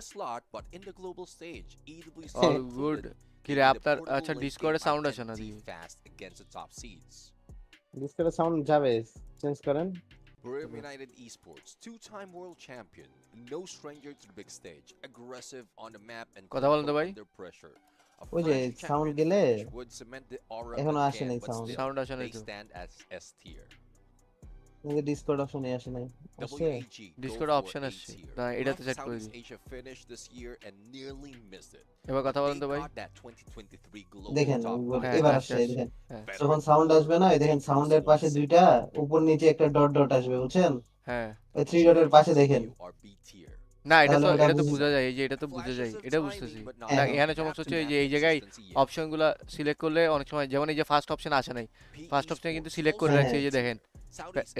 the slot, but in the global stage, AWC All included, good কি রে making the আপনার portable আচ্ছা late ডিসকর্ডে game sound আসে না identity দিকে fast against the top seeds. Display sound যাবে change করেন Brim United Esports, two-time world champion, no stranger to the big stage, aggressive on the map and কথা বলেন তো clinical ভাই under pressure. A ওই যে flashy সাউন্ড champion গেলে finish would cement the aura এখনো আসে again, নাই but সাউন্ড still, সাউন্ড আসে নাই they তো stand as S tier. Discord অপশনে আসে নাই আসছে WAG go ডিসকর্ডে for option A আসছে tier. না এটাতে Left সেট করে Southeast দিই Asia finished this year and nearly missed it. এবার কথা But বলেন they তো ভাই got that 2023 global দেখেন top 5 হ্যাঁ এবার আসছে আসছে আসছে দেখেন হ্যাঁ যখন veteran সাউন্ড আসবে না এই দেখেন সাউন্ডের পাশে দুইটা উপর নিচে একটা ডট ডট আসবে বুঝছেন হ্যাঁ ওই থ্রি ডটের পাশে দেখেন you are B tier. না এটা তাহলে তো ওটা এটা তো বুঝে বোঝা যায় এই যে এটা তো বোঝা যায় এটা বুঝতেছি না এখানে সমস্যা হচ্ছে এই যে এই জায়গায় অপশনগুলো সিলেক্ট করলে অনেক সময় যেমন এই যে ফার্স্ট অপশন আসে নাই ফার্স্ট অপশনে কিন্তু সিলেক্ট করে রাখছে এই যে দেখেন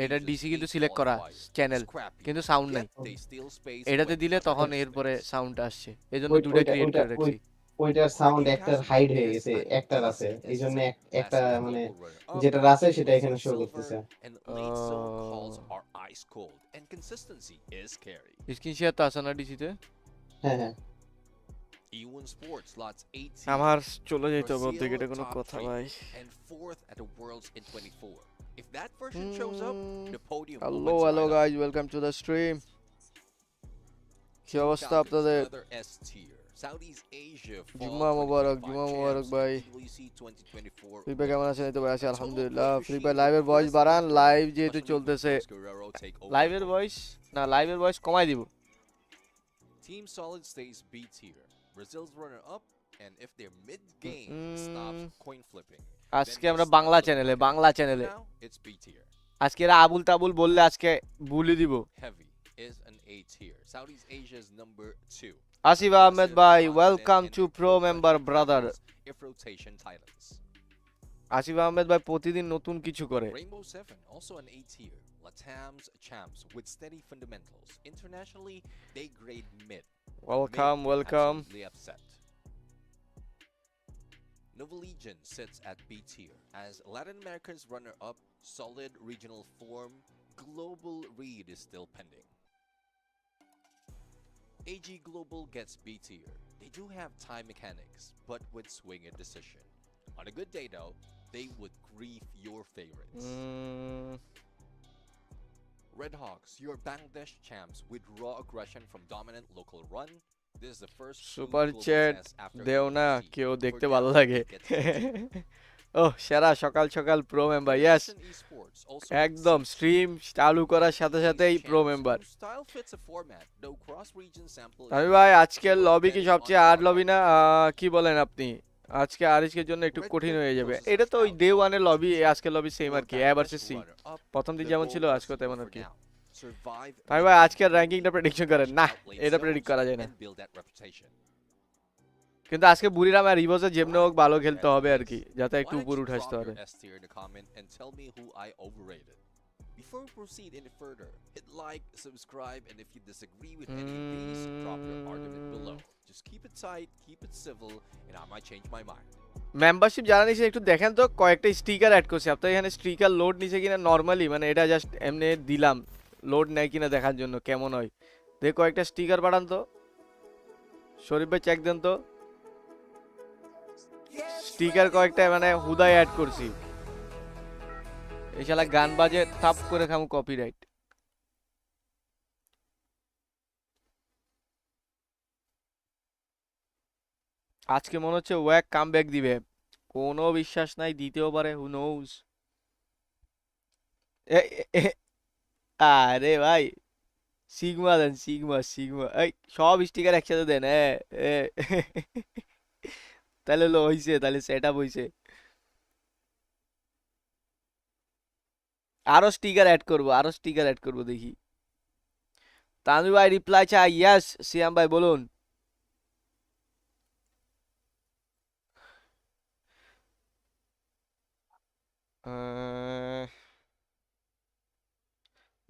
এটা ডিসি কিন্তু সিলেক্ট করা চ্যানেল কিন্তু সাউন্ড নাই এটাতে দিলে তখন এরপরে সাউন্ড আসছে এই জন্য দুটো ক্রিয়েট করে রাখছি ওইটার সাউন্ড একটার হাইড হয়ে গেছে একটার আছে এই জন্য একটা মানে যেটা আছে সেটা এখানে শো করতেছে স্ক্রিন শেয়ার তো আসে না ডিসিতে হ্যাঁ হ্যাঁ আমার চলে যেতে হবে অর্ধেক এটা কোনো কথা ভাই hello hello guys welcome to the stream কি অবস্থা আপনাদের জুম্মা মোবারক ভাই ফ্রি ফায়ার কেমন আছেন এই তো ভাই আছি আলহামদুলিল্লাহ ফ্রি ফায়ার লাইভের ভয়েস বাড়ান লাইভ যেহেতু চলতেছে লাইভের ভয়েস না লাইভের ভয়েস কমাই দিব Team Solid stays B tier. Brazil's runner up, and if their mid game stops coin flipping, আজকে আমরা বাংলা চ্যানেলে now it's B tier. আজকে এরা আবুল তাবুল বললে আজকে বুলি দিব Heavy is an A tier. Southeast Asia's number 2. Asif Ahmed ভাই welcome to pro member brother If rotation tightens. Asif Ahmed ভাই প্রতিদিন নতুন কিছু করে Rainbow 7 also an A tier. Latam's champs with steady fundamentals. Internationally, they grade mid. Welcome Absolutely upset. Nova Legion sits at B tier as Latin America's runner-up, solid regional form, global read is still pending. AG Global gets B tier. They do have time mechanics, but would swing a decision. On a good day though, they would grief your favorites. Red Hawks, your Bangladesh champs with raw aggression from dominant local run. This is the first super chat দেও না কেউ দেখতে ভালো লাগে ও সেরা সকাল সকাল pro member yes একদম স্ট্রিম চালু করার সাথে সাথেই প্রো মেম্বার আমি ভাই আজকের লবি কি সবচেয়ে হার্ড লবি না কি বলেন আপনি আজকে আরিসকের জন্য একটু কঠিন হয়ে যাবে এটা তো ওই ডে ওয়ানের লবি আজকের লবি সেম আর কি এ ভার্সেস সি প্রথম দিন যেমন ছিল আজকে তেমন আর কি ভাই ভাই আজকের র্যাঙ্কিংটা প্রেডিকশন করেন না এটা প্রেডিক্ট করা যায় না কিন্তু আজকে বুড়িরাম আর রিভোসে যেমনি হোক ভালো খেলতে হবে আর কি যাতে একটু উপর উঠে আসতে পারে Before we proceed any further, hit like, subscribe, and if you disagree with any of these, drop your argument below. Just keep it tight, keep it civil, and I might change my mind. Membership যারা নিছে একটু দেখেন তো কয়েকটা sticker add করছি আপনার এখানে sticker load নিছে কিনা নরমালি মানে এটা জাস্ট এমনি দিলাম লোড নেয় কিনা দেখার জন্য কেমন হয় দেখো কয়েকটা স্টিকার পাঠান তো শরীফ ভাই চেক দেন তো স্টিকার কয়েকটা মানে হুদায় অ্যাড করছি এই শালা গান বাজে থাপ করে খামু কপিরাইট আজকে মনে হচ্ছে ওয়াক কামব্যাক দিবে কোনো বিশ্বাস নাই দিতেও পারে হু নোজ আরে ভাই সিগমা দেন সিগমা এই সব স্টিকার একসাথে দেন তাহলে লো হইছে তাহলে সেট আপ হইছে আরো স্টিকার অ্যাড করবো দেখি তানভীর ভাই রিপ্লাই চাই ইয়েস সিয়াম ভাই বলুন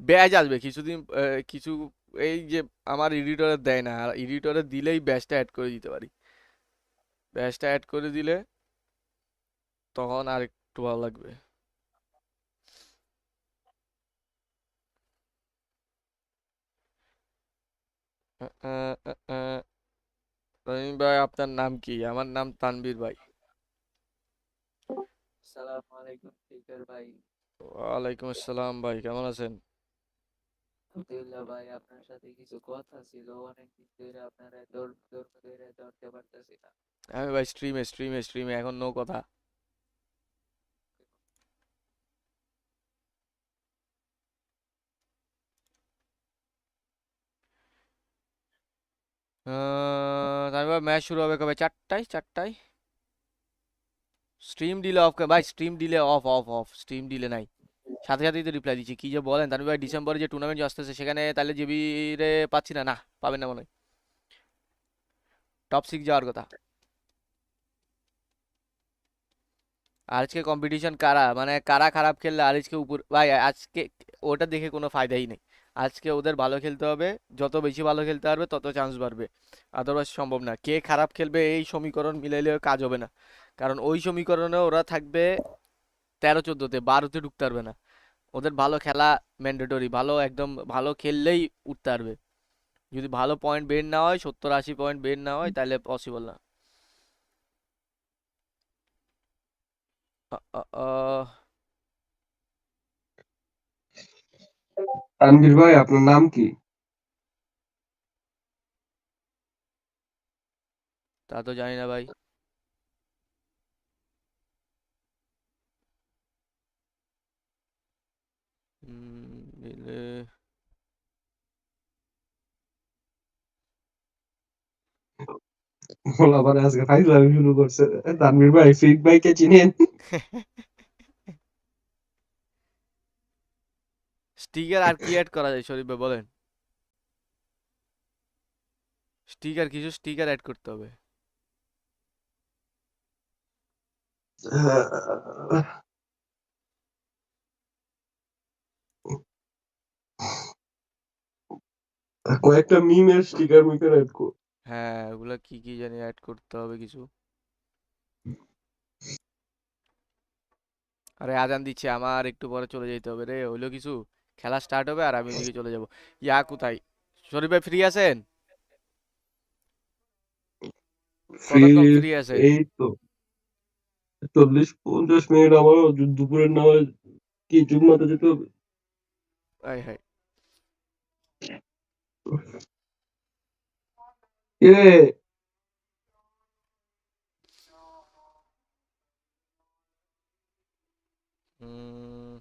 ব্যাজ আসবে কিছুদিন কিছু এই যে আমার এডিটরে দেয় না আর এডিটরে দিলেই ব্যাজটা অ্যাড করে দিতে পারি ব্যাজটা অ্যাড করে দিলে তখন আর একটু ভালো লাগবে রহিম ভাই আপনার নাম কি? আমার নাম তানবীর ভাই। আসসালামু আলাইকুম স্পিকার ভাই। ওয়ালাইকুম আসসালাম ভাই, কেমন আছেন? আলহামদুলিল্লাহ ভাই, আপনার সাথে কিছু কথা ছিল, অনেকদিন ধরে আপনারা ধরতে পারতেছি না। আমি ভাই স্ট্রিমে এখন নো কথা। তারপর ম্যাচ শুরু হবে কবে? 4টায়। স্ট্রিম ডিলে অফ ভাই, stream delay of stream delay নাই। সাথে সাথেই তো রিপ্লাই দিচ্ছি, কি যে বলেন তানভীর ভাই। ডিসেম্বরে যে টুর্নামেন্ট আসতেছে সেখানে তাহলে জিবি রে পাচ্ছি না, না পাবেন না মনে হয়। টপ 6 যাওয়ার কথা। আর আজকে কম্পিটিশন কারা, মানে কারা খারাপ খেললে আর আজকে উপর ভাই, আজকে ওটা দেখে কোনো ফায়দাই নেই। আজকে ওদের ভালো খেলতে হবে, যত বেশি ভালো খেলতে পারবে তত চান্স বাড়বে। আদারওয়াইজ সম্ভব না। কে খারাপ খেলবে এই সমীকরণ মিলাইলে কাজ হবে না, কারণ ওই সমীকরণে ওরা থাকবে 13-14-তে, 12-তে ঢুকতে পারবে না। ওদের ভালো খেলা ম্যান্ডেটরি, ভালো একদম ভালো খেললেই উঠতে পারবে। যদি ভালো পয়েন্ট বের না হয়, 70-80 পয়েন্ট বের না হয়, তাহলে পসিবল না। আ- আ- আহ, তানভীর ভাই আপনার নাম কি? তা তো জানি না ভাই। দিলে বলা মানে আজকে ফাইজলামি শুরু করছে। তানভীর ভাই ফ্রিক ভাইকে চিনেন? স্টিকার আর কি অ্যাড করা যায় শরীফ ভাই বলেন? কিছু স্টিকার অ্যাড করতে হবে। কয়েকটা মিমের স্টিকার মিকার এড কর। হ্যাঁ, ওগুলা কি কি জানি অ্যাড করতে হবে কিছু। আরে আজান দিচ্ছে, আমার একটু পরে চলে যেতে হবে রে, হইলো কিছু। খেলা স্টার্ট হবে আর আমি ওদিকে চলে যাব। ইয়া কোথায়? শরীফ ভাই ফ্রি আছেন? ফ্রি কতক্ষণ ফ্রি আছেন? এই তো 40-50 মিনিট। আমারও দুপুরের নামাজ কি জুম্মাতে যেতে হবে। আয় হায়। কিরে উম,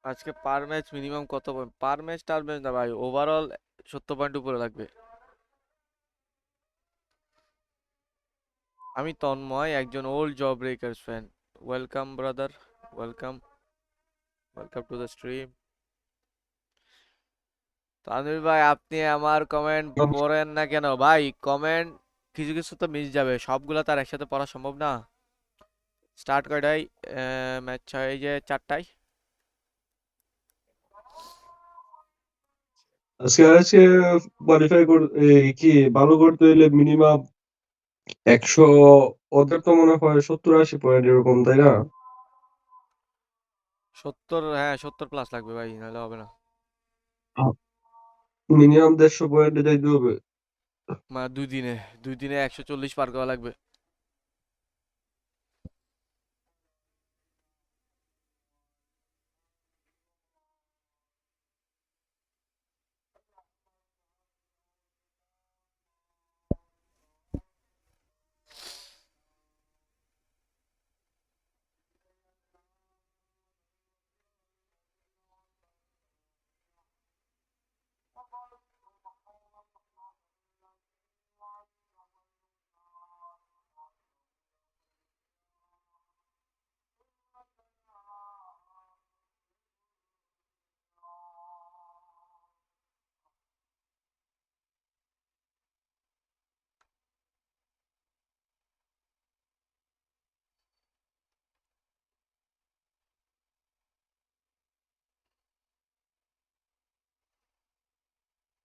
আজকে পার ম্যাচ মিনিমাম কত পয়েন্ট? পার ম্যাচ টার ম্যাচ না ভাই, ওভারঅল 70 পয়েন্ট উপরে লাগবে। আমি তন্ময়, একজন old job breakers fan. Welcome brother, welcome, welcome to the stream. Tanvir ভাই আপনি আমার কমেন্ট পড়েন না কেন ভাই? কমেন্ট কিছু কিছু তো মিস যাবে, সবগুলা তার একসাথে পড়া সম্ভব না। স্টার্ট কয়টায় ম্যাচ? এই যে 4টায়। আজকে কোয়ালিফাই কি ভালো করতে হইলে মিনিমাম 100, ওদের তো মনে হয় 70-80 পয়েন্ট এরকম, তাই না? 70, হ্যাঁ 70 প্লাস লাগবে ভাই, নাহলে হবে না। মিনিমাম 150 পয়েন্টে যাইতে হবে। মানে 2 দিনে, 2 দিনে 140 পার করা লাগবে।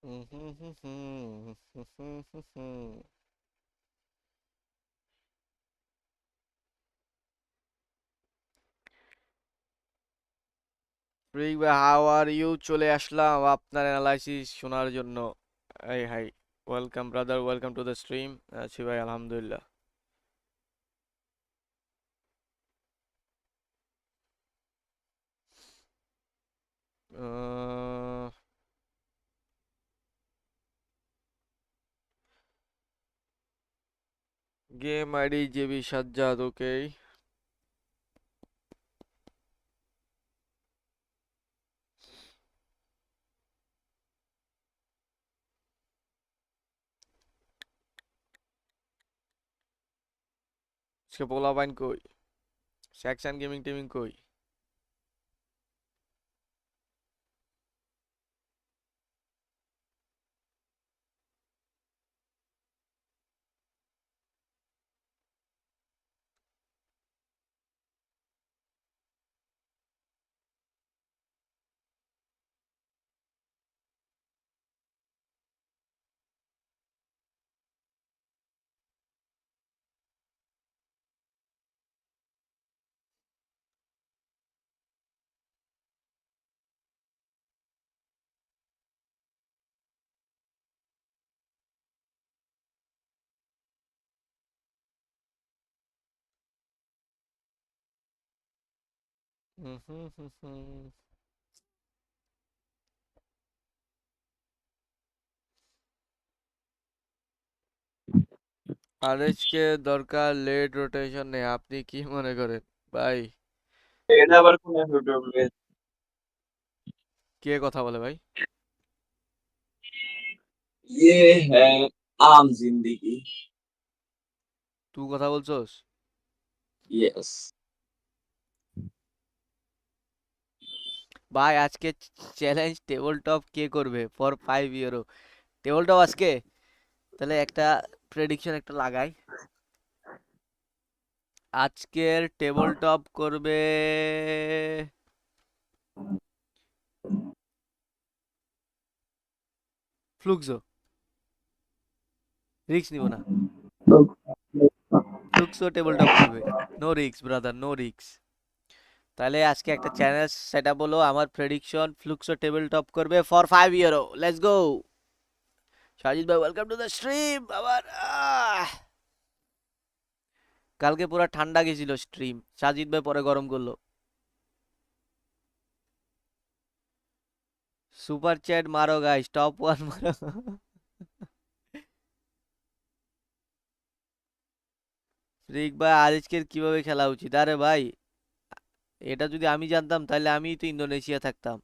ফ্রিক ভাই, হাউ আর ইউ? চলে আসলাম আপনার অ্যানালাইসিস শোনার জন্য। এই hi, welcome brother, welcome to the stream. আছি ভাই, আলহামদুলিল্লাহ। Game ID JB Sajjad, okay. সে পোলাপাইন কই? সেকশন গেমিং টেমিং কই? আরএসকে দরকার লেট রোটেশনে, আপনি কি মনে করেন ভাই? এটা আবার কোন ইউটিউবে? কে কথা বলে ভাই? ये है आम जिंदगी। তুই কথা বলছস? यस। ভাই আজকে চ্যালেঞ্জ টেবল টপ কে করবে ফর 5 ইউরো? টেবল টপ আজকে? তাহলে একটা প্রেডিকশন একটা লাগাই। আজকের টেবল টপ করবে ফ্লুক্সো। রিক্স নিব না, ফ্লুক্সো টেবল টপ করবে। নো রিক্স ব্রাদার, নো রিক্স। তাহলে আজকে একটা চ্যানেল সেট আপ হলো, আমার প্রেডিকশন ফ্লুক্সো টেবিল টপ করবে for 5 euro. Let's go. Sajid ভাই, ওয়েলকাম টু দ্য স্ট্রিম। আবার কালকে পুরো ঠান্ডা গেছিল স্ট্রিম, সাজিদ ভাই পরে গরম করলো। সুপার চ্যাট মারো গাইস, টপ 1 মারো। রিক ভাই, আজকের কিভাবে খেলা উচিত? আরে ভাই, এটা যদি আমি জানতাম তাহলে আমি তো ইন্দোনেশিয়া থাকতাম,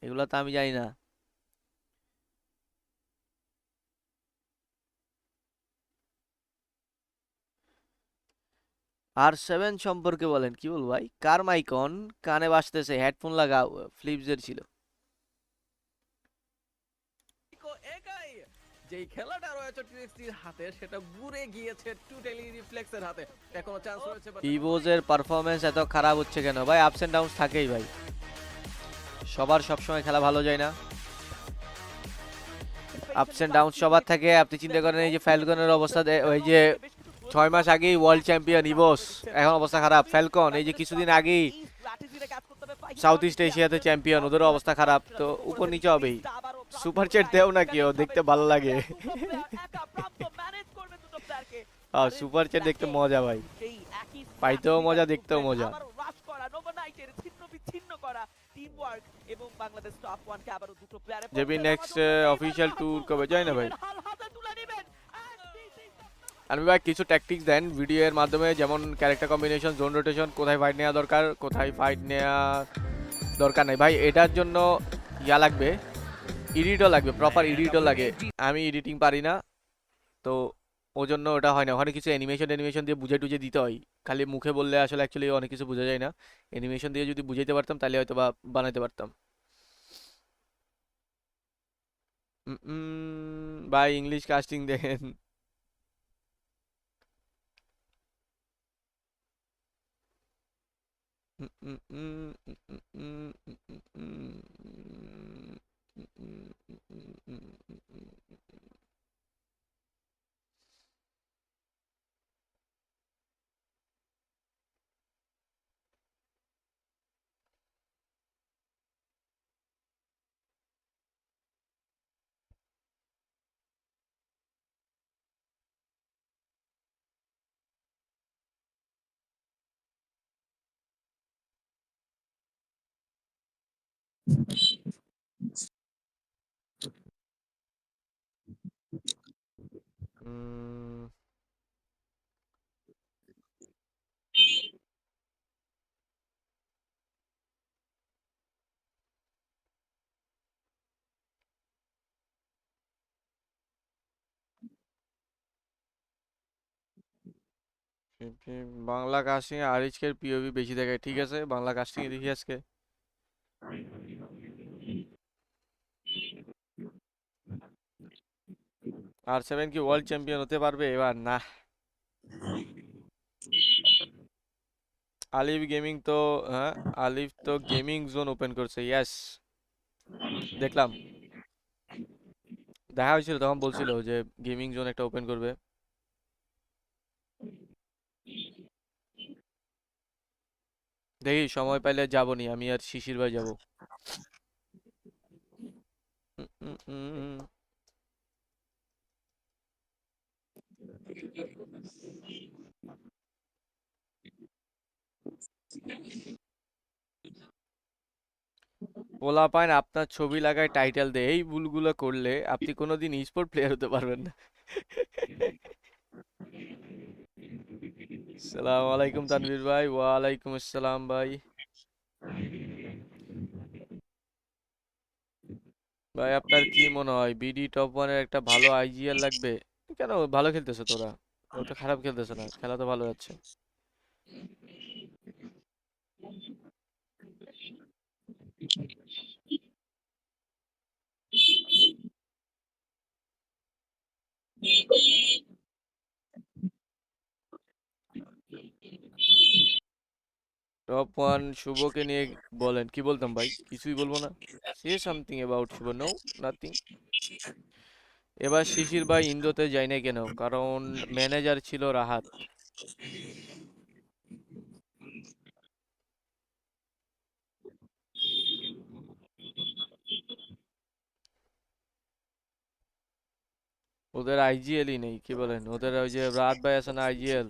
এগুলো তো আমি জানি না। আর 7 সম্পর্কে বলেন, কি বল ভাই? কার মাইক অন? কানে বাজতেছে, হেডফোন লাগাও। ফ্লিপসের ছিল। যেই খেলাটা রয়েছে টিএক্সটির হাতে সেটা ঘুরে গিয়েছে টোটালি রিফ্লেক্সের হাতে। এখনো চান্স রয়েছে, ইভোজের পারফরমেন্স এত খারাপ হচ্ছে কেন ভাই? আপস এন্ড ডাউনস থাকেই ভাই, সবার সবসময় খেলা ভালো যায় না। আপস এন্ড ডাউন সবার থাকে। আপনি চিন্তা করেন এই যে ফ্যালকনের অবস্থা, ওই যে 6 মাস আগেই ওয়ার্ল্ড চ্যাম্পিয়ন ইভোস, এখন অবস্থা খারাপ। ফ্যালকন এই যে কিছুদিন আগেই সাউথ ইস্ট এশিয়াতে চ্যাম্পিয়ন, ওদেরও অবস্থা খারাপ। তো উপর নিচে হবেই। সুপার চ্যাট দেও না কেউ, দেখতে ভালো লাগে। সুপার চ্যাট দেখতে মজা ভাই, পাইতেও মজা, দেখতেও মজা। জেবি নেক্সট অফিশিয়াল ট্যুর কবে? যায় না ভাই। আমি ভাই কিছু ট্যাকটিক্স দেন ভিডিও এর মাধ্যমে, যেমন ক্যারেক্টার কম্বিনেশন, জোন রোটেশন, কোথায় ফাইট নেওয়া দরকার, কোথায় ফাইট নেওয়া দরকার নাই ভাই। এটার জন্য ইয়া লাগবে, এডিটও লাগবে, প্রপার এডিটও লাগে। আমি এডিটিং পারি না, তো ওই জন্য ওটা হয় না। ওখানে কিছু অ্যানিমেশন দিয়ে বুঝে টুঝে দিতে হয়। খালি মুখে বললে আসলে অ্যাকচুয়ালি অনেক কিছু বোঝা যায় না। অ্যানিমেশন দিয়ে যদি বুঝাইতে পারতাম তাহলে হয়তো বা বানাইতে পারতাম। ভাই ইংলিশ কাস্টিং দেখেন। উম, বাংলা কাস্টিং এ আরিজকের পিওভি বেশি দেখায়, ঠিক আছে বাংলা কাস্টিং এ দেখি আজকে। R7 কি ওয়ার্ল্ড চ্যাম্পিয়ন হতে পারবে এবার? না। আলিফ গেমিং তো, হ্যাঁ আলিফ তো গেমিং জোন ওপেন করছে, ইয়েস দেখলাম, দেখা হয়েছিল তখন বলছিল যে গেমিং জোন একটা ওপেন করবে। দেখি সময় পাইলে যাবনি, আমি আর শিশির ভাই যাবো। উম, উম, উম। পোলাপাইন আপনার ছবি লাগায় টাইটেল দেয়, এই ভুলগুলো করলে আপনি কোনোদিন স্পোর্ট প্লেয়ার হতে পারবেন না। সালাম আলাইকুম তানভীর ভাই, ওয়ালাইকুম আসসালাম ভাই। ভাই আপনার কি মনে হয় বিডি টপ ওয়ানের একটা ভালো আইজিএল লাগবে? কেন, ভালো খেলতেছে তোরা, ও তো খারাপ খেলতেছে না, খেলা তো ভালো যাচ্ছে। টপ ওয়ান শুভকে নিয়ে বলেন, কি বলতাম ভাই? কিছুই বলবো না। সে something about Shuvo, no nothing. এবার শিশির ভাই ইন্দোতে যায় না কেন? কারণ ম্যানেজার ছিল রাহাত। ওদের আইজিএলই নেই, কি বলেন? ওদের ওই যে রাত ভাই আছে না আইজিএল,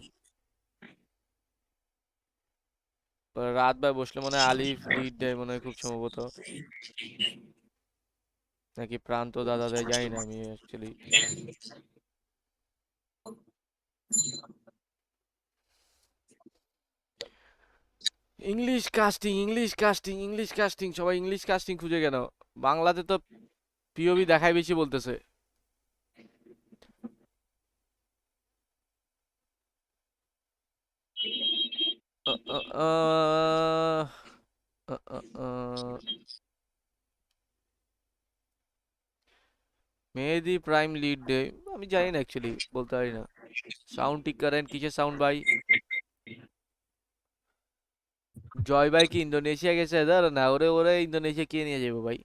রাত ভাই বসলে মনে হয় আলিফ লিড দেয় মনে হয় খুব সম্ভবত, নাকি প্রান্ত দাদা দেয় জানি না আমি actually. English casting, English casting, English casting, সবাই ইংলিশ কাস্টিং খুঁজে কেন? বাংলাতে তো পিওভি দেখাই বেশি বলতেছে। আ, আ, আ, আ, আ, আ। মেহেদি প্রাইম লিড ডে, আমি জানি না অ্যাকচুয়ালি, বলতে পারি না। সাউন্ড ঠিক করেন, কিসের সাউন্ড ভাই? জয় ভাই কি ইন্দোনেশিয়া গেছে? ধর না, ওরে ওরে ইন্দোনেশিয়া কে নিয়ে যাবো ভাই?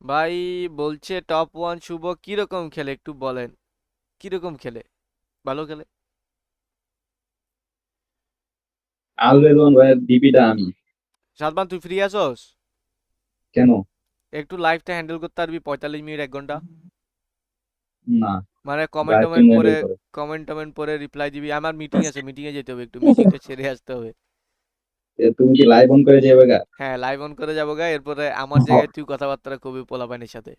ভাই বলছে টপ ওয়ান শুভ কিরকম খেলে একটু বলেন, কিরকম খেলে? ভালো খেলে? আলবেদন ভাইয়ের ডিপিটা আমি। সালমান তুই ফ্রি আছোস? কেন? একটু লাইভটা হ্যান্ডেল করতে পারবি 45 মিনিট 1 ঘন্টা? না, মানে কমেন্ট লাইভ টমেন্ট কেমনে পরে, হ্যান্ডেল করে? কমেন্ট টমেন্ট পরে রিপ্লাই দিবি। আমার মিটিং আছে, মিটিংয়ে যেতে হবে, একটু মিটিংটা ছেড়ে আসতে হবে। তুমি কি লাইভ অন করে যাবে গা? হ্যাঁ লাইভ অন করে যাবো গা, এরপরে আমার জায়গায় তুই কথাবার্তা কবি পোলাপানের সাথে।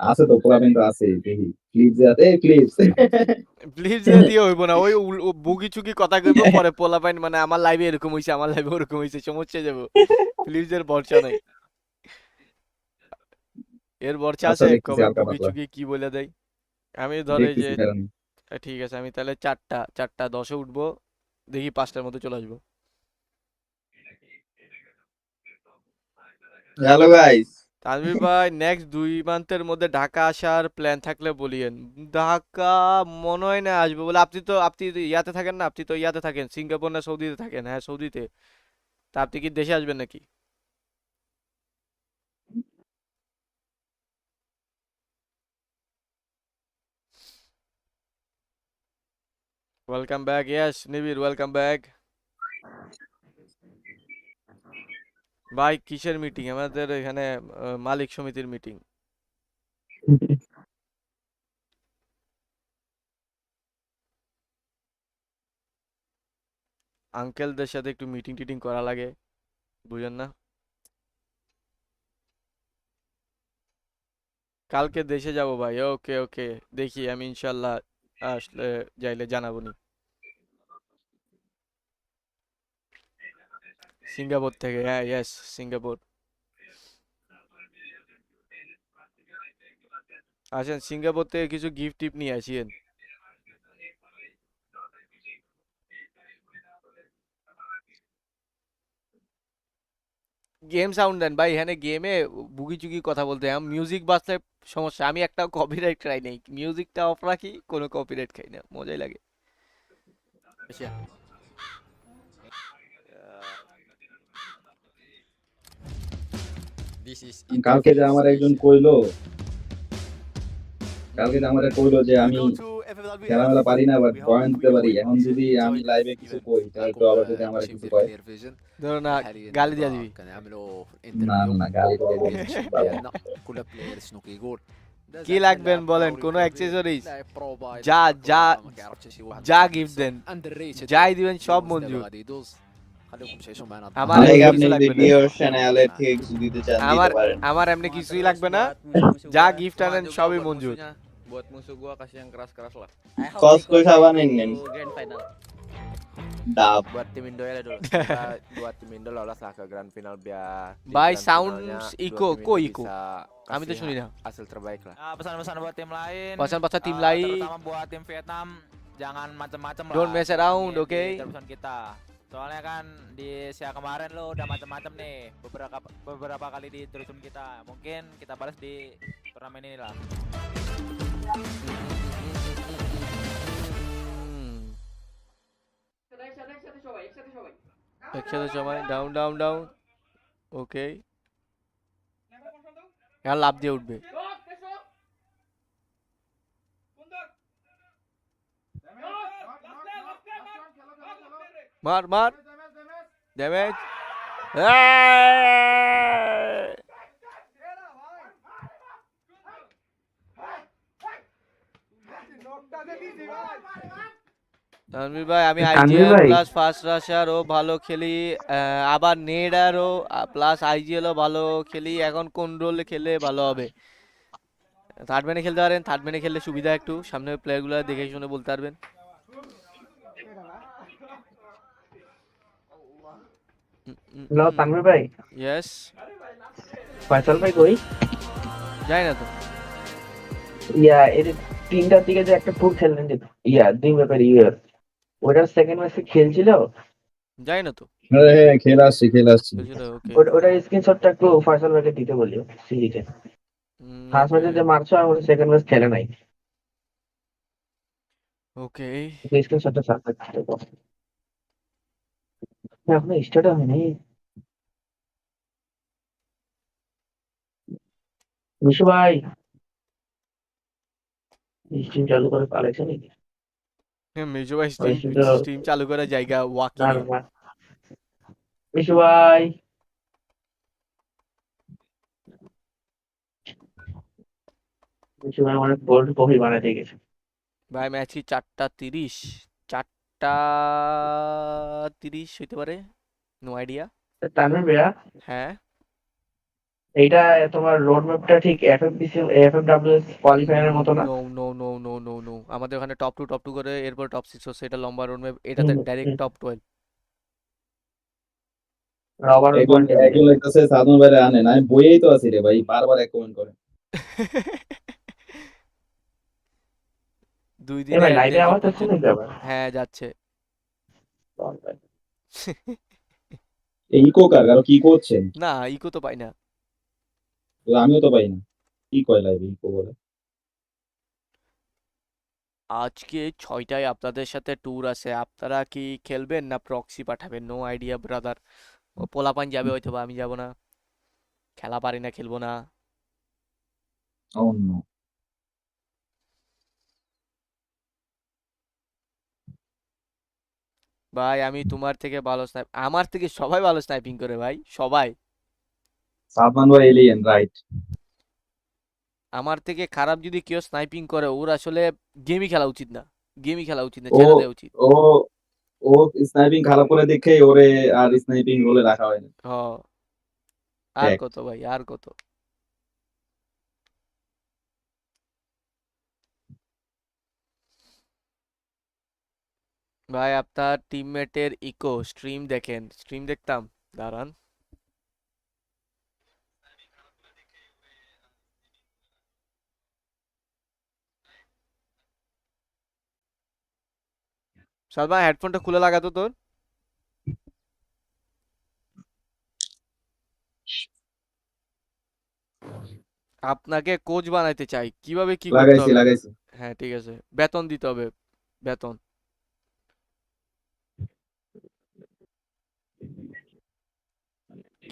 আছে তো, পোলাপেন তো আছে, দেখি ক্লিপস আছে, ক্লিপস। প্লিজ যে দিয়ে হইব না, ওই বুগি চুকি কথা কইব পরে পোলাপাইন, মানে আমার লাইভে এরকম হইছে, আমার লাইভে ওরকম হইছে, সমস্যা যাবো। প্লিজের ভরসা নাই, এর ভরসা আচ্ছা, আছে দেখতেছি কবে হালকা বুগি পাতলা, চুকি কি বলে দেয়। আমি ধরে যে, দেখতেছি কারণ। ঠিক আছে আমি তাহলে 4টা 10-এ উঠবো, দেখি 5টার মধ্যে চলে আসবো। Hello guys. তানভীর ভাই নেক্সট 2 মান্থের মধ্যে ঢাকা আসার প্ল্যান থাকলে বলিয়েন। ঢাকা মনে হয় না আসবো বলে, আপনি তো ইয়াতে থাকেন না, আপনি তো ইয়াতে থাকেন সিঙ্গাপুর না সৌদিতে থাকেন? হ্যাঁ সৌদিতে। তা আপনি কি দেশে আসবেন নাকি? Welcome back, yes Nibir, welcome back. ভাই কিসের মিটিং? আমাদের এখানে মালিক সমিতির মিটিং। আঙ্কেলদের সাথে একটু মিটিং টিটিং করা লাগে, বুঝেন না? কালকে দেশে যাব ভাই। ওকে ওকে, দেখি আমি ইনশাল্লাহ আসলে যাইলে জানাবো নি। সিঙ্গাপুর থেকে, হ্যাঁ, ইয়েস, সিঙ্গাপুর। আসেন, সিঙ্গাপুর থেকে কিছু গিফট টিপ নিয়ে আসিয়েন। গেম সাউন্ড দেন ভাই, এখানে গেমে বুগি চুগি কথা বলতে হয়। মিউজিক বাজলে সমস্যা, আমি একটাও কপিরাইট খাই নাই। মিউজিকটা অফ রাখি, কোনো কপিরাইট খাই না, মজাই লাগে। আচ্ছা, This is কালকে যে আমার interview একজন station. কইলো যে আমি You go to FFW খেলামেলা পারি না, বাট we বয়ান hope দিতে you পারি। will এখন যদি আমি enjoy লাইভে this কিছু event. কই তাহলে একটু معكم আবার যদি আমার بشير কিছু مدير কয়। كلير فيجن. ধরো না, حاليا গালি দিয়ে দিবি। كنعملوا না انترفيو না গালি করে بين দিচ্ছি الشباب বাবা। ديالنا كل بلاير شنو كيقول কি লাগবেন বলেন, কোনো অ্যাক্সেসরিজ لاعب بروفا যা যা ما كيعرفش شي واحد যা গিফট দেন, underrated যাই দিবেন সব دابا মঞ্জুর। غادي يدوز خليكم تعيشوا معنا আমার অনেক এমনি আপনি কিছু যদি লাগবে না, ডিওর চ্যানেলের থেকে কিছু দিতে চান দিতে আমার পারেন। আমার এমনি কিছুই লাগবে না, যা গিফট আনেন সবই মঞ্জুর। Buat musuh gua kasih yang keras-keras lah. Cosco সাবান নেন Grand final. ডাব। Buat tim Indo ya dulu. Kita buat tim Indo lolos lah ke grand final biar di ভাই grand sound finalnya echo, dua tim কো Indo echo, bisa আমি তো kasih শুনি না। hasil terbaik lah. Pesan-pesan buat tim lain. Pesan-pesan tim lain. Terutama buat tim Vietnam, jangan macam-macam lah. Don't mess around, di okay? terusan kita. Soalnya kan di Asia kemarin lo udah macam-macam nih, beberapa kali di terusan kita. Mungkin kita balas di turnamen ini lah. একসাথে সবাই down down down, ওকে। এখন লাভ দিয়ে উঠবে। মার মার, damage. Tanvir ভাই, আমি IGL plus first রাশারও ভালো খেলি, আবার নেডারও প্লাস আইজিএলও ভালো খেলি। এখন কোন রোলে খেলে ভালো হবে? থার্ড ম্যানে খেলতে পারেন, থার্ড ম্যানে খেললে সুবিধা, একটু সামনে প্লেয়ারগুলো দেখে শুনে বলতে পারবেন। হ্যালো তানভীর ভাই। ইয়েস, ফয়সাল ভাই কই? যাই না তো। এর 3টার দিকে যে একটা ট্যুর খেললেন যে দুই ব্যাপার ওটার সেকেন্ড ম্যাচে খেলছিল? যাই না তো। হ্যাঁ খেলে আসছি ওকে, ওটার স্ক্রিনশটটা একটু ফয়সাল ভাইকে দিতে বলিও সিরিজে। ফার্স্ট ম্যাচে যে মারছো আর ওটা সেকেন্ড ম্যাচ খেলে নাই। ওকে, স্ক্রিনশটটা সাবমিট করতে দাও। এখনো স্টার্ট হয়নি। মিশু ভাই স্ট্রিম চালু করে পালাইছে নাকি? মিশু ভাই ওই স্ট্রিমটা স্ট্রিম চালু করার জায়গা না ওয়াকিং এ। না মিশু ভাই অনেক বোল্ড কপি বানাতে গেছে ভাই। ম্যাচ কি 4:30? 4:30 হইতে পারে, নো আইডিয়া। তানভীর ভাইয়া, হ্যাঁ, এইটা তোমার রোড ম্যাপটা ঠিক এফএফডব্লিউএস কোয়ালিফায়ারের মতো না? No no no no no no, আমাদের ওখানে টপ টু করে এরপর টপ 6 হচ্ছে, এটা লম্বা রোড ম্যাপ, এটাতে ডাইরেক্ট টপ 12। রবার একজন লাগতেছে সাধন ভাইরে আনেন, আমি বইয়েই তো আছি রে ভাই, বারবার এক কমেন্ট করে। 2 এ দিনে ভাই এক লাইভে জায়গায় আওয়াজ হচ্ছে নাকি আবার? হ্যাঁ, যাচ্ছে। এই ইকো কারো কি করছেন? না, ইকো তো পাই না। আমিও তো পাই না, কি কয় লাইভে ইকো বলে। আজকে 6টায় আপনাদের সাথে ট্যুর আছে, আপনারা কি খেলবেন না প্রক্সি পাঠাবেন? No idea brother. ও পোলাপান যাবে হয়তো, বা আমি যাব না, খেলা পারি না, খেলবো না। ও নো, ভাই আমি তোমার থেকে ভালো আমার থেকে সবাই ভালো স্নাইপিং করে ভাই, সবাই। সাদমান ভাই এলিয়েন রাইট। আমার থেকে খারাপ যদি কেউ স্নাইপিং করে ওর আসলে গেমই খেলা উচিত না, গেমই খেলা উচিত না, ও ছেড়ে দেওয়া উচিত। ও ও স্নাইপিং খারাপ করে দেখে ওরে আর স্নাইপিং রোলে রাখা হয় না। হ আর Fact. কত ভাই, আর কত। ভাই আপনার টিমমেটের ইকো স্ট্রিম দেখেন, স্ট্রিম দেখতাম, দাঁড়ান। সালমা হেডফোনটা খুলে লাগাতো তোর। আপনাকে কোচ বানাইতে চাই, কিভাবে কি করতে হবে? লাগাইছি। হ্যাঁ ঠিক আছে, বেতন দিতে হবে, বেতন।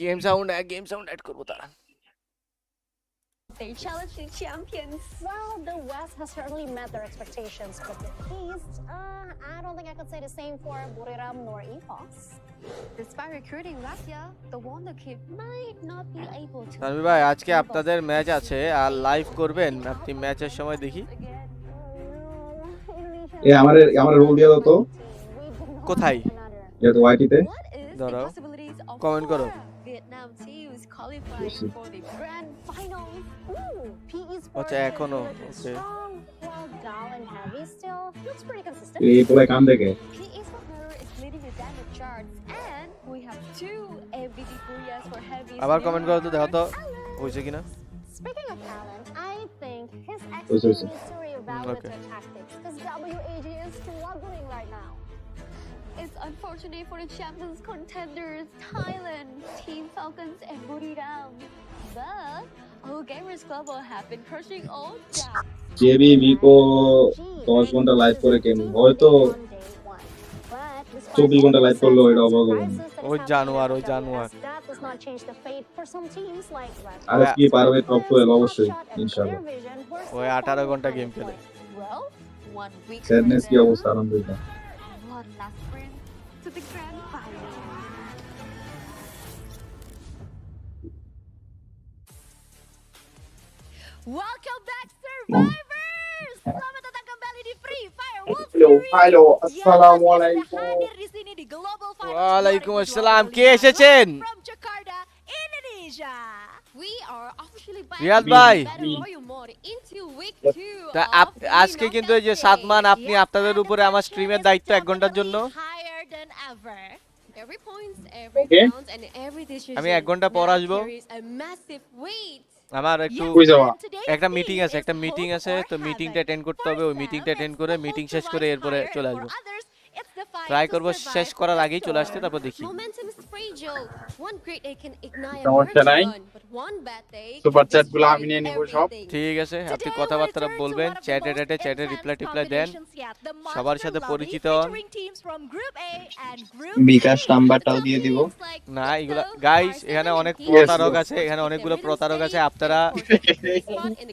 গেম সাউন্ড অ্যাড করবো, দাঁড়ান। They challenge the champions. Well, the West has certainly met their expectations, but the East, I don't think I could say the same for Buriram nor Ffws. Despite recruiting Latvia, the Wonder Kid might not be able to. Tanvir ভাই আজকে আপনাদের match আছে আর live করবেন আপনি ম্যাচের সময় দেখি। আমার রোল দিয়ে দাও তো। কোথায়? এটা তো ওয়াইটিতে। দাঁড়াও, কমেন্ট করো। Vietnam teams qualifying for the grand finals. আচ্ছা এখনো ওকে। While Gal and Heavy still looks pretty consistent. এই পোলা কাম দেখে। PE Sport is leading the damage charts, and we have 2 MVP Koreas for Heavy. আবার কমেন্ট করো তো, দেখো তো হইছে কিনা। Speaking of talent, I think his ex Who's needs this? to reevaluate Okay. their tactics because WAG is struggling right now. It's unfortunate for the champions contenders, Thailand, Team Falcons, and Buriram. But our Gamers Club will have been crushing all down. জেবি ভিকো 10 ঘন্টা live করে কেমন হয়তো 24 ঘন্টা live করলো এটা অবাক হবে না। ওই জানোয়ার, ওই জানোয়ার। That does not change the fate for some teams like Red. আর কি পারবে টপ 12 অবশ্যই ইনশাআল্লাহ। ওই 18 ঘন্টা গেম খেলে। Well, 1 week. স্যাডনেস কি অবস্থা আলহামদুলিল্লাহ। One last sprint to the grand final. Welcome back, survivors! Selamat datang kembali di Free Fire Wolf Series. Hello আসসালামু আলাইকুম। Hadir di sini di Global Finals. ওয়ালাইকুম আসসালাম, কে এসেছেন? From Jakarta, Indonesia. We are officially back. Riyad ভাই, into week 2 তা আজকে কিন্তু এই যে সাদমান আপনি আপনাদের উপরে আমার স্ট্রিমের দায়িত্ব 1 ঘন্টার জন্য। Higher than ever. Every points, every Okay. round, and every decision. আমি 1 ঘন্টা পর আসবো। carries a massive weight. আমার একটু কই যাওয়া? একটা মিটিং আছে, তো মিটিংটা অ্যাটেন্ড করতে হবে। ওই মিটিংটা অ্যাটেন্ড করে মিটিং শেষ করে এরপরে চলে আসবো। ট্রাই করব শেষ করার আগেই চলে আসতে, তারপর দেখি। Momentum is fragile. One great day can ignite a সমস্যা নাই। merge run, but one bad day super can chat গুলো আমি destroy নিয়ে নিব সব। everything. ঠিক আছে, আপনি কথাবার্তা বলবেন, চ্যাটে রিপ্লাই দেন, সবার সাথে পরিচিত হন। বিকাশ নাম্বারটাও দিয়ে দিব। না এগুলা গাইস, এখানে অনেক প্রতারক আছে, এখানে অনেকগুলো প্রতারক আছে, আপনারা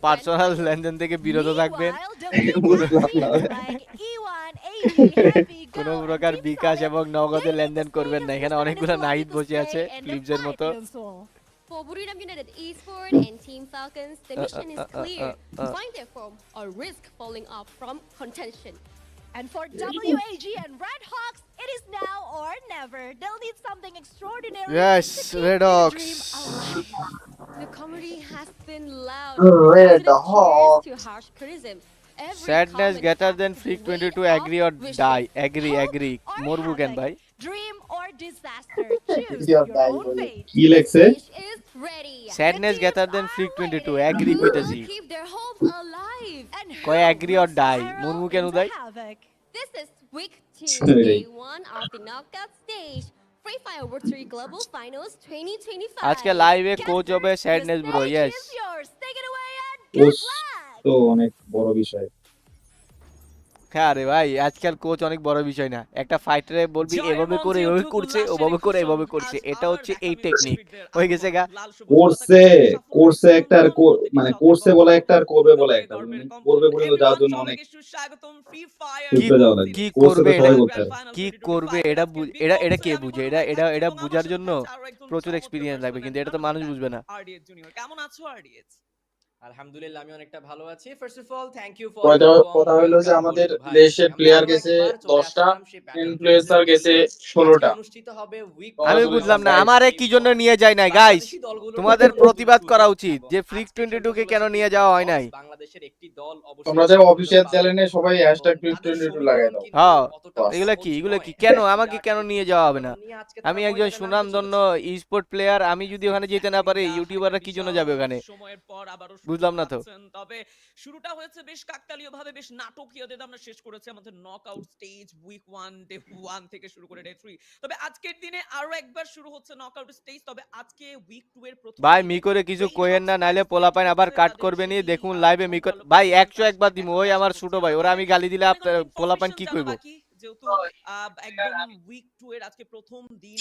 পার্সোনাল লেনদেন থেকে বিরত থাকবেন। কোনো প্রকার বিকাশ এবং নগদে লেনদেন করবেন না, এখানে অনেকগুলো নাহিদ বসে আছে ক্লিপসের মতো। For Buriram United Esport and Team Falcons, the mission is clear: find their form or risk falling off from contention. And for WAG and Red Hawks, it is now or never. They'll need something extraordinary. Yes, to keep Red their Hawks. dream alive. The comedy has been loud. Red Positive Hawks. cheers to harsh criticism. Every Sadness comment greater has than the Freak22 weight agree or of vision. die. Agree. Or মরবো কেন havoc, ভাই? Dream or disaster. Choose Your your die own বলে। fate. কি লেখছে? Fish is ready. Sadness greater than Freak22 agree To কইতাছি। keep their hope alive. And কয় who agree or will die? spiral মরবো কেন into ভাই? havoc? This is week 2, Sorry. day 1 of the knockout stage. Free Fire World 3 Global Finals 2025. আজকে লাইভে coach হবে Guessers, sadness the bro, stage yes. is yours. Take it away and coach good luck. তো অনেক বড় বিষয়। হ্যাঁ রে ভাই, আজকাল কোচ অনেক বড় বিষয় না। একটা ফাইটারে বলবি এভাবে করে এভাবে করছে, ওভাবে করে এভাবে করছে, এটা হচ্ছে এই টেকনিক হয়ে গেছে গা। কোর্সে একটা আর মানে কোর্সে বলা একটা আর করবে বলা একটা, মানে করবে বলে তো যাওয়ার জন্য অনেক যাওয়া লাগে। কি কোর্সে তো করবে সবাই করতে পারে। কি করবে এটা কে বুঝে? এটা বুঝার জন্য প্রচুর এক্সপেরিয়েন্স লাগবে, কিন্তু এটা তো মানুষ বুঝবে না। কেমন আছো আরডিএস? আলহামদুলিল্লাহ আমি অনেকটা ভালো আছি। First of all thank you for the কথা হলো যে আমাদের দেশের প্লেয়ার গেছে 10টা, ইনফ্লুয়েন্সার গেছে 16টা। অনুষ্ঠিত হবে উইক আমি বুঝলাম না আমারে কি জন্য নিয়ে যায় নাই গাইস, তোমাদের প্রতিবাদ করা উচিত যে ফ্রিক 22 কে কেন নিয়ে যাওয়া হয় নাই। বাংলাদেশের একটি দল তোমরা যে অফিশিয়াল চ্যানেলে সবাই #freak22 লাগাই দাও। হ্যাঁ এগুলা কি কেন আমাকে কেন নিয়ে যাওয়া হবে না? আমি একজন সুনামধন্য ই-স্পোর্ট প্লেয়ার, আমি যদি ওখানে যেতে না পারি ইউটিউবাররা কি জন্য যাবে ওখানে? বুঝলাম না তো। তবে শুরুটা হয়েছে বেশ কাকতালীয়ভাবে, বেশ নাটকীয়ভাবে আমরা শেষ করেছি আমাদের নকআউট স্টেজ উইক 1 ডে 1 থেকে শুরু করে ডে 3। তবে আজকের দিনে আরো একবার শুরু হচ্ছে নকআউট স্টেজ। তবে আজকে উইক 2 এর প্রথম ভাই মিকোরে কিছু কইেন না, নাইলে পোলাপাইন আবার কাট করবে নি। দেখুন লাইভে মিকো ভাই 101 বার দিমু, ওই আমার ছোট ভাই, ওরা আমি গালি দিলে আপনার পোলাপাইন কি কইবো? যেহেতু একদম উইক 2 এর আজকে প্রথম দিন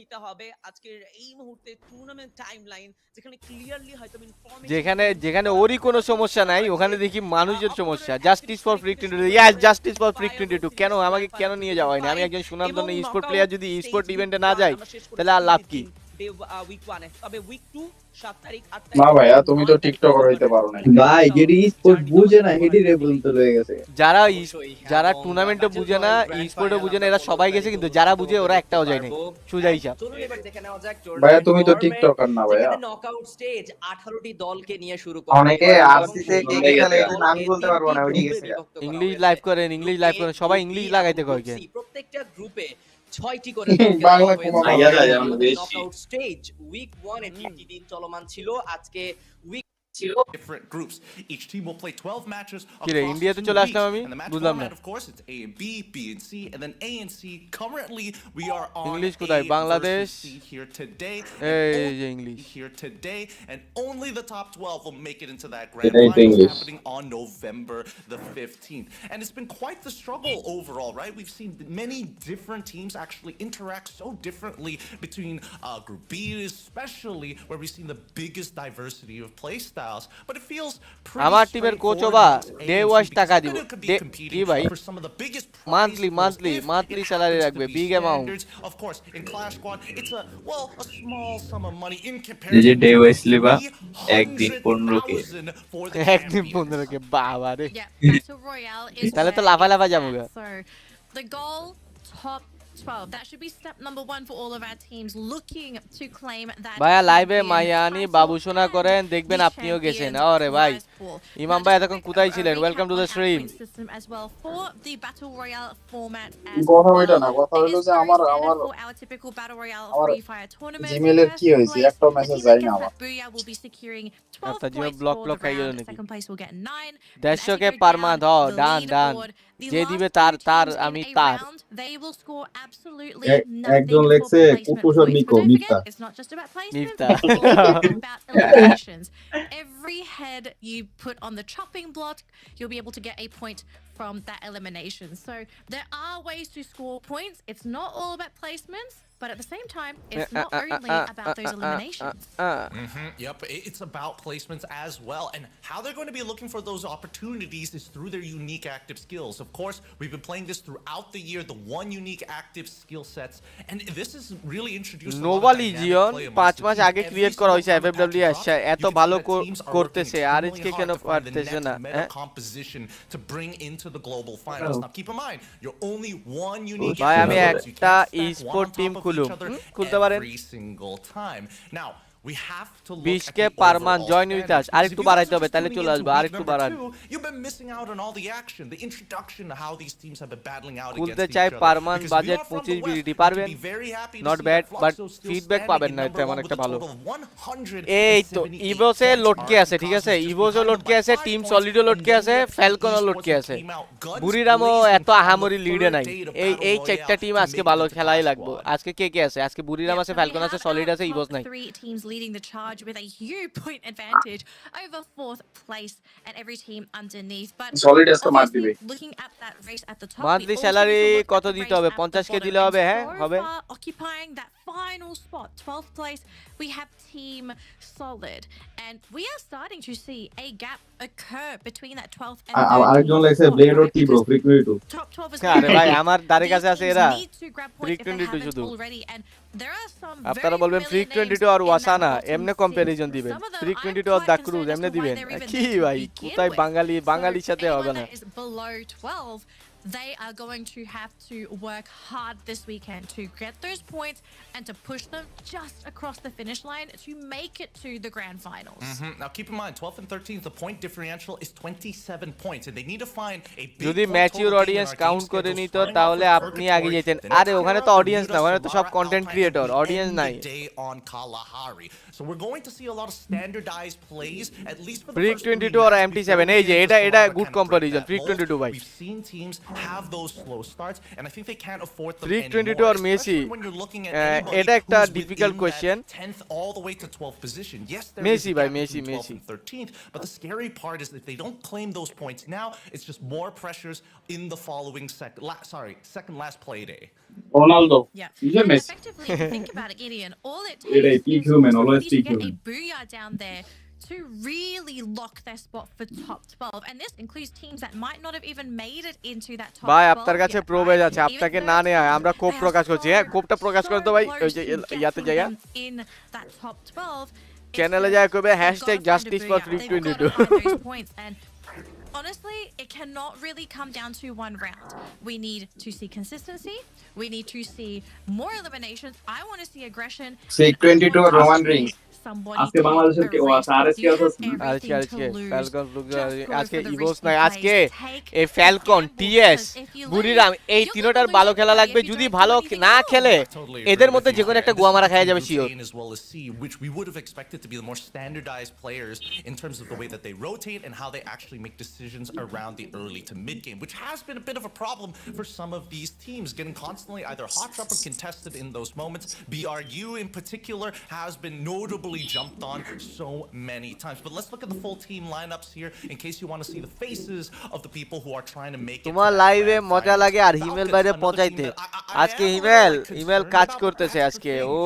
নিতে হবে আজকের এই মুহূর্তে টুর্নামেন্ট টাইমলাইন, যেখানে ক্লিয়ারলি হয়তো ইনফরমেশন যেখানে ওরই কোনো সমস্যা নাই, ওখানে দেখি মানুষের সমস্যা। Justice for freak 22, yes justice for freak 22। কেন আমাকে কেন নিয়ে যাওয়া হয়নি? আমি একজন সুনামধন্য ই-স্পোর্ট প্লেয়ার, যদি ই-স্পোর্ট ইভেন্টে না যাই তাহলে আর লাভ কি? উইক 1 এ তবে উইক 2 7 তারিখ 8 তারিখ না ভাইয়া তুমি তো টিকটকার হইতে পারো না ভাই, যেটি ই-স্পোর্ট বুঝে না হেডি রে বলতে রয়ে গেছে। যারা টুর্নামেন্টও বুঝে না, ই-স্পোর্টও বুঝে না, এরা সবাই গেছে, কিন্তু যারা বুঝে ওরা একটাও যায় নাই। সুজা হিসাব। চলুন এবার দেখে নেওয়া যাক ভাইয়া তুমি তো টিকটকার না ভাইয়া। নকআউট স্টেজ 18টি দলকে নিয়ে শুরু করে অনেকে আরসিতে কে কে খেলে আমি বলতে পারবো না, ওইটি গেছে। ইংলিশ লাইভ করেন, সবাই ইংলিশ লাগাইতে কয় কেন? প্রত্যেকটা গ্রুপে 6টি করে বাংলা কমাইয়া যায় আমরা বেশি। নকআউট স্টেজ উইক 1 এর 3টি দিন চলমান ছিল। আজকে week different groups. Each team will play 12 matches কি রে across ইন্ডিয়াতে 2 চলে weeks. আসলাম আমি, And the match বুঝলাম না। format, of course, it's A and B, B and C, and then A and C. Currently, we are on English A কোথায়? Bangladesh versus C here today. এই যে English Here today, and only the top 12 will make it into that grand It ain't finals English. happening on November the 15th. And it's been quite the struggle overall, right? We've seen many different teams actually interact so differently between Group B, especially where we've seen the biggest diversity of play styles. But it feels আমার টিমের coach ওবা day wise টাকা দিব। কি ভাই monthly salary রাখবে, big amount. Of course, in Clash Squad, it's a small sum of money in comparison. যে day wise লিবা একদিন 15কে একদিন 15কে বাবা রে, তাহলে তো লাফা যাবো। So the goal, top 12. That should be step number 1 for all of our teams looking to claim that. ভাইয়া লাইভে মাইয়ানি বাবুসোনা করেন, দেখবেন আপনিও গেছেন। আরে ভাই ইমাম ভাই এতক্ষণ কোথায় ছিলেন? Welcome to the stream. As well for the battle royale format কথা হইটা না, কথা হলো যে আমার our typical battle royale free fire tournament. জিমেলের কি হইছে, একটা মেসেজ যাই না আমার। Booyah will be securing 12 আচ্ছা জিমে points block for block the খাই গেল round. নাকি? Second place will get 9. 150 কে পার মান্থ। ডান যে দিবে তার আমি তার। They will score absolutely একজন nothing লেখছে for placement কুকুশর points. মিকো But don't মিথ্যা। forget, it's not just about placement, মিথ্যা। it's also about eliminations. Every head you put on the chopping block, you'll be able to get a point from that elimination. So there are ways to score points. It's not all about placements, but at the same time, it's not only about those eliminations. Yep, it's about placements as well. And how they're going to be looking for those opportunities is through their unique active skills. Of course, we've been playing this throughout the year, the one unique active skill sets. And this is really introduced Nova legion 5 মাস আগে create করা হয়েছে, এফএফডব্লিউ আসছে, এত ভালো করতেছে, আরএইচকে কেন পারতেছে না? composition to bring into the global finals. Now keep in mind, you're only one unique ভাই আমি একটা ই-স্পোর্ট টিম খুলতে পারেন every single time. Now we have to look 20 at K the per month overall join with us. standards. আরেকটু If you guys বাড়াইতে are হবে, just তাহলে tuning চলে into আসবে। week আরেকটু number বাড়ান। 2, you've been missing out on all the action, the introduction to how these teams have been battling out খুলতে against each চাই other. Per month Because we budget are from the 25 West, বিলিটি we পারবেন, can be very happy to not see bad, that but Fluxo still feedback standing পাবেন in না, number তেমন 1 with একটা a ভালো। total of 178 এই তো ইভোসে points. লটকে আছে, ঠিক আছে, ইভোসও লটকে আছে, টিম সলিডও লটকে আছে, ফ্যালকনও লটকে আছে, বুরিরামও এত আহামরি লিডে নাই। এই চারটা টিম আজকে ভালো খেলাই লাগবে। আজকে কে আছে? আজকে বুরিরাম আছে, ফ্যালকন আছে, সলিড আছে, ইভোস নাই। 3 teams leading the charge with a huge point advantage over 4th place and every team underneath. But Solid as the মার দিবে। looking at that race at the top, monthly salary কত দিতে হবে? 50 কে দিলে হবে? হ্যাঁ হবে। Occupying that final spot, 12th place, we have Team Solid, and we are starting to see a gap occur between that 12th and 13th. আরেকজন লেখছে blade or কি ব্রো ফ্রিক22। Top 12 is আরে ভাই আমার দ্বারে কাছে আছে এরা need to grab points if they ফ্রিক22 haven't শুধু। already, and there are some আপনারা very বলবেন familiar ফ্রিক names 22 আর in that ওয়াসানা না এমনে কম্পারিজন দিবেন Freak22 আর দা ক্রুজ এমনে দিবেন কি ভাই কোথায় বাঙালির সাথে হবে না they are going to have to work hard this weekend to get those points and to push them just across the finish line to make it to the grand finals. Now keep in mind 12th and 13th the point differential is 27 points and they need to find a big যদি mature audience count করে নিত তাহলে আপনি আগে যেতেন আরে ওখানে তো অডিয়েন্স না ওখানে তো সব কন্টেন্ট ক্রিয়েটর অডিয়েন্স নাই on Kalahari. So we're going to see a lot of standardized plays at least for the Freak22 or MT7 এই যে এটা গুড কম্পারিজন Freak22 ভাই we've seen teams have those slow starts and I think they can't afford them Freak22 anymore, or Messi when you're looking at এটা একটা difficult question 10th all the way to 12th position. Yes, there Messi is a by gap Messi between 12th and 13th, but the scary part is that if they don't claim those points now, it's just more pressures in the following second last play day. Ronaldo. Yeah. Effectively, if you think about it, Gideon, all it takes is to get a booyah down there to really lock their spot for top 12, and this includes teams that might not have even made it into that top 12. ভাই আপনার কাছে প্রোবেজ আছে আপনাকে না নেয় আমরা কোপ প্রকাশ করছি হ্যাঁ কোপটা প্রকাশ করে দাও ভাই ওই যে ইয়াতে যায়া in that top 12 চ্যানেলে যায় কইবে #justice4freak22 and honestly, it cannot really come down to one round. We need to see consistency. We need to see more eliminations. I want to see aggression. Freak22 Roman Reigns. আজকে বাংলাদেশের কি আছে RSK আজকে Falcon আজকে ইভোস নাই আজকে এই Falcon T S বুরিরাম এই তিনটার ভালো খেলা লাগবে যদি ভালো না খেলে এদের মধ্যে যে কোনো একটা গোয়া মারা খাওয়া যাবে sure which we would have expected to be the more standardized players in terms of the way that they rotate and how they actually make decisions around the early to mid game, which has been a bit of a problem for some of these teams, getting constantly either hot drop or contested in those moments. BRU in particular has been notably jumped on so many times. But let's look at the full team lineups here in case you want to see the faces of the people who are trying to make it. তোমার লাইভে মজা লাগে আর হিমেল বাইরে পৌঁছাইতে আজকে হিমেল কাজ করতেছে আজকে ও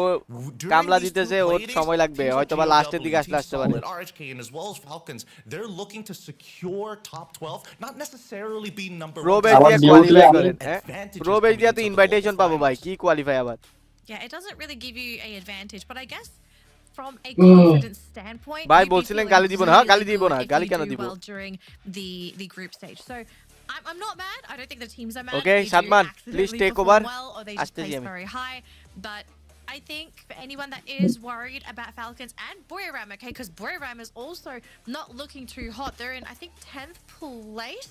কামলা দিতেছে ওর সময় লাগবে হয়তো বা লাস্টের দিকে আসতে পারে RHK and as well as Falcons, they're looking to secure top 12, not necessarily be number 1. প্রোবেজ দিয়ে কোয়ালিফাই করেন প্রোবেজ দিয়ে তো ইনভাইটেশন পাবো ভাই কি কোয়ালিফাই আবার Yeah, it doesn't really give you an advantage, but I guess from a confidence standpoint, ভাই বলছিলেন গালি দিব না গালি দিব না গালি কেন দিব during the group stage. So I'm not mad. I don't think the teams are mad. Okay, Sadman, please take over. Very high, but I think for anyone that is worried about Falcons and Buriram, okay, because Buriram is also not looking too hot. They're in, I think, 10th place.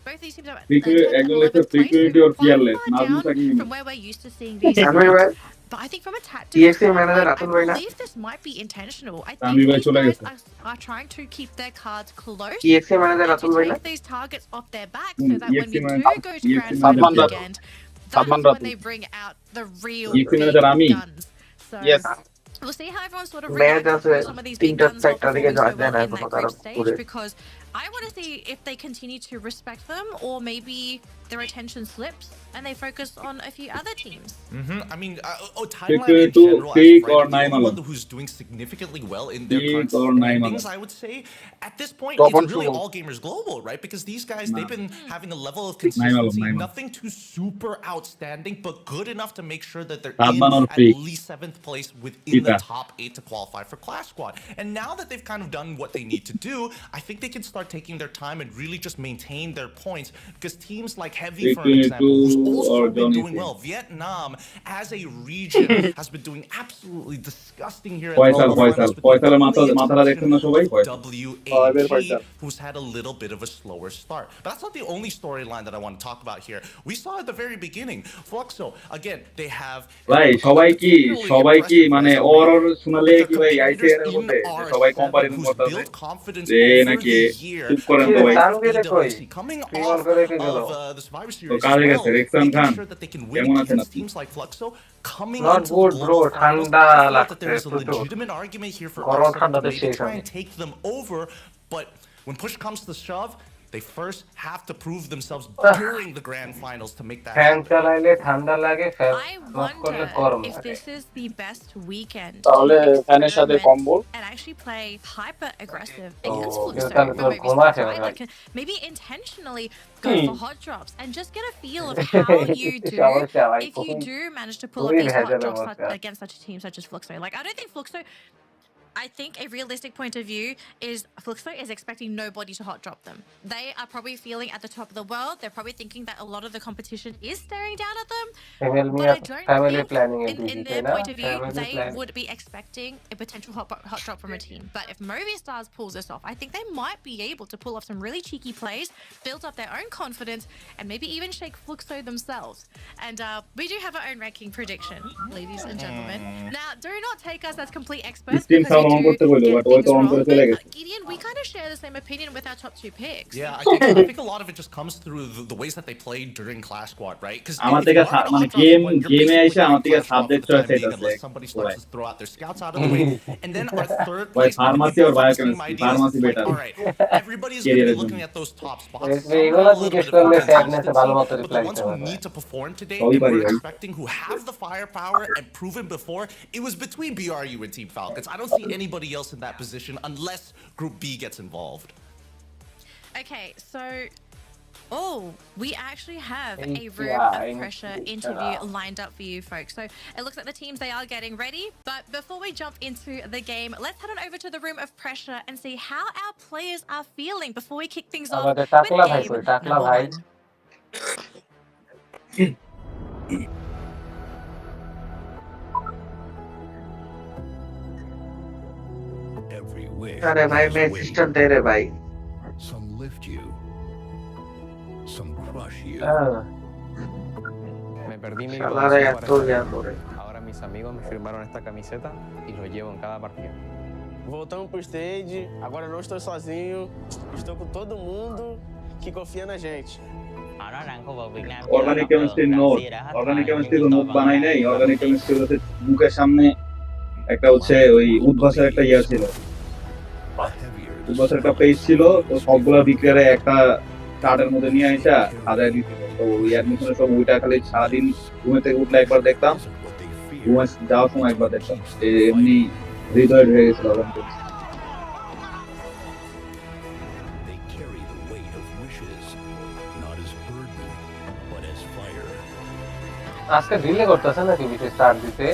Both these teams are from where we're used to seeing these. But I think from a tactical standpoint, I believe this might be intentional. I think these guys are trying to keep their cards close and to take these targets off their back so that when we do go to grand final weekend, that's when they bring out the real big guns. So we'll see how everyone sort of reacts to some of these big guns in that group stage, because I want to see if they continue to respect them or maybe their attention slips and they focus on a few other teams. I mean, timeline in general, the one who's doing significantly well in their current standings, I would say, at this point, it's really all gamers global, right? Because these guys, they've been having a level of consistency, nothing too super outstanding, but good enough to make sure that they're in at least 7th place within the top 8 to qualify for Clash Squad. And now that they've kind of done what they need to do, I think they can start taking their time and really just maintain their points, because teams like Heavy, for example, who's also been doing well. Vietnam, as a region, has been doing absolutely disgusting here at WAG, who's had a little bit of a slower start. But that's not the only storyline that I want to talk about here. We saw at the very beginning, Fluxo, again, they have সবাই কি মানে ওর শুনলে কি ভাই আইছে এর মধ্যে সবাই কম্পারিজন করতেছে যে নাকি চুপ করেন তো ভাই coming off of the Survivor Series, making sure that they can win against teams like Fluxo, coming into the global finals. I thought that there was a legitimate argument here for us to try and take them over, but when push comes to shove, they first have to prove themselves during the grand finals to make that happen. I wonder if this is the best weekend and actually play hyper aggressive against Fluxo. Maybe intentionally go for hot drops and just get a feel of how you do if you do manage to pull off these hot drops against such a team such as Fluxo. Like, I don't think Fluxo I think a realistic point of view is Ffws is expecting nobody to hot drop them. They are probably feeling at the top of the world. They're probably thinking that a lot of the competition is staring down at them. But I don't think in their point of view, they would be expecting a potential hot drop from a team. But if Movistars pulls this off, I think they might be able to pull off some really cheeky plays, build up their own confidence, and maybe even shake Ffws themselves. And we do have our own ranking prediction, ladies and gentlemen. Now, do not take us as complete experts. Gideon, we kind of share the same opinion with our top two picks. Yeah, I think a lot of it just comes through the ways that they played during Clash Squad, right? Because somebody starts to throw out their scouts out of the way, and then our third place team ideas, like, all right, everybody's going to be looking at those top spots. But the ones who need to perform today, and we're expecting, who have the firepower and proven before, it was between BRU and Team Falcons. I don't see anybody else in that position unless Group B gets involved. Okay, so we actually have a Room of Pressure interview lined up for you folks. So it looks like the teams, they are getting ready. But before we jump into the game, let's head on over to the Room of Pressure and see how our players are feeling before we kick things off with game number 1. अरे भाई मैं system दे रहे भाई Some lift you, some crush you. Me perdí mi Ahora mis amigos me firmaron esta camiseta y lo llevo em cada partida. Voltamos pro stage, agora não estou sozinho, estou com todo mundo que confia na gente. Organic chemistry note, organic chemistry को note বানাই নাই, organic chemistry হচ্ছে মুখের সামনে একটা হচ্ছে ওই উদ্ভাসের একটা ইয়া ছিল, উদ্ভাসের একটা পেজ ছিল, তো সবগুলা বিক্রিয়ারে একটা কার্ডের মধ্যে নিয়ে আসা সাজায় দিছিল। তো ওই অ্যাডমিশনের সব ওইটা খালি সারাদিন ঘুমে থেকে উঠলে একবার দেখতাম, ঘুমে যাওয়ার সময় একবার দেখতাম, এমনি হৃদয় হয়ে গেছিল। আজকে ডিলে করতেছে না টিভিতে স্টার্ট দিতে।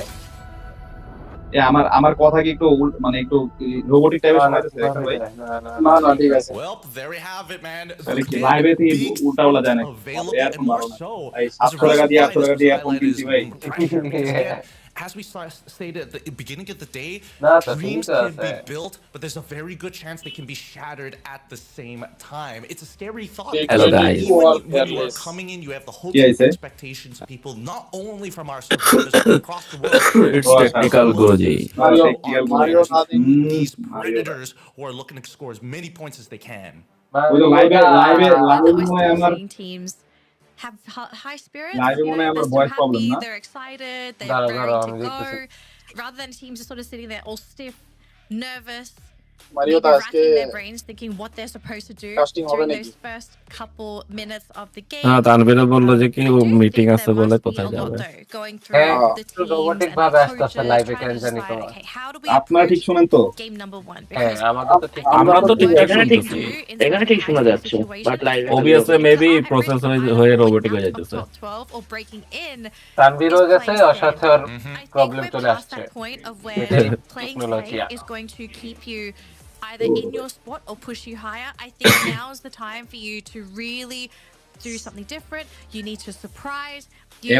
আমার কথা কি একটু মানে একটু রোবোটিক টাইপের শোনাচ্ছে ভাই? না না ঠিক আছে। Well, there we have it, man. লাইভে থেকে উল্টাওলা যায় না। এর মারো না। এই 700 টাকা দিয়ে 800 টাকা দিয়ে এখন কিনছি ভাই। As we stated at the beginning of the day, dreams can be built, but there's a very good chance they can be shattered at the same time. It's a scary thought. Hello guys. When you are coming in, you have the hopes and expectations of people, not only from our supporters, but across the world. It's technical Goji. These predators who are looking to score as many points as they can. Teams have high spirits, they're still happy, they're excited, they're raring to go, rather than teams just sort of sitting there all stiff, nervous, maybe racking their brains thinking what they're supposed to do during those first couple minutes of the game. Tanvir বললো যে কি meeting আছে বলে কোথায় যাবে। Going through the teams and the coaches, trying to decide, okay, how do we approach game number 1? হ্যাঁ আমরা তো ঠিকঠাক শুনতেছি, এখানে ঠিক শোনা যাচ্ছে, but live obviously maybe process হয়ে রোবটিক হয়ে যাইতেছে। তানভীর হয়ে গেছে, ওর সাথে ওর প্রবলেম চলে আসছে। Playing safe is going to keep you either in your spot or push you higher. I think now is the time for you to really do something different. You need to surprise. You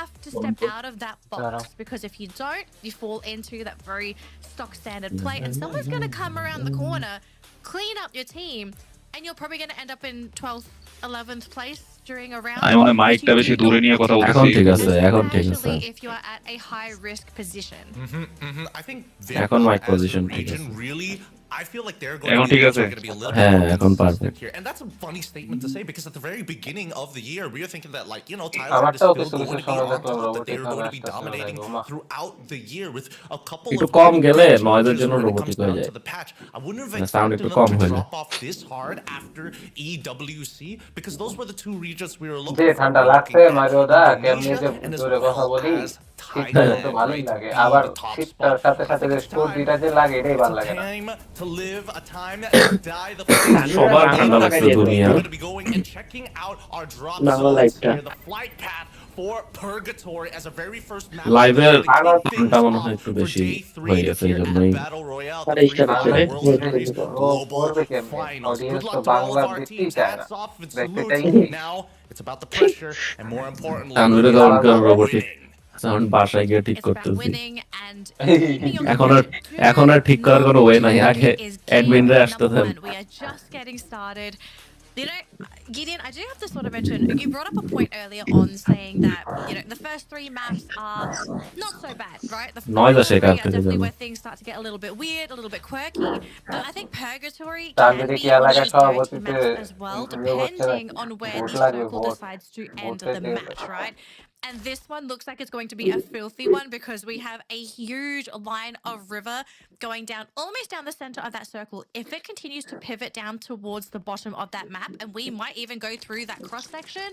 have to step out of that box, because if you don't, you fall into that very stock standard play, and someone's going to come around the corner, clean up your team, and you're probably going to end up in 12th, 11th place during a round. আমি মাইকটা বেশি দূরে নিয়ে কথা বলছি। এখন ঠিক আছে, এখন ঠিক আছে। If you are at a high risk position. I think এখন মাইক পজিশন ঠিক আছে। Really, I feel like they're going to be a little bit here. And that's a funny statement to say, because at the very beginning of the year, we were thinking that, like, you know, Thailand is still going to be on top, that they were going to be dominating throughout the year with a couple of কম গেলে নয়দের জন্য robotic হয়ে যায়। I wouldn't have expected them to drop off this hard after EWC, because those were the two regions we were looking for. ঠান্ডা লাগছে মারিওদা, কেমনে যে দূরে কথা বলি, শীতটা তো ভালোই লাগে, আবার শীতটার সাথে সাথে যে স্টোর দিটা যে লাগে এটাই ভালো লাগে না। To live a time that die the সবার ঠান্ডা লাগছে দুনিয়া। We're going to be going and checking out our drop zones here, the flight path for Purgatory as a very first match. লাইভের Kick things ঘন্টা মনে হয় off একটু for বেশি day 3 হয়ে গেছে এই here জন্যই at Battle Royale, the Free Fire World Series Global Finals. Good luck to all of our teams. Hats off and salute. Now it's about the pressure and more importantly, তানভীরের it's কারণ about robotic winning. Sound বাসায় গিয়ে ঠিক It's about করতেছি winning and এখন আর ঠিক করার কোনো way নাই আগে অ্যাডমিনরা আসতে number দেন one. We are just getting started. You know, Gideon, I do have to sort of mention, you brought up a point earlier on saying that, you know, the first 3 maps are not so bad, right? The Noise first 3 shaker are definitely where things start to get a little bit weird, a little bit quirky. But I think Purgatory can be one of those go-to maps as well, depending on where the circle decides to end the match, right? And this one looks like it's going to be a filthy one because we have a huge line of river going down, almost down the center of that circle. If it continues to pivot down towards the bottom of that map, and we might even go through that cross section,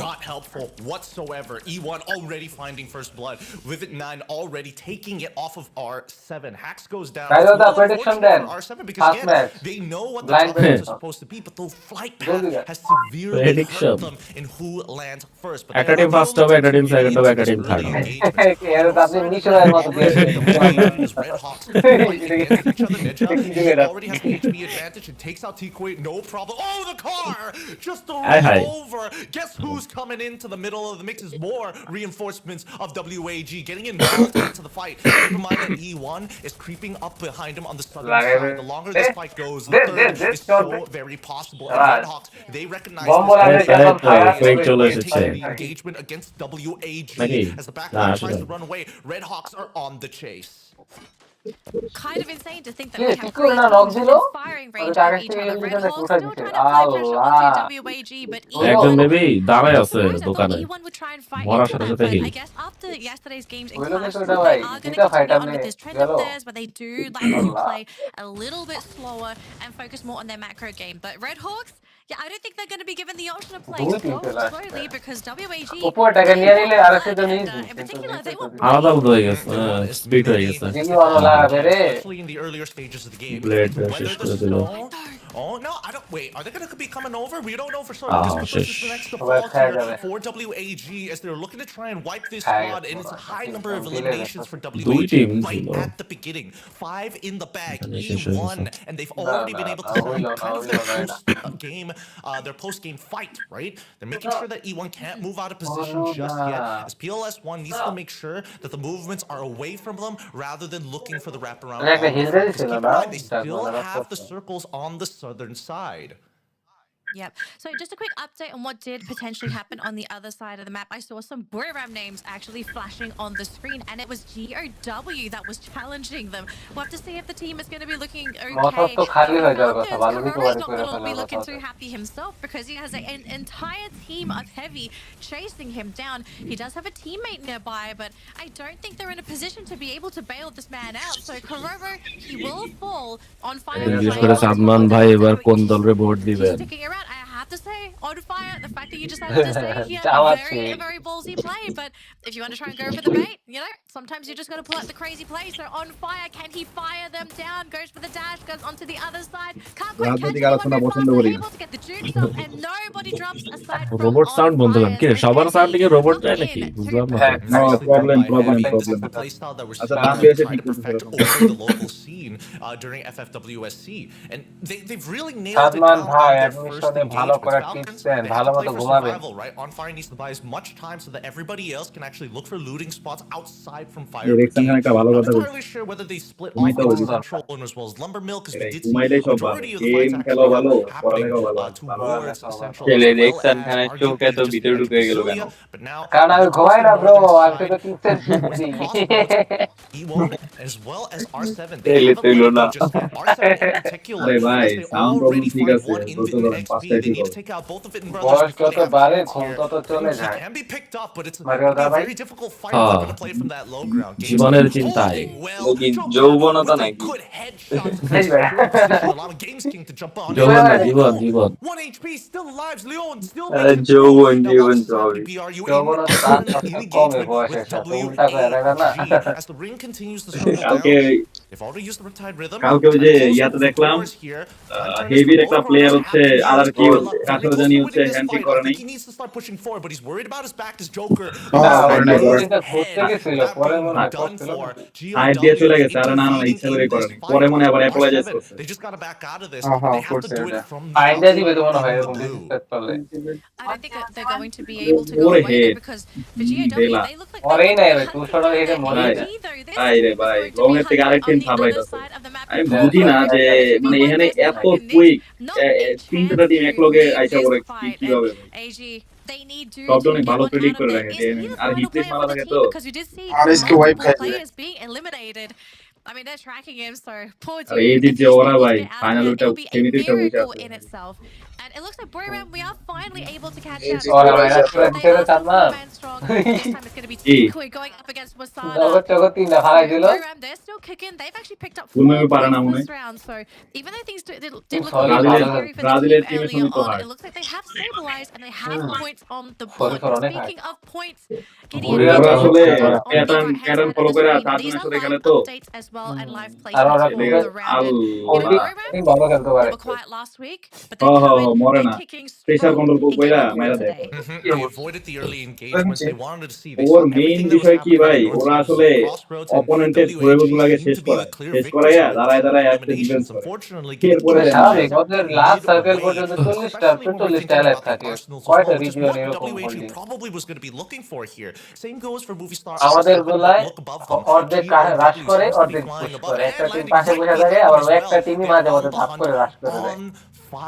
not helpful whatsoever. E1 already finding first blood. Vivid 9 already taking it off of R7. Hax goes down. It's more unfortunate for R7 because again, they know what the top lanes are supposed to be, but the flight path has severely hurt them in who lands first. But একটা team first হবে একটা team second হবে একটা team third হবে already has the HP advantage and takes out T-Quay, no problem. Oh, the car! Just to roll over. Guess who's coming into the middle of the mix is more reinforcements of WAG getting involved into the fight. Keep in mind that E1 is creeping up behind him on the southern side. The longer this fight goes, the third is so very possible. And Redhawks, they recognize this the engagement against WAG as the backline tries to run away. Redhawks are on the chase. kind of insane to think that we have 3 teams within firing range of each other. Redhawks still trying to apply pressure onto WAG, but একজন maybe দাঁড়ায় আছে দোকানে E1 would try and fight মরার into সাথে that, সাথে but হিল I guess after yesterday's games in Clash, they are going to continue on with this trend of theirs where they do like to play a little bit slower and focus more on their macro game. But Redhawks, yeah, I don't think they're going to be given the option of playing slowly because WAG in particular, they want আলাদা হয়ে গেছে speed হয়ে গেছে Especially in the earlier stages of the game. Blade শেষ করে দিল Oh no, I don't wait. Are they gonna be coming over? We don't know for sure. Because this is the next default here for WAG as they're looking to try and wipe this squad, and it's a high number of eliminations for WAG right at the beginning. 5 in the bag, E1, and they've already been able to kind of their post-game fight, right? They're making sure that E1 can't move out of position just yet, as PLS1 needs to make sure that the movements are away from them rather than looking for the wraparound. Because keep in mind, they still have the circles on the southern side. Yep. So just a quick update on what did potentially happen on the other side of the map. I saw some Buriram names actually flashing on the screen, and it was GOW that was challenging them. We'll have to see if the team is going to be looking okay. Corona's not going to be looking too happy himself because he has an entire team of heavy chasing him down. He does have a teammate nearby, but I don't think they're in a position to be able to bail this man out. So Kororo, he will fall on fire. Sadman ভাই এবার কোন দলরে vote দিবেন Sticking around, I have to say, on fire, the fact that you decided to stay here, very ballsy play, but if you want to try and go for the bait, you know, sometimes you just got to pull out the crazy play. So on fire, can he fire them down? Goes for the dash, goes onto the other side. Can't quite catch anyone, able to get the jukes up, and nobody drops aside from robot sound বন্ধ করেন কি সবার sound থেকে robot যায় নাকি বুঝলাম না problem আচ্ছা নাম দিয়েছে ঠিক over the local scene during FFWSC, and they've really nailed it down on their first engagement. Falcons, they have to play for survival, right? On Fire needs to buy as much time so that everybody else can actually look for looting spots outside from Fire. I'm not entirely sure whether they split off into Central and as well as Lumber Mill, because we did see the majority of the fights actually happening towards Central as well as but now E1 as well as R7, they have a lot just R7 in particular, they already find one in XP. They need to take out both of it in brothers. He can be picked up, but it's a very difficult fight if they're going to play from that low ground. জীবনের চিন্তায় যৌবনতা নাকি good headshots. Allow Games King to jump on. Jibon 1 HP still alive. Leon still যৌবন as the ring continues to struggle down. They've already used the Riptide Rhythm. কালকে ওই যে ইয়াতে দেখলাম হেভির একটা প্লেয়ার হচ্ছে আর আর কি কাছে জানি হচ্ছে হ্যান্ডটিং করে নাই He needs to start pushing forward, but he's worried about his back as Joker. Side দিয়ে চলে গেছে আর না ইচ্ছা করে করে নাই পরে মনে আবার অ্যাপোলোজাইজ করছে They just gotta back out of this. হ্যাঁ They have to do it from the idea দিবে তো মনে হয় এরকম ডিসপেক্ট করলে I don't think that they're going to be able to go away there because for GAW, they look like ওরেই নাই ভাই তুই সরো হেডে মরে যায় ভাই রে ভাই লং এর থেকে আরেক টিম থামাইতাছে আমি বুঝি না যে মানে এখানে এত কুইক তিনটা টিম একলগে আইসা করে কিভাবে they need to সব অনেক ভালো প্রেডিক্ট করে রাখে আর হিটলিস্ট মারা থাকে তো আর इसके वाइপ players being eliminated. I mean, they're tracking him, so poor team. এই যে ওরা ভাই ফাইনাল ওটা সেমিতে বুঝা in itself. And it looks like Boyram, we are finally able to catch up. ওরা ভাই রাস্তা ছেড়ে থামা This time it's going to be Tikui going up against Wasana. জগৎ তিনটা হারাই দিল Boyram, they're still kicking. They've actually picked up 4 points this round. So even though things did look very for the team earlier on, it looks like they have stabilized and they have points on the board. Speaking of points, Gideon আসলে pattern follow করে তারজনের সাথে খেলে তো updates as well and live placements for the round. They were quiet last week, but they're coming kicking pressure control কইরা মাইরা দেয় They avoided the early engagements. They wanted to see. Or main বিষয় কি ভাই ওরা আসলে অপোনেন্টের ওয়েবগুলোকে শেষ করাইয়া দাঁড়ায় একটা ডিফেন্স করে এরপরে স্বাভাবিক ওদের লাস্ট সার্কেল পর্যন্ত 40টা 40টা লাইফ থাকে কয়টা রিজিয়ন এরকম WH probably was going to be looking for here. Same goes for Movie Star. আমাদের গোলায় অর্ধেক রাশ করে অর্ধেক পুশ করে একটা টিম পাশে বসে থাকে আবার একটা টিমই মাঝে মধ্যে ধাপ করে রাশ করে দেয়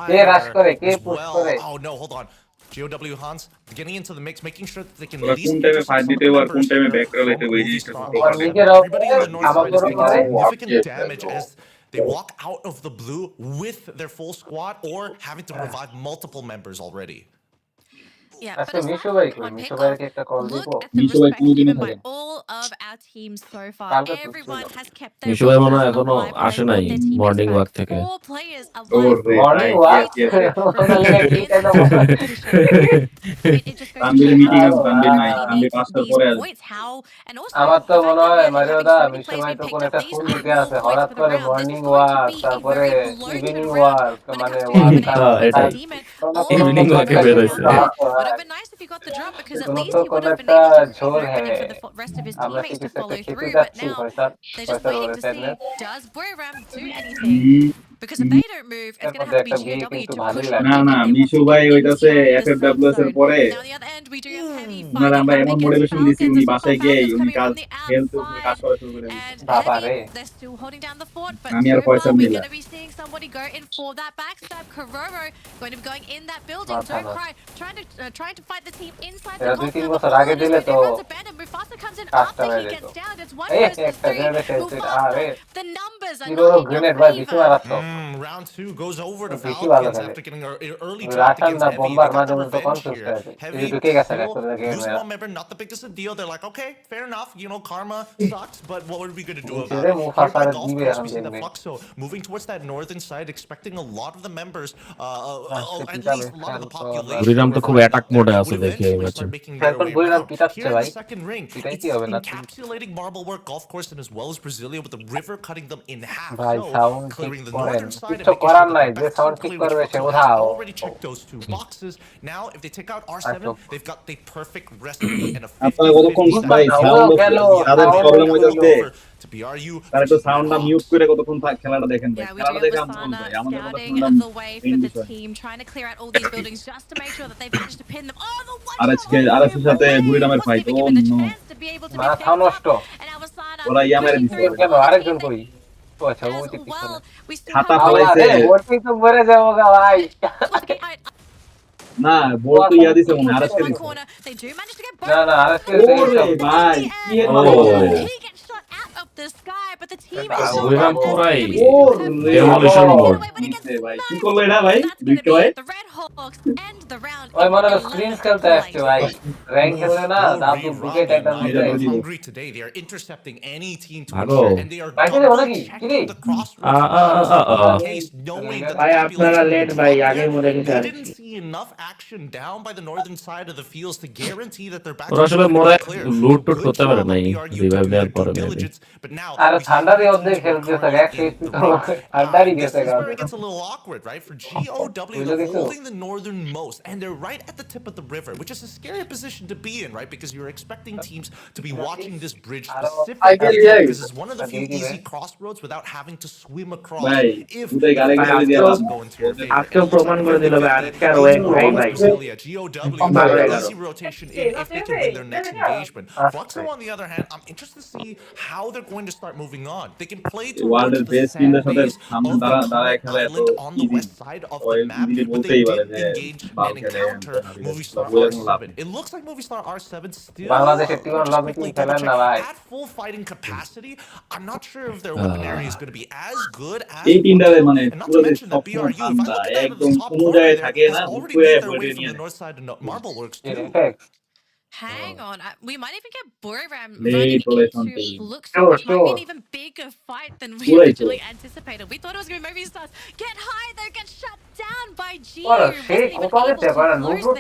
কে রাশ করে কে পুশ করে Oh no, hold on. GOW Hans getting into the mix, making sure that they can ওরা কোন টাইমে ফাইট দিতে আর কোন টাইমে ব্যাক করে লইতে ওই জিনিসটা everybody in the north side is taking significant damage as they walk out of the blue with their full squad or having to revive multiple members already. Yeah, আচ্ছা মিশু ভাই কই মিশু ভাইকে একটা কল দিব মিশু ভাই কোন দিনে থাকে all of our teams so far. Everyone has kept their Mishu ভাই মনে এখনো আসে নাই মর্নিং ওয়াক থেকে all players alive. Morning walk Tanvir meeting আছে তানবীর নাই তানবীর 5টার পরে আসবে আমার তো মনে হয় মারিওদা মিশু ভাই তো কোন একটা ফুল দিতে আছে হঠাৎ করে মর্নিং ওয়াক তারপরে ইভিনিং ওয়াক মানে এটা ইভিনিং ওয়াকে বের হইছে Would have been nice if he got the drop because at least he would have been able to keep opening for the rest of his teammates to follow through. But now they're just waiting to see, does Boyram do anything? Because if they don't move, it's going to have to be GAW to push না না মিশু ভাই হইতাছে FFWS এর পরে Now the other end, we do have heavy না fighting আমরা এমন against motivation দিছি Falcons উনি as well. বাসায় গিয়ে Falcons উনি coming কাজ from the হেলথ outside. কাজ করা শুরু করে দিয়েছে And বাবা Heavy, রে they're still holding down the fort, but আমি আর so পয়সা far we're Milla going to be seeing somebody go in for that backstab. Kororo going to be going in that building. Don't cry. Trying to fight the team inside the এরা দুই তিন বছর আগে দিলে তো Mufasa comes in কাজটা after he হয়ে gets যেত down. It's one এই versus একটা three. গ্রেনেড এসে আরে The numbers are hero not in grenade your ভাই বেশি favor. মারাতো Round 2 goes over to বেশি ভালো Falcons খেলে after getting an early ওই trap রাটান against না Heavy. বোম্বার They got মাঝে the মধ্যে revenge কনফিউজ here. করে Heavy এই ঢুকে গেছে still একটা game losing one member, not the biggest of deal. They're like, okay, fair enough. You know, karma sucks, but what are we going to do about it? Here by Golf Course, we see the Fluxo moving towards that northern side, expecting a lot of the members, at least a lot of the population. বুড়িরাম তো খুব attack মোডে আছে would দেখি এই eventually ম্যাচে start making their এখন way বুড়িরাম around. পিটাচ্ছে Here in ভাই the second ring, পিটাই it's কি হবে না encapsulating Marble Work Golf Course and as well as Brasilia with the river cutting them in half. ভাই So, সাউন্ড ঠিক clearing the করেন northern side and কিছু making করার sure নাই that যে the সাউন্ড back ঠিক side করবে clear, say which উঠাও already checked those two boxes. Now, if they take out R7, they've got the perfect recipe and a 50-50 আপনারা কতক্ষণ ভাই সাউন্ড তাদের প্রবলেম হইতাছে to BRU. তার একটু সাউন্ডটা মিউট করে কতক্ষণ খেলাটা দেখেন ভাই Yeah, we খেলাটা do দেখে have আমন ভাই Wasana আমাদের কথা scouting শুনলাম the way for the team, trying to clear out all these buildings just to make sure that they've managed to pin them. Oh, the one আর আজকে আর আজকের সাথে বুড়িরামের ফাইট ও নো to be able to be মাথা নষ্ট and now Wasana ওরা ইয়া মেরে দিছে কেন আরেকজন কই ও আচ্ছা ও ঠিক as well. We still ছাতা have ফালাইছে ওটি তো মরে যাবো গা ভাই না বল তো ইয়া দিছে মনে আর আজকে one দিছে corner. They do manage to get না both. না আরেকজন ওরে ভাই কি এর ও He gets shot out of the sky, but the team is বুড়িরাম পুরাই ওরে ডেমোলিশন মোড দিছে ভাই কি করলো এটা ভাই That's দুই gonna ভাই be the Red Hawks end the round. ওই in মনে হয় 11th স্ক্রিন খেলতে আসছে ভাই র্যাঙ্ক খেললে না দাদু বুকে টাইটান দিতে Hungry today. They are intercepting any team to Hello. ensure, and they are ভাই double নাকি checking কি the crossroads in case, knowing that ভাই the আপনারা population লেট is ভাই not আগে there. মরে গেছে They R didn't see enough action down by the northern side of the fields to guarantee that their back ওরা আসলে মরে লুট টুট করতে পারে নাই রিভাইভ নেওয়ার পরে diligence. But now R we see ঠান্ডারই অর্ধেক হেল্প গেছে এক ঠান্ডারই গেছে This is where it gets a little awkward, right? For GOW, they're holding the northernmost, and they're right at the tip of the river, which is a scary position to be in, right? Because you're expecting teams to be watching this bridge specifically, because it's one of the few easy crossroads without having to swim across if the does go into your favor. আজকেও প্রমাণ করে দিল ভাই আজকে আর wait নাই ভাই GOW, easy rotation in if they can win their next engagement. Fluxo, on the other hand, I'm interested to see how they're going to start moving on. They can play towards the sand base of the island on the west side of the map, but they did engage and encounter Movistar R7. It looks like Movistar R7 still quickly double check at full fighting capacity. I'm not sure if their weapon area is going to be as good as and not to mention that BRU, if I look at that at the top corner there, has already made their way from the north side of Marble Works too. Hang on, we might even get Boriram running into Fluxo, which might be an even bigger fight than we originally anticipated. We thought it was going to be Movistar's get high, though, get shut down by GU. Wasn't even able to close the gap, and Fluxo,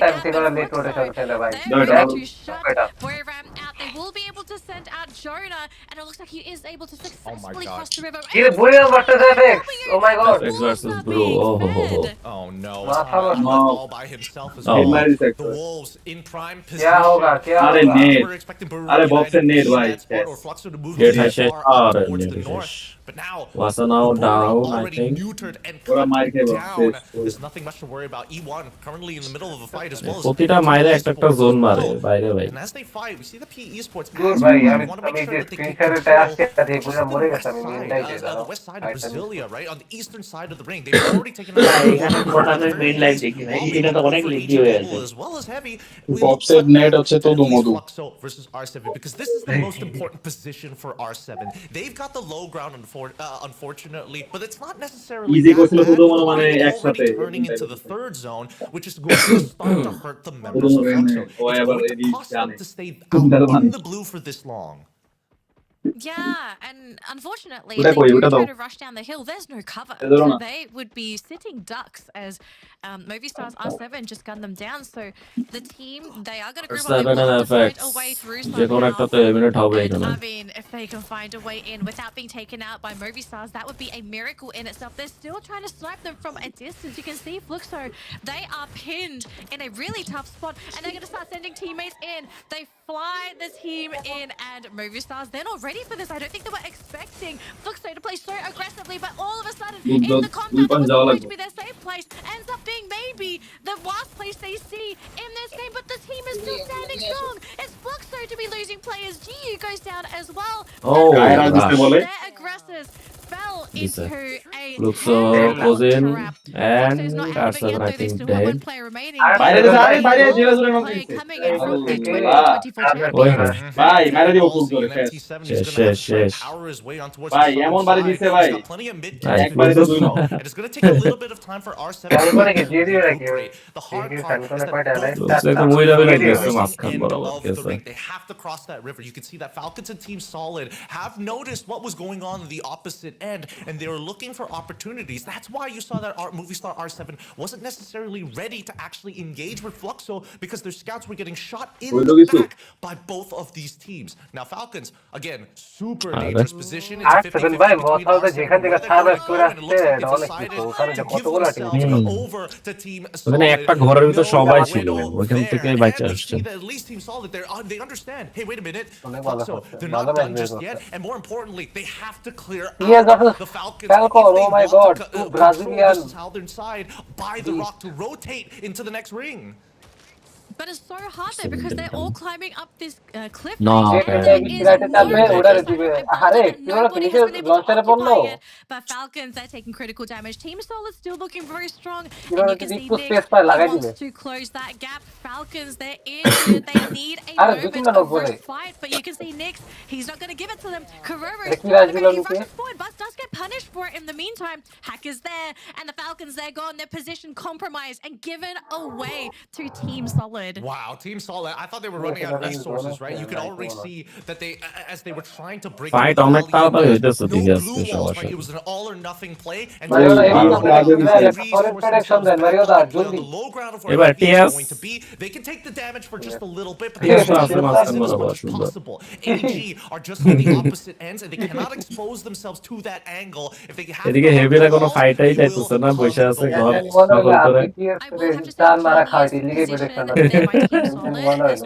they're able to shut Boriram out. They will be able to send out Jonah, and it looks like he is able to successfully cross the river. Boriram versus FX. Oh my god. FX versus Bro. Oh no, it's all by himself as well. The Wolves in prime position. अरे net अरे box से net भाई Get high shot. But now, was now down, I think. There's nothing much to worry about. E1 currently in the middle of a fight as well as প্রতিটা মাইরে একটা একটা zone মারে বাইরে ভাই and as they fight, we see the PE Sports ভাই want to make sure that they keep control the west side of Brasilia, right? On the eastern side of the ring. They've already taken out as well as heavy. Bobset net হচ্ছে তো দুমধু versus R7 because this is the most important position for R7. They've got the low ground unfortunately, but it's not necessarily easy করছিল শুধু মানে একসাথে turning into the third zone, which is going to start to hurt the members of Fluxo. It's going to cost them to stay out in the blue for this long. Yeah, and unfortunately, if they do try to rush down the hill, there's no cover. So they would be sitting ducks as Movistar's R7 just gunned them down. So the team, they are going to group up, they want to find a way through somehow. I mean, if they can find a way in without being taken out by Movistars, that would be a miracle in itself. They're still trying to snipe them from a distance. You can see Fluxo, they are pinned in a really tough spot, and they're going to start sending teammates in. They fly the team in, and Movistars, they're not ready for this. I don't think they were expecting Fluxo to play so aggressively, but all of a sudden, in the combat that was going to be their safe place, ends up being maybe the last place they see in this game, but the team is still standing strong. It's Fluxo to be losing players. GU goes down as well. Oh, their aggressors fell into a Fluxo goes in and R7 I think dead. one player remaining. Coming in from the 2024 ভাই মারা দিব ফুল করে শেষ ভাই এমন বাড়ি দিছে ভাই একবারে তো দুই নাও It is going to take a little bit of time for R7 to upgrade. The hard part is that they have to cross that river. You can see that Falcons and Team Solid have noticed what was going on the opposite end, and they were looking for opportunities. That's why you saw that Movistar R7 wasn't necessarily ready to actually engage with Fluxo, because their scouts were getting shot in the back by both of these teams. Now Falcons, again, super dangerous position. It's a 50-50 between R7 and where they're going to go, and it looks like they decided to give themselves over to Team Solid. একটা ঘরের ভিতর সবাই ছিল ওখান থেকে বাইচা আসছে At least Team Solid, they understand. Hey, wait a minute. Fluxo, they're not done just yet, and more importantly, they have to clear out the Falcons. Oh my god, Brazilian the southern side by the rock to rotate into the next ring. But it's so hard there because they're all climbing up this cliff. No, but Falcons, they're taking critical damage. Team Solid still looking very strong. And you can see Nick wants to close that gap. Falcons, they're in. They need a moment of first fight. But you can see Nick, he's not going to give it to them. Carrero is rushes forward, but does get punished for it in the meantime. Hack is there, and the Falcons, they're gone. Their position compromised and given away to Team Solid. Solid. Wow, Team Solid. I thought they were running out of resources, right? You could already see that they, as they were trying to break fight through the অনেক valley, তাড়াতাড়ি no হইতেছে ঠিক আছে blue walls, সবার right? It সাথে was an all or nothing play, and Mario, just এবার how prediction the দেন, একটা resource solid prediction themselves then, back Mario up the, and play on জলদি। the low ground of where এবার Heavy is TS going to be. They can take the damage for just a little bit, but TS they আছে want to মাঝখান minimize as বরাবর much as সুন্দর possible. AG are just on the opposite ends, and they cannot expose themselves to that angle. If they have এদিকে to হেভিরা কোনো walls, ফাইটাই they will চাইতেছে না বসে আছে hug the ঘর walls. দখল করে টান মারা খাওয়াই দিলি কি prediction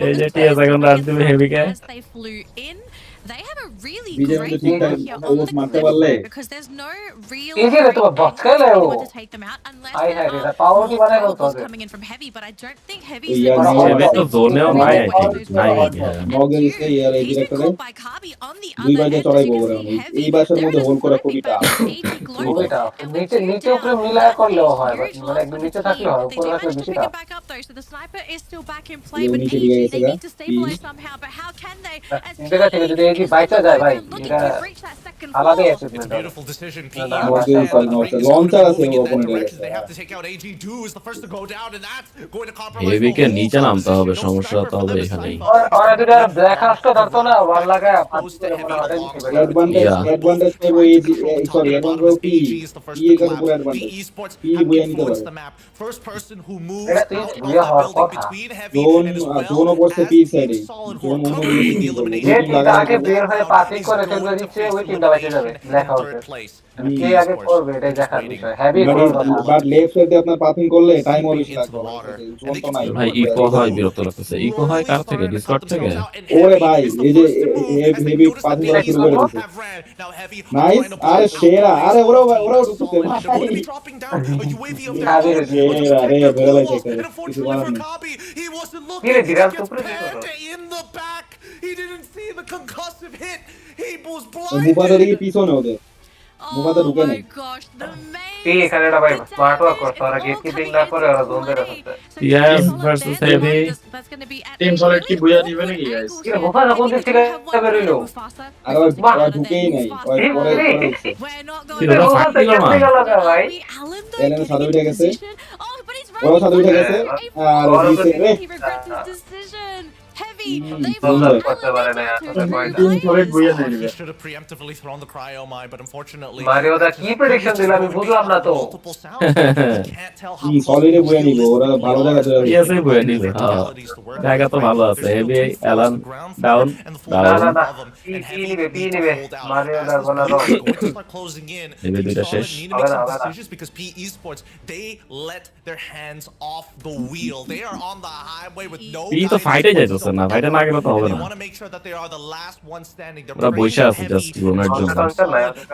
এই যে টিএস এখন রাত দিবে হেভিকে As they flew in, they have a really Bijoy great মধ্যে ঠিকঠাক angle here on over the মারতে cliff পারলে because there's no real এই যে great তো বস angle খেলে for ও anyone to take them out unless I there হ্যাঁ are এটা পাওয়ার কি more বানাই power বলতে balls হবে coming in from Heavy, but I don't think ওই Heavy's ইয়ার the হেভি তো জোনেও নাই really ঠিক those নাই points. নগের সে ইয়ার এই He's been ডিরেক্টরে caught by Kabi on the দুই other বাজে end. As চড়াই you can বগরে see, আমি Heavy, এই বাসের they're মধ্যে in a হোল করা sniping খুবই tough battle with AG Global, খুবই টাফ and with নিচে 2 নিচে উপরে down, মিলায় that করলেও is হয় huge মানে loss একদম for the নিচে team. থাকলে হয় They উপরে do থাকলে manage to বেশি pick tough it back up though, so the sniper is still back in এই play, but নিচে AG, দিকে they গেছে গা need to stabilize somehow, but how can they? As দেখা থেকে যদি এই কি বাইচা যায় ভাই এটা আলাদাই অ্যাচিভমেন্ট হবে Beautiful decision. PE না, মধ্যে understand উপায় that the নষ্ট ring is লঞ্চার আছে moving in that অপোনেন্টের direction. কাছে They have to take out AG. Do is the first to go down, and that's going to compromise the হেভিকে whole নিচে নামতে হবে composition. No সমস্যা sniper তো for হবে them to এখানেই snipe. ওরা যদি আর ব্ল্যাক হাউসটা ধরতো না ওয়াল লাগায় Close to Heavy alongside advantage Yeah. Advantage পাইবো এই সরি অ্যাডভান্টেজ পি পি এর কাছে পুরো advantage PE Sports P have বইয়া নিতে influenced পারে the map. First person who moves এটা out তুই of বুয়া that হওয়ার building কথা between Heavy zone and as জোনও well পড়ছে as পি Team সাইডে Solid, who জোন are অন্য currently দিকে in the কি করবো যে elimination দুটি টিমটা লাগালে আগে করবো বের হয়ে পাসিং is করে going সেগুলো to দিচ্ছে face ওই টিমটা বেঁচে যাবে elimination ব্ল্যাক in third হাউসের place. কে আগে করবে এটাই দেখার বিষয় হ্যাভি বাট করার কথা বাট লেফট সাইডে আপনার পাসিং করলে টাইমও বেশি লাগবে জোন তো নাই ভাই ইকো হয় বিরক্ত লাগতেছে ইকো হয় কার থেকে ডিসকর্ড থেকে ওরে ভাই এই যে হেভি পাসিং করা শুরু করে দিয়েছে নাইস আরে সেরা আরে ওরাও ওরাও ঢুকতেছে ভাই হ্যাভি সেরা রে বেরলাই থেকে কিছু করার নেই কি রে দিরাম তো উপরে কি করো In the back, he didn't see the concussive hit. He was মুফাদা blinded. দিকে পিছনে ওদের মুফাদা ঢুকে নাই কি এখানে এটা ভাই স্মার্ট ওয়ার্ক করতে ওরা গেট কিপিং না করে ওরা জোন ধরে ফেলছে TS versus heavy team solid কি বুয়া দিবে নাকি গাইস কি রে মুফাদা কোন দিক থেকে বের হইলো আর ওই ঢুকেই নাই ওই পরে পরে উঠছে কি হলো ফাইট দিল না ভাই এলেন সাদা উঠে গেছে ওরা সাদা উঠে গেছে আর দিছে রে টিম সলিড বুয়া দিয়ে দিবে He should have preemptively thrown the cryo mine, but unfortunately, Mario দা কি প্রেডিকশন দিল আমি বুঝলাম না তো multiple sounds. Can't tell how সলিডে বয়ে নিব ওরা ভালো জায়গা চলে টিএস এ বয়ে নিবে জায়গা তো ভালো আছে হেভি এলান ডাউন না না ডাউন না পি নিবে মারিও দা বলা দাও closing in. হেভি দুইটা শেষ Need to make some decisions because PE Sports, they let their hands off the wheel. They are on the highway with no P তো ফাইটে যাইতেছে না ফাইটে না গেলে তো হবে They না want to make sure that they are the last one standing. They're ওরা বসে praying আছে Heavy জাস্ট রুমের and জন্য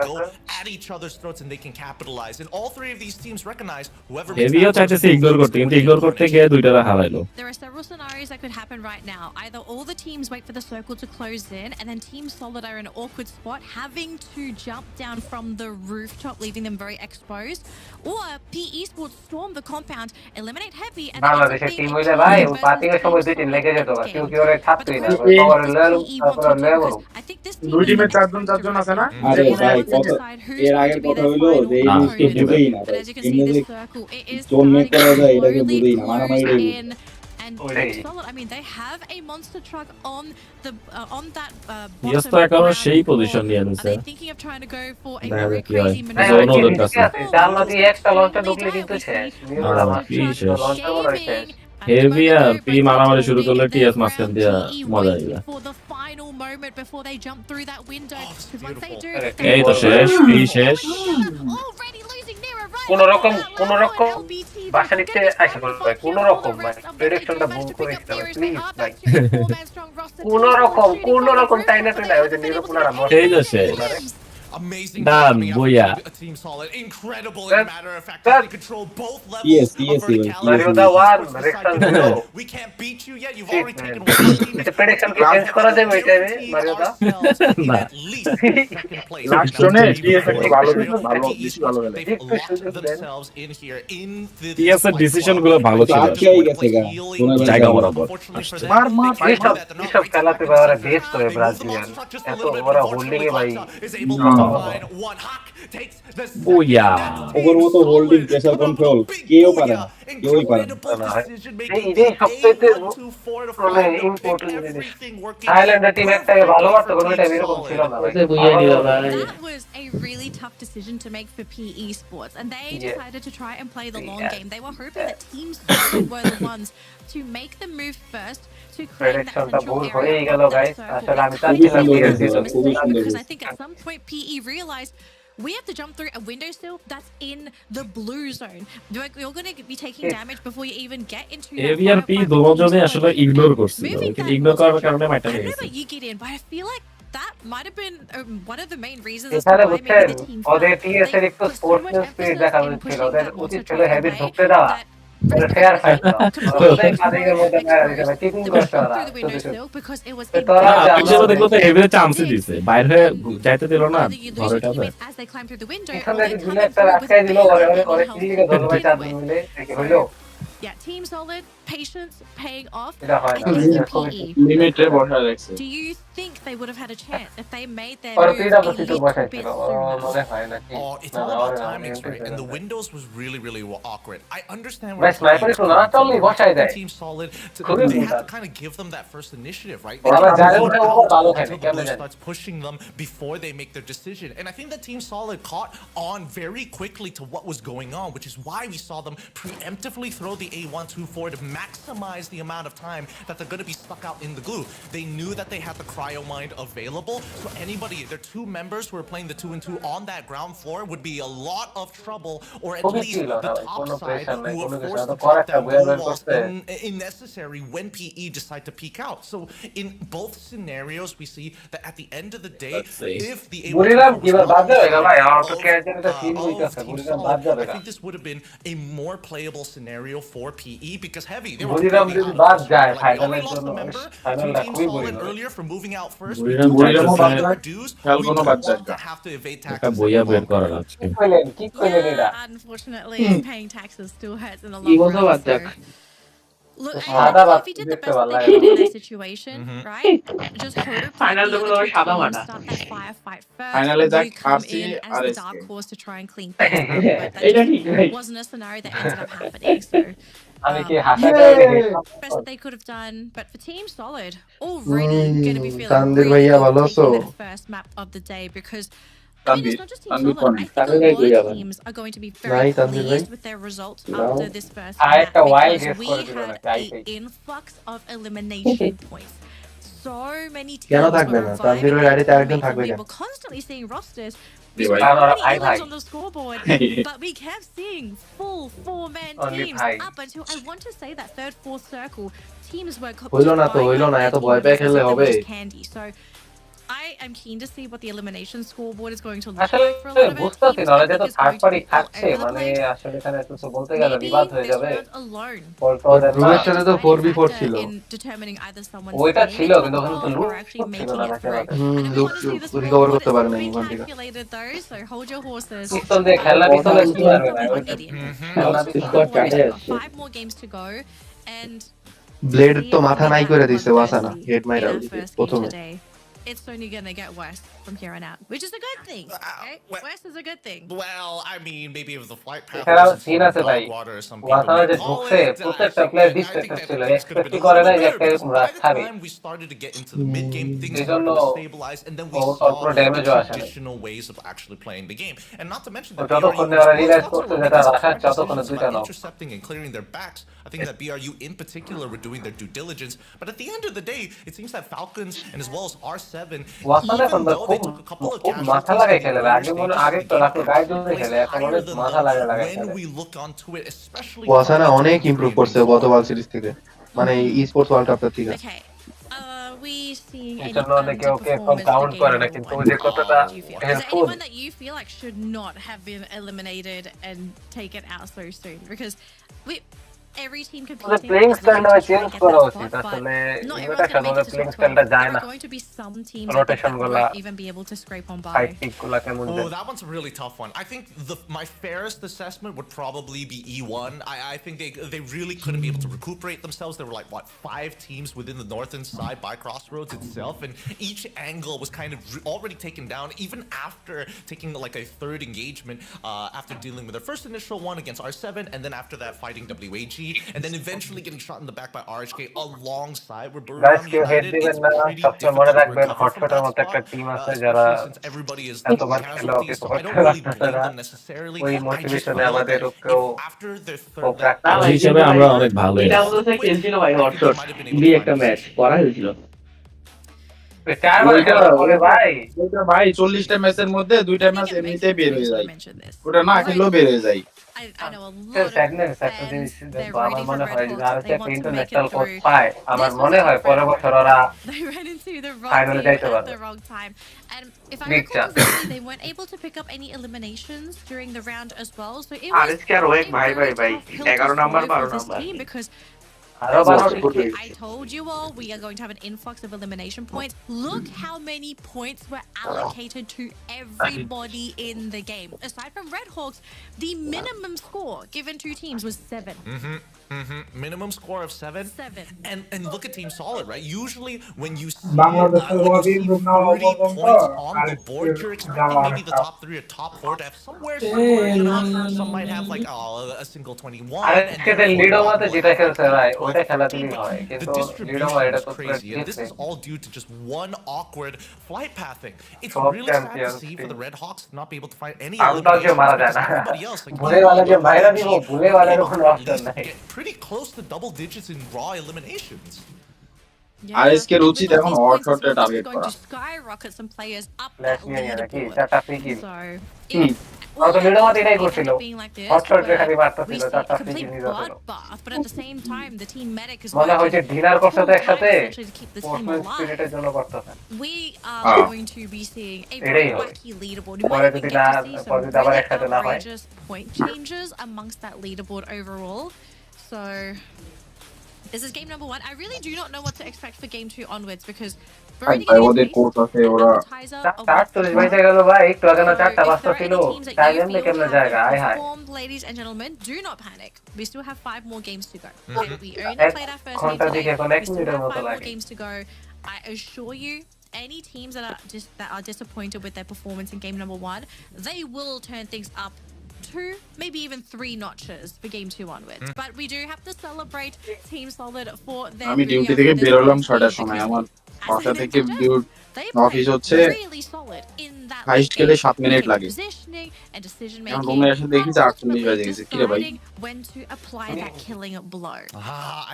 go at each other's throats and they can capitalize. And all three of these teams recognize whoever makes হেভিও that চাইতেছে ignore করতে কিন্তু ignore করতে গিয়ে দুইটারে হারাইলো There are several scenarios that could happen right now. Either all the teams wait for the circle to close in, and then Team Solid are in an awkward spot, having to jump down from the rooftop, leaving them very exposed. Or PE Sports storm the compound, eliminate Heavy, and then বাংলাদেশের team হইলে ভাই ও পাতিং এর সময় দুই দিন লেগে যেত কেউ কি ওরে ছাড়তই না পাওয়ার লেভেল তারপর লেভেল দুই টিমে চারজন আছে না আরে ভাই কত এর আগের কথা হইলো যে এই জিনিসকে বুঝেই না ভাই এমনি জোন মেক করা যায় এটাকে বুঝেই না মারামারি And Solid, I mean, they have a monster truck on the on that yes bottom তো একেবারে ground. সেই পজিশন নিয়ে Are নিছে they thinking of trying to go for a দেখা very যাক কি হয় crazy জোন ওদের কাছে জানলা দিয়ে একটা লঞ্চে ঢুকলে কিন্তু শেষ কি শেষ লঞ্চে বড় শেষ হেভি আর পি মারামারি শুরু করলে টিএস মাঝখান দিয়ে মজা আসবে for the final moment before they jump through that window. Because once they do, এই তো শেষ পি শেষ already losing near a right. কোন রকম বাসা নিতে আসা করবে কোন রকম ভাই প্রেডিকশনটা ভুল করে দিতে হবে প্লিজ ভাই কোন রকম টাইনা তুই না ওই যে নিরুপনারা এই তো শেষ Amazing Done, booyah. Team Solid, incredible as a matter of fact. They control both levels yes, of verticality. Mario da one, rectangle. We can't beat you yet. You've already taken one. The prediction কি change করা যাবে এটা Mario da? না last জোনে T S একটু ভালো বেশি ভালো গেল themselves in here in the TS এর ডিসিশন গুলো ভালো ছিল আটকেই গেছে গা জায়গা বরাবর সব খেলাতে ভাই ওরা বেস্ট হয় ব্রাজিলিয়ান এত ওরা হোল্ডিং এ ভাই বুইয়া ওর মতো হোল্ডিং প্রেসার কন্ট্রোল কেউ পারে না কেউই পারে না এটাই সবচেয়ে মানে ইম্পর্টেন্ট জিনিস থাইল্যান্ডের টিম একটাকে ভালো মারতে কোনো এটা এরকম ছিল না ভাই That was a really tough decision to make for PE Sports, and they decided to try and play the long game. They were hoping that Team Solid were the ones to make the move first to claim that central area of that circle. Because I think at some point PE realized we have to jump through a windowsill that's in the blue zone. You're going to be taking damage before you even get into that. AVRP দুজনে আসলে ignore করছিল কিন্তু ignore করার কারণে মাইটা হয়ে গেছে You get in, but I feel like that might have been one of the main reasons এখানে বুঝছেন ওদের টিএস এর একটু স্পোর্টস স্পিরিট দেখা উচিত ওদের উচিত ছিল হেভি ঢুকতে দেওয়া ফেয়ার ফাইট ওদের কাদের মধ্যে না দিতে টিপিং করতে ওরা পিছনে দেখলো তো হেভির চান্সই দিছে বাইরে হয়ে যাইতে দিল না ঘরেটাতে এখানে দিলে একটা রাখাই দিল ওরে দিকে ধরবে চার মিলে কি হলো Yeah, Team Solid, patience paying off. লিমিটে বসা রাখছে Do you think they would have had a chance if they made their move a little bit sooner? It's all about timings, right? And the windows was really awkward. I understand where Team Solid they have to kind of give them that first initiative, right? Starts pushing them before they make their decision. And I think that Team Solid caught on very quickly to what was going on, which is why we saw them preemptively throw the A124 to maximize the amount of time that they're going to be stuck out in the glue. They knew that they had the cryo mind available, so anybody, their two members who are playing the 2-2 on that ground floor would be a lot of trouble, or at least the top side who were forced to drop down blue walls unnecessary when PE decide to peek out. So in both scenarios, we see that at the end of the day, if the I think this would have been a more playable scenario for PE because heavy. They were already lost a member to Team Solid earlier for moving out first. Have to evade taxes. Unfortunately, paying taxes still hurts in the long run. So. Look, if you did the best that they could in that situation, right? Just hope that the other two teams start that firefight first. You come in as the dark horse to try and clean things up, but that just wasn't a scenario that ended up happening. So. Best that they could have done, but for Team Solid, already going to be feeling really good taking that first map of the day because I mean, it's not just Team Solid. I think a lot of teams are going to be very pleased with their results after this first map because we had an influx of elimination points. So many teams were reviving, we were constantly seeing rosters. We saw many elims on the scoreboard, but we kept seeing full four-man teams up until I want to say that third, fourth circle teams were candy. So I am keen to see what the elimination scoreboard is going to look like for a lot of our teams. I think it's going to be all over the place. Maybe this round alone in determining either someone's failing or actually making it through. I don't want to see this scoreboard. It's going to be calculated though, so hold your horses. 5 more games to go and blade তো মাথা নাই করে দিছে ওয়াসানা head মাইরা প্রথমে it's only gonna get worse from here on out, which is a good thing. Okay? Worse is a good thing. Well, I mean, maybe if the flight path was water or some people may call it. Time we started to get into the mid-game, things started to stabilize, and then we saw traditional ways of actually playing the game. And not to mention that intercepting and clearing their backs. I think that BRU in particular were doing their due diligence. But at the end of the day, it seems that Falcons and as well as R7, even though they took a couple of when we look onto it, especially ওয়াসানা অনেক improve করছে গতকাল series থেকে মানে ই sports world কাপটা থেকে We seeing any count করে না কিন্তু যে কতটা helpful anyone that you feel like should not have been eliminated and taken out so soon because every team ওদের competing প্লেইং is looking স্টাইলটা to try change and get করা that উচিত spot, but আসলে not inverter everyone's going to সাথে make ওদের it to playing top 12. স্টাইলটা There যায় are না going to be some teams I think rotation that গুলা won't even be able to scrape on fight by. Pick গুলা কেমন Oh, দেয় that one's a really tough one. I think my fairest assessment would probably be E1. I think they really couldn't be able to recuperate themselves. There were like, what, 5 teams within the northern side by Crossroads itself, and each angle was kind of already taken down, even after taking like a third engagement, after dealing with their first initial one against R7, and then after that fighting WAG, and then eventually getting shot in the back by RHK alongside with guys Buriram কেউ head United. দিবেন It's না pretty সবসময় মনে difficult to রাখবেন recover from হটশটের that মতো একটা spot, team আছে যারা especially since everybody is এতবার খেলেও casualties, কিছু so I করতে don't really পারতেছে blame না them necessarily. ওই I just মোটিভেশনে feel আমাদের that কেউ if after their ও third, প্র্যাকটিস ওই হিসেবে আমরা অনেক ভালোই আছি ইটামোতে খেলছিল ভাই হটশট দুই একটা ম্যাচ করা হয়েছিল চারবার ওইটা খেলার পরে ভাই ওইটা ভাই 40টা ম্যাচের মধ্যে 2টা ম্যাচ এমনিতেই বের হয়ে যায় ওটা না খেললেও বের হয়ে যায় I know a lot of sadness একটা fans, জিনিস they're দেখো আমার rooting for মনে Red হয় যদি Hawks, আরো they একটা want to make international it coach through. পায় আমার This was মনে হয় পরের বছর ওরা They ran into the wrong ফাইনালে team যাইতে at পারবে the wrong time. And if I Big recall chance. correctly, they weren't able to pick up any eliminations during the round as well. So it আর was এসকে আর ওয়েক a ভাই ভাই very ভাই tough pill to 11 number swallow 12 for this number team because আরো ভালো I told you all we are going to have an influx of elimination points. Look how many points were allocated to everybody in the game. Aside from Red Hawks, the minimum score given to teams was 7. Minimum score of 7. 7. And look at Team Solid, right? Usually when you see, বাংলাদেশের when you body see না 30 পর্যন্ত points on the আরেকটু board, you're expecting জ্বালা maybe the top 3 or top 4 to have somewhere some might have like a single 21. আজকে যে লিডো মতে যেটা খেলছে ভাই ওটা খেলাতেই হয় The কিন্তু লিডো distribution এটা is তো crazy, and this is all due to just one awkward flight pathing. It's Top really sad to champions see for the Red Hawks not be able to find any আন্তাজে eliminations মারা যায় because না everybody else, like ভুলে ওয়ালাকে মাইরা দিব ভুলে ওয়ালার কোনো at option least নাই get pretty close to double digits in raw eliminations. RSK উচিত এখন হটশটে টার্গেট Going করা to skyrocket some players up flash that নিয়ে গেল কি leaderboard. চারটা ফ্রি কিল So আর তো লিডো মতে এটাই করছিল being like this, hotshot where খালি we মারতেছিল see চারটা a ফ্রি কিল complete নিয়ে যাচ্ছিল bloodbath, but at the same time, the team medic is মনে হয় যে working ডিনার করছে তো full একসাথে time essentially to keep the team sportsman alive. স্পিরিটের জন্য করতেছে We are going to be seeing a এটাই very হবে wacky leaderboard. We পরে might even যদি get না to see some পরে যদি আবার really একসাথে না হয় outrageous point changes amongst that leaderboard overall. So this is game number 1. I really do not know what to expect for game 2 onwards because we're already ভাই getting ওদের a coach আছে ওরা appetizer of চার what's 40 to বাইতে come. গেল ভাই একটু আগে না So চারটা if বাজতো there are ছিল any teams that তাই you জন্য feel কেমনে জায়গা আয় haven't hi performed, ladies and gentlemen, do not panic. We still have 5 more games to go. We only এক played our first game ঘন্টার দিকে today. এখন এক We still মিনিটের have মতো 5 more লাগে games to go. I assure you, any teams that are disappointed with their performance in game number 1, they will turn things up 2, maybe even 3 notches for game 2 onwards. But we do have to celebrate Team Solid for their আমি duty brilliance থেকে in this বেরোলাম last 6টার game সময় because আমার as 6টা I থেকে mentioned, they অফিস played হচ্ছে really solid in that হাইস্ট late খেলে game. 7 মিনিট Okay, লাগে positioning and decision এখন making, রুমে এসে দেখি but 48 ultimately বাজে গেছে কি রে ভাই deciding when to apply that killing blow.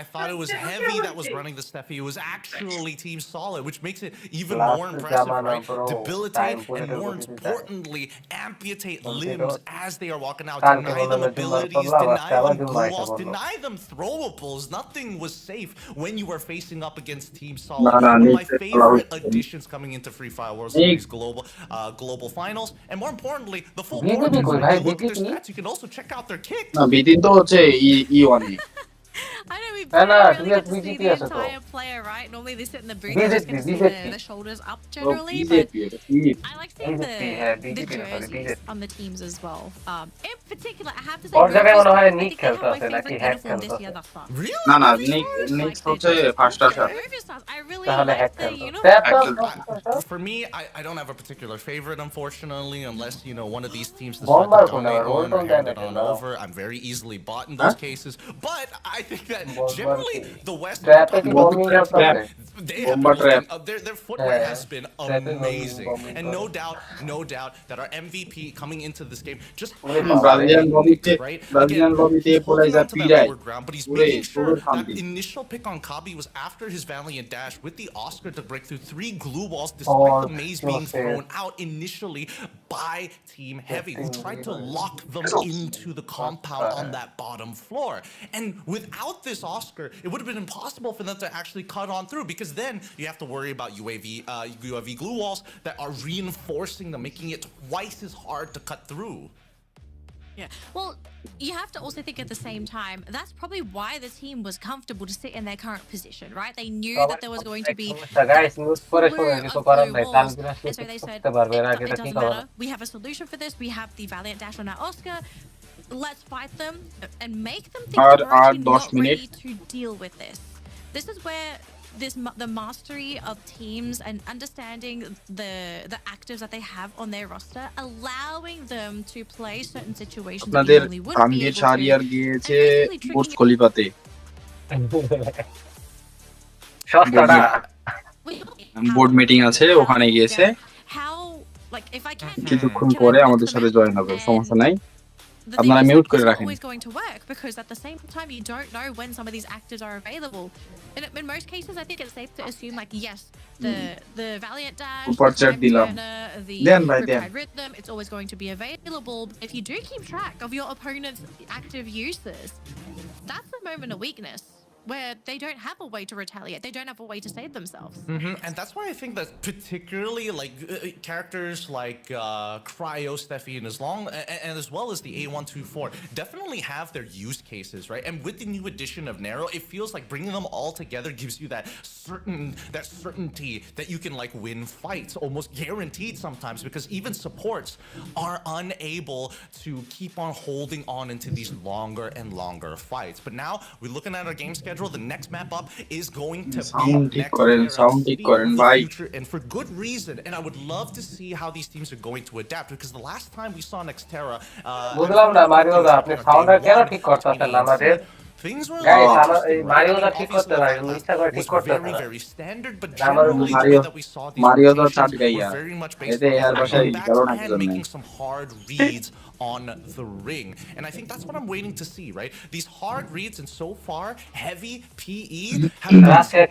I thought it was Heavy that was running the Steffi. It was actually Team Solid, which makes it even Last more impressive, Jamana, right? bro. Debilitate Time and put it more over the importantly, amputate Don't limbs get as they are walking out. Can't Deny give them them a abilities, Jumar deny Palla, them Jumar glue offs, Palla. deny them throwables. Nothing was safe when you were facing up against Team না Solid. না One of নিক my খেলা favorite হচ্ছে additions coming into Free Fire World নিক Series global finals, and more importantly, the full board. BJP কই If ভাই you look at their BJP stats, you can also check out their kicks. না বিদিন তো হচ্ছে E1 A I know we না না barely তুমি get to see BJP the আছে তো entire player, right? Normally they sit in the booth, you just BJP get to see BJP the shoulders up ও generally, but BJP এটা কি I like seeing BJP হ্যাঁ the BJP না sorry jerseys BJP on the teams as well. In particular, I have to say, ওর জায়গায় Rivers, মনে হয় I নিক think they have খেলতে my আছে নাকি favorite হ্যাক uniform this খেলতে year আছে thus far. Really? না না Really নিক solid, নিক like their হচ্ছে jerseys. ফার্স্ট আসার Movie stars, I really তাহলে like হ্যাক the খেলতে uniform. For me, I don't have a particular favorite, unfortunately, unless, you know, one of these teams decides Bombar to কোনা donate role one তো or দেয় hand না it on কেন over. I'm very easily bought in those cases. But I think that generally the West, ট্র্যাপে কি বমিং করতেছে they have Bomba been looking, trap. their footwear Yeah. has been Trapping amazing. bombing And করে। no doubt that our MVP coming into this game just ওরে has বাবা Brazilian been লবিতে right. Brazilian Again, লবিতে he's holding পোলাইজার on to that পিড়ায় lower ground, but he's পুরে making sure পুরো that শান্তি initial pick on Kabi was after his valiant dash with the Oscar to break through 3 glue walls despite the maze being thrown out initially by Team Heavy, who tried to lock them into the compound on that bottom floor. And without this Oscar, it would have been impossible for them to actually cut on through, because then you have to worry about UAV glue walls that are reinforcing them, making it twice as hard to cut through. Yeah. Well, you have to also think at the same time, that's probably why the team was comfortable to sit in their current position, right? They knew that there was going to be guys mute করে শুনে কিছু করার নাই তানবির আসলে and so they said, করতে পারবে না it এটা কি doesn't খবর matter. We have a solution for this. We have the Valiant Dash on our Oscar. Let's fight them and make them think that we're actually not ready to deal with this. This is where the mastery of teams and understanding the actives that they have on their roster, allowing them to play certain situations that you normally wouldn't be able to. Shahriar গিয়েছে Burj খলিফাতে board meeting আছে ওখানে গিয়েছে কিছুক্ষণ পরে আমাদের সাথে join হবে সমস্যা নাই আপনারা মিউট করে রাখেন always going to work because at the same time you don't know when some of these actors are available. In most cases I think it's safe to assume like yes the Valiant Dash, the rhythm, it's always going to be available. If you do keep track of your opponent's active uses, that's a moment of weakness where they don't have a way to retaliate. They don't have a way to save themselves. And that's why I think that particularly like characters like Cryo, Steffi, and Islong, and as well as the A124 definitely have their use cases, right? And with the new addition of Narrow, it feels like bringing them all together gives you that certainty that you can like win fights, almost guaranteed sometimes, because even supports are unable to keep on holding on into these longer and longer fights. But now we're looking at our game schedule. The next map up is going to be future, and for good reason. And I would love to see how these teams are going to adapt, because the last time we saw Nextera, things were very, very standard, but generally the way that we saw these rotations were very much based on backhand making some hard reads on the ring. And I think that's what I'm waiting to see, right? These hard reads, and so far, heavy PE have to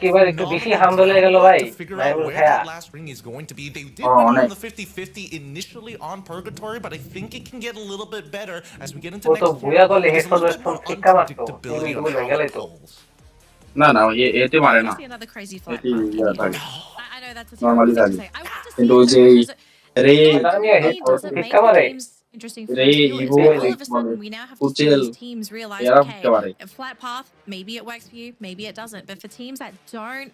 figure out where that last ring is going to be. They did win on the 50-50 initially on Purgatory, but I think it can get a little bit better as we get into next year. There's a little bit more unpredictability on how it goes. না না এতে মারে না Another crazy I know that's a normally থাকে কিন্তু ওই যে রে interesting for us viewers. All of a sudden we now have to see these teams realize, okay, a flat path, maybe it works for you, maybe it doesn't. But for teams that don't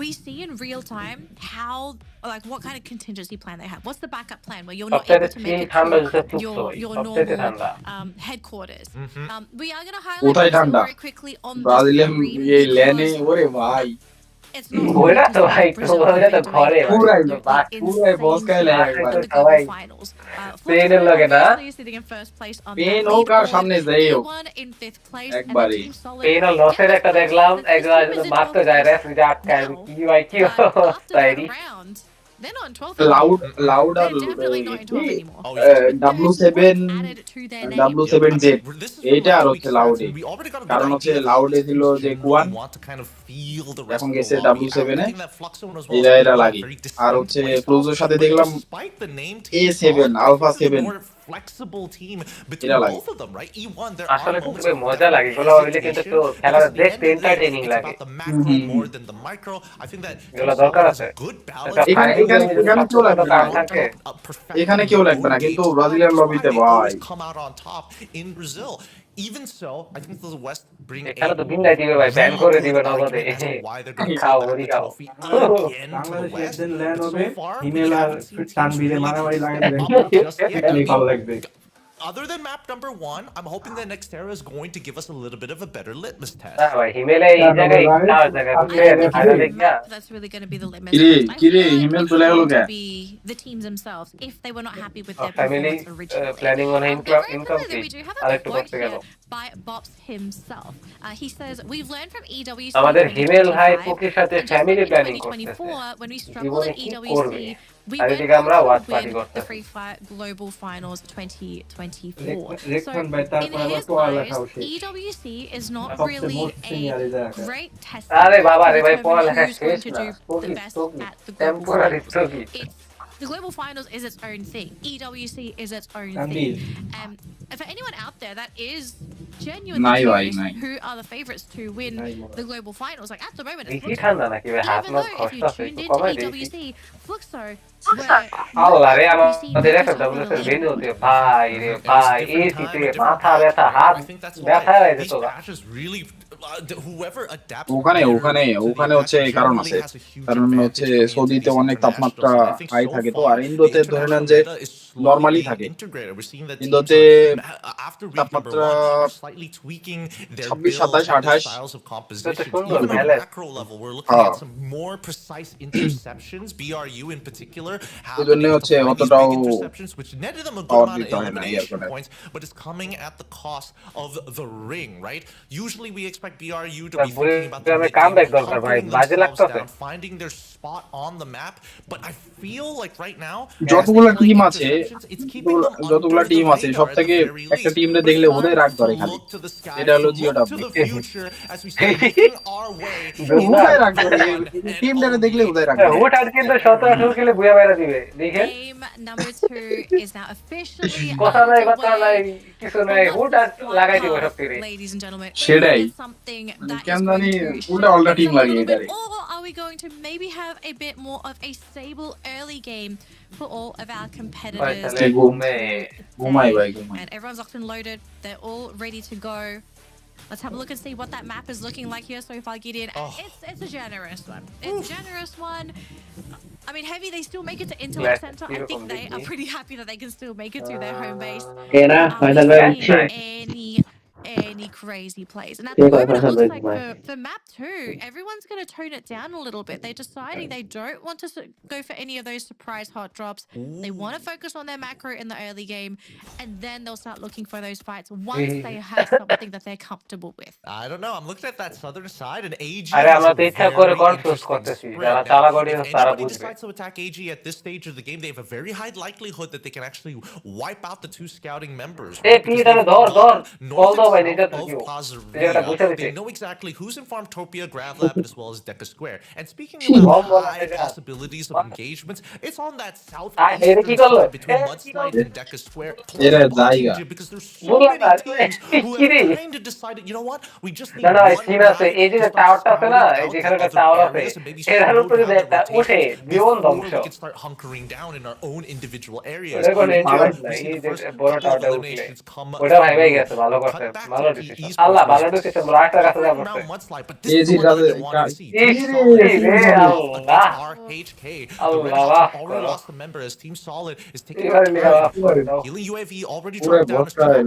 we see in real time how, like, what kind of contingency plan they have. What's the backup plan where you're not able to make it to your normal headquarters. We are going to highlight this very quickly on the screen. It's not finals. Sitting in first place on the leaderboard, in 5th place, and the team solid. After that round, they're not in 12th anymore. They're definitely not in 12th anymore. W7 W7Z এটা আর হচ্ছে লাউডে কারণ হচ্ছে লাউডে ছিল যে কুয়ান এখন গেছে W7 এ এরা লাগে আর হচ্ছে ফ্লুজের সাথে দেখলাম A7 alpha 7 flexible team between both of them, right? E1, there আসলে খুব মজা লাগে এগুলো হইলে কিন্তু একটু খেলা দেখতে এন্টারটেইনিং লাগে more than the micro. I think that এগুলো দরকার আছে good balance. এখানে কেউ লাগবে না এখানে কেউ লাগবে না কিন্তু ব্রাজিলিয়ান লবিতে ভাই come out on top in Brazil. Even so, I think the West bring এখানে তো বিন্দাই দিবে ভাই ব্যান করে দিবে নগদে খাও ওরি খাও বাংলাদেশ একদিন ল্যান্ড হবে হিমেল আর তানবীরে মারামারি লাগাবে এটাই ভালো লাগবে Other than map number 1, I'm hoping that Nextera is going to give us a little bit of a better litmus test. That's really going to be the limit. I feel like going to be the teams themselves if they were not happy with their performance originally. Planning on We do have a quote here by Bops himself. He says, "We've learned from EWC আমাদের হিমেল high পোকের সাথে family planning করতেছে when we struggled at EWC. We went on to win the Free Fire Global Finals 2024. So in his eyes, EWC is not really a great test of who's going to do the best at the global finals. It's the global finals is its own thing. EWC is its own Tanvir. thing. And for anyone out there that is genuinely Nai bhai, curious nai. who are the favorites to win the global finals, like at the moment it's বেশি Fluxo. ঠান্ডা নাকি ভাই হাত Even মাত though if কষ্ট you আছে tuned একটু into কমাই দিয়েছি EWC, Fluxo were আল্লাহ রে WC আমাদের movers up in FWS the এর leaderboard. ভেন্যুতে ভাই রে ভাই এসিতে মাথা ব্যথা হাত ব্যথা হয়ে যেত গা। ওখানে হচ্ছে কারণ আছে, কারণ হচ্ছে সৌদিতে অনেক তাপমাত্রা হাই থাকে তো, আর ইন্দোতে ধরে নেন যে নর্মালি থাকে। ইন্দোতে তাপমাত্রা 26, 27, 28 সুন্দর মেলে। এই জন্য হচ্ছে অতটাও পাওয়ার দিতে হয় না ইয়ার করে। but it's coming at the cost of the ring, right? Usually we expect BRU to be thinking about the mid game, hunkering themselves down, finding their spot on the map, but I feel like right now যতগুলা team আছে সবথেকে একটা টিমরে দেখলে ওদের রাগ ধরে খালি, এটা হলো জিওডব্লিউ। ওদের রাগ ধরে টিমটারে দেখলে ওদের রাগ ধরে। ওটা কিন্তু 17-18 কিলো বুয়া বাইরা দিবে দেখেন। Game number 2 is now officially কথা নাই কথা নাই কিছু নাই ওটা লাগাই দিব সব তীরে। ladies and gentlemen. সেটাই Something that কেন জানি ওটা অলটা টিম লাগে এটারে। Or are we going to maybe have a bit more of a stable early game for all of our competitors? ঘুমাই ভাই ঘুমাই। And everyone's locked and loaded. They're all ready to go. Let's have a look and see what that map is looking like here so far, Gideon. It's a generous one. It's a generous one. I mean, Heavy, they still make it to Intellect Center. I think they are pretty happy that they can still make it to their home base. Any crazy plays. And at the moment, it looks like for map 2, everyone's going to tone it down a little bit. They're deciding they don't want to go for any of those surprise hot drops. They want to focus on their macro in the early game, and then they'll start looking for those fights once they have something that they're comfortable with. I don't know. I'm looking at that southern side, and AG আরে has আমরা a তো ইচ্ছা করে very confuse interesting করতেছি spread. যারা চালাকড়ি If তারা anybody বুঝবে। decides to attack AG at this stage of the game, they have a very high likelihood that they can actually wipe out the 2 scouting members. এই পিটারে ধর ধর call দাও ভাই নিজে তো Q. They know exactly who's in Farmtopia, Grav Lab, as well as Deca Square. And speaking about high possibilities of engagements, it's on that southeastern side between Mudslide and Deca Square. Because there's so many teams who have kind of decided, you know what, we just need one guy to start scouting other areas and maybe slow down the rotation before we can start hunkering down in our own individual areas. We see the first couple of eliminations come cut back to PE's আল্লাহ ভালো ঢুকেছে আমরা একটা কাছে যাব AG যাবে RHK. Allah already lost a member as Team Solid is taking healing UAV already dropped down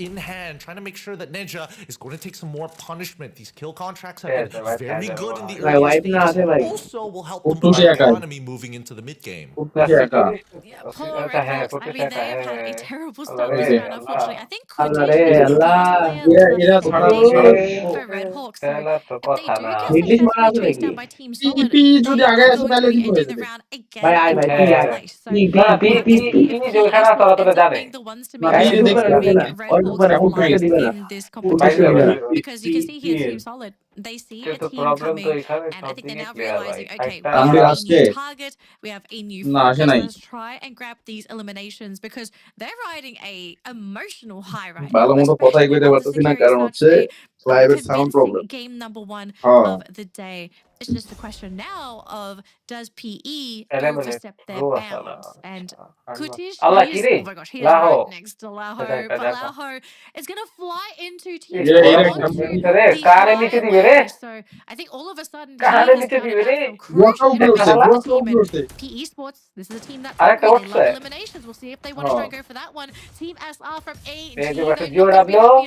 in hand, trying to make sure that Ninja is going to take some more punishment. These kill contracts have been very good in the early stages. Also will help them with the economy moving into the mid game. Poor Red Hawks. I mean, they have had a terrible start this round, unfortunately. I think for Red Hawks. So if they do get chased down by Team Solid, they are going to be ending the round again in third place. So being the ones to make sure that Red Hawks lives in this competition. Because you can see here, Team Solid, they see a team coming, and I think they're now realizing, okay, we have a new target, we have a new focus, let's try and grab these eliminations, because they're riding a emotional high right now. Convincing game number 1 of the day. It's just a question now of, does PE overstep their bounds? And Kutish, oh my gosh, he is right next to Laho, but Laho is going to fly into Team So I think all of a sudden, PE Sports, this is a team that's they love eliminations. We'll see if they want to try and go for that one. Team SR from AG,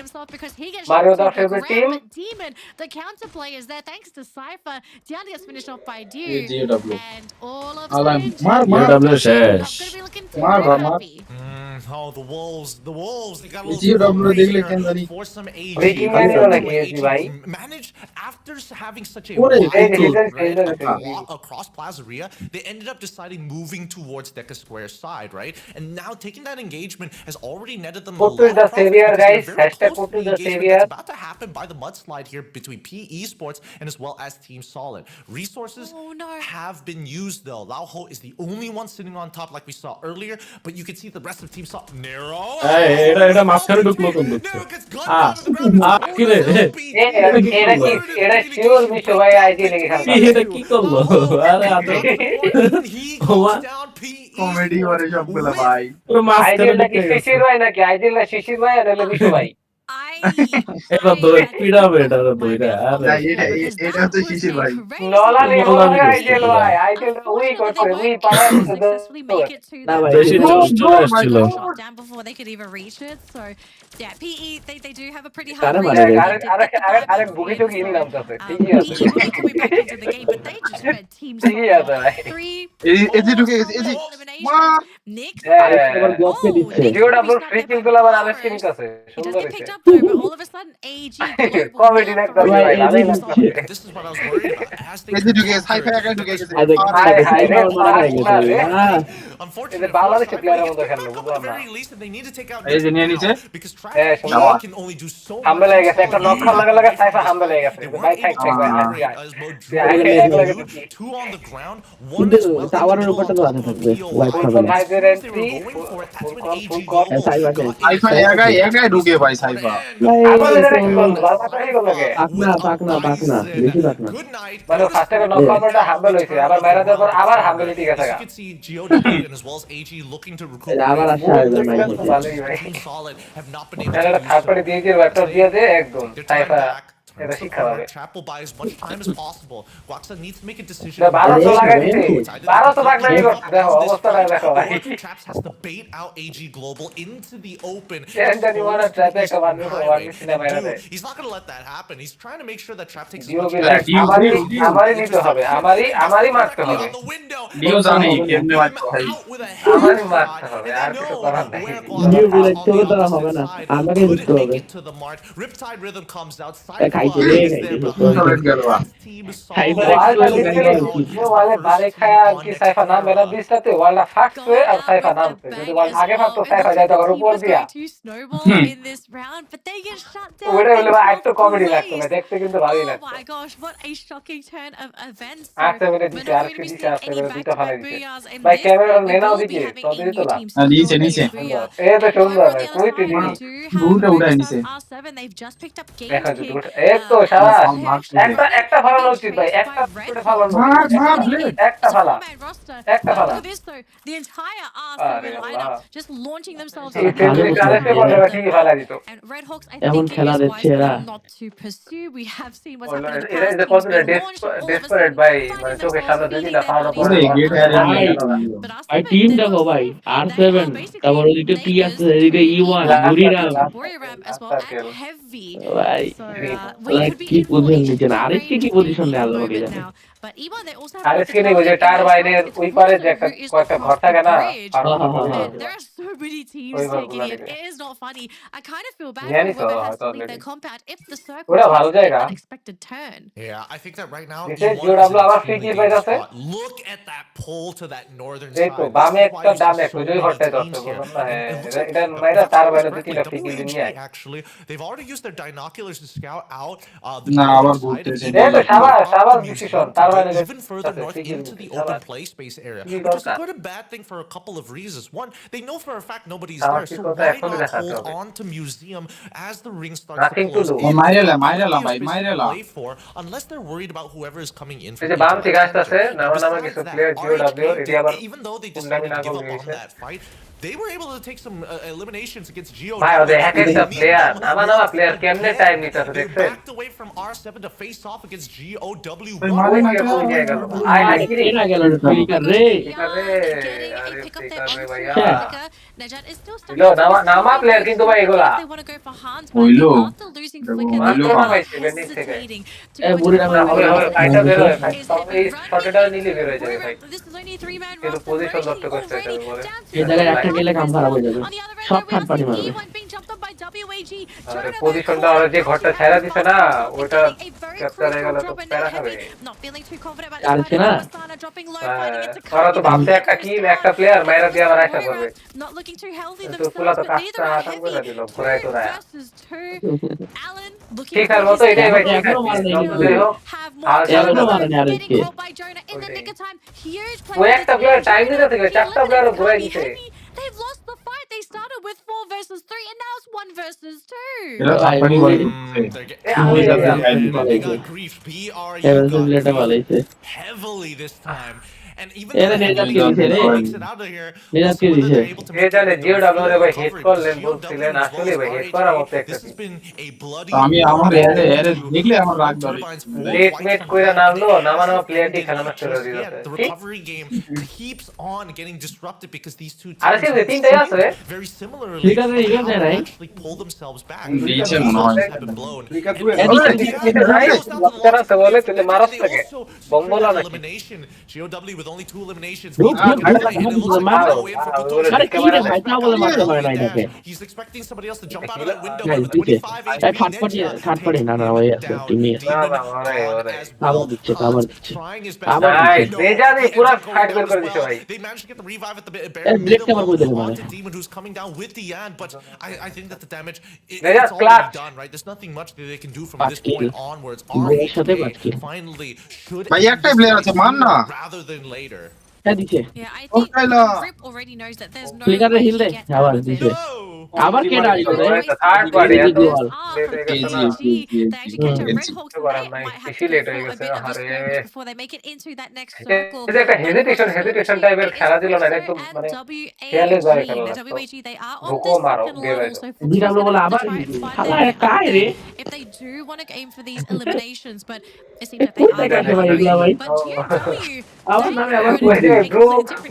himself because he gets shot to the ground, but Demon, the counterplay is there thanks to Cypher. Diana gets finished off by Dew, and all of a sudden, not going to be looking too happy. Oh, the Wolves, they got a little bit for some AG. Managed, after having such a across Plazaria, they ended up deciding moving towards Deca Square side, right? And now taking that engagement has already netted them a lot of profit. They're very close to the engagement that's about to happen, driven by the mudslide here between PE Esports and as well as Team Solid. Resources have been used though. Laoho is the only one sitting on top like we saw earlier, but you can see the rest of Team Solid. Nero! এটা মাঝখানে ঢুকলো তো ঢুকছে কি রে এটা sure Meesho ভাই ID লেগে খারাপ এটা কি করলো আরে আদর কমেডি করে সবগুলা ভাই পুরো মাঝখানে নাকি শিশির ভাই নাকি আইডিল না শিশির ভাই আর হলো মিশো ভাই এটা তো পিড়াবে এটা তো এটা এটা হচ্ছে শিশির ভাই নলালি আইডিল ভাই আইডিল উই করছে উই পারে না ভাই বেশি জোশ চলে আসছিল down before they could even reach it. So yeah, PE they do have a pretty hard আরে বুকি তো গিয়ে নিলাম তাতে ঠিকই আছে coming back into the game, but they just read teams ঠিকই আছে ভাই এজি ঢুকে গেছে এজি Nick এবার গপকে দিচ্ছে জিওড আপনার ফ্রি কিল গুলো আবার আলেসকে নিতেছে সুন্দর হইছে but all of a sudden AG comedy না করে ভাই আরে This is what I was worried about. As they AG ঢুকে গেছে হাইফাই একা ঢুকে গেছে unfortunately বাংলাদেশের প্লেয়ারের মতো খেললো বুঝলাম না এই যে নিয়ে নিচে can only do so হামলে লেগে গেছে একটা নক খাওয়া লাগা সাইফা হামলে লেগে গেছে ভাই খাই two on the ground, one as well. টাওয়ারের উপরটা তো আছে থাকবে ওয়াইপ খাবে না হাইফাই একাই ঢুকে ভাই সাইফা পাকনা বেশি পাকনা মানে ফার্স্ট টাইম নক খাওয়াটা হামলে হইছে আবার মেরা দেওয়ার পর আবার হামলে ঠিক আছে You can see GOW and as well as AG looking to recoup. আবার আসছে Team Solid have not been able to এটা থার্ড দিয়ে যে ভেক্টর দিয়ে দে একদম সাইফা এটা শিক্ষা হবে Trap will buy as much time as possible. Guaxa needs to make a decision. 12 তো লাগাই দিতে 12 তো লাগাই দিতে দেখো অবস্থাটা দেখো ভাই Traps has to bait out AG Global into the open. And then you want to trap একটা বানু সিনেমা বাইরে He's not going to let that happen. He's trying to make sure that Trap takes আমারই নিতে হবে আমারই মারতে হবে deo জানি কেমনে মারতে হয় আমারই মারতে হবে আর কিছু করার নেই নিউ বিলেট তো তারা হবে না আমাকে দিতে হবে Riptide Rhythm comes out. ওয়ালে বারে খায়া কি সাইফা নাম বেলা দিছতে ওয়ালা ফাকছে আর সাইফা নামছে যদি ওয়াল আগে ফাকতো সাইফা যাইতো আর উপর দিয়া in this round, but they get shut down. ওরে বলে একটু কমেডি লাগতো না দেখতে কিন্তু ভালোই লাগতো Oh my gosh, what a shocking turn of events. আচ্ছা বলে দিতে আর কি দিতে আসছে দুটো ফালাই দিতে ভাই ক্যামেরা নেনাও দিকে তোদের তো না নিচে এই তো সুন্দর তুই তুই দুটো উড়াই নিচে they've just picked up game এই তো শাবাশ একটা ফালানো উচিত ভাই একটা ফালানো একটা ফালা the entire R7 lineup just launching themselves and Red Hawks I think not to pursue. We have seen what's happening in the past. Desperate by মানে চোখের সামনে দুই তিনটা ফালানো পড়ে ভাই টিম দেখো ভাই R7 তারপর ওদিকে কি আছে এদিকে E1 বুড়িরাম as well and heavy ভাই like কি পজিশন নিচে না আরেকটি কি পজিশন নেওয়া হবে জানো but even they also have আরেকটি নেই ওই যে টারবাইনের ওই পারে যে একটা কয়েকটা ঘর থাকে না there are so many teams taking it. It is not funny. I kind of feel bad for whoever has to leave their compound if the circle takes an unexpected turn. Yeah, I think that right now look at that pull to that northern side. বামে একটা ডানে একটা দুই ঘরটায় দর্শক না এটা মাইরা টারবাইনে দুই তিনটা ফিকিল নিয়ে Actually, they've already used their binoculars to scout out the এই তো শাবাশ decision even further north into the open play space area, which is quite a bad thing for a couple of reasons. One, they know for a fact nobody's there, so why not hold on to Museum as the ring starts to close in? DAY4, unless they're worried about whoever is coming in from even though they decided to give up on that fight, they were able to take some eliminations against GOW. They backed away from R7 to face off against GOW. Najat is still stuck. নামা player কিন্তু ভাই এগুলা they want to go for Hans, but after losing Flicker, this is only a 3-man roster. Position Dutta করতে এই জায়গায় একটা গেলে কাম খারাপ হয়ে যাবে সব খাট পানি মারবে E1 being jumped on by WAG, পজিশনটা ওরা যে ঘরটা ছেড়ে দিছে না ওটা ক্যাপ্চার হয়ে গেল তো প্যারা খাবে not feeling too confident about কালকে this না fight. Masana dropping low, finding it to ওরা come তো in. ভাবছে একটা কিল একটা প্লেয়ার মাইরা দিয়ে আবার আশা করবে Not looking too healthy তো পুলা themselves, তো but neither কাজটা are আসাম heavy. করে দিল ঘোরায় তোরা Versus two. Alan looking ঠিক for আর মতো his এটাই ভাই ঠিক kill. আছে মারেনি যত যাই হোক Have হাল more চালে এখনো time. মারেনি Getting আরেককে caught by Jonah in the nick of time. Huge play ওই by একটা this প্লেয়ার team. টাইম দিতে থেকে চারটা প্লেয়ার ঘুরাই Can't be দিতে heavy. They've lost the fight. They started with 4 versus 3 and now it's 1 versus 2. এটা ভাই company মুই মুই বলে পালাইছে এভারেজ প্লেটা পালাইছে heavily this time. And even এরা নেজাত কে দিছে রে makes it out of here, নেজাত কে দিছে যে জানে জিও ডাব্লিউ রে ভাই হিট করলেন বলছিলেন আসলে ভাই হিট করার মতো একটা আমি আমার এর দেখলে আমার রাগ ধরে লেট মেট কইরা নামলো নামানো প্লেয়ারটি খেলা নষ্ট করে দিল the recovery game keeps on getting disrupted because these two আরে teams সে তিনটাই আছে very similarly ঠিক আছে ইভেন্ট দেয় নাই actually pull themselves back. দিয়েছে মনে হয় Have been blown. লক্ষ্যরা সে বলে তুই মারস থেকে বম্বলা নাকি Elimination. GOW with only 2 eliminations. আরে কি রে ভাই তা বলে মারতে পারে না এটাকে He's expecting somebody else to jump out of that window. Guys But দিছে 25 এই ফাটফাটি না না ওই আছে টিমে আবার দিচ্ছে আবার দিচ্ছে আবার দিচ্ছে বেজানে পুরো ফাইট করে দিছে ভাই They managed to get the revive at the এই ব্লেড কভার করে দিল মানে onto Demon, who's coming down with the Yan, but I think that the damage There's it's already done, right? There's nothing much that they can do from this point onwards. RHK finally should ভাই একটাই player আছে মান না rather than later. হ্যাঁ দিছে Yeah, I think Grip already knows that there's no ফ্লিকারে way হিল he দে gets আবার out of দিছে this. আবার কে ডাইলো রে থার্ড পার্টি এত They actually get to Red Hawks and they might have to let go হয়ে for a গেছে bit of a আরে skirmish before they make it into that next circle. এটা একটা hesitation টাইপের খেলা দিল না একদম মানে খেলে যায় খেলা WAG, they are on রুকো the মারো second বের level, হয়ে so জিরাবলো বলে আবার শালা কাই রে if they do want to aim for these eliminations, but it seems that they are দেখে ভাই এগুলা ভাই but GW, আবার নামে আবার ওই যে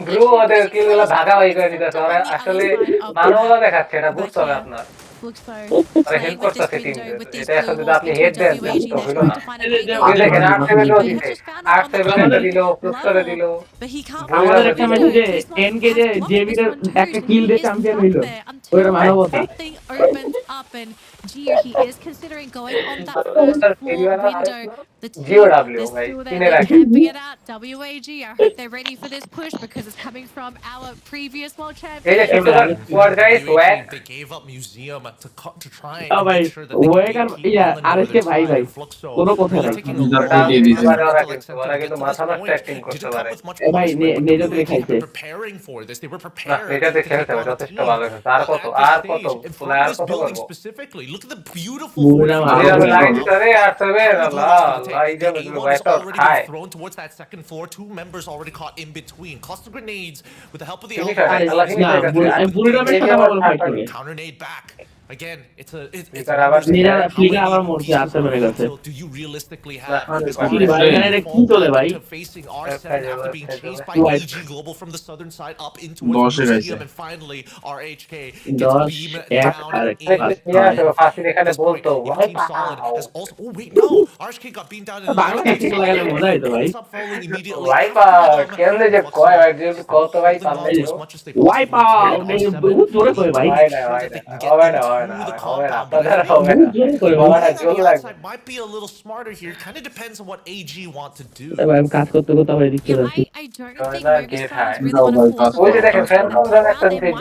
গ্রু ওদের কিলগুলো ভাগা হয়ে করে দিতেছে ওরা আসলে মানবতা দেখাচ্ছে এটা বুঝতে হবে আপনার looks so আরে হেল্প করতেছে টিম এটা এখন যদি আপনি হেড দেন তো হলো না WAG, ওই দেখেন 8-7 রো দিতে 8-7 দিল প্লাস করে দিল but he can't আমাদের একটা ম্যাচে যে 10 কে যে জেবি এর একটা কিল দিয়ে চ্যাম্পিয়ন হইলো ওইটা মানবতা something opens up and Gio, he is considering going on that first floor window. The team is still there, they're camping it out. WAG, I hope they're ready for this push because it's coming from our previous world champion. They gave up Museum to try ও and ভাই make sure that they ওয়েক আর yeah আরএসকে ভাই ভাই কোনো কথা নাই ওরা কিন্তু মাথা নষ্ট অ্যাক্টিং করতে পারে ভাই নেজো দেখাইছে preparing for this. They were preparing. এটা দেখে হতে হবে যথেষ্ট ভালো হয়েছে আর কত প্লেয়ার কত করব specifically. Look at the beautiful line করে আর তবে এই যে ওয়েটা খায় thrown towards that second floor. 2 members already caught in between. Cluster grenades with the help of the counter nade back. Again, it's do you realistically have facing R7 after being chased by EG Global from the southern side up in towards the museum, and finally RHK gets beam down Team Solid has also wait no RHK got beamed down in stop falling immediately wipe out জোরে কই ভাই might be a little smarter here. Kind of depends on what AG want to do. ভাই কাজ করতে করতে আবার দিতে যাচ্ছি I don't think Movistar is really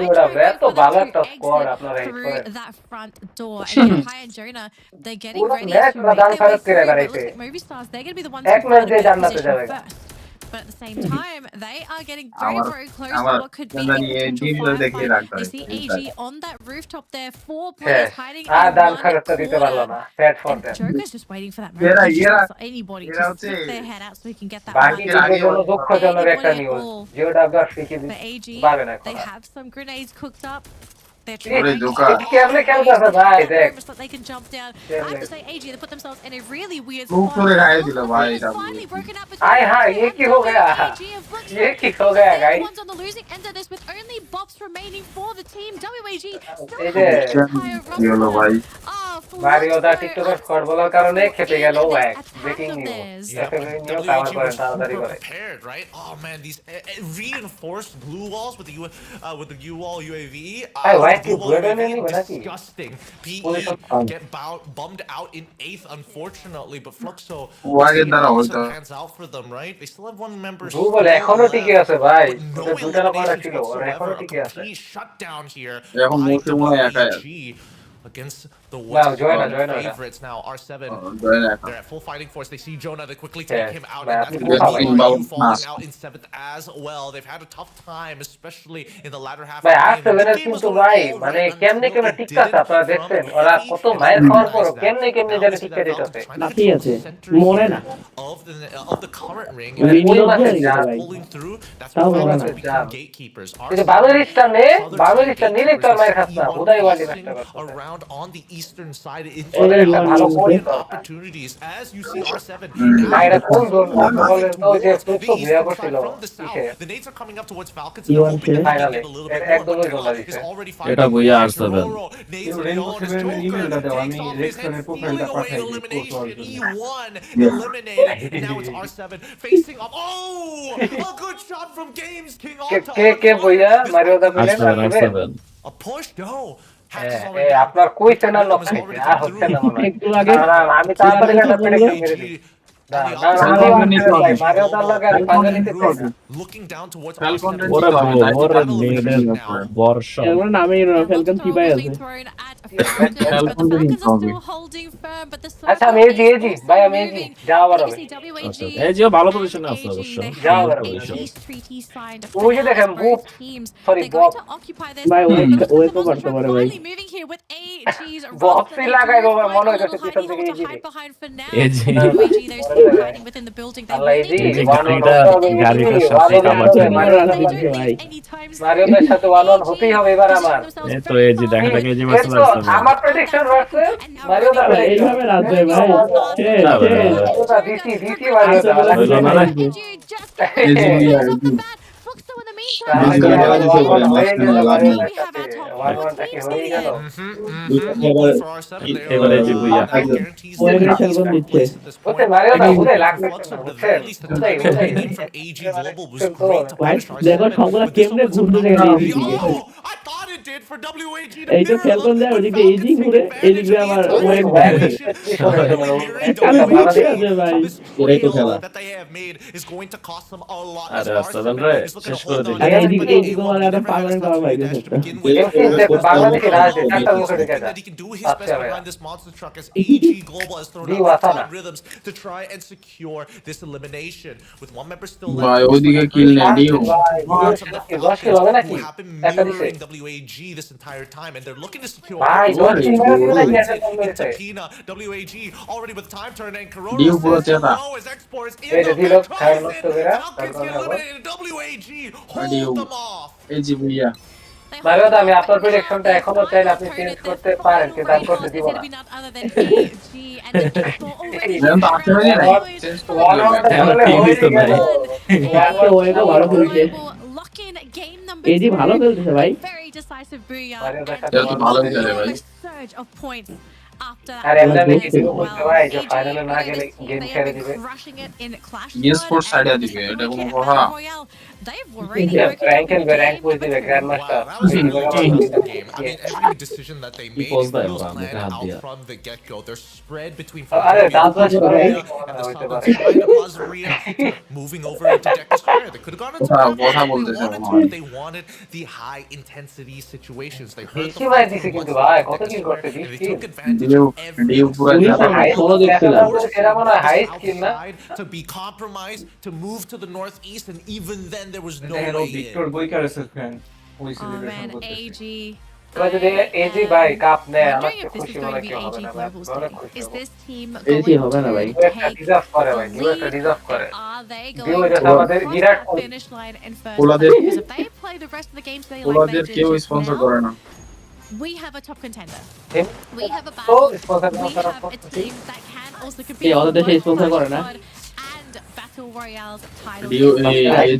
want to force through that front door. And Kai and Jonah, they're getting ready to make their way through. But it looks like Movistars, they're going to be the ones to find a better position first. But at the same time, they are getting very close to what could be a potential firefight. They see AG on that rooftop there, 4 players hiding in one corner. And Joker's just waiting for that moment. He just wants anybody to stick their head out so he can get that one. But AG, they have some grenades cooked up. They're trying to they can jump down. I have to say, AG, they put themselves in a really weird spot. Finally broken up between AG and Flux. They're the ones on the losing end of this with only bops remaining for the team. WAG still have the entire roster. মারিওদা টিকটকের squad বলার কারণে খেপে গেল walk breaking news news cover করে তাড়াতাড়ি করে prepared, right? Oh man, these reinforced blue walls with the U-wall UAV. কি Global বুয়েটে Arabian, নিবে নাকি disgusting. PE position get bummed out in 8th, unfortunately, but Fluxo, ওয়াগের দ্বারা how this হয়তো one pans out for them, right? They still have one member দুর্বল still এখনো টিকে left, আছে ভাই but no ওদের দুইটা পয়েন্ট eliminations ছিল ওর এখনো whatsoever. A টিকে আছে complete shutdown here এখন by মোস্ট মনে হয় একাই আছে WEG against the না Woods জয় না জয় না favorites now. R7, জয় না এখন they're at full fighting force. They see Jonah, they quickly হ্যাঁ take him out, ভাই and আপনি that's কোথাও going to ভাই be BYU falling out in 7th as well. They've had a tough time, especially in the latter half of ভাই the R game. The সেভেনের game was কিন্তু over ভাই already মানে until কেমনে they কেমনে টিকতাছে didn't আপনারা from দেখছেন ওরা heavy, কত and মায়ের they খাওয়ার পরও recognized that. কেমনে কেমনে Now যেন we see টিকতে that Falcons দিতেছে trying to লাফি control আছে the center মরে here না of the current ring, মানে and ওই মিনিমাম মাসে দিয়ে যা দিতে ভাই pulling through. That's তাও where মরে Falcons না have become gatekeepers. এই যে R7 বাংলাদেশটা নে saw their time বাংলাদেশটা নিলে তো আর gatekeepers. মায়ের They খাস see না E1 হুদাই ওয়ালি pulsing নষ্ট করতেছে around on the eastern side ওদের into একটা ভালো বই million তো opportunities. As you see R7 না now এটা কোন জোন moving বলেন তো ওই যে towards প্রুফ the তো ধুয়া eastern করছিল side from the কিসে south. The nades are coming up towards Falcons, and they're ইওয়ান hoping say that they can ফাইনালে get a little bit more. একদমই But জোন Ka দিছে is already এটা fighting. Booyah R7 Roro nades it rainbow on his seven Joker, ইমেলটা দাও আমি takes off his রেক্সনের head, প্রোফাইলটা stealing away পাঠাই দিই কোর্স হওয়ার elimination. জন্য E1 eliminated. Now it's R7 facing off. Oh, a good shot from Games King onto কে কে বইয়া This মারিও দা might be কইলেন R7 আসবে R7 a push. No. আপনার কই চ্যানেল লক খাইছে আর হচ্ছে না মনে হয় একটু আগে আমি তাড়াতাড়ি একটা প্রেডিকশন মেরে দিই মারিও দা লাগে আর ফাইনালিতে Looking down towards ওরে ওরে মেডেল বর্ষা এর মানে নামে ফ্যালকন কি পাই আছে আচ্ছা আমি এই জি ভাই আমি এই যাও আবার হবে এই যে ভালো পজিশনে আছে অবশ্য যাও আবার ওই যে দেখেন বুপ সরি বক ভাই ওই তো পারতে পারে ভাই বক্সই লাগাই বাবা মনে হচ্ছে পিছন থেকে এই দিবে এই যে আল্লাহ এই যে গাড়িটার সাথে কামাচ্ছে মারিও দার সাথে ওয়ান ওয়ান হতেই হবে এবার আমার এই তো এই যে দেখা দেখা এই যে মাসে লাগছে আমার প্রেডিকশন হচ্ছে মারিও দা এইভাবে রাখবে ভাই দিছি মারিও দা হইলো না এই যে এবারে যে বুইয়া দেখো সবগুলা কেমনে ঘুরতে যায় এই তো ফ্যালকন যায় ওদিকে এইদিক ঘুরে এইদিকে আমার ওয়েট ব্যাক ভাই এটাই তো খেলা is going to cost them a lot. আরে আসসালাম রে শেষ করে দিই এইদিকে মানে একটা পার্মানেন্ট করা ভাই that he can do his best behind this monster truck as AG Global has thrown out five rhythms to try and secure this elimination with one member still left. ভাই ওইদিকে কিল নেই deo who have been mirroring WAG this entire time, and they're looking to secure Tapina. WAG already with time turn, and Corona says hello as exports in the Falcons get eliminated. WAG hold them off. এই যে বুইয়া Mario দা আমি আপনার প্রেডিকশনটা এখনো চাই আপনি change করতে পারেন কিন্তু আমি করতে দিব না এখন তো আসছে না চেঞ্জ ওয়েটও ভালো খেলছে এইদি ভালো খেলতেছে ভাই এটা তো ভালো খেলে ভাই আর এমনি আমি কিছু বলতে ভাই যে ফাইনালে না গেলে গেম ছেড়ে দিবে স্পোর্টস সাইডে দিবে এটা কোনো কথা র্যাঙ্ক এন্ড র্যাঙ্ক করে দিবে grand master Every decision that they made was planned out from the get-go. They're spread between আরে দাঁতবাজ করে and the Falcons trying to cause Ria moving over into Deca Square. They could have gone into কথা বলতেছে they wanted the high intensity situations. They heard বেশি ভাই দিছে কিন্তু ভাই কত কিল করতে they দিছি took advantage ডিও of every পুরো এরা মনে হয় হাই স্কিল না to be compromised, to move to the northeast, and even then there was no দেখেন ও way ভিক্টর in. বইকারেছে ফ্যান ওই Oh man, সেলিব্রেশন করতেছে AG. তো যদি এজি ভাই কাপ নেয় আমার Wondering if this খুশি is মনে going to কি be হবে AG না Global's অনেক day. খুশি Is হব this team AG going হবে না ভাই to একটা take ডিজার্ভ করে ভাই the ডিউ একটা lead? ডিজার্ভ করে Are they ডিউ going এটা to আমাদের cross Virat that finish line in first ওলাদের place? Because if they play the rest of the games they like they ওলাদের did কেউ just sponsor now, করে না we have a top contender. Team? We have a So, battle. sponsor We করার have পর a team that can also এই compete আমাদের দেশে sponsor করে না and Battle Royale's title. ডিও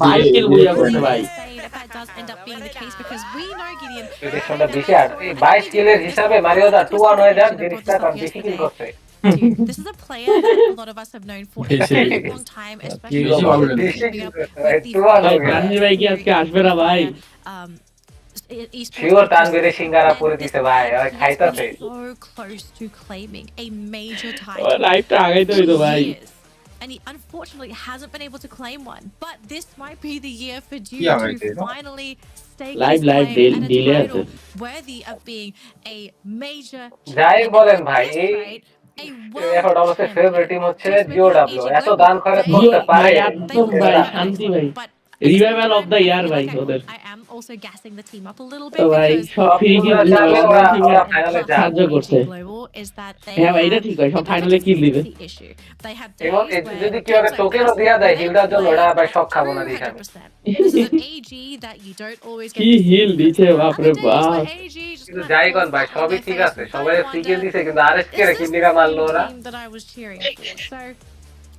ফাইভ কিল বুইয়া করছে ভাই Insane if that does end up being the case because we know Gideon. প্রেডিকশনটা বেশি আর এই 22 কিলের হিসাবে মারিও দা 2-1 হয়ে যান জিনিসটা কারণ বেশি কিল করছে This is a player that a lot of us have known for a very long time, especially বেশি ভালো keeping up with the ভাই গান্ধী ভাই কি আজকে আসবে না ভাই esports শিওর তানভীরে ecosystem, সিঙ্গারা and পুরে this দিছে ভাই, team ওই has খাইতাছে। been so close to claiming a major title লাইভটা আগাইতে হইতো for ভাই। years, and he unfortunately hasn't been able to claim one. But this might be the year for কি Dude আগাইতে to হইতো? finally stake live his live claim and a delay আছে। title worthy of being a major যাই champion. বলেন And ভাই, at this এই rate, a world এখন অবশ্যই champion. ফেভারিট টিম হচ্ছে Just with জিওডব্লিউ। AG এত Global, দান খরচ they করতে পারে ভাই they একদম will ভাই win the শান্তি next ভাই। one. But at the same revival of time, the I year feel ভাই like ওদের। I am also gassing the team up a little তো bit ভাই because সব ফ্রি কিল ওরা দিল চাইলে অনলাইন ওরা থেকে। ওরা ফাইনালে যাক। সাহায্য করছে। AG Global is that they হ্যাঁ ভাই এটা have ঠিক ভাই সব ফাইনালে কিল দিবে। the issue. They have এবং days where যদি কেউ games একটা like টোকেনও this, দিয়া দেয় they হিলটার জন্য, play ওরা ভাই at শখ খাবো না দেখে আমি। 200%. This is an AG that you don't always get কি to see হিল because দিছে there are বাপরে other days where বাপ। AG just কিন্তু kind of যাই fall কোন ভাই, flat on সবই their ঠিক face. আছে, You সবাই don't ফ্রি কিল wonder, দিছে, কিন্তু আরএসকে is রে this কিল the দিগা same মারলো ওরা। team that I was cheering for? So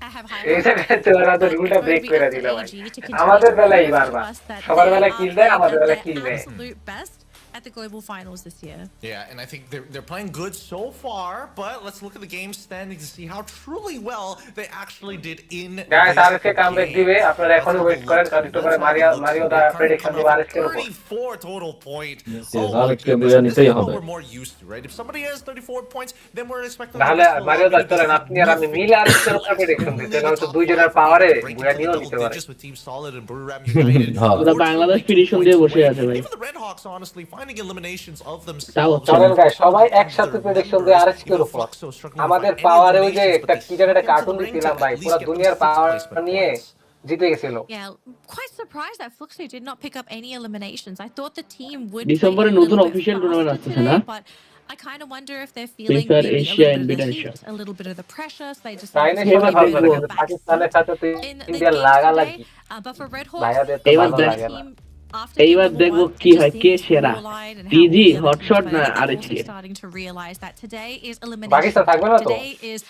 I have high এই hopes. জায়গায় তো ওরা তো But রুলটা it's going break to be করে up to দিল ভাই। AG to continue আমাদের to বেলায় prove to বারবার us that সবার they বেলায় are কিল দেয়, playing আমাদের at বেলায় their কিল দেয়। absolute best at the global finals this year. Yeah, and I think they're playing good so far, but let's look at the game standing to see how truly well they actually did in guys this RSK comeback game. দিবে, আপনারা Let's এখনো have a wait করেন, কারণ একটু let's পরে have a Mario look. Mario So দা they're currently prediction coming দিবে off আরএসকের উপর। 34 total point. Yes, Oh my RSK goodness. বুঝে And this নিতেই is what হবে। we're more used to, right? If somebody has 34 points, then we're expecting তাহলে them to Mario দা allow চলেন, maybe আপনি আর আমি মিলে আরএসকের উপর প্রেডিকশন দিই, তাহলে হয়তো দুইজনের পাওয়ারে বুয়া নিয়েও নিতে পারে। digits with Team Solid and Buriram United. ওরা বাংলাদেশ প্রেডিকশন দিয়ে বসে আছে ভাই। Even the Red Hawks, honestly, finding eliminations of তাও themselves. চলেন গাইস সবাই একসাথে প্রেডিকশন দিই আরএসকের উপর। আমাদের পাওয়ারে ওই যে একটা কি যেন একটা কার্টুন দিছিলাম ভাই, পুরো দুনিয়ার পাওয়ার নিয়ে জিতে গেছিল। Yeah, quite surprised that Fluxo did not pick up any eliminations. I thought the team would ডিসেম্বরে play a নতুন little bit official tournament faster আসতেছে না? today, but I kind of wonder if they're feeling FIFA maybe a Asia little bit of the invitation. heat, a little bit of the pressure, so they just China need to সবাই maybe ভালো লাগে, go কিন্তু back পাকিস্তানের সাথে তো in the ইন্ডিয়ার games লাগালাগি today. But for Red Hawks, ভাইয়াদের তো এবার ভালো দেখ লাগে না। team after এইবার game দেখবো one, কি just হয়, seeing কে the সেরা scoreline and how PG all the other hotshot teams না played, they're RSK. also starting to realize that today is Pakistan elimination থাকবে day. না তো? Today is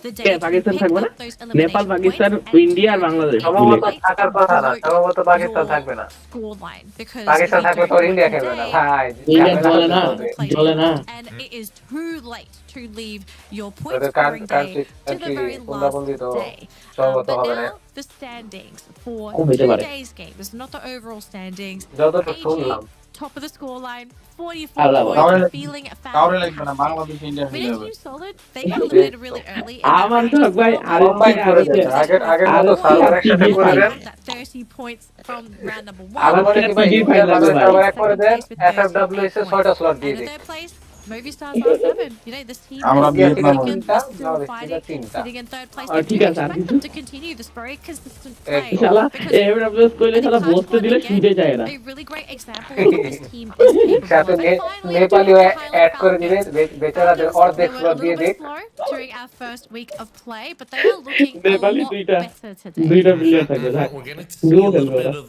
the day K to Pakistan pick থাকবে না? up those Nepal elimination Pakistan points and India আর to Bangladesh সম্ভবত মিলে। থাকার কথা না, সম্ভবত পাকিস্তান your থাকবে না। scoreline because পাকিস্তান we থাকলে don't তো know ইন্ডিয়া খেলবে না today ভাই, ইন্ডিয়া ঝামেলা চলে না, করতে হবে। চলে না। and it is too late to leave your point ওদের scoring day country to the very বন্দি last তো day. সম্ভবত But হবে না। now the standings for হইতে পারে। today's game is not the overall standings. যতটুকু AG শুনলাম top of the scoreline, 44 Allah points, বলে। feeling কাউরে লাগবে না, fantastic. বাংলাদেশ ইন্ডিয়া I হয়ে mean, যাবে। Team Solid, they got eliminated really early. in আমার that শখ ভাই আরএসকে কম্বাইন করে দেন, আগের আগের মতো সার্ভার একসাথে করে দেন। that 30 points from round number আমার 1. মনে কি ভাই ইন্ডিয়ার বাংলাদেশ সার্ভার এক করে দেন, এফএফডব্লিউ এর 6টা স্লট দিয়ে And in দিন। third place, Movistar's R7. You know, this team আমরা is ভিয়েতনাম still তিনটা, still বাংলাদেশ fighting, তিনটা। sitting in third place. আর But ঠিক you আছে আর expect কিছু them to continue this very consistent play শালা because এফডব্লিউএস কইলে শালা বসতে দিলে শুতে যায় না। a really great example of what this team is capable সাথে of. And finally, নেপালিও to highlight অ্যাড করে দিলে Falcons. বেচারাদের Falcons, অর্ধেক they were স্লট a দিয়ে little দিক। bit slow during our first week of play, but they are looking a Nepali lot দুইটা better today. দুইটা প্লেয়ার থাকবে থাক। We're getting to see দুটো a little খেলবে bit ওরা।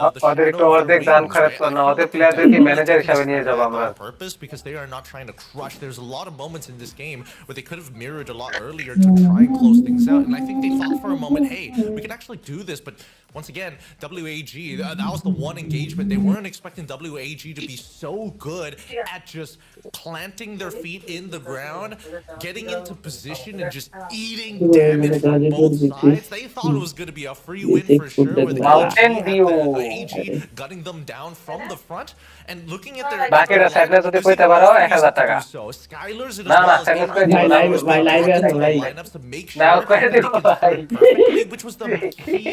of the ওদের একটু shadow of অর্ধেক the দান wings, খরচ right? করো না, I feel ওদের like প্লেয়ারদেরকে they're ম্যানেজার doing হিসাবে this নিয়ে যাবো আমরা। on purpose because they are not trying to crush. There's a lot of moments in this game where they could have mirrored a lot earlier to try and close things out, and I think they thought for a moment, hey, we can actually do this, but once again, WAG, that was the one engagement. They weren't expecting WAG to be so good at just planting their feet in the ground, getting into position, and just eating damage from both sides. They thought it was going to be a free win for sure, with the Mountain Dew. AG gutting them down from the front, and looking at their বাকিরা sadness যদি কইতে পারো 1000 টাকা। so Skylar's and না as না well as sadness Gamer করে দিব ভাই না। লাইভ ভাই লাইভে আছে ভাই lineups to make now sure করে that দিব they ভাই। can perfectly, which was the key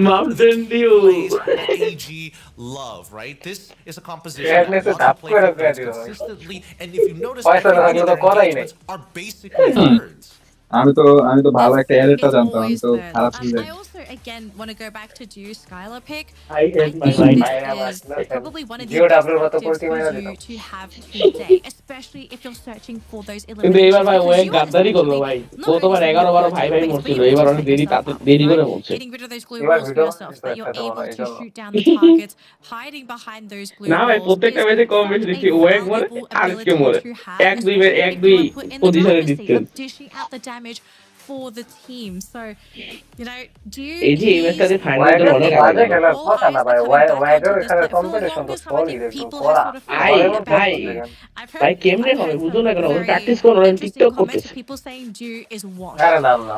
Mountain Dew plays that AG love, right? This is a composition that Sadness wants is to up play করে for points দিও ভাই। consistently, and if you notice, পয়সা every না one থাকলে of তো their করাই নাই। engagements are basically thirds. আমি তো ভালো একটা এডিটটা It's জানতাম, আমি always তো there. খারাপ হয়ে I যায়। also, again, want to go back to Dew's Skylar pick. I I hate my think life this is probably one of the Jio best ডাব্লিউর মতো actives পড়তে for মেরা you দিতাম। to have today, especially if you're searching for those কিন্তু এইবার eliminations. ভাই ও Because এক you are গাদ্দারি করলো essentially ভাই not গতবার only 11-12 just ভাই ভাই base, but মরছিল you এবার also অনেক set দেরি yourself up, দেরি করে right? মরছে Getting rid of those glue এবার walls for video yourself, so that you're দেবো না able এই to জন্য। shoot down the targets, hiding behind those glue না ভাই walls প্রত্যেকটা is ম্যাচে কম বেশি such দেখছি a ও এক মরে valuable আরেককে ability মরে to have, এক দুই especially এক if দুই you are put in the পজিশনে driver's seat দিচ্ছেন of dishing out the damage for the team. So, you know, do এই যে এই ম্যাচটাতে ফাইনালে অনেক বাজে খেলার কথা না ভাই ওয়াইডার এখানে কম্পিটিশন তো সলিড একটু করা ভাই কেমনে হবে বুঝো না কেন ওরা প্র্যাকটিস করে ওরা টিকটক করতেছে আরে না না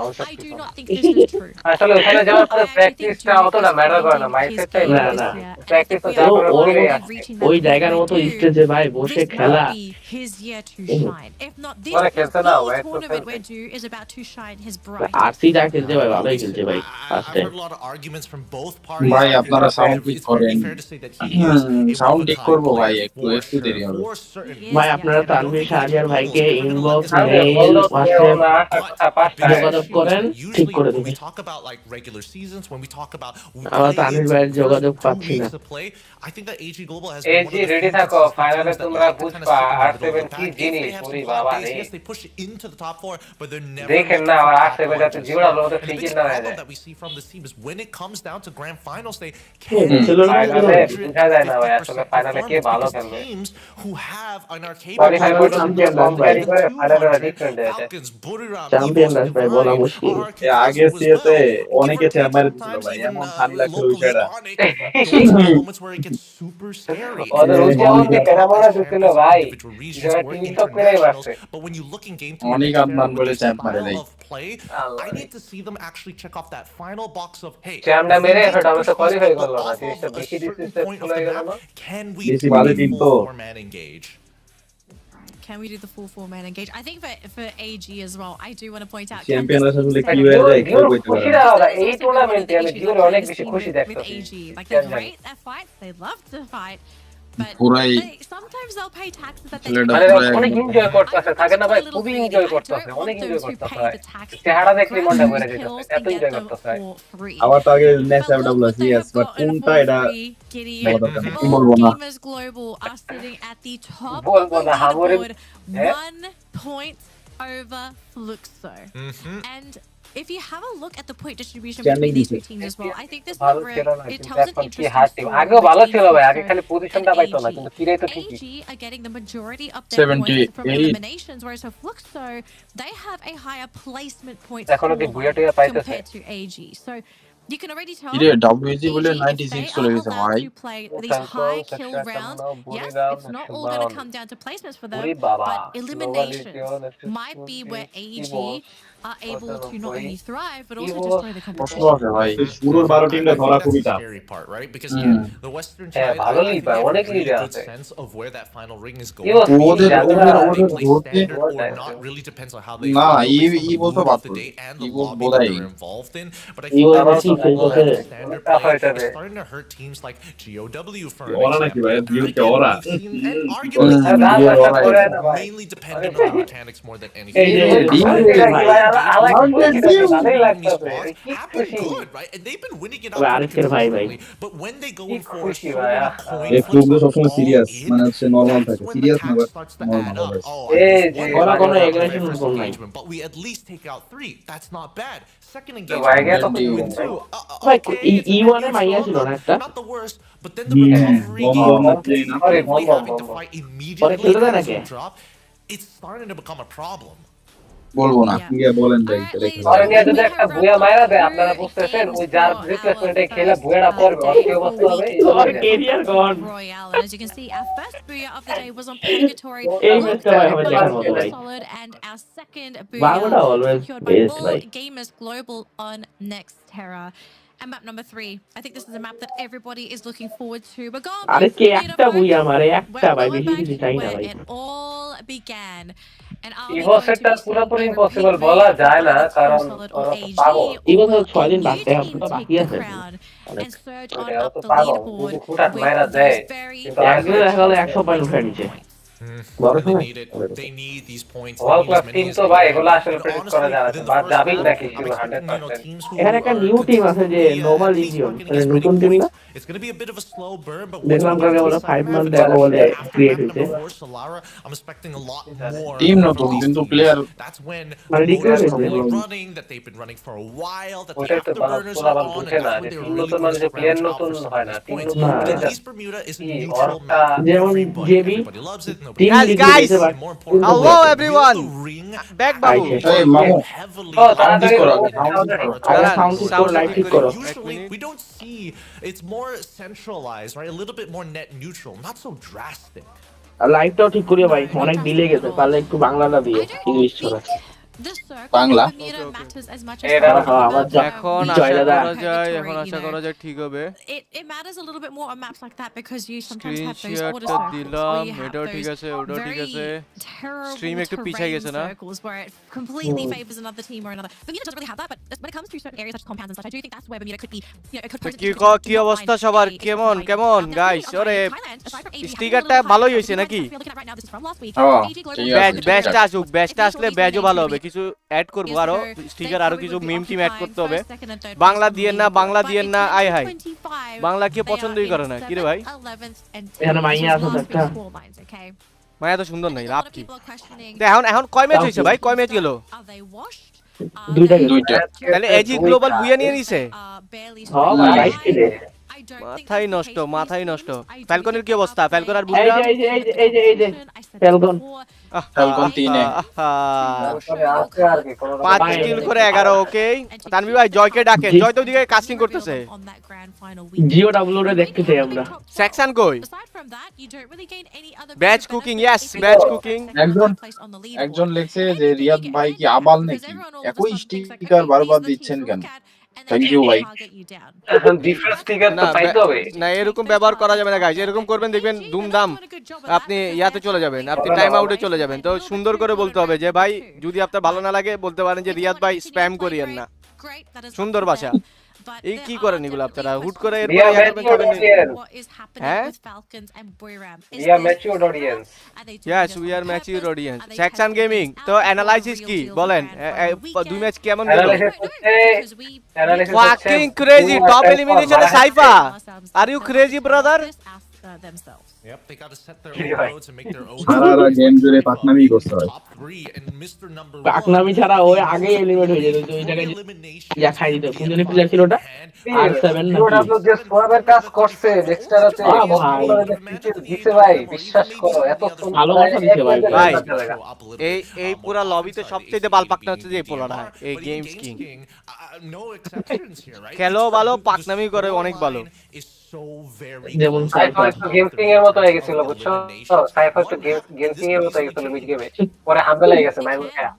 আসলে ওখানে যাওয়ার পরে প্র্যাকটিসটা অতটা ম্যাটার করে না মাইন্ডসেটটাই না না প্র্যাকটিস তো তারপরে ওই জায়গার মতো স্টেজে ভাই বসে খেলা মানে খেলতে না ভাই আরসি যা খেলছে ভাই ভালোই খেলছে ভাই ফার্স্টে ভাই আপনারা সাউন্ড ঠিক করেন সাউন্ড ঠিক করবো ভাই একটু দেরি হবে ভাই আপনারা তানভীর শাহরিয়ার ভাইকে ইনবক্স মেইল হোয়াটসঅ্যাপ যোগাযোগ করেন ঠিক করে দিবেন আমার তানভীর ভাইয়ের যোগাযোগ পাচ্ছি না এজি রেডি থাকো ফাইনালে তোমরা বুঝবা আর7 কি জিনিস ওরে বাবা রে দেখেন না আর আর7 যাতে জিওড়া লোতে ফিকির না হয় when it comes down to grand finals they ফাইনালে বুঝা যায় না ভাই আসলে ফাইনালে কে ভালো খেলবে who have an arcade champion last ভাই বলা মুশকিল আগে সিএতে অনেকে চেম্বার দিছিল ভাই এমন ঠান্ডা লাগছে ওইটা moments where it gets super scary ওদের ওইটা কেনা বলা দিছিল ভাই যারা টিকটক করে আসছে but when you look in game অনেক আনমান বলে চ্যাম্প মারে নাই play I need to see them actually check off that final box of hey চ্যাম্পটা মেরে এটা আমি তো কোয়ালিফাই করলাম না জিনিসটা বেশি ডিসিশন ফুল হয়ে গেল না can we বেশি ভালো টিম তো man engage Can we do the full 4-man engage? I think for AG as well, I do want to point out champion আসলে কি হয়ে যায় কেউ কইতে পারে খুশি দাও এই টুর্নামেন্টে আমি জিওর অনেক বেশি খুশি দেখতেছি AG. Like they rate their fights, they love to fight. But sometimes they'll pay taxes that they অনেক এনজয় করতেছে থাকে না ভাই খুবই এনজয় করতেছে অনেক এনজয় করতেছে চেহারা দেখলে মনটা ভরে যেতেছে এত এনজয় করতেছে আমার তো আগে নেক্সট এফডব্লিউএস ইয়েস বাট কোনটা এটা বলবো না Gamers Global are sitting at the top of the board 1 point over Fluxo. And if you have a look at the point distribution between these two teams as well, I think this number it tells an interesting story. আগে ভালো ছিল ভাই আগে খালি পজিশনটা পাইতো না কিন্তু কিরে তো ঠিকই AG are getting the majority of their points from eliminations, whereas for Fluxo they have a higher placement point compared to AG. So you can already tell WG বলে 96 চলে গেছে ভাই play these high kill rounds. Yes, it's not all going to come down to placements for them, but eliminations might be where AG are able to not only thrive but also destroy the competition. পুরোর 12 টিমটা ধরা খুবই tough part, right? Because again, the Western China ভালো league ভাই অনেক league good আছে sense of where that final ring is going. ওদের standard or not really depends on how they না ই বলতে পারতো ই বলাই involved in, but I think standard play is starting to hurt teams like GOW for ওরা নাকি ভাই view কে ওরা mainly dependent on the mechanics more than anything. Good, right? And they've been winning it up but when they go in for সবসময় serious মানে হচ্ছে normal থাকে serious না normal but we at least take out 3. That's not bad. Second engagement win 2. E1 এ মাইয়া ছিল না একটা Not the worst, but then the recovery having to fight immediately drop, it's starting to become a problem. বলবো না আপনি বলেন ভাই আরে নিয়ে যদি একটা বুয়া মাইরা দেয় আপনারা বুঝতেছেন ওই যার রিপ্লেসমেন্টে খেলে বুয়াটা পড়বে আর কি অবস্থা হবে ওর career gone Royale, and as you can see our first booyah of the day was on Purgatory solid, and our second booyah secured by All Gamers Global on Next Terra. And map number 3. I think this is a map that everybody is looking forward to. But go on, আরে কে একটা বুইয়া মারে একটা ভাই বেশি কিছু চাই না ভাই it all began. And ইভো সেটটা পুরোপুরি ইম্পসিবল বলা যায় না কারণ পাগল ইভো তো 6 দিন বাকি আছে তো বাকি আছে and surge on up the leaderboard ফুটাট মাইরা দেয় কিন্তু আগে দেখা গেল 100 পয়েন্ট উঠে নিচে They need it. They need these points. World class team তো ভাই এগুলো আসলে প্রেডিক্ট করা যায় না বাট যাবেই নাকি 100% এখানে একটা নিউ টিম আছে যে নোভা লিজিয়ন মানে নতুন টিম না It's going to be a bit of a slow burn, but দেখলাম কাকে বলে 5 মান্থ দেখো বলে ক্রিয়েট হইছে I'm expecting a lot more. Team নতুন কিন্তু প্লেয়ার That's when মানে declare running that they've been running for a while, that the afterburners are on, and that's when they're really going to player নতুন হয় না team নতুন But at least Bermuda is a neutral map. যেমন JB Everybody loves it, and Yes, guys. Hello everyone. Back বাবু। এই মামু sound ঠিক করো sound ঠিক করো। Usually we don't see it's more centralized, right? A little bit more net neutral, not so drastic. লাইভটাও ঠিক করিও ভাই, অনেক ডিলে গেছে, পারলে একটু বাংলাটা দিও, ইংলিশ ছড়া বাংলা এখন আশা করা যায় ঠিক হবে। It matters a little bit more on maps like that because you sometimes have those order circles or you have those very terrible terrain circles where it completely favors another team or another. Bermuda doesn't really have that, but when it comes to certain areas such as compounds and such, I do think that's where Bermuda could be, it could pose কি অবস্থা সবার? কেমন guys? ওরে স্টিকারটা ভালোই হইছে নাকি? ব্যাচটা আসলে ব্যাচও ভালো হবে। কিছু অ্যাড করবো, আরো স্টিকার, আরো কিছু মিম টিম অ্যাড করতে হবে। বাংলা দিয়েন না আই হাই, বাংলা কেউ পছন্দই করে না। কি রে ভাই, এখানে মাইয়া আছে একটা, মায়া তো সুন্দর নাই, লাভ কি? এখন কয় ম্যাচ হইছে ভাই? কয় ম্যাচ গেল? দুইটা। তাহলে এজি গ্লোবাল বুয়া নিয়ে নিছে। মাথাই নষ্ট। ফ্যালকনের কি অবস্থা? ফ্যালকন আর বুয়া, এই যে ফ্যালকন 3 এ 5 কিল করে 11। ওকে তানভীর ভাই, জয়কে ডাকেন। জয় তো ওদিকে কাস্টিং করতেছে, জিও ডাউনলোডে দেখতেছি আমরা। সেকশন কই? Batch cooking, yes batch cooking. একজন লিখছে যে রিয়াদ ভাই কি আবাল নাকি, একই স্টিকার বারবার দিচ্ছেন কেন? থ্যাংক ইউ ভাই। ডিফারেন্ট স্টিকার তো পাইতে হবে না, এরকম ব্যবহার করা যাবে না গাইস। এরকম করবেন দেখবেন দুমদাম আপনি ইয়াতে চলে যাবেন, আপনি টাইম আউটে চলে যাবেন। তো সুন্দর করে বলতে হবে যে ভাই যদি আপনার ভালো না লাগে বলতে পারেন যে রিয়াদ ভাই স্প্যাম করিয়েন না। সুন্দর ভাষা। এই কি করেন এগুলো আপনারা হুট করে? হ্যাঁ, yeah matured audience. Yes we are matured audience. Section gaming তো অ্যানালাইসিস কি বলেন? দুই ম্যাচ কেমন গেল? Fucking crazy. টপ এলিমিনেশনে সাইফা, are you crazy brother? Yep, they got to set their own roads and make their own. সারা game জুড়ে পাকনামি করতে হয়। পাকনামি ছাড়া ওই আগে এলিমিনেট হয়ে যেত। ওই জায়গায় ইয়া খাই দিত। কোন জন্য প্লেয়ার ছিল ওটা? R7 না ইউডব্লিউ যে সোয়াবের কাজ করছে নেক্সটারাতে দিছে ভাই, বিশ্বাস করো এত ভালো কথা দিছে ভাই। এই পুরো লবিতে সবচেয়ে ভালো পাকনা হচ্ছে যে এই পোলাটা, এই গেমস কিং। খেলো ভালো, পাকনামি করে অনেক ভালো। যেমন সাইফার গেম কিং এর মতো হয়ে গেছিল, বুঝছো? সাইফার তো গেম কিং এর মতো হয়ে গেছিল মিড গেমে, পরে হামলা লেগে গেছে মাইমুন খায়া।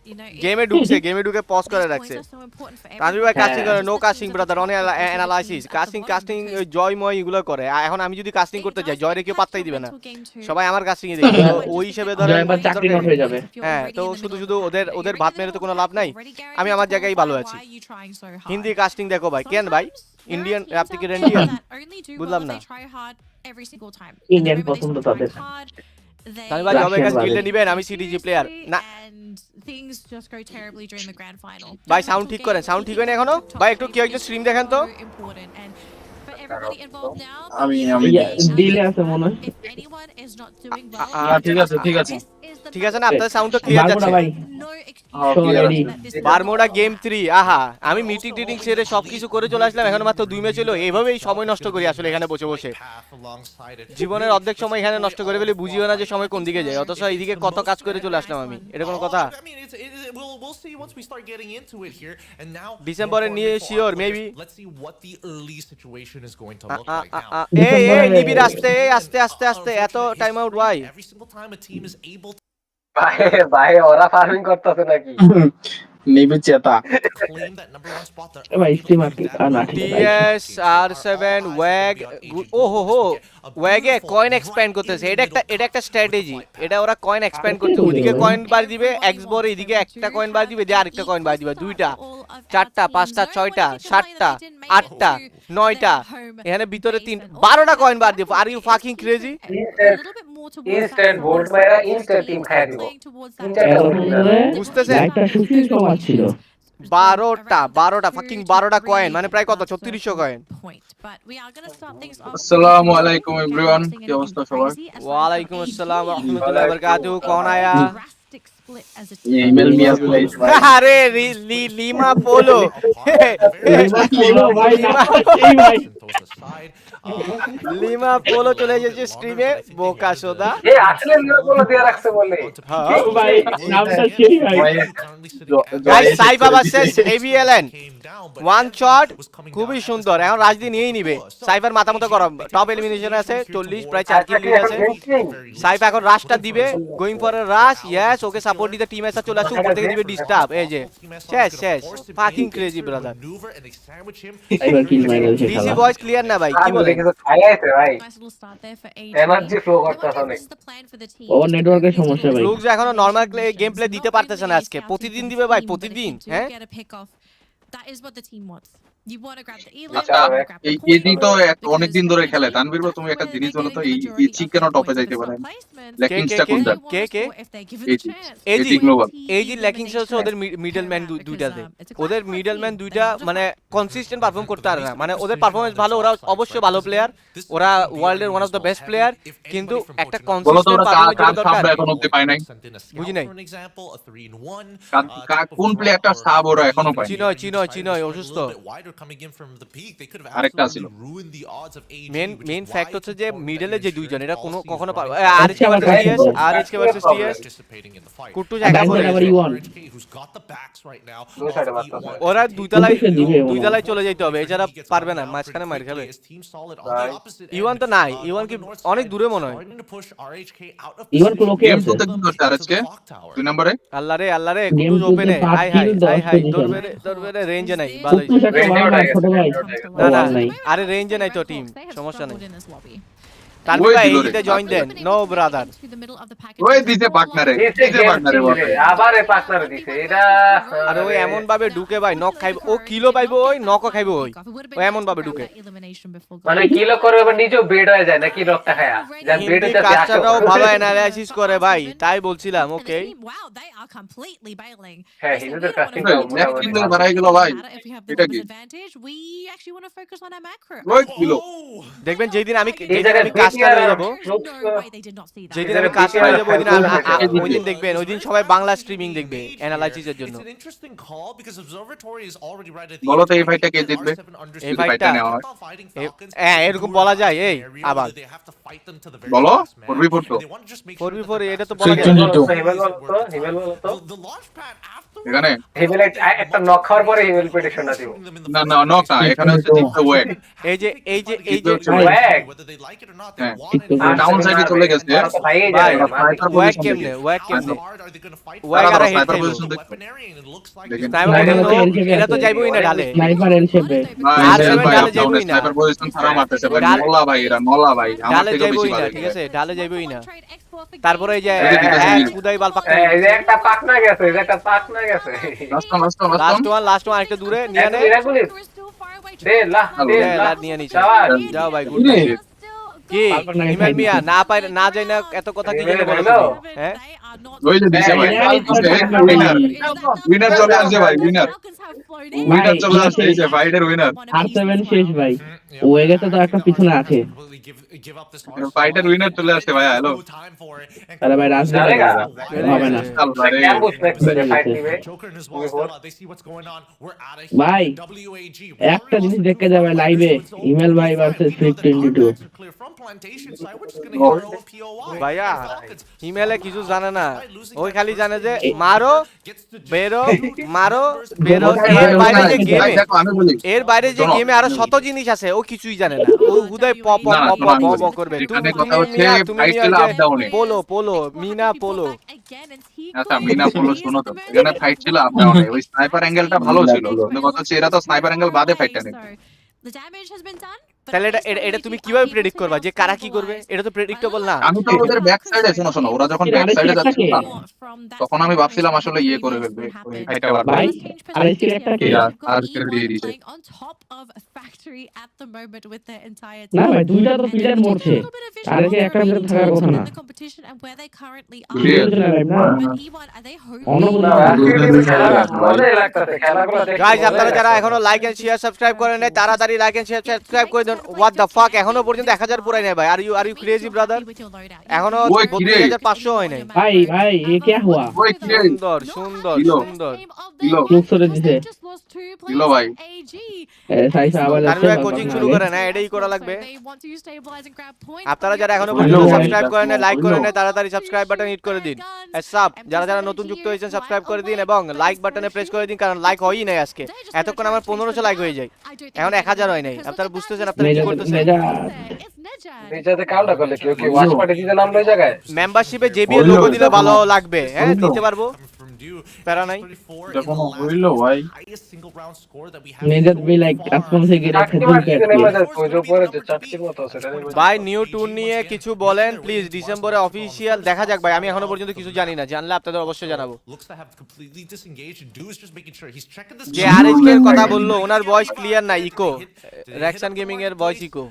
গেমে ঢুকে পজ করে রাখছে। তানভীর ভাই কাস্টিং করে, no casting brother, on analysis. Casting ওই জয়ময় এগুলো করে। এখন আমি যদি কাস্টিং করতে যাই, জয়রে কেউ পাত্তাই দিবে না, সবাই আমার কাস্টিং এ দেখবে। ওই হিসেবে ধরে চাকরি নট হয়ে যাবে। হ্যাঁ, তো শুধু ওদের ভাত মেরে তো কোনো লাভ নাই। আমি আমার জায়গায় ভালো আছি। হিন্দি কাস্টিং দেখো ভাই। কেন ভাই ইন্ডিয়ান? আপনি কি ইন্ডিয়ান? বুঝলাম না। ইন্ডিয়ান পছন্দ তাদের। তানভীর ভাই জবে কাজ গিল্ডে নিবেন? আমি সিডিজি প্লেয়ার না ভাই। সাউন্ড ঠিক করেন, সাউন্ড ঠিক হয় না এখনো ভাই। একটু কেউ একটু স্ট্রিম দেখেন তো। আমি ডিলে আছে মনে হয়। ঠিক আছে না, আপনাদের সাউন্ড তো ক্লিয়ার যাচ্ছে ভাই। Bermuda game 3। আহা, আমি মিটিং টিটিং সেরে সবকিছু করে চলে আসলাম, এখন মাত্র 2 ম্যাচ হলো। এইভাবেই সময় নষ্ট করি আসলে এখানে বসে। জীবনের অর্ধেক সময় এখানে নষ্ট করে ফেলে, বুঝিও না যে সময় কোন দিকে যায়, অথচ এইদিকে কত কাজ করে চলে আসলাম আমি। এটা কোনো কথা? ডিসেম্বরে নিয়ে শিওর মেবি। এই নিবিড় আস্তে এত টাইম আউট ভাই। ভাই ওরা ফার্মিং করতেছে নাকি? নিবি চেতা ভাই স্ট্রিমার কি না? টিএস R7 ওয়্যাগ। ওহো ওয়্যাগে কয়েন এক্সপ্যান্ড করতেছে। এটা একটা স্ট্র্যাটেজি। এটা ওরা কয়েন এক্সপ্যান্ড করতে, ওদিকে কয়েন বার দিবে এক্সবর, এদিকে একটা কয়েন বার দিবে, দিয়ে আরেকটা কয়েন বার দিবে। 2টা 4টা 5টা 6টা 7টা 8টা 9টা, এখানে ভিতরে 12টা কয়েন বার দিবে। Are you fucking crazy? Instant volt মাইরা ইনস্ট্যান্ট টিম খায় দিব। বুঝতেছেন? একটা সুফির কমার ছিল। 12টা ফাকিং 12টা কয়েন, মানে প্রায় কত? 3600 কয়েন। আসসালামু আলাইকুম এভরিওয়ান, কি অবস্থা সবার? ওয়া আলাইকুম আসসালাম ওয়া রাহমাতুল্লাহি ওয়া বারাকাতুহু। কোন আয়া split as a email team. মিয়া চলে আইছে ভাই আরে লিমা পোলো লিমা পোলো চলে এসেছে স্ট্রিমে বোকা সোদা আসলে লিমা পোলো দিয়ে রাখছে বলে ভাই নামটা সেই ভাই গাইস সাইফা ভার্সেস এভিএলএন ওয়ান শট খুবই সুন্দর এখন রাজদি নিয়েই নিবে সাইফার মাথা মতো গরম টপ এলিমিনেশন আছে 40 প্রায় 4 কিল লিড আছে সাইফা এখন রাশটা দিবে going for a rush yes okay support দিতে টিম এসা চলে আসছে উপর থেকে দিবে ডিস্টার্ব এই যে শেষ ফাকিং ক্রেজি ব্রাদার এবার কিল মাইনাস ডিসি ভয়েস ক্লিয়ার না ভাই কি বলে খাইয়াইছে ভাই এনার্জি ফ্লো করতেছ অনেক ও নেটওয়ার্কের সমস্যা ভাই ফ্লুক্স এখনো নরমাল গেম প্লে দিতে পারতেছে না আজকে প্রতিদিন দিবে ভাই প্রতিদিন হ্যাঁ That is what the team wants. You want to grab the elo, আচ্ছা এই এডি তো অনেক দিন ধরে খেলে তানভীর ভাই তুমি একটা জিনিস বলো তো এই চিকেনও টপে যাইতে পারে লেকিংসটা কোন দা কে এডি গ্লোবাল এই যে লেকিংস হচ্ছে ওদের মিডলম্যান দুইটাতে ওদের মিডলম্যান দুইটা মানে কনসিস্টেন্ট পারফর্ম করতে পারে না মানে ওদের পারফরম্যান্স ভালো ওরা অবশ্যই ভালো প্লেয়ার ওরা ওয়ার্ল্ডের one of the best player কিন্তু একটা কনসিস্টেন্ট পারফরম্যান্স দরকার এখন অবধি পায় নাই বুঝি নাই কোন প্লেয়ারটা সাব ওরা এখনো পায় চিনয় অসুস্থ আরেকটা ছিল মেইন ফ্যাক্ট হচ্ছে যে মিডলে যে দুইজন এটা কখনো আরএচকে ভার্সেস টিএস কুট্টু জায়গা করে ওরা দুইতলায় চলে যেতে হবে এছাড়া পারবে না মাঝখানে মার খাবে ইওয়ান তো নাই ইওয়ান কি অনেক দূরে মনে হয় ইওয়ান ক্লোকে আছে আরএচকে 2 নম্বরে আল্লাহ রে কুট্টু ওপেনে হাই দরবে রেঞ্জে নাই ভালোই না আরে রেঞ্জে নাই তো টিম সমস্যা নাই তানভীর ভাই এইতে জয়েন দেন নো ব্রাদার ওই দিতে পার্টনারে আবারে পার্টনারে দিছে এটা আরে ওই এমন ভাবে ঢুকে ভাই নক খাইবো ও কিলো পাইবো ওই নকও খাইবো ওই এমন ভাবে ঢুকে মানে কিলো করে এবার নিজেও বেড হয়ে যায় নাকি নকটা খায়া যার বেড হইতে কাস্টাররাও ভালো অ্যানালাইসিস করে ভাই তাই বলছিলাম ওকে হ্যাঁ হিন্দুদের কাস্টিং কিন্তু বাড়াই গেল ভাই এটা কি ওই কিলো দেখবেন যেদিন আমি কাস্টার হয়ে যাব যেদিন আমি কাস্টার হয়ে যাব ওই দিন দেখবেন ওই দিন সবাই বাংলা স্ট্রিমিং দেখবে অ্যানালাইসিসের জন্য বলো তো এই ফাইটটা কে জিতবে এই ফাইটটা হ্যাঁ এরকম বলা যায় এই আবার বলো 4v4 তো 4v4 এটা তো বলা যায় হিমেল বলো তো এখানে হিমেল একটা নক খাওয়ার পরে হিমেল প্রেডিকশনটা দিব না নক না এখানে হচ্ছে জিতবে ওয়েক এই যে ওয়েক ডাউন সাইডে চলে গেছে ভাই ওয়েক কেমনে ওয়েক আর হেড পজিশন দেখেন এটা তো যাইবই না ঢালে স্নাইপার এল শেপে আর 7 ঢালে যাইবই না স্নাইপার পজিশন ছাড়া মারতেছে ভাই নলা ভাই আমার থেকে বেশি ভালো ঠিক আছে ঢালে যাইবই না তারপরে এই যে কুদাই বাল পাক এই যে একটা পাকনা গেছে লাস্ট ওয়ান একটা দূরে নিয়ে নে দে নিয়ে নিচে যাও ভাই গুড কি ইমেল মিয়া না যাই না এত কথা কি জানো বলো হ্যাঁ ওই যে দিছে ভাই উইনার চলে আসছে ভাই উইনার চলে আসছে এই যে ফাইটের উইনার R7 শেষ ভাই ওয়ে গেছে তো একটা পিছনে আছে ফাইটার উইনার চলে আসছে ভাই হ্যালো আরে ভাই রাজ হবে না ভাই একটা জিনিস দেখে যাবে লাইভে ইমেল ভাই ভার্সেস FREAK22 ভাইয়া ইমেলে কিছু জানে না ওই খালি জানে যে মারো বেরো এর বাইরে যে গেমে আরো শত জিনিস আছে ও কিছুই জানে না ও হুদাই পপ করবে পোলো মিনা পোলো আচ্ছা মিনা পোলো শোনো তো এখানে ফাইট ছিল আপ ডাউনে ওই স্নাইপার অ্যাঙ্গেলটা ভালো ছিল কিন্তু কথা হচ্ছে এরা তো স্নাইপার অ্যাঙ্গেল বাদে ফাইটটা নেই তাহলে এটা তুমি কিভাবে প্রেডিক্ট করবা যে কারা কি করবে এটা তো প্রেডিক্টেবল না আমি তো ওদের ব্যাক সাইডে শোনো ওরা যখন ব্যাক সাইডে যাচ্ছে তখন আমি ভাবছিলাম আসলে ইয়ে করে ফেলবে ওই ফাইটটা ভাই আর এর একটা কি আর ছেড়ে দিয়ে দিয়েছে না ভাই দুইটা তো প্লেয়ার মরছে আর এর একটা ভিতরে থাকার কথা না গাইস আপনারা যারা এখনো লাইক এন্ড শেয়ার সাবস্ক্রাইব করেন নাই তাড়াতাড়ি লাইক এন্ড শেয়ার সাবস্ক্রাইব করে দেন don't what the fuck এখনো পর্যন্ত 1000 পুরাই নাই ভাই। Are you crazy brother? এখনো 32500 হয় নাই। ভাই ये क्या हुआ? সুন্দর সুন্দর সুন্দর। ক্লুক করে দিছে। দিলো ভাই। ভাই আবার তানভীর কোচিং শুরু করে না, এটাই করা লাগবে। আপনারা যারা এখনো পর্যন্ত সাবস্ক্রাইব করেন না, লাইক করেন না, তাড়াতাড়ি সাবস্ক্রাইব বাটন হিট করে দিন। সাব যারা যারা নতুন যুক্ত হয়েছেন সাবস্ক্রাইব করে দিন এবং লাইক বাটনে প্রেস করে দিন, কারণ লাইক হয়ই নাই আজকে। এতক্ষণ আমার 1500 লাইক হয়ে যায়, এখন 1000 হয় নাই। আপনারা বুঝতেছেন আপনারা কি করতেছেন? নিচেতে কাউন্টার করলে কি ওকে ওয়াচ পার্টি দিতে নাম লই জায়গায় মেম্বারশিপে জেবি এর লোগো দিলে ভালো লাগবে। হ্যাঁ দিতে পারবো, প্যারা নাই। দেখো হইলো ভাই মেজর বি লাইক আপন से गिरा ভাই নিউ টুর নিয়ে কিছু বলেন প্লিজ। ডিসেম্বরে অফিশিয়াল দেখা যাক ভাই, আমি এখনো পর্যন্ত কিছু জানি না, জানলে আপনাদের অবশ্যই জানাবো। যে আরএসকে এর কথা বললো ওনার ভয়েস ক্লিয়ার না, ইকো। রেকশন গেমিং এর voice echo.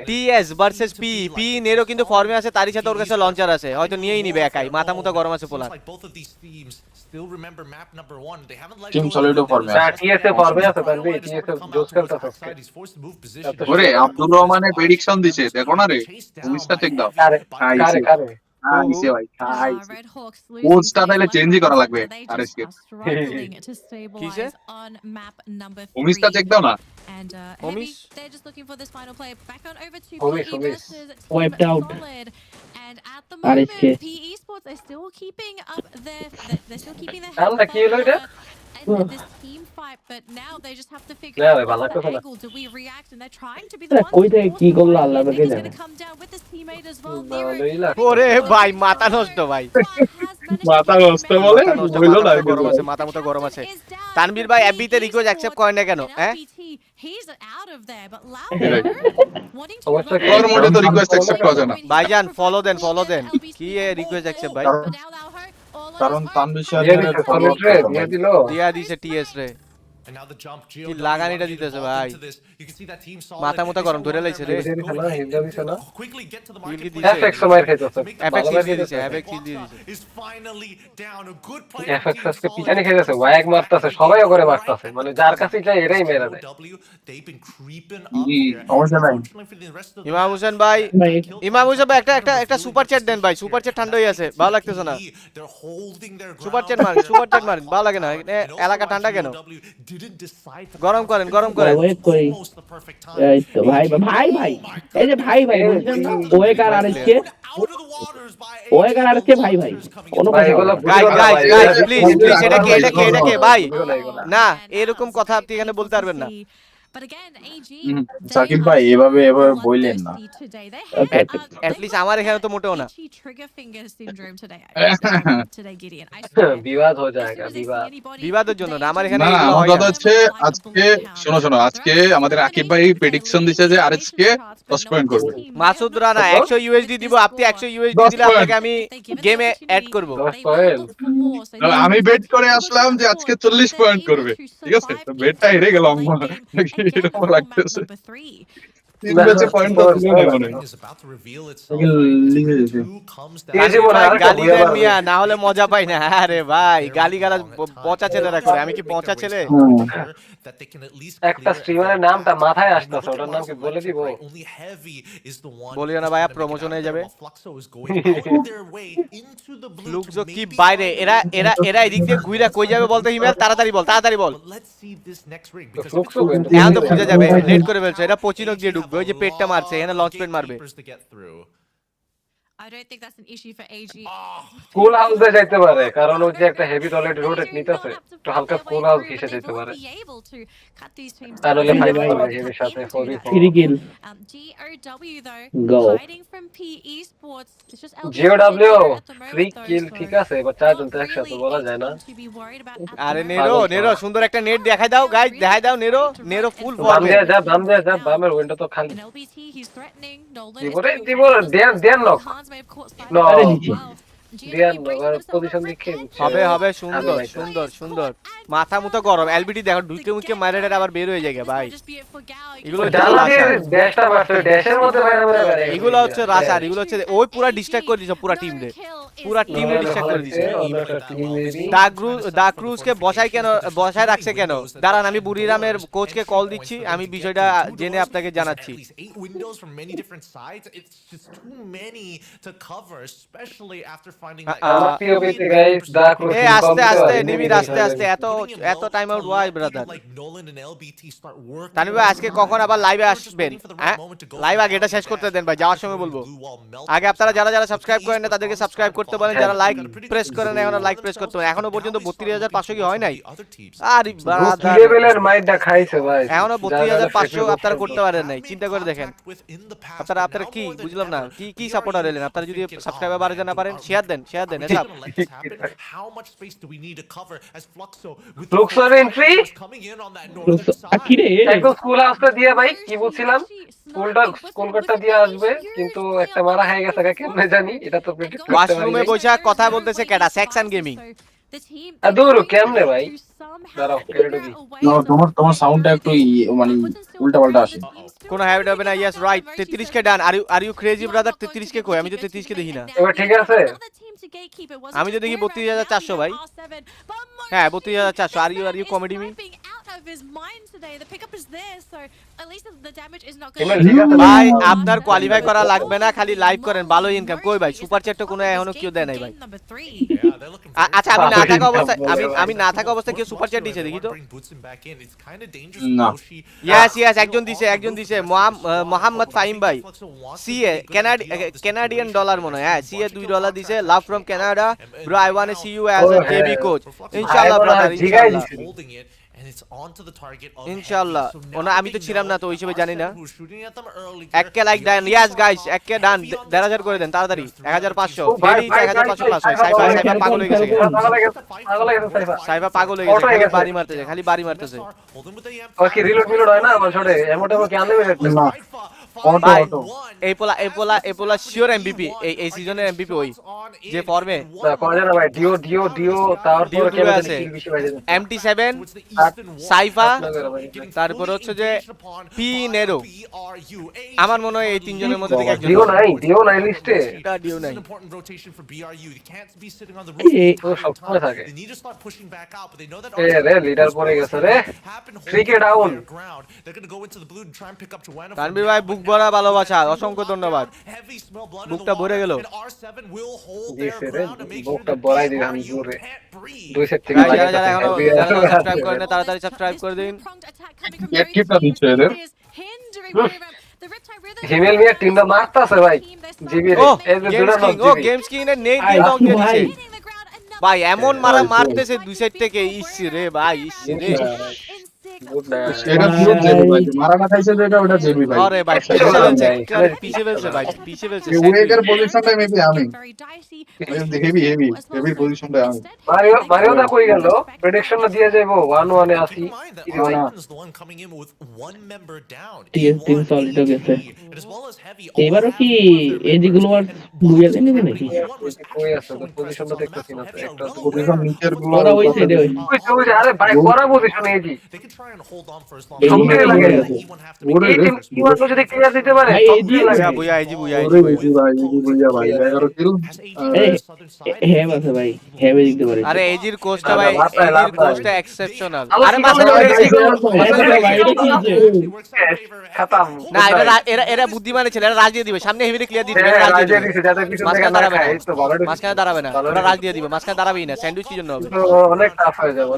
TS versus P P নেরো কিন্তু ফর্মে আছে, তারই সাথে ওর কাছে লঞ্চার আছে, হয়তো নিয়েই নিবে একাই। মাথা মুতা গরম আছে পোলা। টিম সলিড ফর্মে আছে। টিএসএ ফর্মে আছে বান্দি, টিএসএ জোস খেলতেছে। ওরে আব্দুর রহমানের প্রেডিকশন দিছে, দেখো না রে। ভূমিষ্ঠটা চেক দাও। কারে আইছে ভাই, আইছে। কোচটা তাইলে চেঞ্জই করা লাগবে আরএসকে। কিসে? ভূমিষ্ঠটা চেক দাও না। হোমিস they're just looking for this final play. Back on over to Homies, PE homies. versus Wiped Team out. Solid. And at the RSK. moment, PE Sports are still keeping up they're still keeping their head আমরা কি হলো এটা? in this team fight, but now they just have to figure না out রে ভালো what's the কথা না। angle. Do we react? And they're trying to be the ones কই থেকে কি করলো আল্লাহ I think পাকে he's জানে। going to come down with his teammate as well. ওরে ভাই মাথা নষ্ট ভাই, মাথা নষ্ট বলে বইলো না গরম আছে, মাথা মুতা গরম আছে। তানভীর ভাই এফবিতে রিকোয়েস্ট অ্যাকসেপ্ট করে না কেন? হ্যাঁ He's out of there, but wanting to ওর মোডে তো রিকোয়েস্ট অ্যাকসেপ্ট করা যায় না। ভাইজান ফলো দেন কি রিকোয়েস্ট অ্যাকসেপ্ট ভাই? কারণ তানভীর দিয়া দিছে টিএস রে। কি লাগানিটা দিতেছে ভাই, মাথা মুতা গরম ধরে লাইছে রে। এফএক্স সময় খাইতেছে। এফএক্স দিয়ে দিছে, এফএক্স দিয়ে দিছে। এফএক্স আজকে পিছনে খাইতেছে, ওয়াগ মারতেছে, সবাই করে মারতেছে, মানে যার কাছে যায় এরাই মেরে দেয়। সমস্যা নাই। ইমাম হোসেন ভাই, ইমাম হোসেন ভাই একটা সুপার চ্যাট দেন ভাই, সুপার চ্যাট ঠান্ডা হয়ে আছে, ভালো লাগতেছে না। সুপার চ্যাট মারেন, ভালো লাগে না, এলাকা ঠান্ডা কেন? গরম করেন ওয়েট করি। এই তো ভাই এই যে ভাই বলছেন ওয়েকার আরএসকে ভাই কোন কথা গাইস প্লিজ এটা কে ভাই? না এরকম কথা আপনি এখানে বলতে পারবেন না। সাকিব ভাই এভাবে বললেন না। at least আমার এখানে তো মোটেও না। বিবাদ হয়ে যায়গা, বিবাদের জন্য না, আমার এখানে না আমার কথা হচ্ছে আজকে শোনো আজকে আমাদের আকিব ভাই প্রেডিকশন দিছে যে আরএসকে 10 পয়েন্ট করবে। মাসুদ রানা 100 ইউএসডি দিব, আপনি 100 ইউএসডি দিলে আপনাকে আমি গেমে অ্যাড করব। আমি বেট করে আসলাম যে আজকে 40 পয়েন্ট করবে, ঠিক আছে? তো বেটটা হেরে গেল আমার, এরকম লাগতেছে। তিন ম্যাচে পয়েন্ট তো তুলে নেব না। গালি দেন মিয়া, না হলে মজা পাই না। আরে ভাই গালি গালাজ পচা ছেলেরা করে, আমি কি পচা ছেলে? একটা স্ট্রিমারের নামটা মাথায় আসতেছে, ওটার নাম কি বলে দিব? বলিও না ভাইয়া, প্রমোশন হয়ে যাবে। লুকজো কি বাইরে, এরা এদিক দিয়ে ঘুরে কই যাবে বলতে হিমেল, তাড়াতাড়ি বল। এখন তো বুঝা যাবে, লেট করে ফেলছো। এটা পচিনক দিয়ে ঢুকবে, ওই যে পেটটা মারছে, এখানে লঞ্চ প্যাড মারবে। I don't think that's an issue for AG. কুল হাউসে যাইতে পারে, কারণ ওই যে একটা হেভি টয়লেট রোটেট নিতেছে, একটু হালকা কুল হাউস ঘিসে যেতে পারে। তাহলে ফাইট করবে হেভির সাথে 3 কিল। GOW Go. though hiding from PE Sports. It's just GOW 3 কিল ঠিক আছে, এবার চারজন তো একসাথে বলা যায় না। আরে নেরো সুন্দর একটা নেট দেখাই দাও গাইস, দেখাই দাও। নেরো ফুল ফর্মে। বাম দিয়ে যা, বামের উইন্ডো তো খালি। দিব দেন লক। নো হবে হবে সুন্দর সুন্দর সুন্দর মাথা মতো গরম এলবিডি দেখো ঢুকে মুখে মারে আবার বের হয়ে যায় ভাই এগুলো এগুলো হচ্ছে রাশার এগুলো হচ্ছে ওই পুরা ডিস্ট্রাক্ট করে দিছে পুরা টিম রে ডিস্ট্রাক্ট করে দিছে দাক্রুজ কে বসায় রাখছে কেন দাঁড়ান আমি বুড়িরামের কোচকে কল দিচ্ছি আমি বিষয়টা জেনে আপনাকে জানাচ্ছি আস্তে আস্তে নিবিড় আস্তে আস্তে এত time out why brother Tanvir ভাই আজকে কখন আবার লাইভে আসবেন লাইভ আগে এটা শেষ করতে দেন ভাই যাওয়ার সময় বলবো আগে আপনারা যারা সাবস্ক্রাইব করেন না তাদেরকে সাবস্ক্রাইব করতে বলেন যারা লাইক প্রেস করেন এখনো লাইক প্রেস করতে বলেন এখনো পর্যন্ত 32500 কি হয় নাই আরে ব্রাদার লেভেলের মাইন্ডটা খাইছে ভাই এখনো 32500 আপনারা করতে পারেন নাই চিন্তা করে দেখেন আপনারা কি বুঝলাম না কি সাপোর্টার হলেন আপনারা যদি সাবস্ক্রাইবার বাড়াতে না পারেন শেয়ার দেন এটা ফ্লুক্সর এন্ট্রি কি রে একদম স্কুল আসতে দিয়ে ভাই কি বলছিলাম স্কুলটা দিয়ে আসবে কিন্তু একটা মারা হয়ে গেছে কেমনে জানি এটা তো ওয়াশরুমে বসে কথা বলতেছে কেডা সেকশন গেমিং দূর কেমনে ভাই দাঁড়াও কেড়ে কি তোমার সাউন্ডটা একটু মানে উল্টাপাল্টা আসে কোন হ্যাবিট হবে না ইয়েস রাইট 33 কে done are you crazy brother 33 কে কই আমি তো 33 কে দেখি না এবার ঠিক আছে আমি তো দেখি 32400 ভাই হ্যাঁ 32400 আর ইউ কমেডি মি ভাই আপনার কোয়ালিফাই করা লাগবে না খালি লাইভ করেন ভালো ইনকাম কই ভাই সুপার চ্যাটটা কোনো এখনো কেউ দেয় নাই ভাই আচ্ছা আমি না থাকা অবস্থায় কেউ সুপার চ্যাট দিয়েছে দেখি তো ইয়েস একজন দিছে মোহাম্মদ ফাহিম ভাই সিএ কানাডিয়ান ডলার মনে হয় সিএ $2 দিছে love from Canada bro I want to see you as a JB coach ইনশাআল্লাহ ব্রাদার ইনশাআল্লাহ ওনা আমি তো ছিলাম না তো ওই হিসেবে জানি না এককে লাইক দেন ইয়েস গাইস এককে ডান 1,000 করে দেন তাড়াতাড়ি 1500 ভেরি 1500 প্লাস হয় সাইফা পাগল হয়ে গেছে সাইফা পাগল হয়ে গেছে খালি বাড়ি মারতেছে ওকে রিলোড হয় না আমার ছোটে এমোটা কি আনলে না এপোলা শিওর এমভিপি এই সিজনের এমভিপি ওই যে ফর্মে কয়জন ভাই ডিও তারপর কেমন কিল বেশি বাজে MT7 সাইফা তারপর হচ্ছে যে পি নেরো আমার মনে হয় এই তিনজনের মধ্যে থেকে একজন ডিও নাই লিস্টে এটা ডিও নাই এই তো সবসময় থাকে রে লিডার পড়ে গেছে রে 3 কে ডাউন তানভীর ভাই বুক ভরা ভালোবাসা অসংখ্য ধন্যবাদ বুকটা ভরে গেল বুকটা ভরাই দিলাম জোরে দুই সেট থেকে যারা এখনো সাবস্ক্রাইব করেন না তাড়াতাড়ি সাবস্ক্রাইব করে দিন কিপটা দিচ্ছে এদের হিমেল মিয়া টিমটা মারতাছে ভাই জিবি এই যে দুটো নক ও গেমস কিং এর নেট দিয়ে নক দিয়েছে ভাই এমন মারতেছে দুই সাইড থেকে ইস রে ভাই ইস রে এটা পুরো জেবি ভাই মারা না খাইছে যেটা ওটা জেবি ভাই আরে ভাই পিছে ফেলছে ওয়েকার পজিশনটা মেবি আমি হেভি পজিশনটা আমি মারিও দা কই গেল প্রেডিকশন দিয়ে যাইবো 1-1 এ আসি টিম সলিড গেছে এবারও কি এজি গ্লোয়ার বুইয়া দেন নাকি কই আছে পজিশনটা দেখতেছি না একটা পজিশন নিচের গ্লোয়ার ওই সাইডে ওই আরে ভাই করা পজিশন এজি যদি ক্লিয়ার দিতে পারে ভাই 11 কিল হ্যাঁ আছে ভাই হ্যাঁ দিতে পারে আরে এজির কোস্টটা ভাই এজির কোস্টটা এক্সেপশনাল আরে মাথা খতম না এরা বুদ্ধিমান ছেলে এরা রাজ দিয়ে দিবে সামনে হেভিরে ক্লিয়ার দিয়ে দিবে রাজ দিয়ে দিবে মাঝখানে দাঁড়াবে না ওরা রাজ দিয়ে দিবে মাঝখানে দাঁড়াবেই না স্যান্ডউইচ কি জন্য হবে অনেক টাফ হয়ে যাবে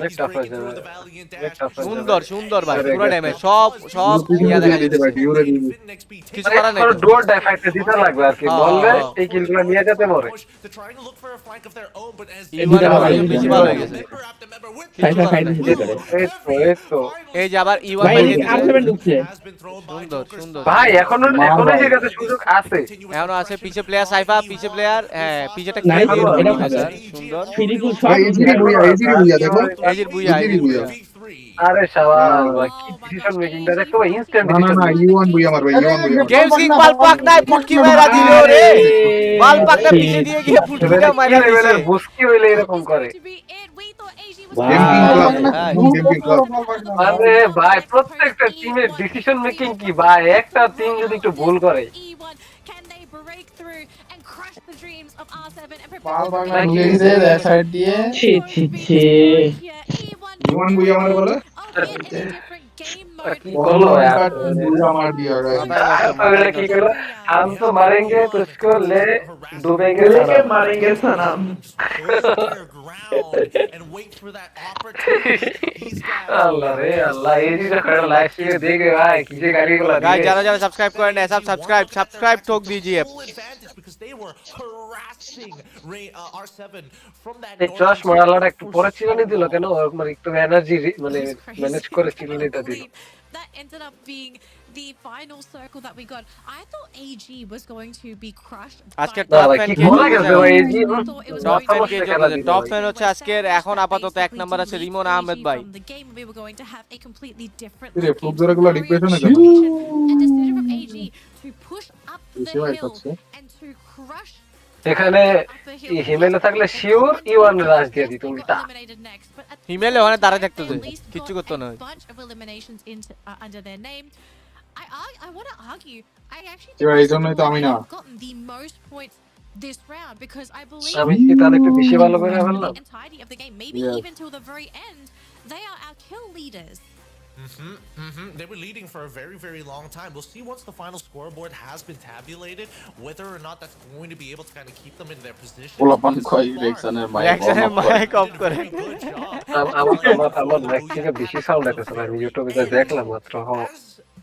সুন্দর ভাই পুরো ড্যামেজ সব ইয়া দেখা যাচ্ছে ভাই ডিউরে কিছু করার নাই ডোর ডাইফাইট দিতে লাগবে আর কি বললে এই কিলগুলো নিয়ে যেতে পারে বেশি ভালো হয়ে গেছে এই যে আবার ই1 সুন্দর ভাই এখনো জায়গাতে সুযোগ আছে এখনো আছে পিছে প্লেয়ার সাইফা পিছে প্লেয়ার হ্যাঁ পিছেটা ক্লিয়ার দিয়ে সুন্দর এজিরি বুইয়া দেখো এজির বুইয়া আরে শাবাশ ভাই কি ডিসিশন মেকিং দা দেখো ইনস্ট্যান্ট না না ইউয়ান বুই আমার ভাই ইউয়ান বুই আমার গেমস কিং বাল পাকনায় ফুটকি মারা দিল রে বাল পাকনা পিছে দিয়ে গিয়ে ফুটকিটা মারা দিছে বুস্কি হইলে এরকম করে আরে ভাই প্রত্যেকটা টিমের ডিসিশন মেকিং কি ভাই একটা টিম যদি একটু ভুল করে ছি ছি ছি ইউয়ান বুই আমার বলে আমার दिया কি করলো हम तो मारेंगे तो उसको ले डूबेंगे लेके मारेंगे सनम আল্লাহ রে আল্লাহ এই যে করে লাইভ স্ট্রিমে দেখে ভাই কি যে গালিগুলো गाइस যারা যারা সাবস্ক্রাইব করেন না সব সাবস্ক্রাইব ঠোক दीजिए এই ট্রাশ মারালাটা একটু পরে চিরুনি দিল কেন মানে একটু এনার্জি মানে ম্যানেজ করে চিরুনিটা দিল that ended up being the final circle that we got. I thought AG was going to be crushed. আজকে টপ ফ্যান কে টপ ফ্যান হচ্ছে আজকের এখন আপাতত এক নাম্বার আছে রিমন আহমেদ ভাই the game we were going to have a completely different রে ফুটবলগুলো রিকোয়েশন আছে and decision from AG to push up the hill and to crush এখানে হিমেলে থাকলে শিওর ইওয়ান রাজ দিয়ে দিত উল্টা হিমেলে ওখানে দাঁড়ায় থাকতো যে কিছু করতে না under their name. I want to argue. I actually এবার এইজন্যই তো আমি না gotten the most points this round because I believe আমি কি তাহলে একটু বেশি ভালো করে ফেললাম entirety of the game, maybe even till the very end. They are our kill leaders. They were leading for a very, very long time. We'll see once the final scoreboard has been tabulated whether or not that's going to be able to kind of keep them in their position. Mic off করে আমার mic থেকে বেশি sound আসছে আমি ইউটিউবে দেখলাম মাত্র হ্যাঁ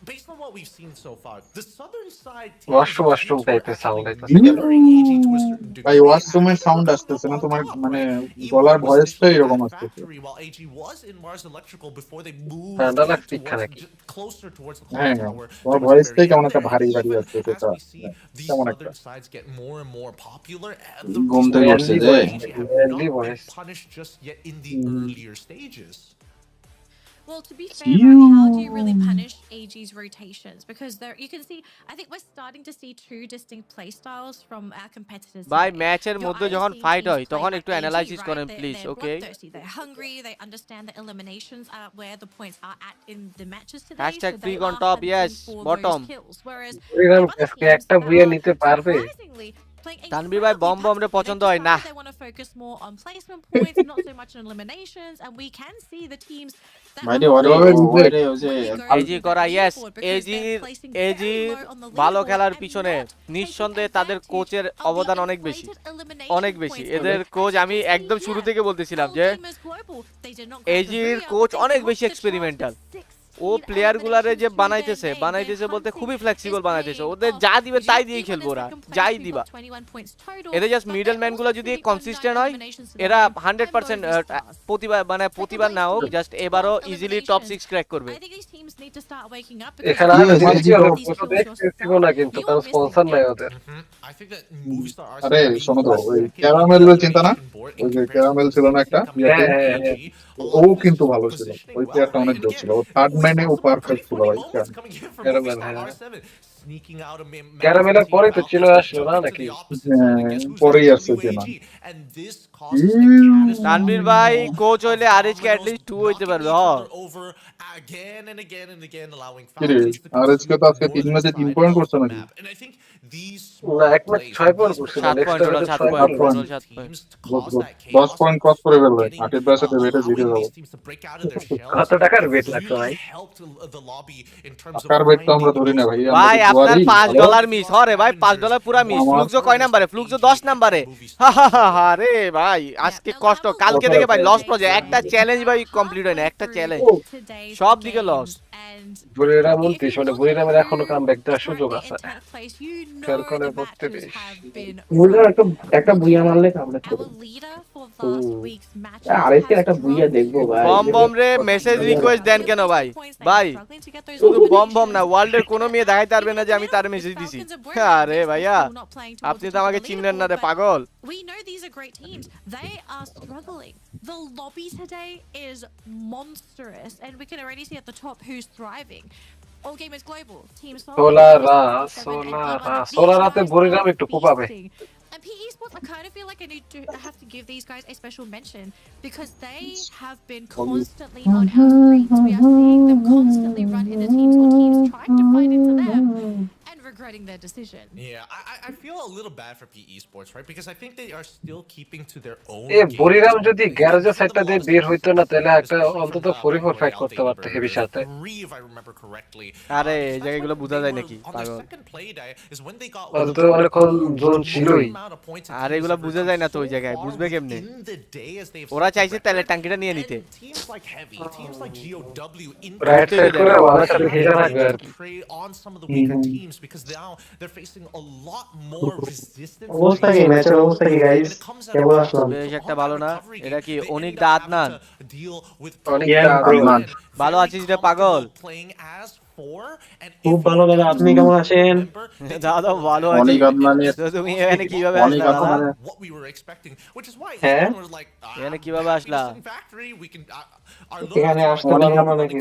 Based on what we've seen so far, the southern side washroom টাইপের সাউন্ড আসছে ভাই ওয়াশরুমের সাউন্ড আসছে না তোমার মানে গলার ভয়েসটা এরকম আসছে while AG was in Mars Electrical before they moved closer towards the হ্যাঁ tower. তোমার ভয়েসটাই কেমন একটা ভারী ভারী আসছে সেটা কেমন একটা Sides get more and more popular. ঘুম থেকে উঠছে যে Punished just yet in the earlier stages. Well, to be fair, right, how do you really punish AG's rotations? Because there, you can see, I think we're starting to see two distinct play styles from our competitors. ভাই ম্যাচের মধ্যে যখন fight হয় তখন একটু analysis করেন please okay They're hungry, they understand the eliminations are where the points are at in the matches today. #freak on top yes bottom একটা বুয়া নিতে পারবে তানভীর ভাই বম বম রে পছন্দ হয় না They want to focus more on placement points, not so much on eliminations, and we can see the teams AG করা ইয়েস এজি ভালো খেলার পিছনে নিঃসন্দেহে তাদের কোচের অবদান অনেক বেশি এদের কোচ আমি একদম শুরু থেকে বলতেছিলাম যে এজির কোচ অনেক বেশি এক্সপেরিমেন্টাল ও প্লেয়ার গুলারে যে বানাইতেছে বলতে খুবই ফ্লেক্সিবল বানাইতেছে ওদের যা দিবে তাই দিয়ে খেলবো ওরা যাই দিবা এদের জাস্ট মিডল ম্যান গুলো যদি কনসিস্টেন্ট হয় এরা 100% প্রতিবার না হোক জাস্ট এবারও ইজিলি টপ 6 ক্র্যাক করবে এখানে না কিন্তু তার স্পন্সর নাই ওদের আরে শোনো তো ওই ক্যারামেল চিন্তা না ওই যে ক্যারামেল ছিল না একটা ও কিন্তু ভালো ছিল ওই প্লেয়ারটা অনেক জোর ছিল ও থার্ড ম্যানে ও পারফেক্ট ছিল ভাই ক্যারামেল ক্যারামেলের পরে তো ছিল আসলো না নাকি পরেই আসছে না তানভীর ভাই কোচ হইলে আরএইচ কে অ্যাটলিস্ট 2 হইতে পারবে again and again allowing RH কে তো আজকে 3 ম্যাচে 3 পয়েন্ট করছে নাকি না এক ম্যাচ 6 পয়েন্ট করছে 7 পয়েন্ট 10 পয়েন্ট ক্রস করে ফেলবে আটের সাথে বেটে জিতে যাবে কত টাকার বেট লাগতো ভাই টাকার বেট তো আমরা ধরি না ভাই ভাই আপনার $5 মিস হরে ভাই $5 পুরা মিস ফ্লুক্সো কয় নম্বরে ফ্লুক্সো 10 নম্বরে আরে ভাই আজকে কষ্ট কালকে থেকে ভাই লস প্রজেক্ট একটা চ্যালেঞ্জ ভাই কমপ্লিট হয় না একটা চ্যালেঞ্জ সব দিকে লস বুড়িরাম উনতি শুনে বুড়িরামের এখনো কামব্যাক দেওয়ার সুযোগ আছে ফেলকনের পড়তে বেশ বুড়িরাম একটা বুইয়া মারলে কামব্যাক করবে আরেকটা একটা বুইয়া দেখবো ভাই বম রে মেসেজ রিকোয়েস্ট দেন কেন ভাই ভাই শুধু বম না ওয়ার্ল্ডের কোনো মেয়ে দেখাইতে পারবে না যে আমি তার মেসেজ দিছি আরে ভাইয়া আপনি তো আমাকে চিনেন না রে পাগল We know these are great teams. They are struggling. The lobby today is monstrous, and we can already see at the top who's thriving. All Gamers Global, Team সোলারাতে বুড়িরাম একটু কুপাবে। And PE Sports, I kind of feel like I have to give these guys a special mention because they have been constantly on our screens. We are seeing them constantly run into teams or teams trying to fight into them and regretting their decision. Yeah, I feel a little bad for PE Sports, right? Because I think they are still keeping to their own. বুড়িরাম যদি গ্যারেজের সাইডটা দিয়ে বের হইতো না তাহলে একটা অন্তত 44 ফাইট করতে পারতো হেভি সাথে। আরে এই জায়গাগুলো বোঝা যায় নাকি পাগল? অন্তত অনেকক্ষণ জোন ছিলই। আর এগুলো বোঝা যায় না তো ওই জায়গায়, বুঝবে কেমনে? ওরা চাইছে তাহলে ট্যাঙ্কিটা নিয়ে নিতে। রাইট সাইড করে ওয়ালের সাথে ঘেরা থাকবে আর কি। অবস্থা কি ম্যাচের অবস্থা কি গাইস? কেমন আসলাম? বেশ একটা ভালো না। এটা কি অনেক দা আদনান? ভালো আছিস রে পাগল? খুব ভালো দাদা, আপনি কেমন আছেন? দাদা ভালো আছি। তো তুমি এখানে কিভাবে আসলা? হ্যাঁ এখানে কিভাবে আসলা? এখানে আসতে পারলাম না নাকি?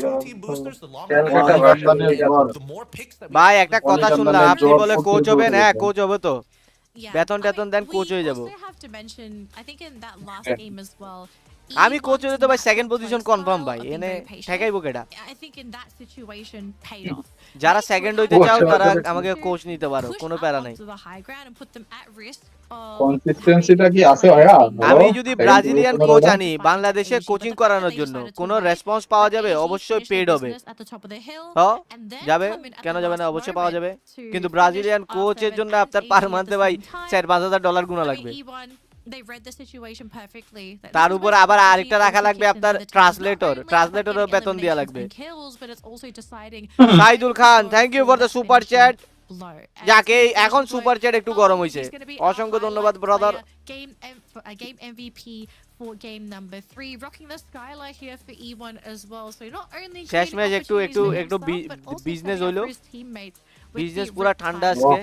ভাই একটা কথা শুনলাম, আপনি বলে কোচ হবেন? হ্যাঁ কোচ হবে তো। বেতন টেতন দেন, কোচ হয়ে যাব। আমি কোচ হলে তো ভাই সেকেন্ড পজিশন কনফার্ম ভাই, এনে ঠেকাইবো কেডা? যারা সেকেন্ড হইতে চাও তারা আমাকে কোচ নিতে পারো, কোনো প্যারা নাই। কনসিস্টেন্সিটা কি আছে ভাইয়া? আমি যদি ব্রাজিলিয়ান কোচ আনি বাংলাদেশে কোচিং করানোর জন্য, কোনো রেসপন্স পাওয়া যাবে? অবশ্যই পেড হবে। হ্যাঁ যাবে, কেন যাবে না? অবশ্যই পাওয়া যাবে। কিন্তু ব্রাজিলিয়ান কোচের জন্য আপনার পার মান্থে ভাই $4,000-5,000 গুনা লাগবে। তার উপর আবার আরেকটা রাখা লাগবে আপনার ট্রান্সলেটরের বেতন দেয়া লাগবে। Saidul Khan, thank you for the super chat. যাকে এখন সুপার চ্যাট একটু গরম হইছে, অসংখ্য ধন্যবাদ brother. Game MVP for game number 3, rocking the skylight here for E1 as well. So not only শেষ ম্যাচ একটু বিজনেস হইলো, বিজনেস পুরা ঠান্ডা আজকে।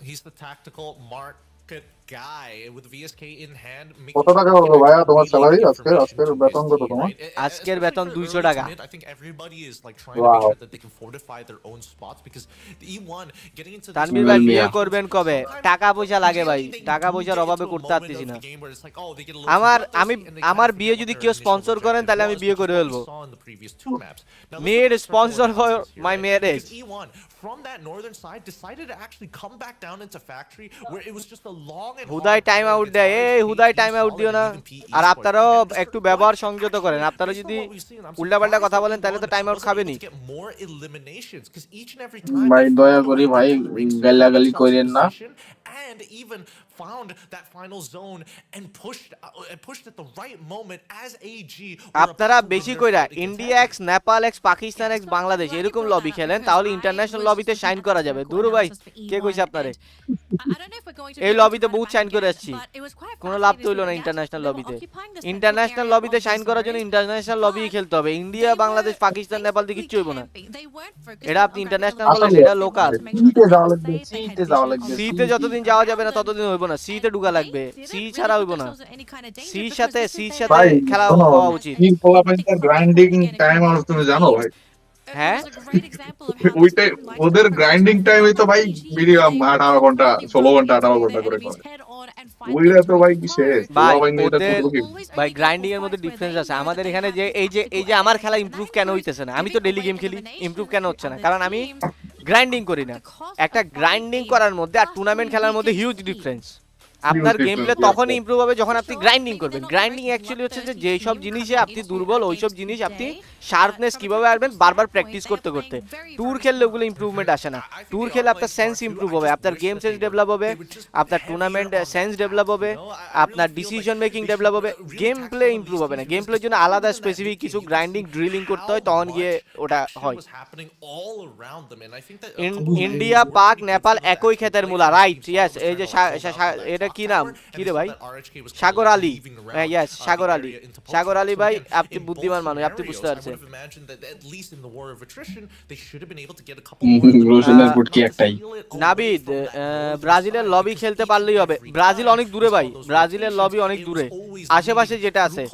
He's the tactical market guy with VSK in hand. কত টাকা হলো ভাইয়া তোমার স্যালারি আজকের বেতন কত তোমার? আজকের বেতন 200 টাকা। I think everybody is like trying to make sure that they can fortify their own spots because the E1 getting into Tanvir ভাই বিয়ে করবেন কবে? টাকা পয়সা লাগে ভাই, টাকা পয়সার অভাবে করতে পারতেছি না। আমার বিয়ে যদি কেউ স্পন্সর করেন তাহলে আমি বিয়ে করে ফেলবো। Need sponsor for my marriage. E1 from that northern side decided to actually come back down into factory where it was just a long and হুদাই টাইম আউট দেয়, এই হুদাই টাইম আউট দিও না। আর আপনারাও একটু ব্যবহার সংযত করেন, আপনারা যদি উল্টাপাল্টা কথা বলেন তাহলে তো টাইম আউট খাবেনি। ভাই দয়া করি ভাই গালাগালি করেন না। And even found that final zone and pushed at the right moment as AG. আপনারা বেশি কইরা India x Nepal x Pakistan x Bangladesh এরকম লবি খেলেন তাহলে ইন্টারন্যাশনাল লবিতে শাইন করা যাবে। দূর ভাই, কে কইছে আপনারে? এই লবিতে বহুত শাইন করে আসছি, কোনো লাভ তো হইলো না ইন্টারন্যাশনাল লবিতে। ইন্টারন্যাশনাল লবিতে শাইন করার জন্য ইন্টারন্যাশনাল লবি খেলতে হবে। ইন্ডিয়া বাংলাদেশ পাকিস্তান নেপাল দিয়ে কিচ্ছু হইব না। এটা আপনি ইন্টারন্যাশনাল বলেন, এটা লোকাল। সিতে যতদিন যাওয়া যাবে না ততদিন হইব না, সিতে ঢুকা লাগবে, সি ছাড়া হইব না। সির সাথে খেলা হওয়া উচিত। কি পোলাপেন্টার গ্রাইন্ডিং টাইম আর তুমি জানো ভাই? হ্যাঁ ওইটাই ওদের গ্রাইন্ডিং টাইমে তো ভাই মিনিমাম 18 ঘন্টা 16 ঘন্টা 18 ঘন্টা করে করে। ওইরা তো ভাই কি শেষ ভাই গ্রাইন্ডিং এর মধ্যে ডিফারেন্স আছে। আমাদের এখানে যে এই যে আমার খেলা ইমপ্রুভ কেন হইতেছে না? আমি তো ডেইলি গেম খেলি, ইমপ্রুভ কেন হচ্ছে না? কারণ আমি গ্রাইন্ডিং করি না। একটা গ্রাইন্ডিং করার মধ্যে আর টুর্নামেন্ট খেলার মধ্যে হিউজ ডিফারেন্স। আপনার গেম প্লে তখনই ইমপ্রুভ হবে যখন আপনি গ্রাইন্ডিং করবেন। গ্রাইন্ডিং অ্যাকচুয়ালি হচ্ছে যে যেই সব জিনিসে আপনি দুর্বল ওইসব জিনিস আপনি শার্পনেস কিভাবে আসবেন বারবার প্র্যাকটিস করতে করতে। ট্যুর খেললে ওগুলো ইমপ্রুভমেন্ট আসে না। ট্যুর খেলে আপনার সেন্স ইমপ্রুভ হবে, আপনার গেম সেন্স ডেভেলপ হবে, আপনার টুর্নামেন্ট সেন্স ডেভেলপ হবে, আপনার ডিসিশন মেকিং ডেভেলপ হবে। গেম প্লে ইমপ্রুভ হবে না। গেম প্লের জন্য আলাদা স্পেসিফিক কিছু গ্রাইন্ডিং ড্রিলিং করতে হয়, তখন গিয়ে ওটা হয়। ইন্ডিয়া পাক নেপাল একই ক্ষেতের মূলা, রাইট? ইয়েস। এই যে এটা কি নাম কি রে ভাই সাগর আলী হ্যাঁ ইয়েস সাগর আলী ভাই আপনি বুদ্ধিমান মানুষ আপনি বুঝতে পারছেন নাবিদ ব্রাজিলের লবি খেলতে পারলেই হবে ব্রাজিল অনেক দূরে ভাই ব্রাজিলের লবি অনেক দূরে আশেপাশে যেটা আছে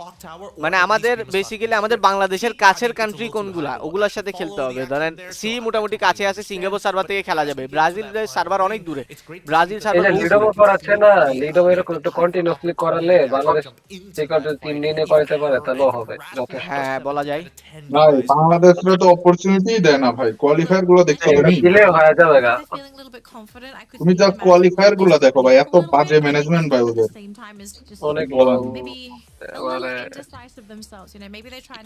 মানে আমাদের বেসিক্যালি আমাদের বাংলাদেশের কাছের কান্ট্রি কোনগুলা ওগুলোর সাথে খেলতে হবে ধরেন সি মোটামুটি কাছে আছে সিঙ্গাপুর সার্ভার থেকে খেলা যাবে ব্রাজিলের সার্ভার অনেক দূরে ব্রাজিল সার্ভার লিডোভো করাচ্ছে না লিডোভো এরকম একটু কন্টিনিউয়াসলি করালে বাংলাদেশ টিকট 3 দিনে করতে পারে তাহলে হবে হ্যাঁ বলা যায় ভাই বাংলাদেশে তো অপরচুনিটি দেয় না ভাই কোয়ালিফায়ার গুলো দেখছো তুমি দিলে হয়ে যাবে গা তুমি যা কোয়ালিফায়ার গুলো দেখো ভাই এত বাজে ম্যানেজমেন্ট ভাই ওদের অনেক বড়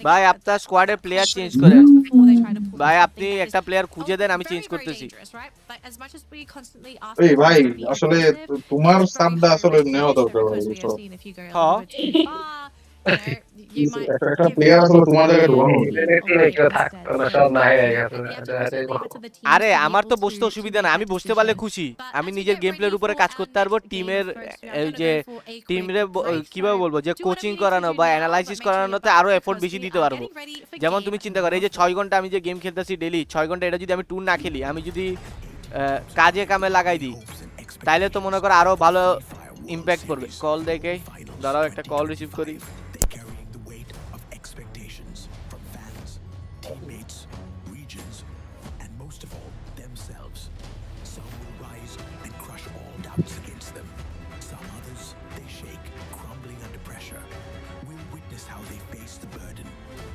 ভাই আপনার স্কোয়াডের প্লেয়ার চেঞ্জ করে ভাই আপনি একটা প্লেয়ার খুঁজে দেন আমি চেঞ্জ করতেছি এই ভাই আসলে তোমার সাবটা আসলে নেওয়া দরকার ভাই বুঝছো হ্যাঁ একটা প্লেয়ার আসলে তোমার জায়গায় ঢোকানো আরে আমার তো বসতে অসুবিধা না আমি বসতে পারলে খুশি আমি নিজের গেম প্লের উপরে কাজ করতে পারবো টিমের যে টিমরে কিভাবে বলবো যে কোচিং করানো বা অ্যানালাইসিস করানোতে আরো এফোর্ট বেশি দিতে পারবো যেমন তুমি চিন্তা করো এই যে 6 ঘন্টা আমি যে গেম খেলতেছি ডেইলি 6 ঘন্টা এটা যদি আমি ট্যুর না খেলি আমি যদি কাজে কামে লাগাই দিই তাইলে তো মনে করো আরো ভালো ইমপ্যাক্ট পড়বে কল দেখে দাঁড়াও একটা কল রিসিভ করি teammates, regions, and most of all, themselves. Some will rise and crush all doubts against them. Some others, they shake, crumbling under pressure. We'll witness how they face the burden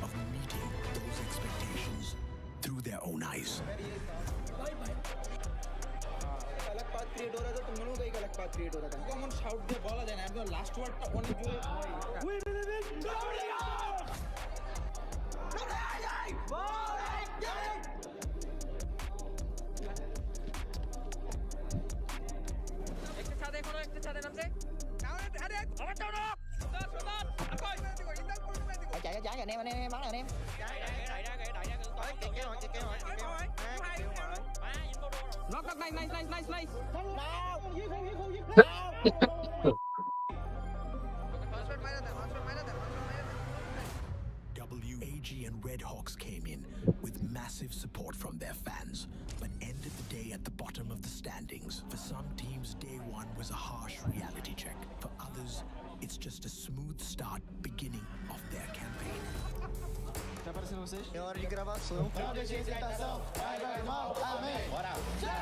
of meeting those expectations through their own eyes. WAG and Red Hawks came in with massive support from their fans, but ended the day at the bottom of the standings. For some teams, day one was a harsh reality check. For others, it's just a smooth start beginning of their campaign. Tá aparecendo vocês? É hora de gravação. Roda de apresentação. Vai, vai, mal. Amém. Bora. 0,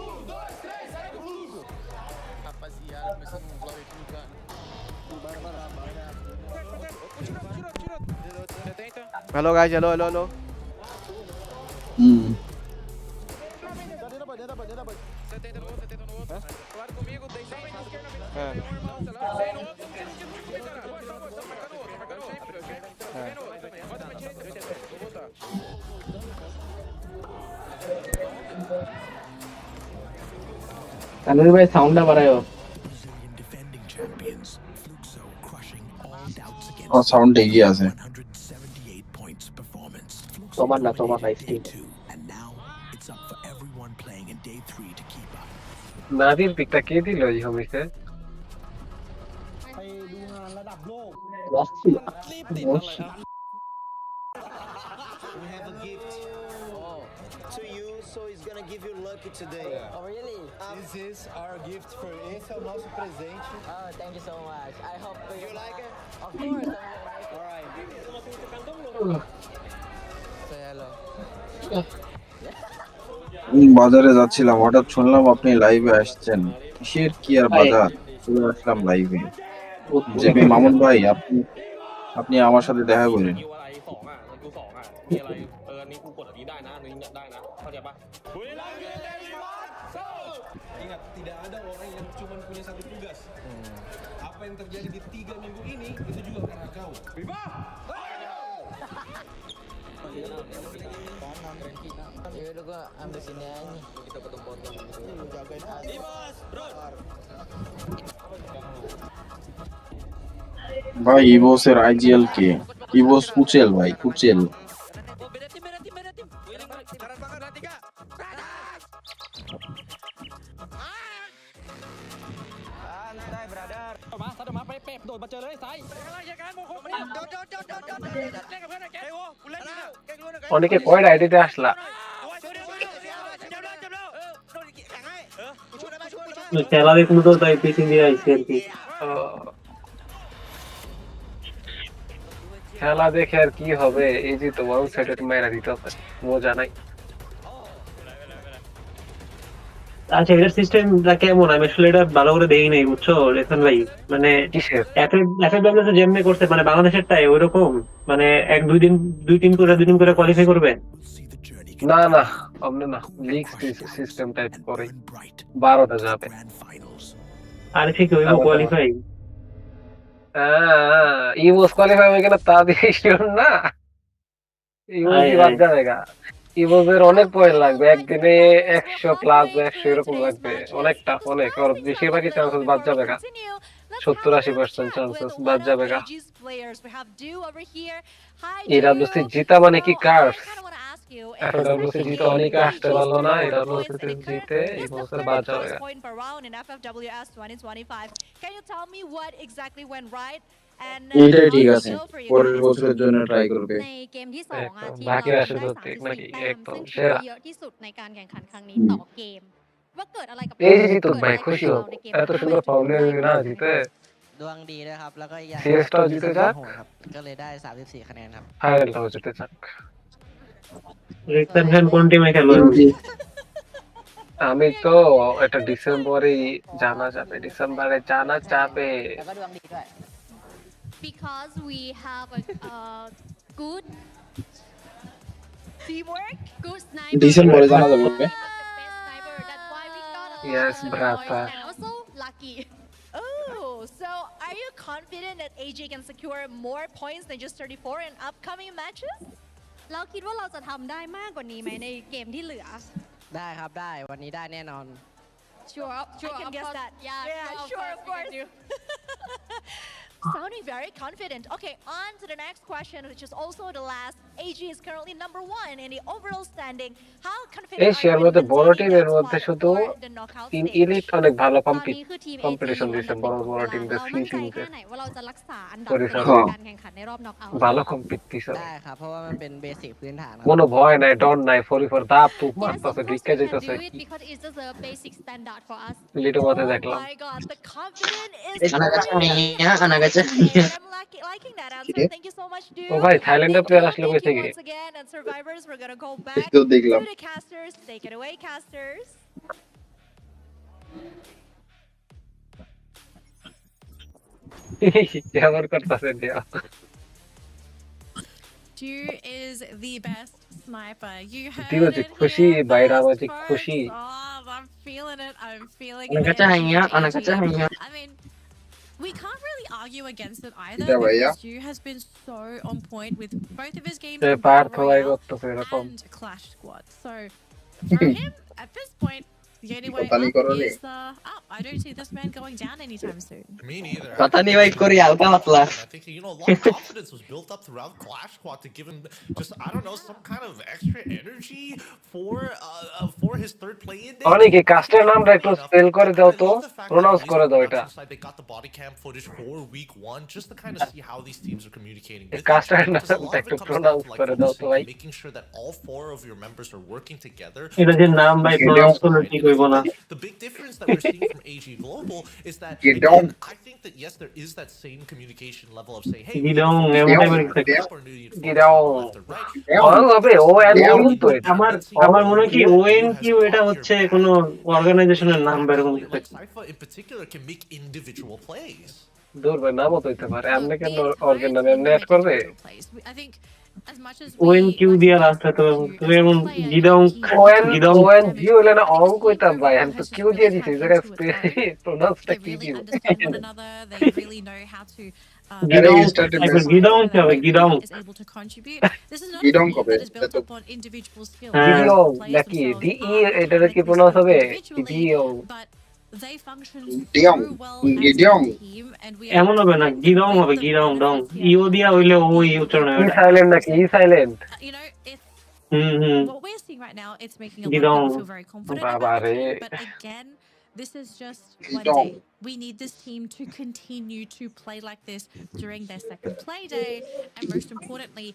1, 2, 3, sai do fluxo. Rapaziada, começando um vlog aqui no canto. Bora, bora, bora. Hello guys, hello. Tanvir ভাই সাউন্ডটা বাড়ায়ো sound ঠিকই আছে তোমার না still Nadir পিকটা কে দিল এই হমিসে To you, so he's gonna give you lucky today. Oh, really? This is our gift for you. Esse é o nosso presente. Oh, thank you so much. I hope you like it. Of course, I'm gonna like it. All right. Say hello. বাজারে যাচ্ছিলাম হঠাৎ শুনলাম আপনি লাইভে আসছেন কিসের কি আর বাজার চলে আসলাম লাইভে জেবি মামুন ভাই আপনি আমার সাথে দেখা করেন Ingat, tidak ada orang yang cuma punya satu tugas. Apa yang terjadi di 3 minggu ini itu juga karena kau. Viva! Ya udah gua ambil sini aja. Kita potong-potong. Jagain aja. Bos, bro. ভাই ইভোসের IGL কে ইভোস কুচেল ভাই কুচেল โดดมาเจอเลยซ้ายঅনেকে কয়টা আইডিতে আসলা খেলা দেখলো তো তাই পিছিয়ে দিয়ে আইছি আর কি খেলা দেখে আর কি হবে এই যে তো ওয়ান সাইডে মাইরা দিতে হবে মজা নাই আচ্ছা এটার সিস্টেমটা কেমন আমি আসলে এটা ভালো করে দেখি নাই বুঝছো রেতন ভাই মানে এফএফডব্লিউ যেমনি করছে মানে বাংলাদেশেরটাই ওইরকম মানে দুই টিম করে কোয়ালিফাই করবে না না আমরা না লিগ সিস্টেম টাইপ করে 12টা যাবে আর ঠিক হইবো কোয়ালিফাই ইভোস কোয়ালিফাই হয়ে গেলে তা দিয়ে শিওর না ইভোস বাদ যাবেগা ইভোসের অনেক পয়েন্ট লাগবে একদিনে 100 প্লাস 100 এরকম লাগবে অনেকটা অনেক আর বেশিরভাগই চান্সেস বাদ যাবেগা 70-80% চান্সেস বাদ যাবেগা এডব্লিউসি জিতা মানে কি কার্স এডব্লিউসি জিতা অনেক আসতে পারলো না এডব্লিউসি জিতে ইভোসের বাদ যাবেগা এটাই ঠিক আছে পরের বছরের জন্য ট্রাই করবে ในเกมที่2อ่ะทีม বাকি เรา আসে ได้ তো ঠিক নাকি 30แต้ม একদম ซึ่งถือ সেরা ว่าเยอะที่สุดในการแข่งขันครั้งนี้ต่อเกมว่าเกิดอะไรกับ এই যে জিতুক ভাই খুশি হোক এত সুন্দর ফাউলে না জিতে ดวงดีด้วยครับแล้วก็อีกอย่าง সিএসটাও জিতে যাক โหดครับก็เลยได้34คะแนนครับ ফাইনালটাও জিতে যাক রেতন খান কোন টিমে খেলবে আমি তো এটা ডিসেম্বরেই জানা যাবে ডিসেম্বরে জানা যাবে แล้วก็ดวงดีด้วย because we have a good teamwork good sniper ডিসেম্বরে জানা যাবে ওকে that's why we got a Yes, lot of brata. points and also lucky oh so are you confident that AJ can secure more points than just 34 in upcoming matches เราคิดว่าเราจะทำได้มากกว่านี้ไหมในเกมที่เหลือ ได้ครับได้วันนี้ได้แน่นอน Sure, I can guess that. Yeah, sure, of course. Sounding very confident. Okay, on to the next question, which is also the last. AG is currently number 1 in the overall standing. How confident এই are share you মধ্যে in বড় maintaining টিমের that মধ্যে spot শুধু for the knockout team stage? Elite অনেক ভালো ตอนนี้คือทีม AG কম্পিটিশনอยู่อัน দিয়েছে ดับห বড় นึ่งของ বড় เวลา টিমদের เรา সি มั่นใจ টিমদের แค่ไหนว่าเราจะรักษาอันดับ পরিসর ในการแข่งขันในรอบ knockout ভালো কম্পিটিশন ได้ครับเพราะว่ามันเป็นเบสิกพื้นฐานครับ কোনো ভয় নাই ডর নাই ফরিফর দাপ তুপ মারতাছে ঢিকে We can যাইতাছে do it because it's just a basic standard for us. লিটো মাঠে Oh দেখলাম my god, the confidence is আনাগাচা I'm liking that answer. Thank you so much, dude. ও ভাই থাইল্যান্ডের প্লেয়ার আসলে কই Thank you থেকে once again, and survivors, we're gonna go back এই তো দেখলাম to the casters. Take it away, casters. কেমন করতাছে দিয়া Dew is the best sniper. You heard দিও যে it খুশি here বাইরা first, মাঝে folks. খুশি Oh, I'm feeling it. I'm feeling আনাগাচা হাইয়া আনাগাচা হাইয়া I mean, we can't really argue against it either Yeah, right, because Dew has been so on point with both of his games say in per Battle থলাই Royale করতেছে এরকম and Clash Squad. So for him, at this point, the only way Patani up korone. is I don't see this man going down anytime soon. Me neither. কথা নি ভাই করি হালকা পাতলা I think a lot of confidence was built up throughout Clash Squad to give him just I don't know some kind of extra energy for his third play-in day. অনেকে কাস্টের নামটা একটু স্পেল করে দাও তো প্রোনাউন্স করে দাও এটা They got the body cam footage for week 1 just to kind of see how these teams are communicating. কাস্টের নামটা একটু প্রোনাউন্স করে দাও তো ভাই Making sure that all 4 of your members are working together. এটা যে নাম ভাই প্রোনাউন্স করলে ঠিক হইব না The big difference that we're seeing from AG Global is that Gidong. I think that yes, there is that same communication level of say, hey, Gidong, আমার মনে হয় কি ONQ এটা হচ্ছে কোনো অর্গানাইজেশনের নাম বেরকম কিছু Cypher in particular can make individual plays. দূর ভাই নামও তো হইতে পারে এমনি কেন অর্গান নামে এমনি অ্যাড করবে I think as much as ONQ দিয়া রাস্তা তো তুমি এমন গিদং ONG হইলে না অঙ্ক হইতাম ভাই আমি তো কিউ দিয়ে দিছি জায়গা প্রোনাউন্সটা কি দিব one another, they really know how to গিদং is able to contribute. This is not Gidong a team that is built upon individual skills. গিদং নাকি ডিই এটা কি প্রোনাউন্স হবে গিদং But they function Gideon. so well Gideon. as a team, and we এমন হবে না গিদং হবে গিদং ডং ইও দিয়া হইলে ওই উচ্চারণ হবে সাইলেন্ট নাকি silent you know it's hmm what we're seeing right now. It's making a lot of people feel very confident about the team, but again, This is just one day. We need this team to continue to play like this during their second play day, and most importantly,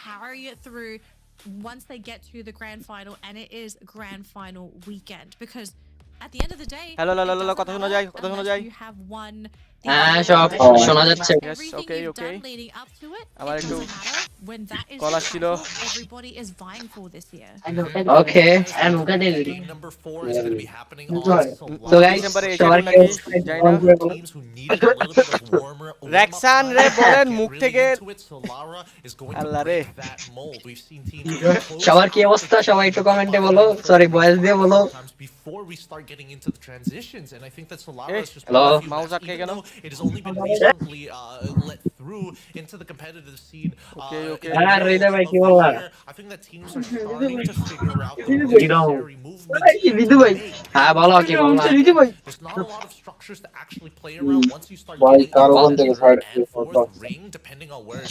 carry it through once they get to the grand final, and it is grand final weekend. Because at the end of the day, hello কথা শোনা যায় you have won সব শোনা যাচ্ছে। okay okay leading up to it. আমার একটু When that is call আসছিল everybody is vying for this year. Okay, and Game number 4 is going to be happening on so guys, সবার কি teams who need a little bit of warmer রেক্সান রে বলেন মুখ থেকে Solara is going Allah to রে break that mold. We've seen teams সবার কি অবস্থা সবাই একটু কমেন্টে বলো, সরি ভয়েস দিয়ে বলো। before we start getting into the transitions, and I think that Solara is just hello even though it has only been recently let through into the competitive scene. Okay. I think that teams are starting to figure out the necessary movements. There's not a lot of structures to actually play around once you start getting fourth ring, depending on where.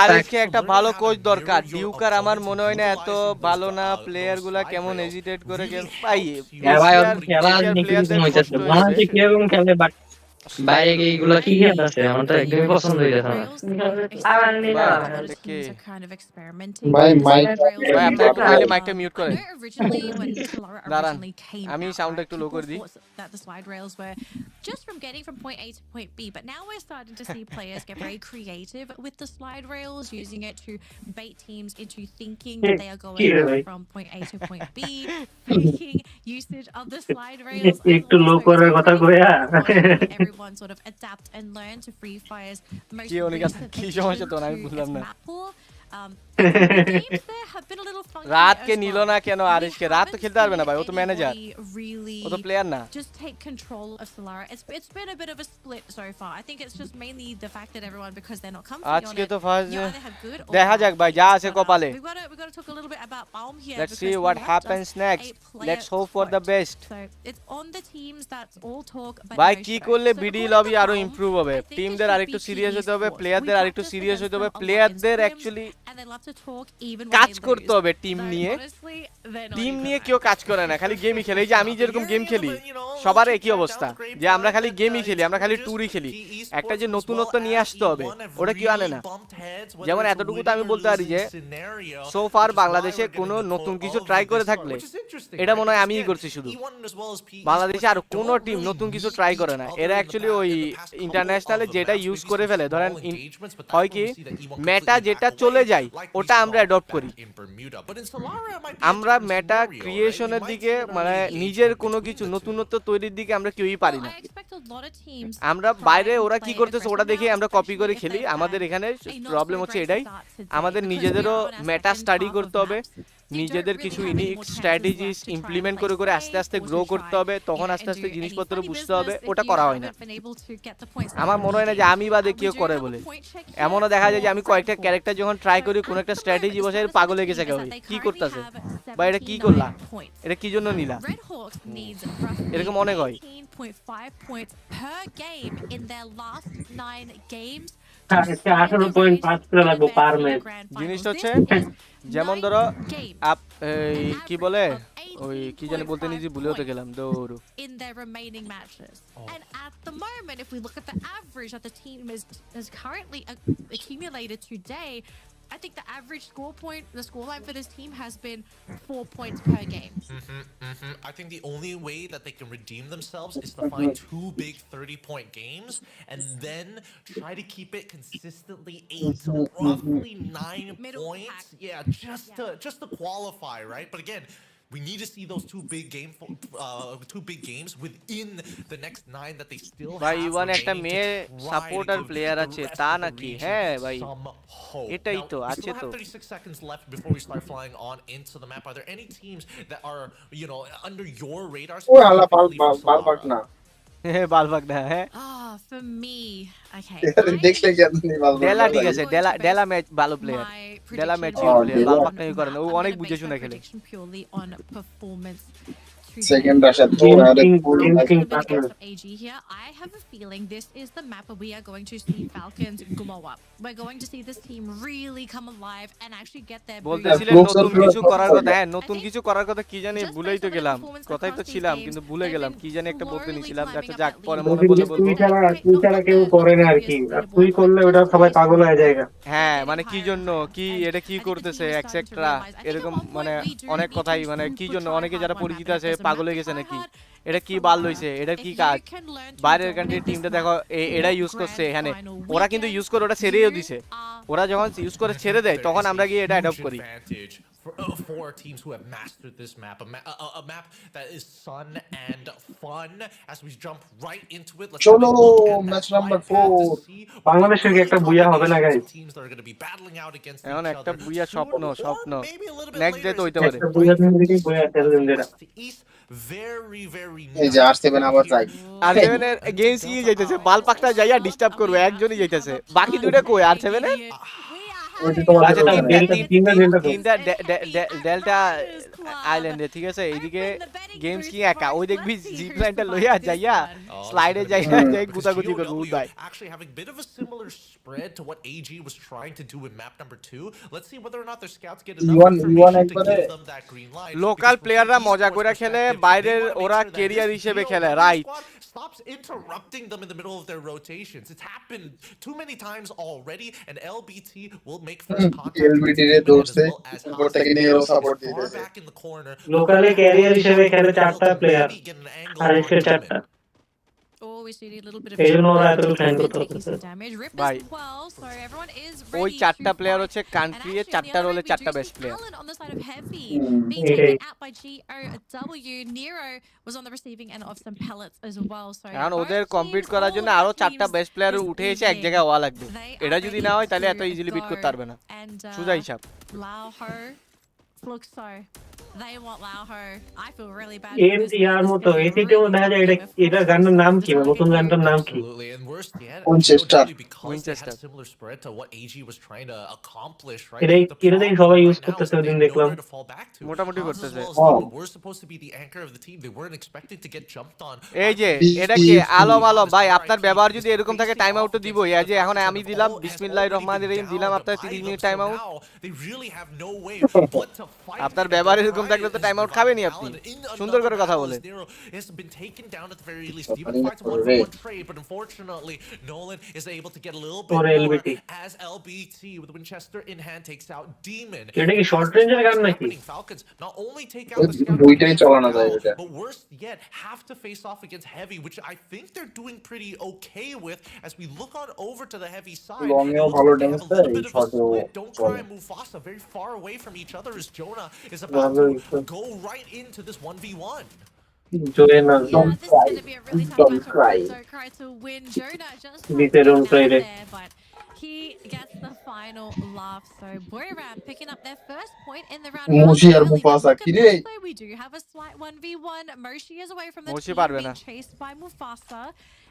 আজকে একটা ভালো coach দরকার। ডিউকার আমার মনে হয় না এত ভালো না, প্লেয়ার গুলা কেমন হেজিটেট করে গেম পাই। খেলা হইতেছে বাংলাদেশে কিরকম খেলে, বাট বাইরে এইগুলা কি খেলতেছে আমার তো একদমই পছন্দ হইতেছে না। ভাই আপনারা একটু খালি মাইকটা মিউট করেন। দাঁড়ান আমি সাউন্ডটা একটু লো করে দিই। That the slide rails were just from getting from point A to point B, but now we're starting to see players get very creative with the slide rails, using it to bait teams into thinking that they are going from point A to point B, faking usage of the slide rails. একটু লো করার কথা কইয়া everyone sort of adapt and learn to Free Fire's most recent map pool. Games there have been a little funky রাত কে as নিল well. না কেন আরিশকে? রাত তো খেলতে পারবে না ভাই, ও তো ম্যানেজার, ও তো প্লেয়ার না। Just take control of Solara. It's been a bit of a split so far. I think it's just mainly the fact that everyone, because they're not comfy on আজকে it, তো first you either have good or দেখা bad. যাক ভাই যা আছে কপালে। We've got to talk a little bit about Baum here. Let's because see he what left happens us next. a player Let's hope for the quote. best. So it's on the teams that's all talk but ভাই no কি show. করলে So BD according lobby to আরো Baum, improve হবে? I think টিমদের it আরেকটু should be serious হতে হবে, PE প্লেয়ারদের sports. আরেকটু We সিরিয়াস practice হতে হবে, them a lot in প্লেয়ারদের scrims, actually and they love to talk even when কাজ they করতে lose. হবে টিম So নিয়ে। honestly, they're not team even নিয়ে that কেউ good. কাজ করে না, খালি গেমই খেলে। এই যে আমি যেরকম গেম খেলি সবার একই অবস্থা, যে আমরা খালি গেমই খেলি, আমরা খালি ট্যুরই খেলি। একটা যে নতুনত্ব নিয়ে আসতে হবে ওটা কেউ আনে না। যেমন এতটুকু তো আমি বলতে পারি যে সো ফার বাংলাদেশে কোনো নতুন কিছু ট্রাই করে থাকলে এটা মনে হয় আমিই করছি শুধু। বাংলাদেশে আর কোনো টিম নতুন কিছু ট্রাই করে না। এরা অ্যাকচুয়ালি ওই ইন্টারন্যাশনালে যেটা ইউজ করে ফেলে, ধরেন হয় কি মেটা যেটা চলে যায় ওটা আমরা অ্যাডপ্ট করি। আমরা মেটা ক্রিয়েশনের দিকে মানে নিজের কোনো কিছু নতুনত্ব তৈরির দিকে আমরা কেউই পারি না। আমরা বাইরে ওরা কি করতেছে ওটা দেখে আমরা কপি করে খেলি। আমাদের এখানে প্রবলেম হচ্ছে এটাই, আমাদের নিজেদেরও মেটা স্টাডি করতে হবে, নিজেদের কিছু ইউনিক স্ট্র্যাটেজিস ইমপ্লিমেন্ট করে করে আস্তে আস্তে গ্রো করতে হবে, তখন আস্তে আস্তে জিনিসপত্র বুঝতে হবে। ওটা করা হয় না। আমার মনে হয় না যে আমি বাদে কেউ করে বলে। এমনও দেখা যায় যে আমি কয়েকটা ক্যারেক্টার যখন ট্রাই করি কোনো একটা স্ট্র্যাটেজি বসে পাগল হয়ে গেছে কেউ কি করতেছে বা এটা কি করলা, এটা কি জন্য নিলা, এরকম অনেক হয়। 18.5 points per game in their last 9 games. 18.5 করে লাগবে পার ম্যাচ। জিনিসটা হচ্ছে যেমন ধরো কি বলে ওই কি জানি বলতে নিজে ভুলেও তো গেলাম দৌড় in their remaining matches. And at the moment, if we look at the average that the team is currently accumulated today, I think the average the scoreline for this team has been 4 points per game. I think the only way that they can redeem themselves is to find 2 big 30-point games and then try to keep it consistently 8 to roughly 9 points. Yeah, just to qualify, right? But again, we need to see those two big games within the next 9 that they still have. ভাই ইওয়ান একটা মেয়ে supporter player আছে তা নাকি? হ্যাঁ ভাই এটাই তো আছে তো। 36 seconds left before we start flying on into the map. Are there any teams that are, under your radar? ওই আলা বালবাক না বালবাক না। হ্যাঁ For me, okay. দেখলে কি আপনি বালবাক? ডেলা ঠিক আছে, ডেলা ম্যাচ ভালো প্লেয়ার, ডেলা ম্যাচ ভালো প্লেয়ার, বালবাক নাই করে না, ও অনেক বুঝে শুনে খেলে। Purely on performance. Second rusher তো Game আমাদের King, full Game King With the partner. case of AG here, I have a feeling this is the map where we are going to see Falcons glow up. We're going to see this team really come alive and actually get their বলতেছিলেন নতুন কিছু করার কথা, হ্যাঁ নতুন কিছু করার কথা কি জানি ভুলেই তো গেলাম, কথাই তো ছিলাম কিন্তু ভুলে গেলাম কি জানি একটা বলতে নিছিলাম। আচ্ছা যাক পরে মনে পড়লে বলবো। তুই ছাড়া কেউ করে না আর কি, আর তুই করলে ওটা সবাই পাগল হয়ে যায়। হ্যাঁ মানে কি জন্য কি এটা কি করতেছে এক্সেট্রা এরকম মানে অনেক কথাই, মানে কি জন্য অনেকে যারা পরিচিত আছে পাগল হয়ে গেছে নাকি, এটা কি বাল লইছে, এটা কি কাজ, বাইরের কান্ট্রির টিমটা দেখো এরা ইউজ করছে এখানে, ওরা কিন্তু ইউজ করে ওটা ছেড়েও দিছে, ওরা যখন ইউজ করে ছেড়ে দেয় তখন আমরা গিয়ে এটা অ্যাডপ্ট করি। For teams who have mastered this map, a map that is fun and fun. As we jump right into it, let's চলো ম্যাচ নাম্বার 4 বাংলাদেশের কি একটা বুয়া হবে না guys? teams that are going to be battling out against এখন each একটা other. বুয়া স্বপ্ন নেক্সট ডে তো হইতে পারে। Very এই যে আর7 আবার যাই, আর7 এর গেমস কি যাইতেছে, বাল পাকটা যাইয়া ডিস্টার্ব করবে, একজনই যাইতেছে, বাকি দুইটা কই আর7 এর? ডেল্টা আইল্যান্ডে ঠিক আছে, এইদিকে গেমস কি একা, ওই দেখবি জিপ লাইনটা লইয়া যাইয়া স্লাইডে যাইয়া যাই গুতাগুতি করবে উদয়। Actually having a bit of a similar spread to what AG was trying to do in map number 2. Let's see whether or not their scouts get enough information to give them that green light. Local প্লেয়াররা মজা করে খেলে, বাইরের ওরা career হিসেবে খেলে, right? Stops interrupting them in the middle of their rotations. It's happened too many times already, and LBT will make first contact. LBT রে দৌড়ছে উপর থেকে নিয়ে সাপোর্ট দিতেছে। লোকালে ক্যারিয়ার হিসেবে খেলে 4টা প্লেয়ার আর এসে 4টা। ভাই ওই 4টা প্লেয়ার হচ্ছে কান্ট্রি এর 4টা রোলে 4টা বেস্ট প্লেয়ার। কারণ ওদের কম্পিট করার জন্য আরো 4টা বেস্ট প্লেয়ার উঠে এসে এক জায়গায় হওয়া লাগবে, এটা যদি না হয় তাহলে এত ইজিলি বিট করতে পারবে না, সোজা হিসাব। ইয়ার মতো এসিতেও দেখা যায় এটা গানের নাম কি, নতুন গানটার নাম কি? এটাই সবাই ইউজ করতেছে, ওদিন দেখলাম মোটামুটি করতেছে। এই যে এটা কি আলম আলম ভাই, আপনার ব্যবহার যদি এরকম থাকে টাইম আউট তো দিবই। এই যে এখন আমি দিলাম বিসমিল্লাহির রহমানির রহিম, দিলাম আপনার 30 মিনিট টাইম আউট। আপনার ব্যবহার এরকম থাকলে তো টাইম আউট খাবেনই আপনি, সুন্দর করে কথা বলে। এটা কি শর্ট রেঞ্জের গান নাকি? দুইটাই চালানো যায় এটা। But worse yet, have to face off against Heavy, which I think they're doing pretty okay with. As we look on over to the Heavy side, don't cry Mufasa, very far away from each other as Jonah is about to go right into this 1v1. Don't cry. Don't cry. He gets the final laugh. So Boyram picking up their first point in the round. Moshi R Mufasa কি রে? We do have a slight 1v1. Moshi is away from the Moshi team, পারবে being না। chased by Mufasa.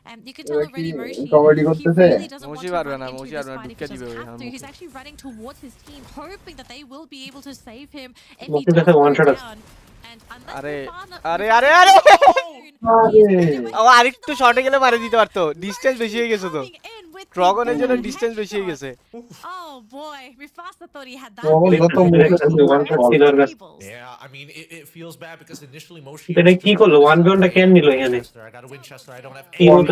And you can tell already Moshi, comedy he করতেছে। really doesn't want Moshi to পারবে run না, into Moshi this পারবে না, fight if ঢুকে he দিবে doesn't ওই have to. He's Moshi। actually running towards his team, hoping that they will be able to save him if he Moshi does কাছে one go shot আছে। down. And unless আরে Mufasa- আরে আরে আরে ও আরেকটু শর্টে গেলে মারে দিতে পারতো, ডিসটেন্স বেশি হয়ে গেছে তো, ড্রাগনের জন্য ডিসটেন্স বেশি হয়ে গেছে। Oh boy, Mufasa thought he had that. Yeah, I mean, it feels bad because initially Moshi. এটা কি করলো? 1v1 টা কেন নিল এখানে? I got a Winchester. I don't have কি হতো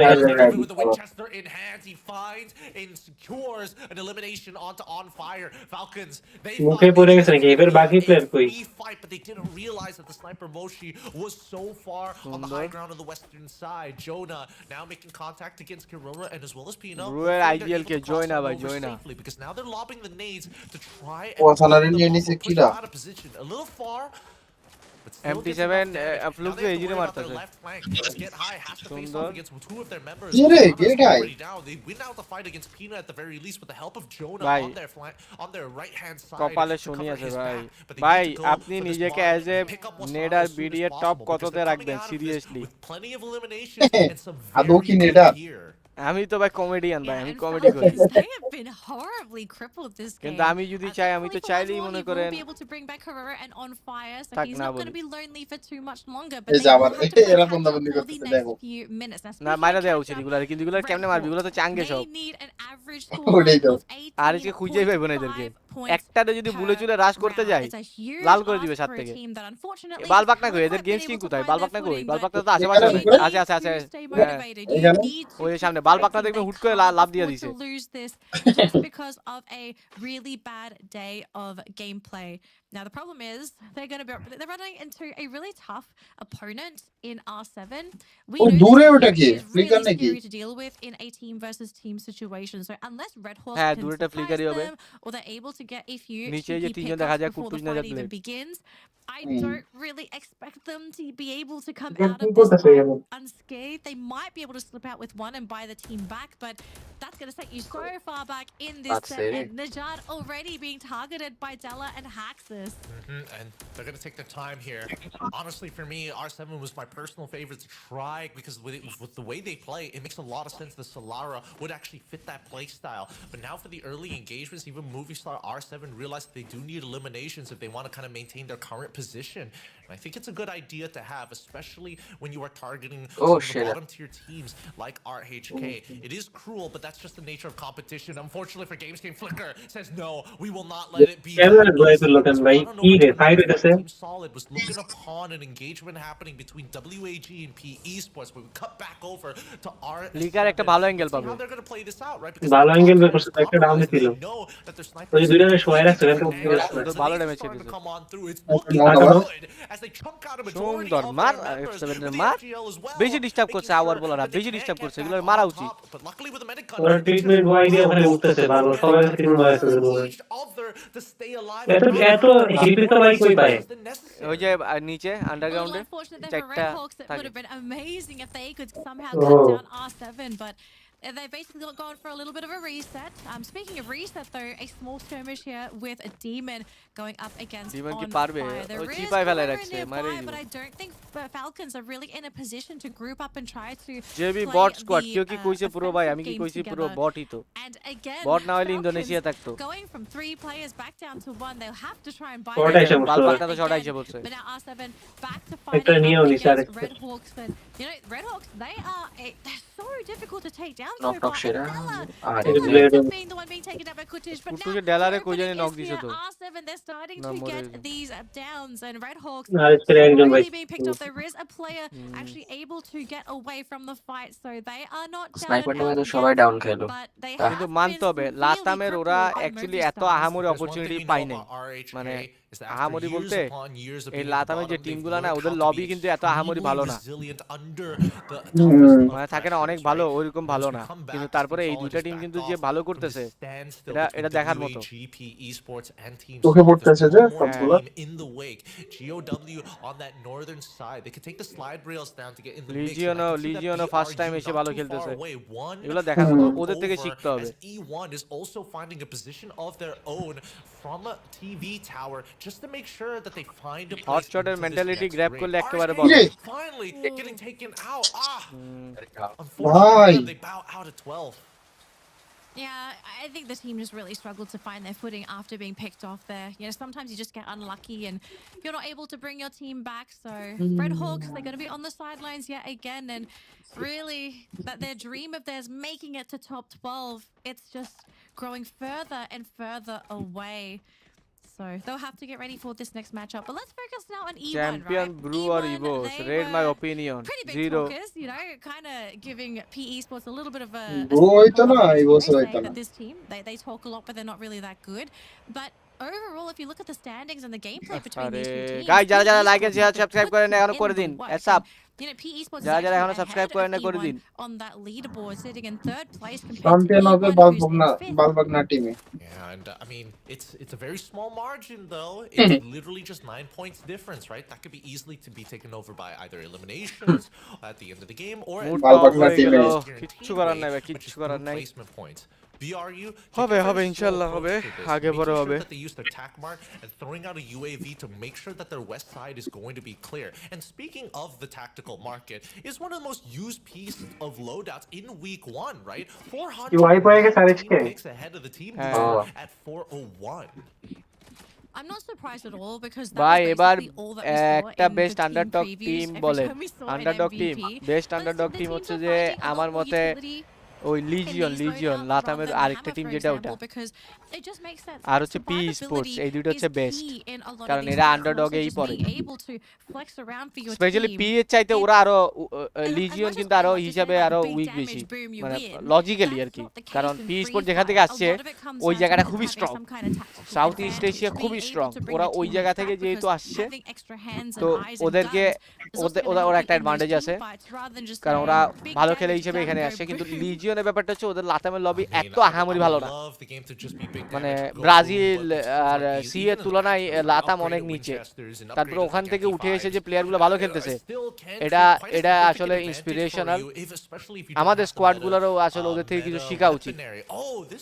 with the Winchester in hands. He finds and secures an elimination onto On Fire. Falcons. They মুখে পড়ে গেছে নাকি? এবার বাকি প্লেয়ার কই? fight, but they didn't realize that the sniper Moshi was so far on the high ground on the western side. Jonah now making contact against Kirora and as well as Pino. Ruer ideal ke Jonah bhai Jonah. Because now they're lobbing the nades to try and push out of position a little far. MT7 Ffws এ এজিরে মারতেছে সুন্দর। রে gate high ভাই কপালে শনি আছে ভাই। ভাই আপনি নিজেকে অ্যাজ এ নেডার বিডিএ টপ কততে রাখবেন সিরিয়াসলি? আদৌ কি নেডার? আমি তো ভাই কমেডিয়ান ভাই, আমি কমেডি করি। They have been horribly crippled this game. কিন্তু আমি যদি চাই, আমি তো চাইলেই মনে He করেন will be able to bring back Herrera and on fire, so থাক he's না not going বলি। to be lonely for too much longer. But এই they যে will আবার have to play এরা catch বন্ধা up বন্ধি for the করতেছে next দেখো few minutes. Now, না speaking মাইরা of দেওয়া catch উচিত up, এগুলার, কিন্তু এগুলার Red কেমনে মারবি, Hawks, এগুলো তো চাঙ্গে they সব। need an average ওটাই scoreline তো of আর এসে খুঁজেই পাইবো না এদেরকে। 18.5 points একটাতে যদি বুলে চুলে রাশ করতে round. যাই, It's a huge লাল করে দিবে ask সাত for a থেকে। team that unfortunately বালবাক না কই, haven't এদের quite game been skin able to কোথায়? find বালবাক their না কই? footing, বালবাক but তো আশেপাশে you আছে। need আছে আছে আছে। to stay হ্যাঁ। motivated. You এখানে need to ওই keep সামনে বালবাক না fighting. দেখবে They হুট করে can't লাভ দিয়ে afford দিছে। to lose this just because of a really bad day of gameplay. Now the problem is they're running into a really tough opponent in R7. We ওই know দূরে this ওটা team কি is flicker really নাকি? scary to deal with in a team versus team situation. So unless Red Hawks হ্যাঁ can দূরেটা surprise ফ্লিকারই হবে। them or they're able to get a few নিচে যে cheeky তিনজন দেখা pickups যায় before the কুটকুজ fight Nazar even plate. begins, I hmm. don't really expect them to be able to come এখন out কি of this করতেছে fight এখানে? unscathed. They might be able to slip out with one and buy the team back, but that's going to set you so far back in this set. And Najad already being targeted by Della and Haxus. And they're gonna take their time here. Honestly, for me, R7 was my personal favorite to try because with the way they play, it makes a lot of sense that Solara would actually fit that play style. But now for the early engagements, even movie star R7 realized that they do need eliminations if they want to kind of maintain their current position. And I think it's a good idea to have, especially when you are targeting some of the bottom tier teams like RHK. It is cruel, but that's just the nature of competition. Unfortunately for Games Game Flicker says no, we will not let it be. Camera ঘুরাই তুললো কেন ভাই? কি রে fight হইতাছে? Team Solid was looking upon an engagement happening between WAG and P Esports, but we cut back over to R7. Liquor একটা ভালো angle পাবে। How they're going to play this out, right? ভালো angle বের করছে, একটা down দিছিল। They know that their sniper ওই দুইটা সময় রাখছে কেন তো ভালো damage starting to খেতেছে। come on through. It's Okay, looking okay. good as they chunk out a majority সুন্দর of মার their members. F7 এর With the মার FGL as well, বেশি ডিস্টার্ব করছে making আওয়ার sure বলারা, that they বেশি can't disturb get করছে, back এগুলো on মারা top. উচিত। But luckily with the medic ওরা ট্রিটমেন্ট ওয়াই দিয়ে ওখানে উঠতেছে ভালো, সবাই ট্রিটমেন্ট ওয়াই করে দেবো। each other to stay alive. এত এত হিপি তো ভাই কই পায়? ওই যে নিচে A little আন্ডারগ্রাউন্ডে unfortunate there for চারটা Red Hawks. It would থাকে। have been amazing if they could somehow Oh. cut down R7, but they've basically gone for a little bit of a reset. Speaking of reset, though, a small skirmish here with a Demon going up against Demon কি On পারবে? Fire. There O is চিপায় ফেলে Corona রাখছে, মারেই nearby, দিবে। but I don't think Falcons are really in a position to group up and try to JB play bot squad, the, কেউ কি কইছে পুরো ভাই, আমি কি offensive কইছি game পুরো together. বটই তো। And again, বট না হলে Falcons ইন্দোনেশিয়া থাকতো। going from 3 players back down to 1, they'll have to try and buy Short that আইসা back বলছে। বালবাকটা তো শর্ট again. আইসা বলছে। But now R7 back to একটা fighting নিয়েও up নিছে against আরেকটা। Red Hawks. But you know, Red Hawks, they're so difficult to take down so Knock far. সেরা। Della এটা ends blade up being the one being taken down by Kutush, but কুটকুকে now ডেলারে the কই জানি opening knock is দিছে here. তো। R7, they're starting না to মরে get গেছে। these downs, and Red Hawks আরেকটা একজন ভাই। slowly being picked off. There is a player actually able to get away from the fight, so they are not down sniper and টিমে out তো সবাই yet, down খেলো। but they কিন্তু have মানতে been হবে severely লাতামের ওরা crippled by actually Movistar. এত আহামরি There's one opportunity thing we pi know নাই। about RHK মানে is that after আহামরি years বলতে upon years of এই being at the লাতামের যে bottom, টিমগুলা they've না learned ওদের how to লবি be কিন্তু এত আহামরি extremely ভালো না। resilient under the toughest of মানে থাকে না অনেক pressures, ভালো right? ওইরকম Once ভালো we না, come back কিন্তু to তারপরে এই Gonzalez দুইটা টিম back কিন্তু off যে ভালো from করতেছে this standstill এটা between দেখার মতো। WAG, P Esports and Team চোখে Solid. পড়তেছে There's যে one more সবগুলা। team in the wake. GOW on that northern side. They could take the slide rails down to get in the mix. and I লিজিওনো can see that লিজিওনো first time BRG এসে not ভালো too খেলতেছে, far away. One এগুলো দেখার মতো, ওদের থেকে over শিখতে হবে। as E1 is also finding a position of their own from a TV tower just to make sure that they find a place হটশটের into this mentality next grab ring. করলে একেবারে RHK বলো। finally getting taken out. Unfortunately, Why? they bow out at 12. Yeah, I think the team just really struggled to find their footing after being picked off there. You know, sometimes you just get unlucky and you're not able to bring your team back. So Red Hawks, they're going to be on the sidelines yet again. And really, that their dream of theirs making it to top 12, it's just growing further and further away. So they'll have to get ready for this next matchup. But let's focus now on E1, champion right? Bru আর E1, Evos they red my were opinion pretty big 0 talkers, you know, kind of giving PE Sports a little bit of a Bru হইতো না এই বছর saying হইতো না। that this team, they talk a lot, but they're not really that good. But overall, if you look at the standings and the gameplay between আরে these two teams, guys যারা যারা PE like and Sports share have subscribe put করেন এখনো in করে the দিন work. এসআপ And, you know, PE Sports is যারা যারা এখনো actually সাবস্ক্রাইব ahead করেন না of করে E1 দিন। on that leaderboard, sitting in third place compared champion to হবে E1, who's in fifth. বালবাগনা টিমে। Yeah, and I mean, it's a very small margin though. It's literally just 9 points difference, right? That could be easily to be taken over by either eliminations at the end of the game or mood বালবাগনা হয়ে গেল, টিমে। কিচ্ছু করার নাই ভাই, but কিচ্ছু just করার good নাই। placement points. BRU হবে ইনশাআল্লাহ হবে আগে পরে হবে that they use their tac mark and throwing out a UAV to make sure that their west side is going to be clear. And speaking of the tactical market, is one of the most used pieces of loadouts in week 1, right? 400 picks ahead of the team leader at 401. I'm not surprised at all because ভাই that was এবার basically all that we saw একটা in best the team underdog previews. Team Every বলে time we saw an underdog team MVP. Best underdog team হচ্ছে যে আমার মতে ওই legion লাতামের আরেকটা টিম যেটা ওটা আর হচ্ছে পি স্পোর্টস এই দুটো হচ্ছে বেস্ট কারণ এরা আন্ডারডগেই পড়ে স্পেশালি পি এর চাইতে ওরা আরো লিজিয়ন কিন্তু আরো হিসাবে আরো উইক বেশি মানে লজিক্যালি আর কি কারণ পি স্পোর্ট যেখান থেকে আসছে ওই জায়গাটা খুবই স্ট্রং সাউথ ইস্ট এশিয়া খুবই স্ট্রং ওরা ওই জায়গা থেকে যেহেতু আসছে তো ওদেরকে ওরা একটা অ্যাডভান্টেজ আছে কারণ ওরা ভালো খেলে হিসেবে এখানে আসছে কিন্তু লিজিয়নের ব্যাপারটা হচ্ছে ওদের লাতামের লবি এত আহামরি ভালো না মানে ব্রাজিল আর সি এর তুলনায় লাতাম অনেক নিচে তারপর ওখান থেকে উঠে এসে যে প্লেয়ারগুলো ভালো খেলতেছে এটা আসলে ইন্সপিরেশনাল আমাদের স্কোয়াডগুলোরও আসলে ওদের থেকে কিছু শেখা উচিত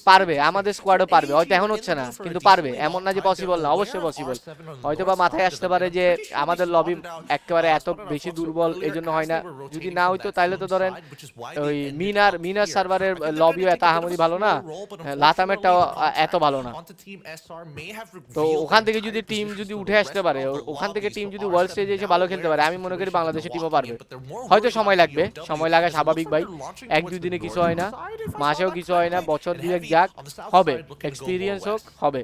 পারবে আমাদের স্কোয়াডও পারবে হয়তো এখন হচ্ছে না কিন্তু পারবে এমন না যে পসিবল না অবশ্যই পসিবল হয়তো বা মাথায় আসতে পারে যে আমাদের লবি একেবারে এত বেশি দুর্বল এই জন্য হয় না যদি না হইতো তাহলে তো ধরেন ওই মিনার সার্ভারের লবিও এত আহামরি ভালো না লাতামেরটাও এত ভালো না তো ওখান থেকে যদি টিম যদি উঠে আসতে পারে ওখান থেকে টিম যদি ওয়ার্ল্ড স্টেজে এসে ভালো খেলতে পারে আমি মনে করি বাংলাদেশের টিমও পারবে হয়তো সময় লাগবে সময় লাগা স্বাভাবিক ভাই এক দুই দিনে কিছু হয় না মাসেও কিছু হয় না বছর দুয়েক যাক হবে এক্সপিরিয়েন্স হোক হবে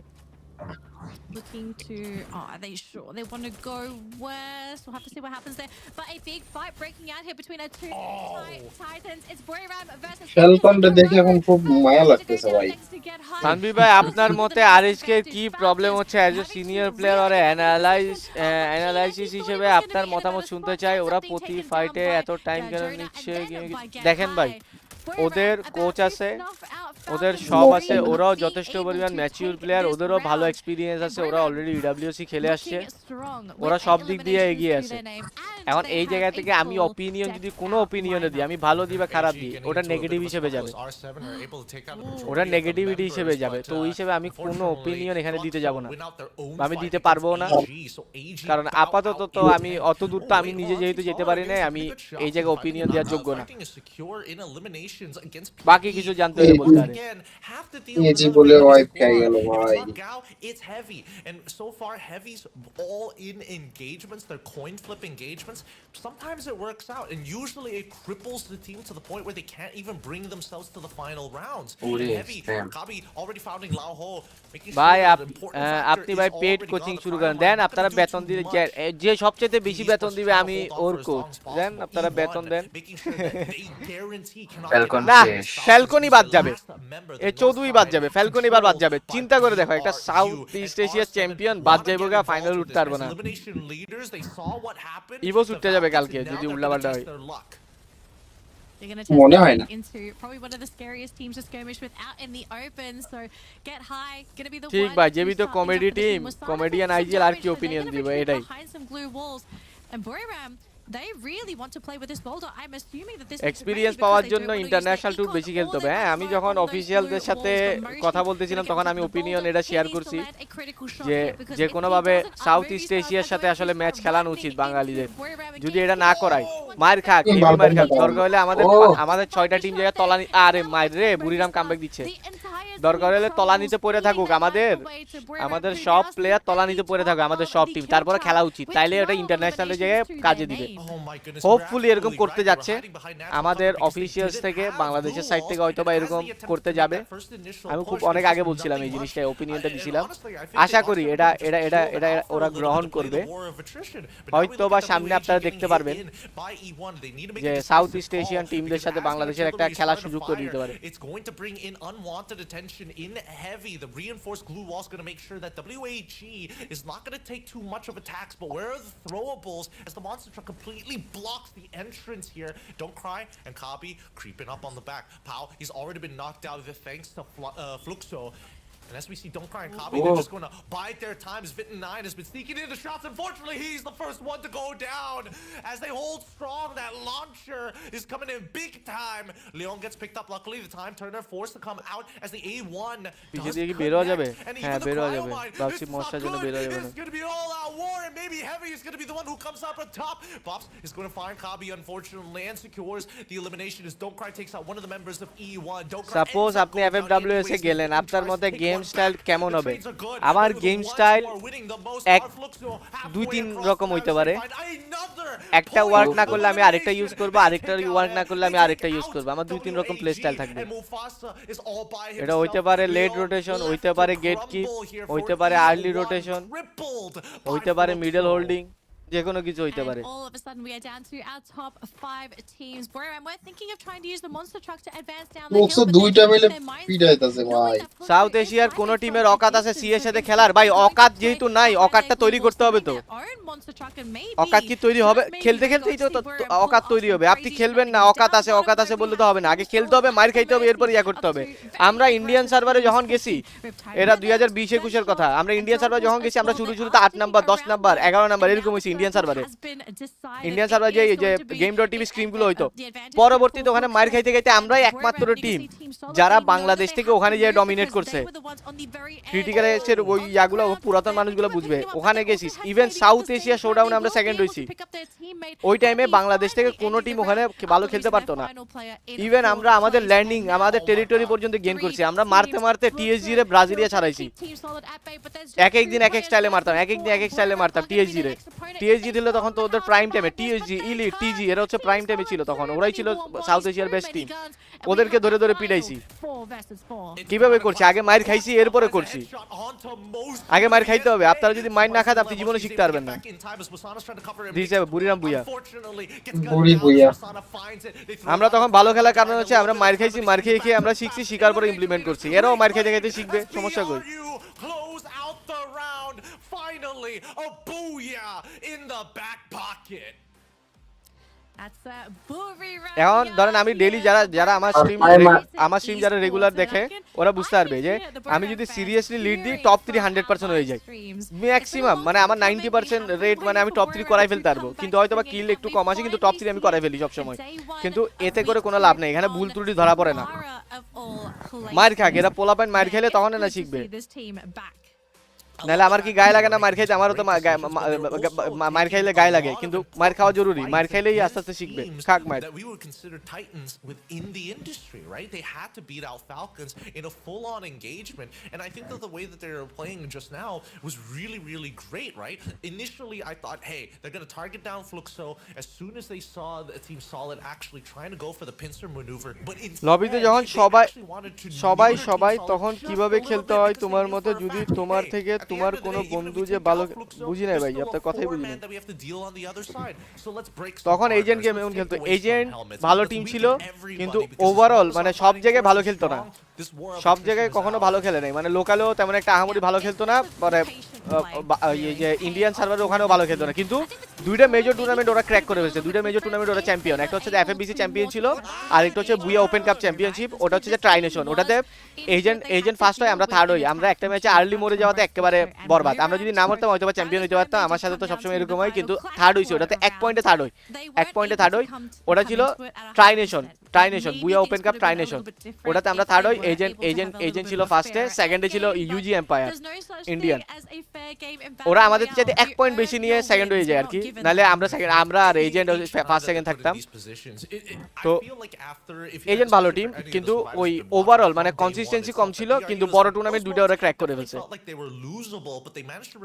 looking to are they sure they want to go west we'll have to see what happens there but a big fight breaking out here between our two titans it's Boyram versus ফ্যালকনটা দেখে এখন খুব মায়া লাগতেছে ভাই সানভি ভাই আপনার মতে RSK কি problem হচ্ছে অ্যাজ এ সিনিয়র প্লেয়ার আর অ্যানালাইসিস হিসেবে আপনার মতামত শুনতে চাই ওরা প্রতি ফাইটে এত টাইম কেন নিচ্ছে দেখেন ভাই ওদের কোচ আছে ওদের সব আছে ওরাও যথেষ্ট পরিমাণ ম্যাচিউর প্লেয়ার ওদেরও ভালো এক্সপিরিয়েন্স আছে ওরা অলরেডি ইডব্লিউসি খেলে আসছে ওরা সব দিক দিয়ে এগিয়ে আছে এখন এই জায়গা থেকে আমি অপিনিয়ন যদি কোনো অপিনিয়নে দিই আমি ভালো দিই বা খারাপ দিই ওটা নেগেটিভ হিসেবে যাবে ওটা নেগেটিভিটি হিসেবে যাবে তো ওই হিসেবে আমি কোনো অপিনিয়ন এখানে দিতে যাব না আমি দিতে পারবো না কারণ আপাতত তো আমি অত দূর তো আমি নিজে যেহেতু যেতে পারি না আমি এই জায়গায় অপিনিয়ন দেওয়ার যোগ্য না বাকি কিছু জানতে হলে বলতে পারে এজি বলে ওয়াইপ খাই গেল ভাই it's heavy and so far heavy's all in engagements they're coin flip engagements sometimes it works out and usually it cripples the team to the point where they can't even bring themselves to the final rounds heavy Kabi already founding Lao Ho making ভাই আপনি ভাই paid coaching শুরু করেন দেন আপনারা বেতন দিলে যে সবচেয়ে বেশি বেতন দিবে আমি ওর কোচ দেন আপনারা বেতন দেন না ফ্যালকনই বাদ যাবে এই চৌধুরী বাদ যাবে ফ্যালকন এবার বাদ যাবে চিন্তা করে দেখো একটা সাউথ ইস্ট এশিয়ার চ্যাম্পিয়ন বাদ যাইবো গা ফাইনাল উঠতে পারবো না ইভোস উঠতে যাবে কালকে যদি উল্টাপাল্টা হয় মনে হয় না ঠিক ভাই যেবি তো কমেডি টিম কমেডিয়ান আইজিএল আর কি অপিনিয়ন দিব এটাই They really want to play with this boulder. I'm assuming that this experience পাওয়ার জন্য ইন্টারন্যাশনাল ট্যুর বেশি খেলতে হবে হ্যাঁ আমি যখন অফিশিয়ালদের সাথে কথা বলতেছিলাম তখন আমি অপিনিয়ন এটা শেয়ার করছি যে কোনো ভাবে সাউথ ইস্ট এশিয়ার সাথে আসলে ম্যাচ খেলানো উচিত বাঙালিদের যদি এটা না করায় মার খাক দরকার হলে আমাদের 6টা টিম জায়গা তলানি আরে মাইর রে বুড়িরাম কামব্যাক দিচ্ছে দরকার হলে তলানিতে পড়ে থাকুক আমাদের সব প্লেয়ার তলানিতে পড়ে থাকুক আমাদের সব টিম তারপরে খেলা উচিত তাইলে এটা ইন্টারন্যাশনাল জায়গায় কাজে দিবে হোপফুলি এরকম করতে যাচ্ছে আমাদের অফিশিয়ালস থেকে বাংলাদেশের সাইড থেকে হয়তো বা এরকম করতে যাবে আমি খুব অনেক আগে বলছিলাম এই জিনিসটা অপিনিয়নটা দিছিলাম আশা করি এটা ওরা গ্রহণ করবে হয়তো বা সামনে আপনারা দেখতে পারবেন যে সাউথ ইস্ট এশিয়ান টিমদের সাথে বাংলাদেশের একটা খেলার সুযোগ করে দিতে পারে in heavy the reinforced glue wall is going to make sure that WAG is not going to take too much of attacks but where are the throwables as the monster truck completely blocks the entrance here don't cry and Kabi creeping up on the back Pau he's already been knocked out of it thanks to Fluxo And as we see Donkrai and Kabi, they're just going to bide their time as Vitten9 has been sneaking into shots. Unfortunately, he's the first one to go down as they hold strong. That launcher is coming in big time. Leon gets picked up. Luckily, the time turner forced to come out as the A1 does connect. And even the cryo mine, this is not good. It's going to be all out war, and maybe Heavy is going to be the one who comes up on top. Bops is going to find Kabi, unfortunately, and secures the elimination as Donkrai takes out one of the members of E1. Suppose আপনি FFWS এ গেলেন, আপনার মতে game style কেমন হবে? আমার game style এক দুই তিন রকম হইতে পারে। একটা ওয়ার্ক না করলে আমি আরেকটা ইউজ করব, আরেকটা ওয়ার্ক না করলে আমি আরেকটা ইউজ করব। আমার দুই তিন রকম প্লে স্টাইল থাকবে। এটা হইতে পারে লেট রোটেশন, হইতে পারে গেট কিপ, হইতে পারে আর্লি রোটেশন, হইতে পারে মিডল হোল্ডিং, যে কোনো কিছু হইতে পারে। All of a sudden we are down to our top 5 teams. Bro, and we're thinking of trying to use the monster truck to advance down the hill. দুইটা মিলে পিটাইতাছে ভাই। সাউথ এশিয়ার কোন টিমের অকাত আছে সি এর সাথে খেলার? ভাই অকাত যেহেতু নাই, অকাতটা তৈরি করতে হবে তো। অকাত কি তৈরি হবে? খেলতে খেলতেই তো অকাত তৈরি হবে। আপনি খেলবেন না, অকাত আছে বললে তো হবে না। আগে খেলতে হবে, মার খাইতে হবে, এরপর ইয়া করতে হবে। আমরা ইন্ডিয়ান সার্ভারে যখন গেছি, এরা 2020-21 এর কথা, আমরা ইন্ডিয়ান সার্ভারে যখন গেছি আমরা শুরুতে 8 নাম্বার 10 নাম্বার 11 নাম্বার এরকম হইছি ইন্ডিয়ান সার্ভারে। ইন্ডিয়ান সার্ভারে যে game.tv স্ক্রিনগুলো হইতো, পরবর্তীতে ওখানে মার খাইতে খাইতে আমরাই একমাত্র টিম যারা বাংলাদেশ থেকে ওখানে যে ডমিনেট করছে। ক্রিটিক্যাল এর ওই ইয়াগুলো পুরাতন মানুষগুলো বুঝবে। ওখানে গেছি, ইভেন সাউথ এশিয়া শোডাউনে আমরা সেকেন্ড হইছি। ওই টাইমে বাংলাদেশ থেকে কোনো টিম ওখানে ভালো খেলতে পারতো না। ইভেন আমরা আমাদের ল্যান্ডিং, আমাদের টেরিটরি পর্যন্ত গেইন করছি। আমরা মারতে মারতে টিএসজি রে ব্রাজিলিয়া ছাড়াইছি। এক এক দিন এক এক স্টাইলে মারতাম, এক এক দিন এক এক স্টাইলে মারতাম টিএসজি রে। টিএসজি দিল তখন তো ওদের প্রাইম টাইমে, টিএসজি, ইলিট, টিজি এরা হচ্ছে প্রাইম টাইমে ছিল তখন। ওরাই ছিল সাউথ এশিয়ার বেস্ট টিম। ওদেরকে ধরে ধরে পিটাইছি। কিভাবে করছি? আগে মাইর খাইছি, এরপরে করছি। আগে মাইর খাইতে হবে। আপনারা যদি মাইর না খান আপনি জীবনে শিখতে পারবেন না। দিছে বুড়িরাম বুইয়া, বুড়ি বুইয়া। আমরা তখন ভালো খেলার কারণ হচ্ছে আমরা মাইর খাইছি, মার খেয়ে খেয়ে আমরা শিখছি, শিকার পরে ইমপ্লিমেন্ট করছি। এরাও মাইর খাইতে খাইতে শিখবে, সমস্যা কই? Finally, a booyah in the back pocket. এখন ধরেন আমি ডেইলি যারা আমার স্ট্রিম যারা রেগুলার দেখে ওরা বুঝতে পারবে যে আমি যদি সিরিয়াসলি লিড দিই টপ 3 100% হয়ে যায় ম্যাক্সিমাম। মানে আমার 90% রেট, মানে আমি টপ 3 করাই ফেলতে পারবো। কিন্তু হয়তো বা কিল একটু কম আসে, কিন্তু টপ 3 আমি করাই ফেলি সব সময়। কিন্তু এতে করে কোনো লাভ নেই, এখানে ভুল ত্রুটি ধরা পড়ে না। মার খাক, এরা পোলাপাইন মার খেলে তখন না শিখবে। নাহলে আমার কি গায়ে লাগে না মার খাইতে? আমারও তো মার খাইলে গায়ে লাগে, কিন্তু মার খাওয়া জরুরি। মার খাইলেই আস্তে আস্তে শিখবে। খাক মার। We were considered titans within the industry, right? They had to beat out Falcons in a full-on engagement, and I think that the way that they were playing just now was really, really great, right? Initially, I thought, hey, they're going to target down Fluxo as soon as they saw the Team Solid actually trying to go for the pincer maneuver, but লবিতে যখন সবাই তখন কিভাবে খেলতে হয় তোমার মতে? যদি তোমার থেকে তোমার কোন বন্ধু যে ভালো, বুঝি নাই ভাই, আপনার কথাই বুঝি না। তখন এজেন্ট গেম এমন খেলতো, এজেন্ট ভালো টিম ছিল কিন্তু ওভারঅল মানে সব জায়গায় ভালো খেলতো না। সব জায়গায় কখনো ভালো খেলে নাই, মানে লোকালেও তেমন একটা আহামরি ভালো খেলতো না। পরে এই যে ইন্ডিয়ান সার্ভারে ওখানেও ভালো খেলতো না। কিন্তু দুইটা মেজর টুর্নামেন্ট ওরা ক্র্যাক করে ফেলেছে, দুইটা মেজর টুর্নামেন্ট ওরা চ্যাম্পিয়ন। একটা হচ্ছে এফএফবিসি চ্যাম্পিয়ন ছিল, আর একটা হচ্ছে বুয়া ওপেন কাপ চ্যাম্পিয়নশিপ। ওটা হচ্ছে যে ট্রাইনেশন, ওটাতে এজেন্ট ফার্স্ট হয়, আমরা থার্ড হই। আমরা একটা ম্যাচে আর্লি মরে যাওয়াতে একেবারে বরবাদ। আমরা যদি না মরতাম হয়তো বা চ্যাম্পিয়ন হইতে পারতাম। আমার সাথে তো সবসময় এরকম হয়, কিন্তু থার্ড হইছে ওটাতে, 1 পয়েন্টে থার্ড হই, 1 পয়েন্টে থার্ড হই। ওটা ছিল ট্রাইনেশন বুয়া ওপেন কাপ ট্রাইনেশন, ওটাতে আমরা থার্ড হই। এজেন্ট ছিল ফার্স্টে, সেকেন্ডে ছিল ইউজি এম্পায়ার ইন্ডিয়ান। ওরা আমাদের চাইতে 1 পয়েন্ট বেশি নিয়ে সেকেন্ড হয়ে যায় আর কি, নাহলে আমরা আর এজেন্ট ফার্স্ট সেকেন্ড থাকতাম। তো এজেন্ট ভালো টিম, কিন্তু ওই ওভারঅল মানে কনসিস্টেন্সি কম ছিল। কিন্তু বড় টুর্নামেন্ট দুইটা ওরা ক্র্যাক করে ফেলছে,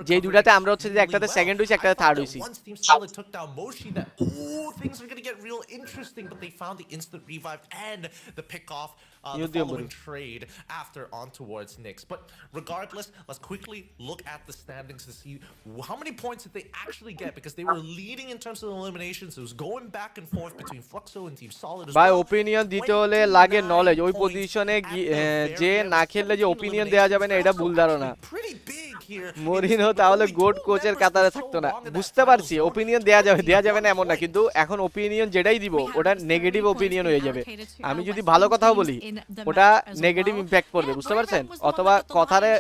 যে দুইটাতে আমরা হচ্ছে যে একটাতে সেকেন্ড হইছি, একটাতে থার্ড হইছি। And the pick off the following trade after on towards Knicks. But regardless, let's quickly look at the standings to see how many points did they actually get, because they were leading in terms of eliminations. It was going back and forth between Fluxo and Team Solid as well. By opinion দিতে হলে লাগে knowledge. ওই পজিশনে যে না খেললে যে opinion দেয়া যাবে না, এটা ভুল ধারণা। মরিনহো তাহলে গোট কোচের কাতারে থাকতো না। বুঝতে পারছি, ওপিনিয়ন দেয়া যাবে না এমন না, কিন্তু এখন ওপিনিয়ন যেটাই দিব ওটা নেগেটিভ ওপিনিয়ন হয়ে যাবে। আমি যদি ভালো কথাও বলি ওটা নেগেটিভ ইম্প্যাক্ট পড়বে, বুঝতে পারছেন? অথবা কথারে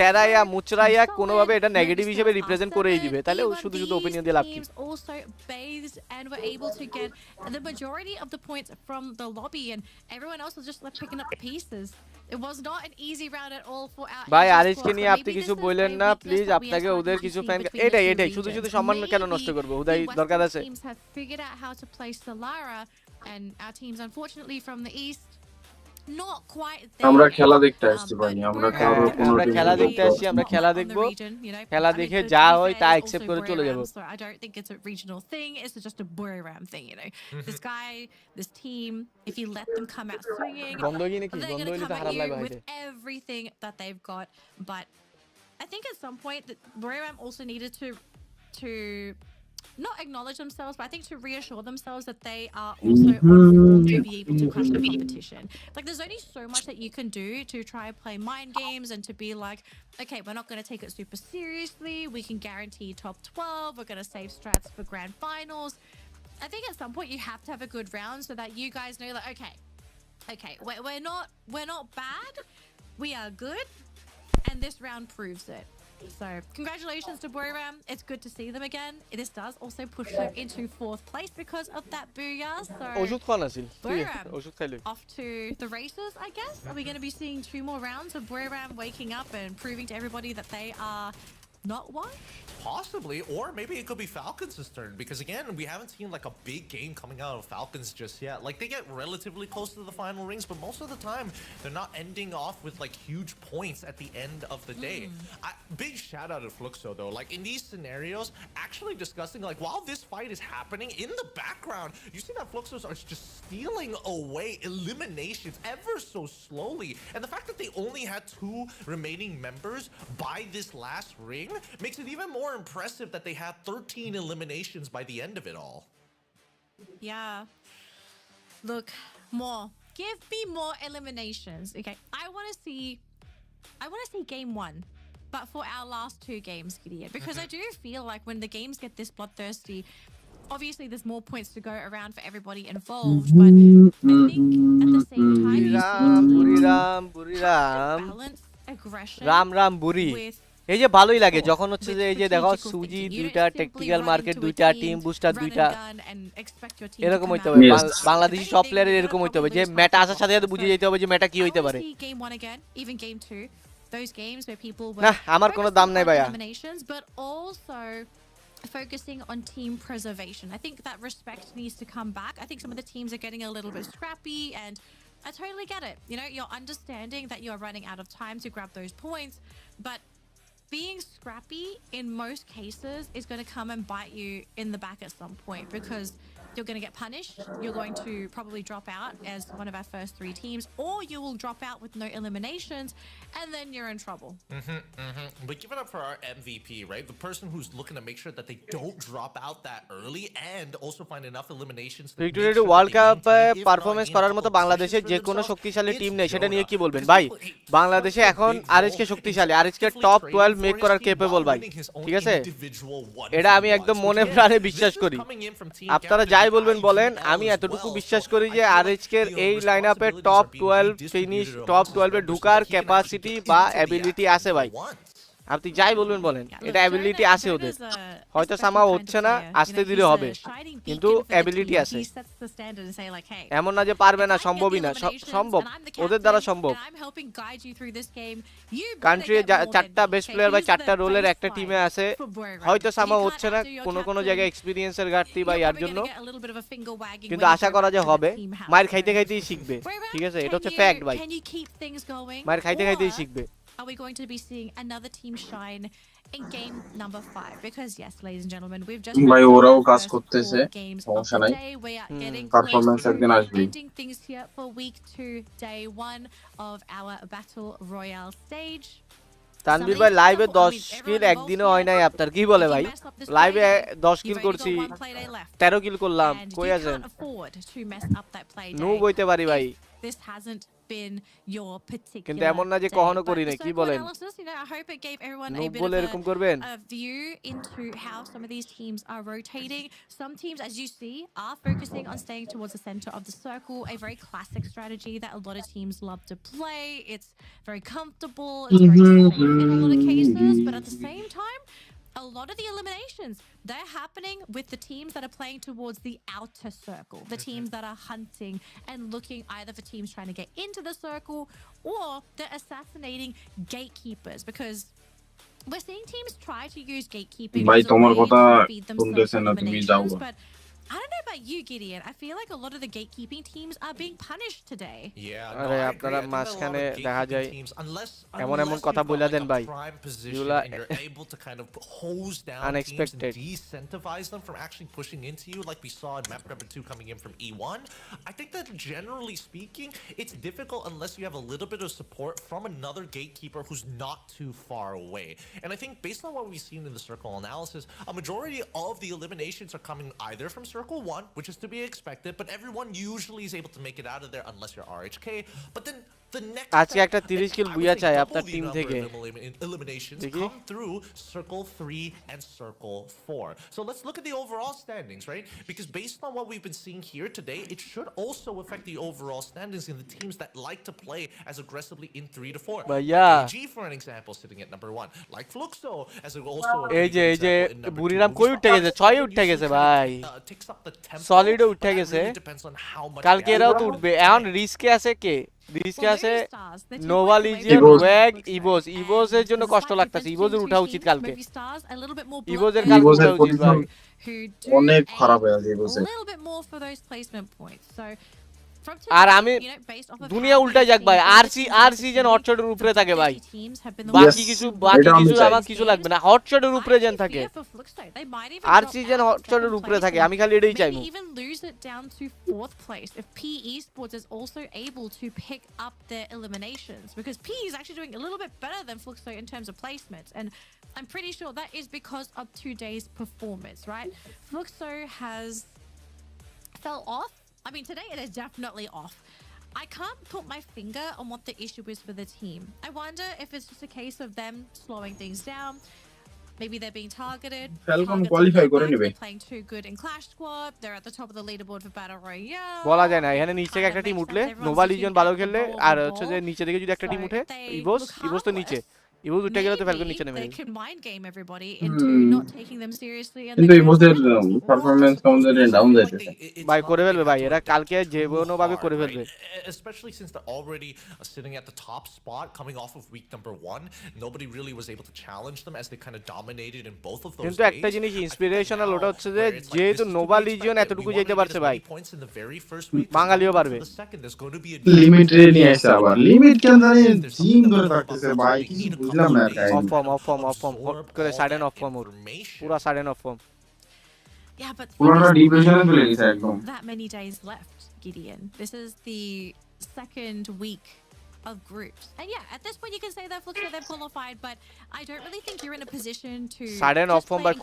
টেরাইয়া মুচরাইয়া কোনোভাবে এটা নেগেটিভ হিসেবে রিপ্রেজেন্ট করেই দিবে, তাহলে শুধু শুধু ওপিনিয়ন দিয়ে লাভ কি? Also bathed and were able to get the majority of the points from the lobby, and everyone else was just like picking up the pieces. It was not an easy round at all for our ভাই আরিশকে নিয়ে আপনি কিছু বললেন না please, আপনাকে ওদের কিছু fan এটাই শুধু শুধু সম্মান কেন নষ্ট করব? উদয় দরকার আছে। Teams have figured out how to play Solara, and our teams unfortunately from the east not quite there. আমরা খেলা দেখতে আসছি ভাই, আমরা খেলা দেখতে আসছি, আমরা খেলা দেখব, খেলা দেখে যা হয় তা অ্যাকসেপ্ট করে চলে যাব। So I don't think it's a regional thing, it's just a Buriram thing, you know. This guy, this team, if you let them come out swinging, they're going to come at you with everything that they've got. But I think at some point that Buriram also needed to not acknowledge themselves, but I think to reassure themselves that they are also on form to be able to crush the competition. Like there's only so much that you can do to try and play mind games and to be like, okay, we're not going to take it super seriously, we can guarantee top 12, we're going to save strats for grand finals. I think at some point you have to have a good round so that you guys know that okay, we're not bad, we are good, and this round proves it. So congratulations to Buriram, it's good to see them again. This does also push them into 4th place because of that booyah. So Buriram off to the races, I guess. Are we going to be seeing 2 more rounds of Buriram waking up and proving to everybody that they are not washed? Possibly, or maybe it could be Falcons' turn, because again, we haven't seen like a big game coming out of Falcons just yet. Like they get relatively close to the final rings, but most of the time they're not ending off with like huge points at the end of the day. Big shout out to Fluxo though, like in these scenarios, actually discussing like while this fight is happening in the background, you see that Fluxos are just stealing away eliminations ever so slowly, and the fact that they only had 2 remaining members by this last ring makes it even more impressive that they had 13 eliminations by the end of it all. Yeah. Look, more. Give me more eliminations. Okay. I want to see game 1. But for our last 2 games, Gideon, because I do feel like when the games get this bloodthirsty, obviously there's more points to go around for everybody involved, but I think at the same time you see balance, aggression, Ram বুরি এই যে ভালোই লাগে যখন হচ্ছে যে এই যে দেখো সুজি 2টা টেকনিক্যাল মার্কেট 2টা টিম বুস্টার 2টা এরকম হইতে হবে। বাংলাদেশি সব প্লেয়ারের এরকম হইতে হবে যে মেটা আসার সাথে সাথে বুঝে যেতে হবে যে মেটা কি হইতে পারে। না আমার কোনো দাম নাই ভাইয়া। But also focusing on team preservation. I think that respect needs to come back. I think some of the teams are getting a little bit scrappy, and I totally get it. You know, you're understanding that you're running out of time to grab those points, but being scrappy in most cases is going to come and bite you in the back at some point, because you're going to get punished, you're going to probably drop out as one of our first 3 teams, or you will drop out with no eliminations, and then you're in trouble. But give it up for our MVP, right? The person who's looking to make sure that they don't drop out that early and also find enough eliminations. Victoria world cup performance করার মতো বাংলাদেশের যে কোনো শক্তিশালী team নেই, সেটা নিয়ে কি বলবেন ভাই? বাংলাদেশে এখন আরএসকে শক্তিশালী, আরএসকে টপ 12 মেক করার ক্যাপেবল ভাই, ঠিক আছে? এটা আমি একদম মনে প্রাণে বিশ্বাস করি। আপনারা যাই বলবেন বলেন, আমি এতটুকু বিশ্বাস করি যে আরএসকে এই লাইনআপে টপ 12 ফিনিশ, টপ 12 এ ঢোকার ক্যাপাসিটি বা অ্যাবিলিটি আছে ভাই। আপনি যাই বলবেন বলেন, এটা অ্যাবিলিটি আছে ওদের, হয়তো সামা হচ্ছে না, আসতে দিলে হবে, কিন্তু অ্যাবিলিটি আছে। এমন না যে পারবে না, সম্ভবই না, সম্ভব, ওদের দ্বারা সম্ভব। কান্ট্রি 4টা বেস্ট প্লেয়ার বা 4টা রোলের একটা টিমে আছে, হয়তো সামা হচ্ছে না কোনো জায়গায় এক্সপেরিয়েন্সের ঘাটতি বা ইয়ার জন্য, কিন্তু আশা করা যে হবে। মায়ের খাইতে খাইতেই শিখবে, ঠিক আছে? এটা হচ্ছে ফ্যাক্ট ভাই, মায়ের খাইতে খাইতেই শিখবে। Are we going to be seeing another team shine in game number 5? Because yes, ladies and gentlemen, we've just ভাই ওরাও কাজ করতেছে, সমস্যা নাই, পারফরম্যান্স একদিন আসবে। Ending things here for week 2, day 1 of our battle royale stage. Tanvir ভাই লাইভে 10 কিল একদিনে হয় নাই আপনার, কি বলে ভাই? লাইভে 10 কিল করছি, 13 কিল করলাম, কই আছেন? নো বইতে পারি ভাই। This hasn't been your কিন্তু particular এমন না যে day. কখনো But করি the নাই কি circle বলেন analysis, you know, I hope it gave everyone a noob bit বলে of এরকম করবেন a view into how some of these teams are rotating. Some teams, as you see, are focusing on staying towards the center of the circle, a very classic strategy that a lot of teams love to play. It's very comfortable, it's very safe in a lot of cases, but at the same time, a lot of the eliminations, they're happening with the teams that are playing towards the outer circle, the teams that are hunting and looking either for teams trying to get into the circle or they're assassinating gatekeepers, because we're seeing teams try to use gatekeeping ভাই as a তোমার way কথা to feed themselves শুনতেছে না, তুমি যাও eliminations, গা। but I don't know about you, Gideon. I feel like a lot of the gatekeeping teams are being punished today. Yeah, আরে আপনারা মাঝখানে দেখা যায় এমন এমন কথা বইলা দেন ভাই যেগুলা and you're able to kind of hose down unexpected. teams and decentivize them from actually pushing into you, like we saw in map number 2 coming in from E1. I think that generally speaking, it's difficult unless you have a little bit of support from another gatekeeper who's not too far away. And I think based on what we've seen in the circle analysis, a majority of the eliminations are coming either from Circle 1, which is to be expected, but everyone usually is able to make it out of there unless you're RHK. But then the next আজকে একটা 30 কিল বুইয়া চাই আপনার team থেকে eliminations come through Circle 3 and Circle 4. So let's look at the overall standings, right? Because based on what we've been seeing here today, it should also affect the overall standings in the teams that like to play as aggressively in 3 to 4. Yeah. AG, for an example, sitting at number 1. Like Fluxo, as also এই যে বুড়িরাম কই উঠে গেছে 6 উঠে গেছে ভাই solid উঠে গেছে কালকে এরাও তো উঠবে এখন রিস্কে আছে কে রিস্কে আছে নোভা লিজিয়ন ওয়্যাগ ইভোস এর জন্য কষ্ট লাগতেছে ইভোসের উঠা উচিত কালকে ইভোসের কালকে উঠা উচিত ভাই অনেক খারাপ হয়ে আছে ইভোসের আর আমি দুনিয়া উল্টা যাক ভাই আরসি যেন হটশটের উপরে থাকে ভাই বাকি কিছু আমার কিছু লাগবে না হটশটের উপরে যেন থাকে আরসি যেন হটশটের উপরে থাকে আমি খালি এটাই চাইবো even lose it down to 4th place if P Esports is also able to pick up their eliminations, because P is actually doing a little bit better than Fluxo in terms of placements, and I'm pretty sure that is because of today's performance, right? Fluxo has fell off. I mean, today it is definitely off. I can't put my finger on what the issue is for the team. I wonder if it's just a case of them slowing things down. Maybe they're being targeted. Falcon qualify করে নেবে They're playing too good in Clash Squad. They're at the top of the leaderboard for Battle Royale. বলা যায় না এখানে নিচে একটা team উঠলে Nova legion ভালো খেললে আর হচ্ছে যে নিচে থেকে যদি একটা টিম উঠে ইভোস তো নিচে ইভোস উঠে গেলে তো ফ্যালকন নিচে নেমে They could mind game everybody into not taking them seriously, and কিন্তু ইভোসের পারফরম্যান্স কেমন ডাউন যাইতেছে ভাই করে ফেলবে ভাই এরা কালকে যে কোনো ভাবে করে ফেলবে especially since they're already sitting at the top spot coming off of week number 1. Nobody really was able to challenge them as they kind of dominated in both of those কিন্তু একটা জিনিস ইন্সপিরেশনাল ওটা হচ্ছে যে যেহেতু Nova legion এতটুকু যেতে পারছে ভাই বাঙালিও পারবে লিমিট রে নিয়ে আসছে আবার লিমিট কেন জানি জিম ধরে থাকতেছে ভাই কিছু বুঝলাম না অফ ফর্ম করে সাইডেন অফ ফর্ম পুরো সাইডেন অফ ফর্ম Yeah, but পুরোটা ডিপ্রেশনে চলে গেছে একদম that many days left, Gideon. This is the second week of groups, and yeah, at this point you can say that looks like they've qualified, but I don't really think you're in a position to sudden off form by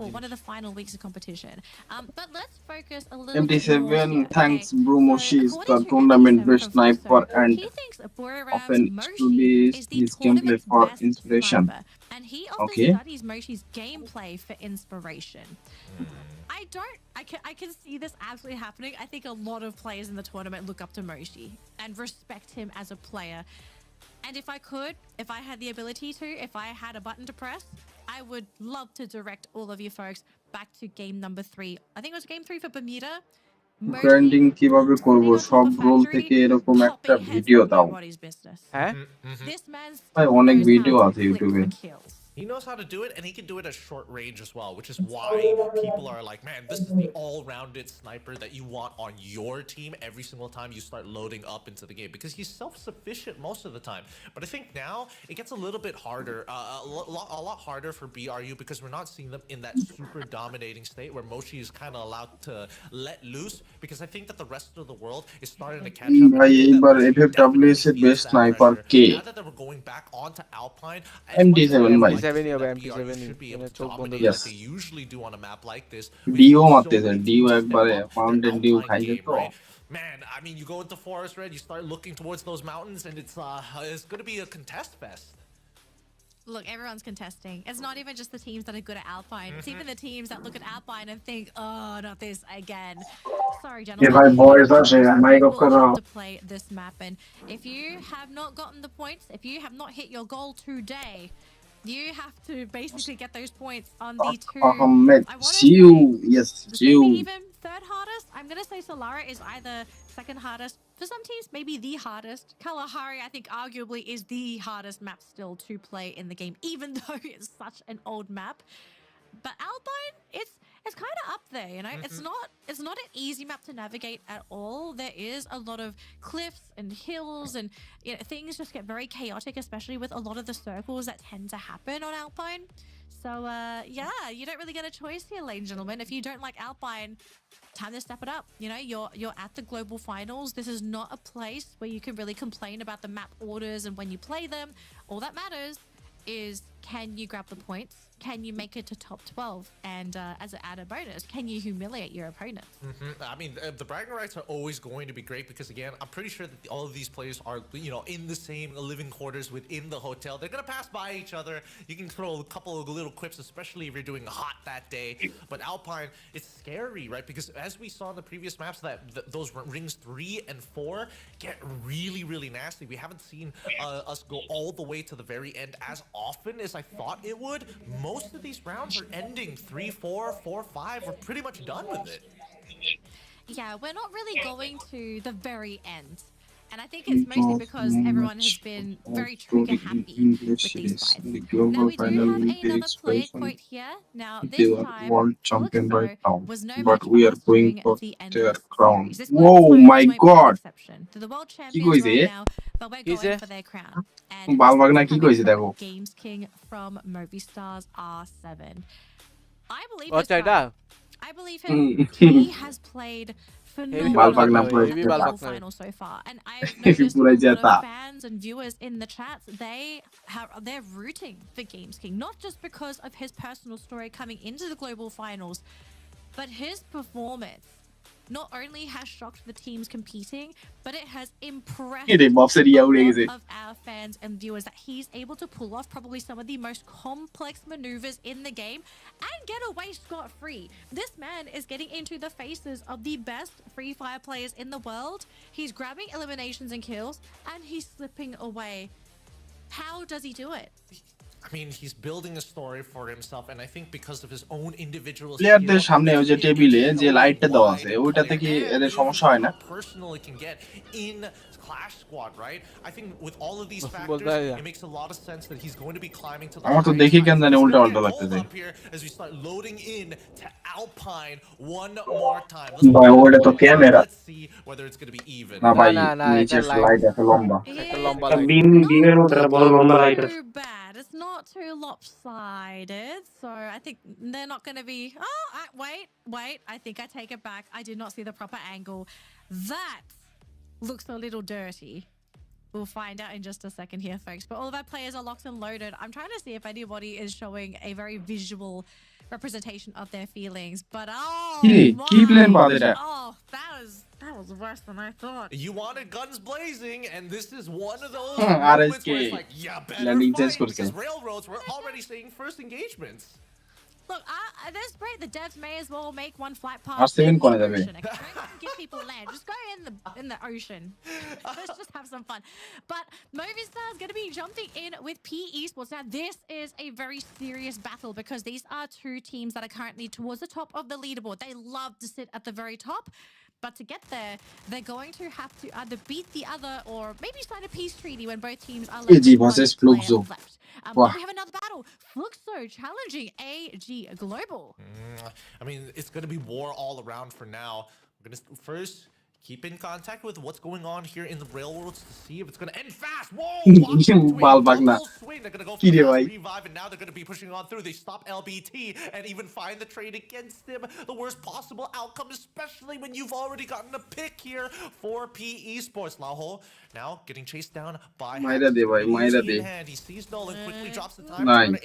for one of the final weeks of competition. But let's focus a little MT7 bit more here. thanks Brumoshi is the tournament best sniper and often to be his gameplay for inspiration. And he often studies Moshi's gameplay for inspiration. I can see this absolutely happening. I think a lot of players in the tournament look up to Moshi and respect him as a player. And if I had the ability to, if I had a button to press, I would love to direct all of you folks back to game number 3. I think it was game 3 for Bermuda. Grinding কিভাবে করব সব role থেকে এরকম একটা video দাও হ্যাঁ ভাই অনেক ভিডিও আছে ইউটিউবে He knows how to do it, and he can do it at short range as well, which is why people are like, man, this is the all-rounded sniper that you want on your team every single time you start loading up into the game, because he's self-sufficient most of the time. But I think now it gets a little bit harder, a lot harder for BRU, because we're not seeing them in that super dominating state where Moshi is kind of allowed to let loose, because I think that the rest of the world is starting to catch up. ভাই এইবার FFWS এর best sniper K Now that we're going back onto Alpine, MT7 ভাই MP7 হবে, that PR, you MP7 should be able to চোখ বন্ধ dominate করে। like they usually do on a map like this. ডিও মারতেছে, ডিও একবারে ফাউন্টেন ডিও খাইছে তো। Man, I mean, you go into Forest Red, you start looking towards those mountains, and it's going to be a contest fest. Look, everyone's contesting. It's not even just the teams that are good at Alpine. It's even the teams that look at Alpine and think, oh, not this again. Sorry, gentlemen. ভাই বয়স আছে, mic of করো। To play this map, and if you have not gotten the points, if you have not hit your goal today, you have to basically get those points on the two. Ahmed, Siu, yes, Siu. Maybe even third hardest. I'm gonna say Solara is either second hardest. For some teams, maybe the hardest. Kalahari, I think, arguably is the hardest map still to play in the game, even though it's such an old map. But Alpine, it's kind of up there, you know. It's not an easy map to navigate at all. There is a lot of cliffs and hills, and you know, things just get very chaotic, especially with a lot of the circles that tend to happen on Alpine. So yeah, you don't really get a choice here, ladies and gentlemen. If you don't like Alpine, time to step it up. You know, you're at the global finals. This is not a place where you can really complain about the map orders and when you play them. All that matters is, can you grab the points? Can you make it to top 12? And as an added bonus, can you humiliate your opponent? I mean, the bragging rights are always going to be great because, again, I'm pretty sure that all of these players are, you know, in the same living quarters within the hotel. They're going to pass by each other. You can throw a couple of little quips, especially if you're doing hot that day. But Alpine, it's scary, right? Because as we saw in the previous maps, that those rings 3 and 4 get really, really nasty. We haven't seen us go all the way to the very end as often as I thought it would. Most of these rounds are ending 3-4, 4-5. We're pretty much done with it. Yeah, we're not really going to the very end. And I think it's mostly because everyone has been very trigger happy with these fights. Now we do have another player quote here. Now this time, World champion right now, was no but match we for are us going during for the end their of the crown. series. This Whoa, qualifiers my won't be an God! exception. They're the world কি champions কইছে? right now, but we're going for their crown. And বালবাগনা কি this is কইছে coming দেখো? from Games King from Movistar's R7. I believe Oh, this China. guy. I believe him. He has played phenomenal Balbagna in the global final so far, and I've Heavy noticed a Pura lot Jeta. of fans and viewers in the chats. They're rooting for Games King, not just because of his personal story coming into the global finals, but his performance not only has shocked the teams competing, but it has impressed এরে বক্সের ইয়া উড়ে a গেছে। lot of our fans and viewers that he's able to pull off probably some of the most complex maneuvers in the game and get away scot-free. This man is getting into the faces of the best Free Fire players in the world. He's grabbing eliminations and kills, and he's slipping away. How does he do it? I mean, he's building a story for himself, and I think because of his own individual প্লেয়ারদের সামনে ওই যে টেবিলে যে লাইটটা দেওয়া আছে ওইটাতে কি এদের সমস্যা হয় না? personal it can get in Clash Squad, right? I think with all of these বলতে factors, হয় না। it makes a lot of sense that he's going to be climbing to the আমার তো highest দেখি heights. কেন জানি He's উল্টা gonna পাল্টা get লাগতেছে। pulled up here as we start loading in to Alpine one more time. ভাই ওটা তো camera. Let's see whether it's going to be even. না ভাই না, নিচের এটা লাইট এত লম্বা। একটা লম্বা একটা লাইট। বিমের মধ্যে একটা বড় লম্বা লাইট আছে। Too bad. It's not too lopsided, so I think they're not going to be. Oh, wait! I think I take it back. I did not see the proper angle. That looks a little dirty. We'll find out in just a second here, folks. But all of our players are locked and loaded. I'm trying to see if anybody is showing a very visual representation of their feelings. But oh, that was worse than I thought. You wanted guns blazing, and this is one of those RSK. moments where it's like, yeah, better Landing fight, test because railroads were already seeing first engagements. Look, this break, the devs may as well make one flight pass R7 in the কোনে যাবে? ocean. Okay? Don't even give people land. Just go in the ocean. Let's just have some fun. But Movistar is going to be jumping in with P Esports. Now, this is a very serious battle because these are two teams that are currently towards the top of the leaderboard. They love to sit at the very top. But to get there, they're going to have to either beat the other or maybe sign a peace treaty when both teams are left with one player left. But we have another battle. Fluxo challenging AG Global. I mean, it's going to be war all around for now. We're going to first keep in contact with what's going on here in the railroads to see if it's going to end fast. Whoa! Balbagna. Swing. They're going to go Ki for re fast bhai? revive, and now they're going to be pushing on through. They stop LBT and even find the trade against him. The worst possible outcome, especially when you've already gotten a pick here for PE Sports. Laho now getting chased down by Maida de bhai, Maida de. He sees Nolan, quickly drops the time Nice. turner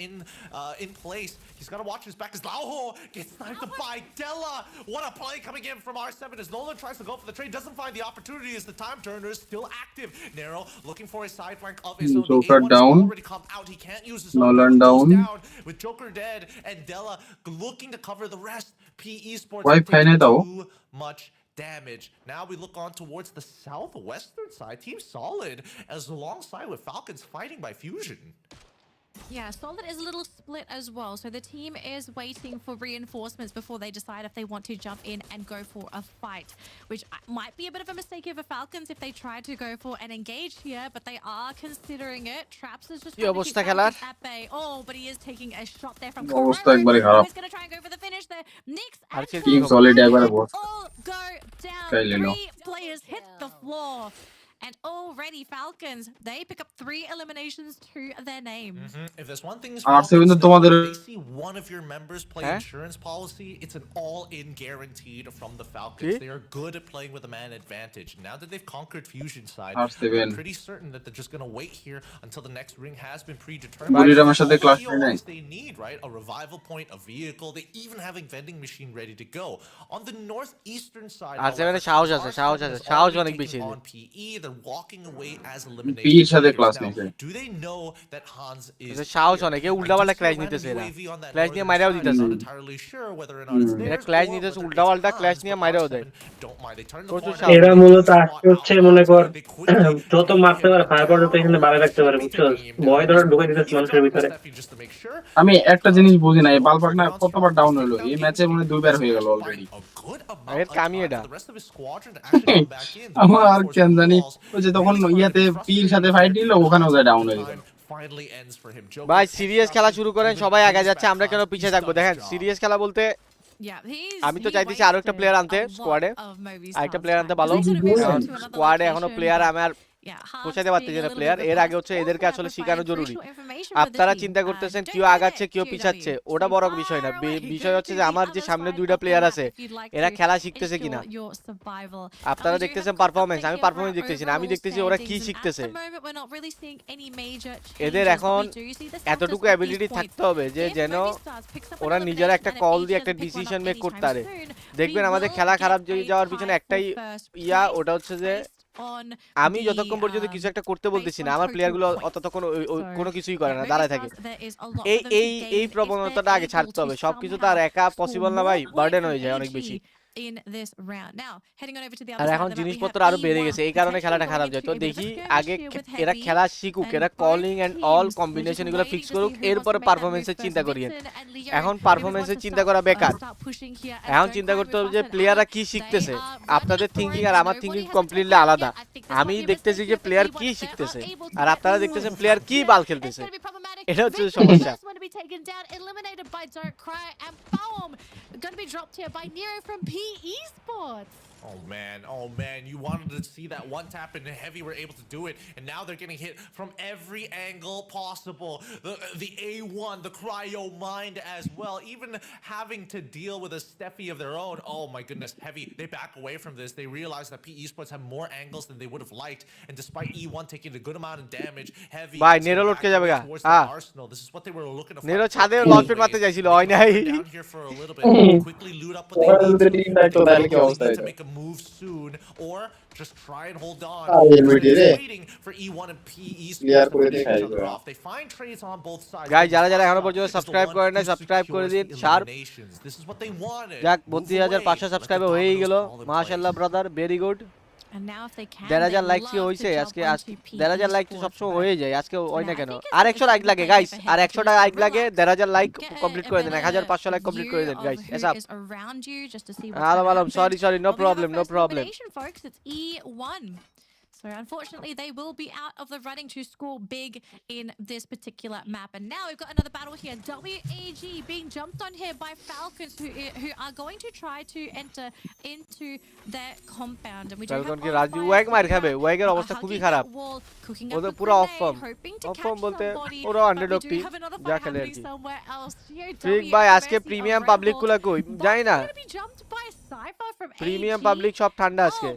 in place. He's got to watch his back as Laho gets sniped by Della. What a play coming in from R7 as Nolan tries to go for the trade, doesn't find the opportunity as the time turner is still active. Nero looking for a side flank of his own. Joker down. Already come out. He can't use his Nolan down. with Joker dead and Della looking to cover the rest. PE Sports Wi-Fi ne dao. too much damage. Now we look on towards the southwestern side. Team Solid as alongside with Falcons fighting by Fusion. Yeah, Solid is a little split as well. So the team is waiting for reinforcements before they decide if they want to jump in and go for a fight, which might be a bit of a mistake of the Falcons if they try to go for an engage here, but they are considering it. Traps is just trying to keep Falcons at bay. Oh, but he is taking a shot there from Corona. He's going to try and go for the finish there. Nyx and Team Solid ekbare boss. all go down. Kaile lo. 3 players hit the floor. And already Falcons, they pick up 3 eliminations to their name. If there's one thing is they see one of your members play insurance policy, it's an all-in guaranteed from the Falcons. They are good at playing with a man advantage. Now that they've conquered Fusion side, I'm pretty certain that they're just going to wait here until the next ring has been predetermined. They need, right? A revival point, a vehicle. They even having vending machine ready to go. On the northeastern side, on PE, they're walking away as elimination. Do they know that Hans is সাহস অনেকে উল্টাপাল্টা clash নিতেছে এরা clash নিয়ে মাইরাও দিতেছে এরা clash নিতেছে উল্টাপাল্টা ক্ল্যাশ নিয়ে মাইরাও দেয় এরা মূলত আজকে হচ্ছে মনে কর যত মারতে পারে ফায়ার যত এখানে বাড়ায় রাখতে পারে বুঝছো ভয় ধরে ঢুকে দিতেছে মানুষের ভিতরে আমি একটা জিনিস বুঝি না এই বালপাকনা কতবার ডাউন হলো এই ম্যাচে মনে 2 বার হয়ে গেল অলরেডি এর কামি এটা আমার কেন জানি ওই যে তখন ইয়াতে পির সাথে ফাইট দিল ওখানেও যায় ডাউন হয়ে গেল ভাই সিরিয়াস খেলা শুরু করেন সবাই আগে যাচ্ছে আমরা কেন পিছিয়ে থাকবো দেখেন সিরিয়াস খেলা বলতে আমি তো চাইতেছি আরো একটা প্লেয়ার আনতে স্কোয়াডে আরেকটা প্লেয়ার আনতে ভালো স্কোয়াডে এখনো প্লেয়ার আমার পৌঁছাতে পারতেছি না প্লেয়ার এর আগে হচ্ছে এদেরকে আসলে শেখানো জরুরি আপনারা চিন্তা করতেছেন কেউ আগাচ্ছে কেউ পিছাচ্ছে ওটা বড় বিষয় না বিষয় হচ্ছে যে আমার যে সামনে 2টা প্লেয়ার আছে এরা খেলা শিখতেছে কিনা আপনারা দেখতেছেন পারফরম্যান্স আমি পারফরম্যান্স দেখতেছি না আমি দেখতেছি ওরা কি শিখতেছে এদের এখন এতটুকু অ্যাবিলিটি থাকতে হবে যে যেন ওরা নিজেরা একটা কল দিয়ে একটা ডিসিশন মেক করতে পারে দেখবেন আমাদের খেলা খারাপ যাওয়ার পিছনে একটাই ওটা হচ্ছে যে আমি যতক্ষণ পর্যন্ত কিছু একটা করতে বলতেছি না আমার প্লেয়ারগুলো ততক্ষণ কোনো কিছুই করে না দাঁড়ায় থাকে এই প্রবণতাটা আগে ছাড়তে হবে সবকিছু তো আর একা পসিবল না ভাই বার্ডেন হয়ে যায় অনেক বেশি আর এখন জিনিসপত্র আরো বেড়ে গেছে এই কারণে খেলাটা খারাপ যায় তো দেখি আগে এরা খেলা শিখুক এরা কলিং এন্ড অল কম্বিনেশন এগুলো ফিক্স করুক এরপরে পারফরমেন্সের চিন্তা করিয়েন এখন পারফরমেন্সের চিন্তা করা বেকার এখন চিন্তা করতে হবে যে প্লেয়াররা কি শিখতেছে আপনাদের থিঙ্কিং আর আমার থিঙ্কিং কমপ্লিটলি আলাদা আমি দেখতেছি যে প্লেয়ার কি শিখতেছে আর আপনারা দেখতেছেন প্লেয়ার কি বাল খেলতেছে এটা হচ্ছে সমস্যা Gonna be dropped here by Nero from PE Sports. Oh man, you wanted to see that one tap and Heavy were able to do it, and now they're getting hit from every angle possible. The A1, the cryo mind as well, even having to deal with a Steffi of their own. Oh my goodness, Heavy, they back away from this. They realize that PE Sports have more angles than they would have liked, and despite E1 taking a good amount of damage, Heavy towards the Arsenal. This is what they were looking to Nero ছাদে launchpad মারতে যাইছিল হয় নাই down here for a little bit. Quickly loot up what they need to make a move soon, or just try and hold on. Waiting for E1 and PE to finish each other off. They find trades on both sides. Guys, যারা এখনো পর্যন্ত subscribe করেন না subscribe করে দিন sharp This is what they wanted. যাক 32500 subscriber হয়েই গেল মাশাআল্লাহ brother very good And now if they can 1,000 like কি হইছে আজকে 1,000 লাইক তো সবসময় হয়ে যায় আজকে হয় না কেন আর 100 লাইক লাগে গাইস আর 100 টা লাইক লাগে 1,000 লাইক কমপ্লিট করে দেন 1500 লাইক কমপ্লিট করে দেন গাইস এসব ভালো sorry no problem folks, it's E1. So unfortunately, they will be out of the running to score big in this particular map. And now we've got another battle here. WAG being jumped on here by Falcons, who are going to try to enter into their compound. And we do Falcon have কি রাজু ওয়াগ মার খাবে ওয়াগের অবস্থা খুবই খারাপ ওদের পুরো of form বলতে ওরা আন্ডারডগ টিম যা খেলে আর কি ফ্রিক ভাই আজকে প্রিমিয়াম পাবলিক গুলা কই জানি না প্রিমিয়াম পাবলিক সব ঠান্ডা আজকে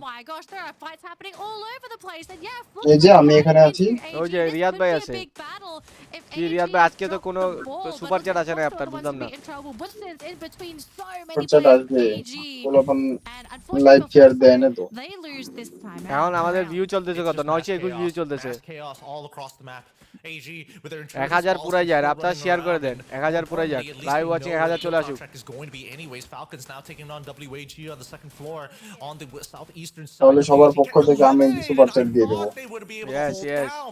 এই যে আমি এখানে আছি ওই যে রিয়াদ ভাই আছে কি রিয়াদ ভাই আজকে তো কোনো সুপার চ্যাট আছে না আপনার বুঝলাম না সুপার চ্যাট আসবে কোলাপন লাইভ শেয়ার দেয় না তো এখন আমাদের ভিউ চলতেছে কত 921 ভিউ চলতেছে 1000 পুরাই যায় আপনারা শেয়ার করে দেন 1000 পুরাই যাক লাইভ ওয়াচিং 1000 চলে আসুক তাহলে সবার পক্ষ থেকে আমি সুপার চ্যাট দিয়ে দেব yes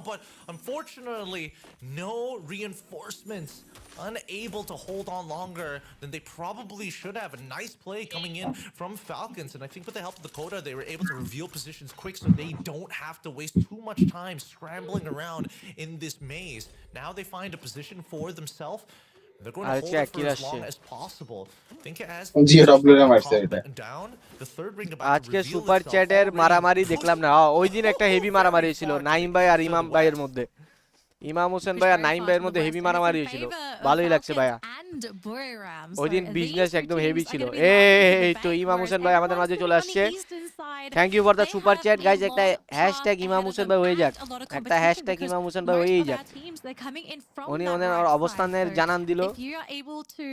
but unfortunately no reinforcements unable to hold on longer than they probably should have. A nice play coming in from Falcons, and I think with the help of the Coda they were able to reveal positions quick so they don't have to waste too much time scrambling around in this maze. Now they find a position for themselves. They're going to hold it for as long as possible. Think as down the third ring about আজকে super চ্যাটের মারামারি দেখলাম না ওই দিন একটা heavy মারামারি ছিল নাইম ভাই আর ইমাম ভাইয়ের মধ্যে ইমাম হোসেন ভাই আর নাইম ভাইয়ের মধ্যে হেভি মারামারি হয়েছিল ভালোই লাগছে ভাইয়া ওই দিন বিজনেস একদম হেভি ছিল এই তো ইমাম হোসেন ভাই আমাদের মাঝে চলে আসছে thank you for the super chat guys একটা হ্যাশট্যাগ ইমাম হোসেন ভাই হয়ে যাক একটা হ্যাশট্যাগ ইমাম হোসেন ভাই হয়েই যাক উনি ওনার অবস্থানের জানান দিল If you are able to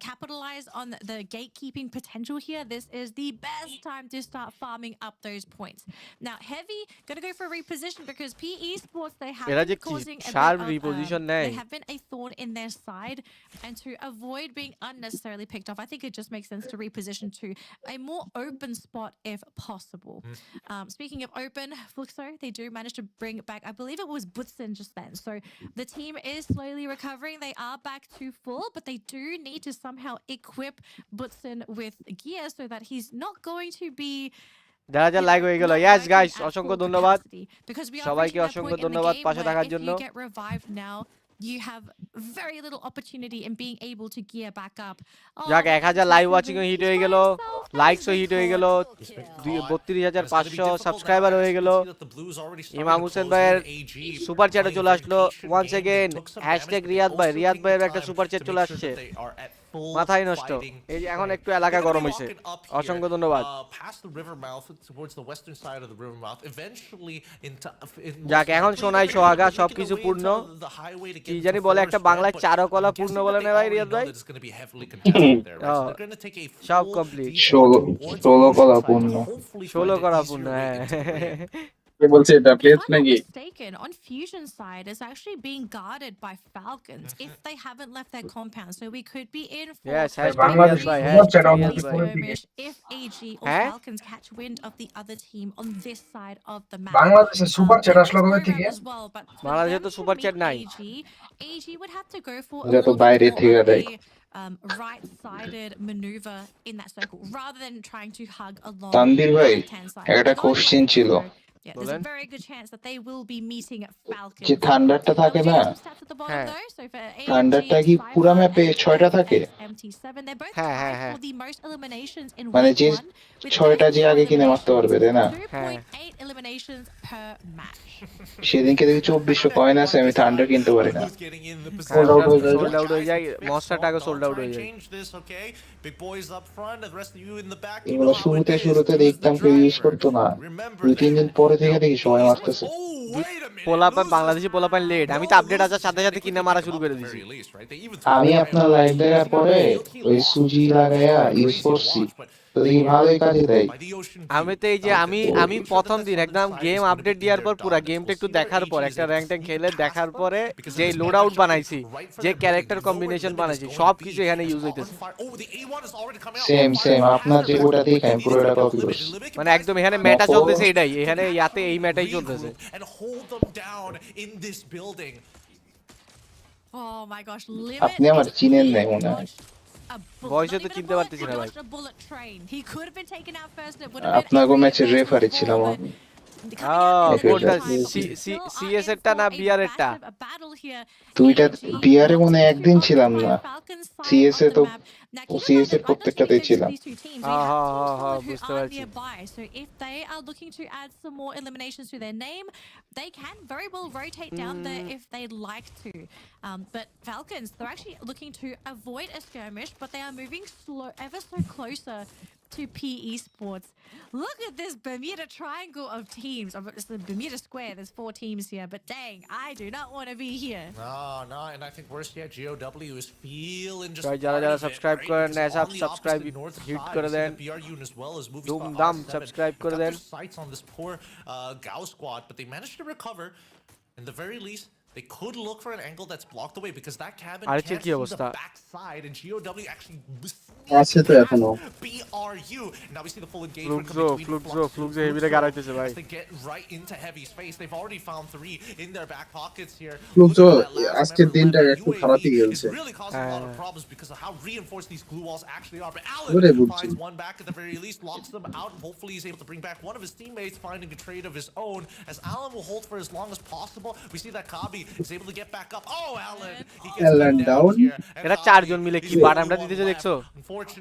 capitalize on the gatekeeping potential here, this is the best time to start farming up those points. Now Heavy gonna go for a reposition because PE Sports they have been causing they have been a thorn in their side, and to avoid being unnecessarily picked off I think it just makes sense to reposition to a more open spot if possible. Speaking of open, Fluxo, they do manage to bring back I believe it was Butsen just then, so the team is slowly recovering. They are back to full, but they do need to somehow equip Butsen with gear so that he's not going to be যারা যা like হয়ে গেল yes guys অসংখ্য ধন্যবাদ সবাইকে অসংখ্য ধন্যবাদ পাশে থাকার জন্য you have very little opportunity in being able to gear back up. যাক 1000 লাইভ ওয়াচিং ও হিট হয়ে গেল লাইকস ও হিট হয়ে গেল 32500 সাবস্ক্রাইবার হয়ে গেল ইমাম হোসেন ভাইয়ের সুপার চ্যাটে চলে আসলো ওয়ান্স अगेन #রিয়াদ ভাইয়ের একটা সুপার চ্যাট চলে আসছে মাথায় নষ্ট এই যে এখন একটু এলাকা গরম হইছে অসংখ্য ধন্যবাদ যাক এখন শোনাই সোহাগা সবকিছু পূর্ণ কি জানি বলে একটা বাংলায় চারকলা পূর্ণ বলে না ভাই রিয়াদ ভাই সব কমপ্লিট 16 কলা পূর্ণ 16 কলা পূর্ণ হ্যাঁ বলছে এটা প্লেস নাকি on Fusion side is actually being guarded by Falcons if they haven't left their compound, so we could be in for if AG or Falcons catch wind of the other team on this side of the map. বাংলাদেশে super chat আসলো কবে থেকে বাংলাদেশে তো super chat নাই AG would have to go for এটা তো বাইরে থেকে দেয় right-sided maneuver in that circle rather than trying to hug along Tanvir ভাই একটা কোশ্চেন ছিল Yeah, there's a very good chance that they will be meeting Falcons. যে থান্ডারটা থাকে না থান্ডারটা কি পুরো ম্যাপে 6টা থাকে হ্যাঁ মানে যে 6টা যে আগে কিনে মারতে পারবে তাই না সেদিনকে দেখি 2400 কয়েন আছে আমি থান্ডার কিনতে পারি না সোল্ড আউট হয়ে যায় মনস্টারটাকে সোল্ড আউট হয়ে যায় এগুলো শুরুতে দেখতাম কেউ ইউজ করতো না 2-3 দিন পরে থেকে দেখি সবাই মারতেছে পোলাপান বাংলাদেশি পোলাপান লেট আমি তো আপডেট আসার সাথে সাথে কিনে মারা শুরু করে দিয়েছি আমি আপনার লাইভ দেখার পরে ওই সুজি লাগায়া ইউজ করছি ভালোই কাজে দেয় আমি তো এই যে আমি প্রথম দিন একদম গেম আপডেট দেওয়ার পর পুরো গেমটা একটু দেখার পর একটা র‍্যাঙ্ক ট্যাঙ্ক খেলে দেখার পরে যে লোড আউট বানাইছি যে ক্যারেক্টার কম্বিনেশন বানাইছি সব কিছু এখানে ইউজ হইতেছে সেম আপনার যে ওটা দেখে আমি পুরোটা কপি করছি মানে একদম এখানে মেটা চলতেছে এটাই এখানে ইয়াতে এই মেটাই চলতেছে Oh my gosh, আপনি আমার চিনেন না মনে হয় ভয়েসে তো চিনতে পারতেছি না ভাই আপনার ম্যাচের রেফারি ছিলাম আমি কোনটা সিএস এরটা না বিআর এরটা? দুইটা বিয়ারে মনে একদিন ছিলাম না, সিএস এ তো সিএস এর প্রত্যেকটাতেই ছিলাম। বুঝতে পারছি। So if they are looking to add some more eliminations to their name, they can very well rotate down there if they'd like to. But Falcons, they're actually looking to avoid a skirmish, but they are moving slow, ever so closer to PE Sports. Look at this Bermuda triangle of teams. It's the Bermuda square. There's 4 teams here, but dang, I do not want to be here. No, and I think worse yet, GOW is feeling just যারা subscribe করেন না, subscribe hit করে দেন, ধুমধাম subscribe করে দেন। Sights on this poor Gao squad, but they managed to recover. In the very least, they could look for an angle that's blocked away because that cabin can't see the backside, and GOW actually আছে তো এখনো BRU. Now we see the full engagement Flux হেভিরে গাড়াইতেছে ভাই। They get right into Heavy's face. They've already found 3 in their back pockets here. Flux আজকের দিনটা একটু খারাপই গেছে। It's really causing a lot of problems because of how reinforced these glue walls actually are. But Alan finds one back at the very least, locks them out, and hopefully he's able to bring back one of his teammates, finding a trade of his own. As Alan will hold for as long as possible, we see that Kabi is able to get back up. Oh, Alan! He gets down here. এরা 4 জন মিলে কি বাটামটা দিতেছে দেখছো?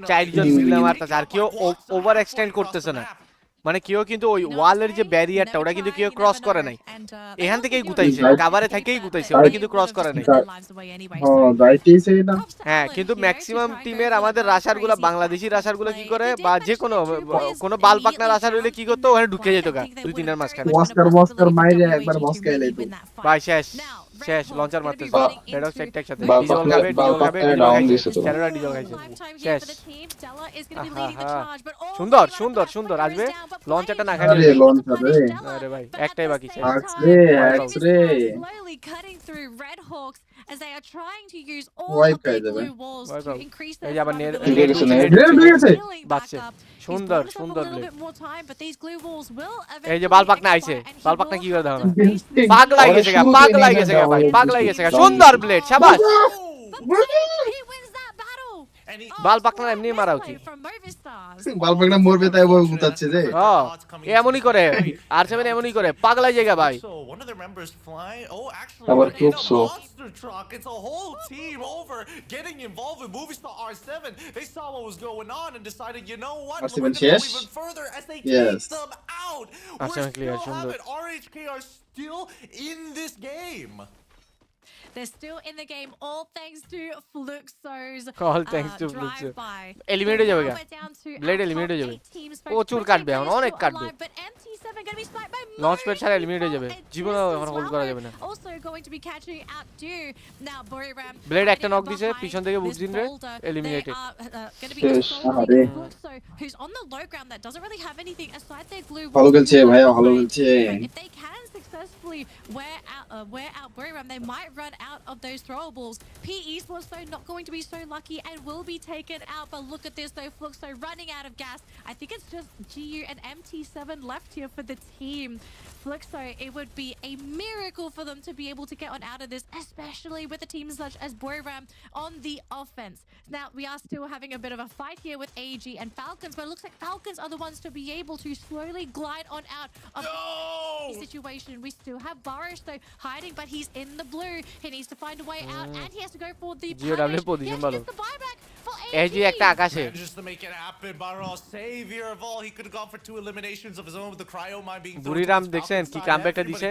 4 জন মিলে মারতেছে, আর কেউ over extend করতেছে না। মানে কেউ কিন্তু ওই ওয়ালের যে ব্যারিয়ারটা ওটা কিন্তু কেউ ক্রস করে নাই, এখান থেকেই গুতাইছে, কভারে থেকেই গুতাইছে, ওটা কিন্তু ক্রস করে নাই। হ্যাঁ, কিন্তু ম্যাক্সিমাম টিমের আমাদের রাশারগুলো, বাংলাদেশি রাশারগুলো কি করে, বা যে কোনো বাল পাকনা রাশার হইলে কি করতো, ওখানে ঢুকে যেত গা 2-3 মাঝখানে। মস্কার মাইরে একবার মস্কায় লাইতো ভাই। শেষ লঞ্চার মারতেছে, এটা সেটটা একসাথে ডিজল খাবে, চারটা ডিজল খাইছে, শেষ। সুন্দর আসবে লঞ্চারটা না খাইলে। আরে ভাই একটাই বাকি, শেষ। As they are trying to use all of their glue walls to increase their বাচ্চা সুন্দর a little bit more time, but these glue walls will এই যে বালপাকনা আইছে, বালপাকনা কি করে দাও না, পাগলাই গেছে গা ভাই, পাগলাই গেছে গা। সুন্দর ব্লেড, শাবাশ। বাল পাকনা এমনি মারা উচিত, বাল পাকনা মরবে তাই বউ গুতাচ্ছে যে। এমনই করে R7 এমনই করে, পাগলাই জায়গা ভাই। আবার Fluxo truck. It's a whole team over getting involved with Movie Star R7. They saw what was going on and decided, you know what, we're going to go even further as they take them out. We're still have it. RHK are still in this game. They're still in the game, all thanks to Fluxo's drive-by. Eliminate হয়ে যাবে গা, blade eliminate হয়ে যাবে, প্রচুর কাটবে, এখন অনেক কাটবে। লঞ্চ প্যাড ছাড়া এলিমিনেট হয়ে যাবে, জীবনে এখন হোল্ড করা যাবে না। ব্লেড একটা নক দিছে পিছন থেকে, বুঝদিন রে এলিমিনেটেড। ভালো খেলছে ভাইয়া, ভালো খেলছে। Successfully wear out Buriram, they might run out of those throwables. PE Sports though not going to be so lucky and will be taken out. But look at this though, Fluxo running out of gas. I think it's just GU and MT7 left here for the team. Fluxo, it would be a miracle for them to be able to get on out of this, especially with the teams such as Buriram on the offense. Now we are still having a bit of a fight here with AG and Falcons, but it looks like Falcons are the ones to be able to slowly glide on out of the situation. We still have Barish though hiding, but he's in the blue. He needs to find a way out, and he has to go for the punish. Position he gets the buyback for AG একটা আকাশে just to make it happen. Barros, savior of all, he could have gone for 2 eliminations of his own with the cryo mine being বুড়িরাম দেখছেন কি কামব্যাকটা দিছে,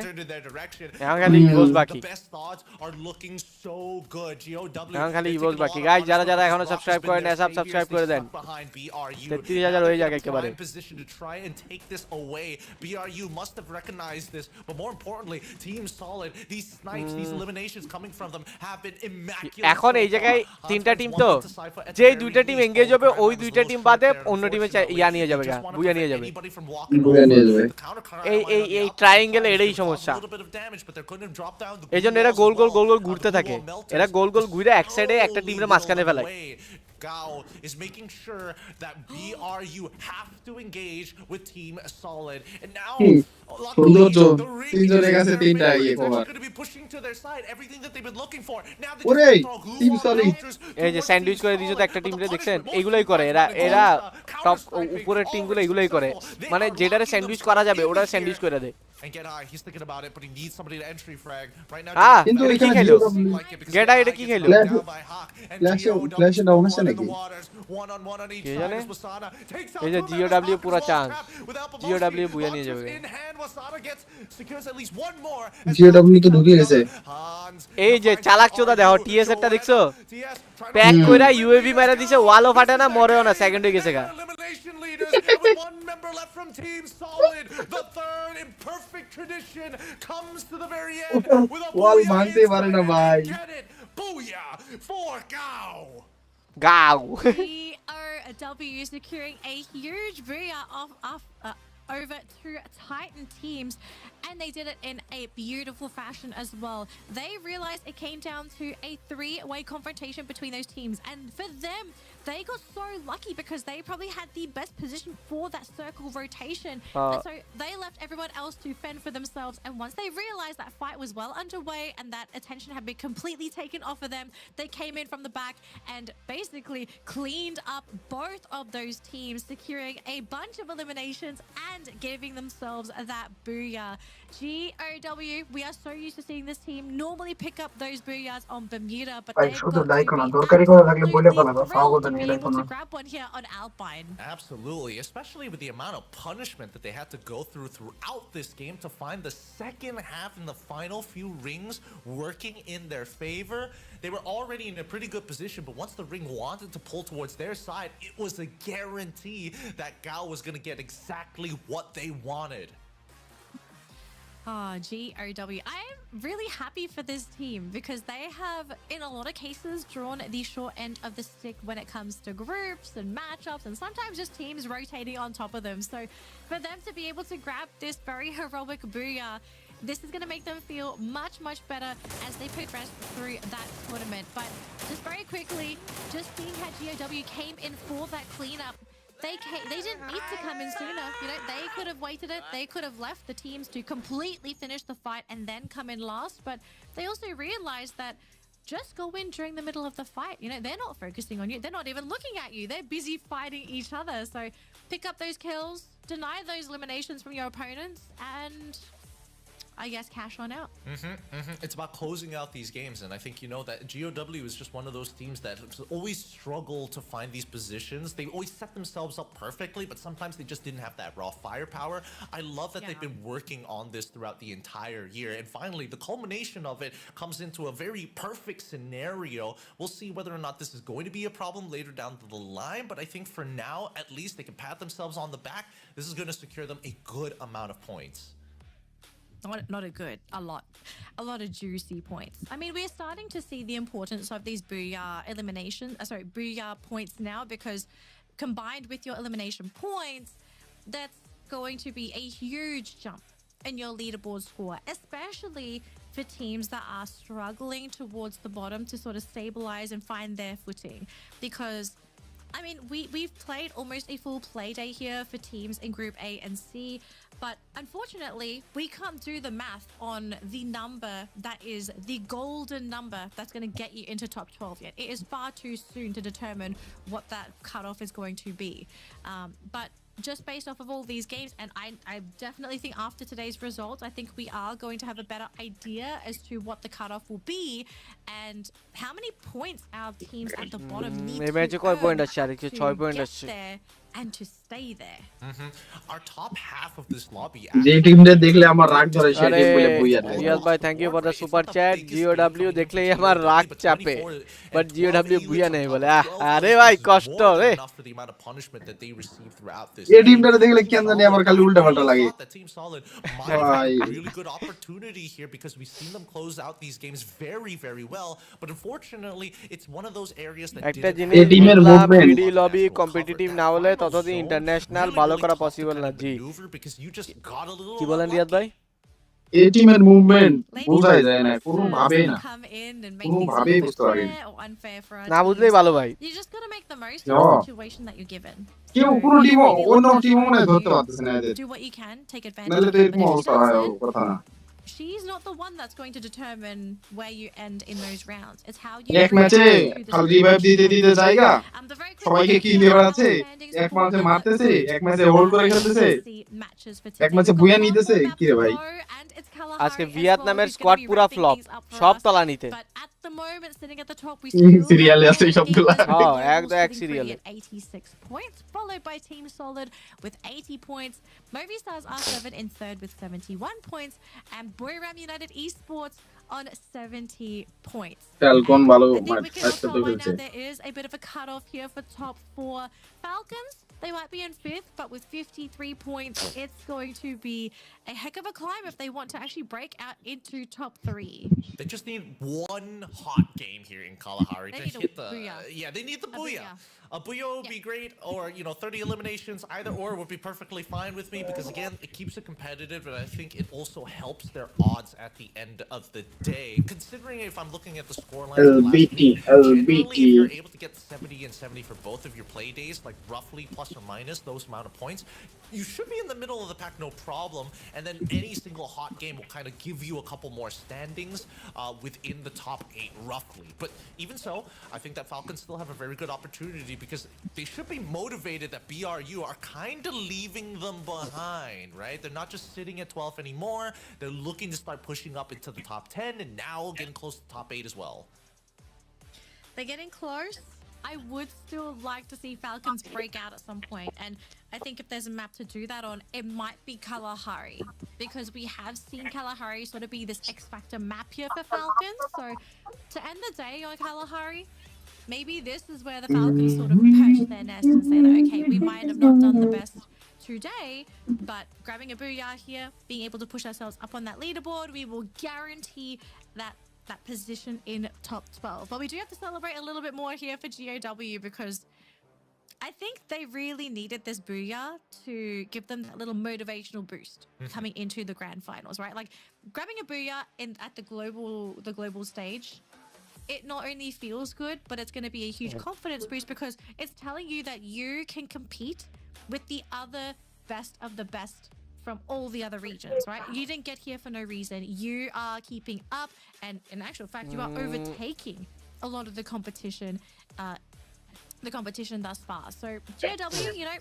এখন খালি ইভোস বাকি, the best odds are looking so good. GOW এখন খালি ইভোস বাকি। Guys যারা এখনো সাবস্ক্রাইব করেন না, সাবস্ক্রাইব করে দেন, 33000 হয়ে যাক একেবারে। Position to try and take this away. BRU must have recognized this, but more importantly, Team Solid, these snipes, these eliminations coming from them have been immaculate. এখন এই জায়গায় তিনটা টিম, তো যে দুইটা টিম এঙ্গেজ হবে ওই দুইটা টিম বাদে অন্য টিমে ইয়া নিয়ে যাবে, বুয়া নিয়ে যাবে। এই ট্রায়াঙ্গেলে এটাই সমস্যা, এইজন্য এরা গোল গোল ঘুরতে থাকে, এরা গোল গোল ঘুরে এক সাইডে একটা টিমের মাঝখানে ফেলায়। Gao is making sure that BRU have to engage with Team Solid. And now, luckily, the ring is in their favor. It's actually going to be pushing to their side everything that they've been looking for. Now they just have to throw glue on counters এই যে sandwich করে দিয়েছে তো একটা টিমরে দেখছেন এগুলাই করে এরা টপ উপরের টিমগুলো এগুলাই করে মানে যেটারে স্যান্ডউইচ করা যাবে ওটা স্যান্ডউইচ করে দেয় And Get Eye, he's thinking about it, but he needs somebody to entry frag. Right now, কিন্তু কি খেলো Get Eye এটা কি খেলো ফ্ল্যাশ ডাউন আছে নাকি কে জানে এই যে জিওডব্লিউ পুরো চান্স জিওডব্লিউ বুয়া নিয়ে যাবে জিওডব্লিউ তো ঢুকে গেছে এই যে চালাক চোদা দেখো টিএস এরটা দেখছো প্যাক কইরা ইউএভি মারা দিছে ওয়ালও ফাটে না মরেও না সেকেন্ড হয়ে গেছে গা one member left from Team Solid. The third in perfect tradition comes to the very end with a wall ভাঙতে পারে না ভাই booyah for Gao. Gao. GOW securing a huge booyah over two Titan teams, and they did it in a beautiful fashion as well. They realized it came down to a three-way confrontation between those teams, and for them, they got so lucky because they probably had the best position for that circle rotation. And so they left everyone else to fend for themselves, and once they realized that fight was well underway and that attention had been completely taken off of them, they came in from the back and basically cleaned up both of those teams, securing a bunch of eliminations and giving themselves that booyah. GOW, we are so used to seeing this team normally pick up those booyahs on Bermuda, but they've got to be able to grab one here on Alpine. Absolutely, especially with the amount of punishment that they had to go throughout this game to find the second half in the final few rings working in their favor. They were already in a pretty good position, but once the ring wanted to pull towards their side, it was a guarantee that Gao was going to get exactly what they wanted. GOW. I am really happy for this team because they have, in a lot of cases, drawn the short end of the stick when it comes to groups and matchups and sometimes just teams rotating on top of them. So for them to be able to grab this very heroic booyah, this is going to make them feel much, much better as they progress through that tournament. But just very quickly, just seeing how GOW came in for that cleanup, they didn't need to come in sooner. You know, they could have waited it. They could have left the teams to completely finish the fight and then come in last. But they also realized that just go in during the middle of the fight. You know, they're not focusing on you. They're not even looking at you. They're busy fighting each other. So pick up those kills, deny those eliminations from your opponents, and I guess cash on out. It's about closing out these games, and I think you know that GOW is just one of those teams that always struggle to find these positions. They always set themselves up perfectly, but sometimes they just didn't have that raw firepower. I love that they've been working on this throughout the entire year, and finally the culmination of it comes into a very perfect scenario. We'll see whether or not this is going to be a problem later down the line, but I think for now at least they can pat themselves on the back. This is going to secure them a good amount of points. Not a good, a lot of juicy points. I mean, we're starting to see the importance of these booyah points now, because combined with your elimination points, that's going to be a huge jump in your leaderboard score, especially for teams that are struggling towards the bottom to sort of stabilize and find their footing. Because I mean, we've played almost a full play day here for teams in Group A and C, but unfortunately, we can't do the math on the number that is the golden number that's going to get you into top 12 yet. It is far too soon to determine what that cutoff is going to be. But just based off of all these games, and I definitely think after today's results, I think we are going to have a better idea as to what the cutoff will be and how many points our teams at the bottom need to earn to get there and to stay there. Our top half of this lobby. যে টিমটা দেখলে আমার রাগ ধরে সেই team বলে বুইয়া দেয়। রিয়াজ ভাই thank you for the super chat. GOW দেখলেই আমার রাগ চাপে, বাট জিওডব্লিউ বুইয়া নেই বলে। আরে ভাই কষ্ট রে। এই টিমটা দেখলে কেন জানি আমার খালি উল্টা পাল্টা লাগে। Really good opportunity here because we've seen them close out these games very, very well, but unfortunately, it's one of those areas that একটা জিনিস টিমের মুভমেন্ট পিডি লবি কম্পিটিটিভ না হলে ততদিন ইন্টারন্যাশনাল ভালো করা পসিবল না। জি কি বলেন রিয়াদ ভাই? এই টিমের মুভমেন্ট বোঝাই যায় না কোনোভাবেই না, come in and make things কোনোভাবেই a little বুঝতে bit পারি না। fair or unfair for our না বুঝলেই teams. ভালো ভাই। You just gotta make the most of Yeah. the situation that you're given. কেউ So, কোনো you টিম really অন্য look টিমও to মনে হয় try ধরতে to পারতেছে না এদের, do what you can, take advantage নাহলে of তো it. এরকম But if she অবস্থা হয় doesn't, কথা না। she's not the one that's going to determine where you end in those rounds. It's how you এক ম্যাচে react to the খালি রিভাইভ দিতে দিতে জায়গা the very quick সবাইকে thing কিল here, দিয়ে our বেড়াচ্ছে, standings এক for ম্যাচে the মারতেছে, group এক ম্যাচে হোল্ড করে খেলতেছে, matches for এক today. ম্যাচে We've বুয়া got one নিতেছে, more map কি to রে ভাই? go, and it's আজকে Kalahari as ভিয়েতনামের well, who's squad gonna be পুরা wrapping flop, things up for সব us. তলানিতে। But at the moment, sitting at the top, we still have সিরিয়ালে আছে all the সবগুলা। gamers with the হ্যাঁ, globals একদম এক sitting সিরিয়ালে। pretty at 86 points, followed by Team Solid with 80 points, Movistar's R7 in third with 71 points, and Buriram United Esports on 70 points. Falcon ভালো I think we can all ম্যাচটা tell by খেলছে। now there is a bit of a cutoff here for top 4. Falcons, they might be in 5th, but with 53 points, it's going to be a heck of a climb if they want to actually break out into top 3. They just need one hot game here in Kalahari They to need a hit the booyah. yeah, they need the A booyah. A booyah would be great, or 30 eliminations, either or would be perfectly fine with me because again, it keeps it competitive, and I think it also helps their odds at the end of the day. Considering if I'm looking at the scoreline, generally if you're able to get 70 and 70 for both of your play days, like roughly plus or minus those amount of points, you should be in the middle of the pack no problem, and then any single hot game will kind of give you a couple more standings within the top 8 roughly. But even so, I think that Falcons still have a very good opportunity because they should be motivated that BRU are kind of leaving them behind, right? They're not just sitting at 12 anymore. They're looking to start pushing up into the top 10 and now getting close to the top 8 as well. They're getting close. I would still like to see Falcons break out at some point, and I think if there's a map to do that on, it might be Kalahari, because we have seen Kalahari sort of be this X-Factor map here for Falcons. So to end the day on Kalahari, maybe this is where the Falcons sort of perch their nest and say that, okay, we might have not done the best today, but grabbing a booyah here, being able to push ourselves up on that leaderboard, we will guarantee that position in top 12. But we do have to celebrate a little bit more here for GOW because I think they really needed this booyah to give them that little motivational boost coming into the grand finals, right? Like grabbing a booyah at the global stage, it not only feels good, but it's going to be a huge confidence boost because it's telling you that you can compete with the other best of the best from all the other regions, right? You didn't get here for no reason. You are keeping up, and in actual fact, you are overtaking a lot of the competition thus far. So GOW,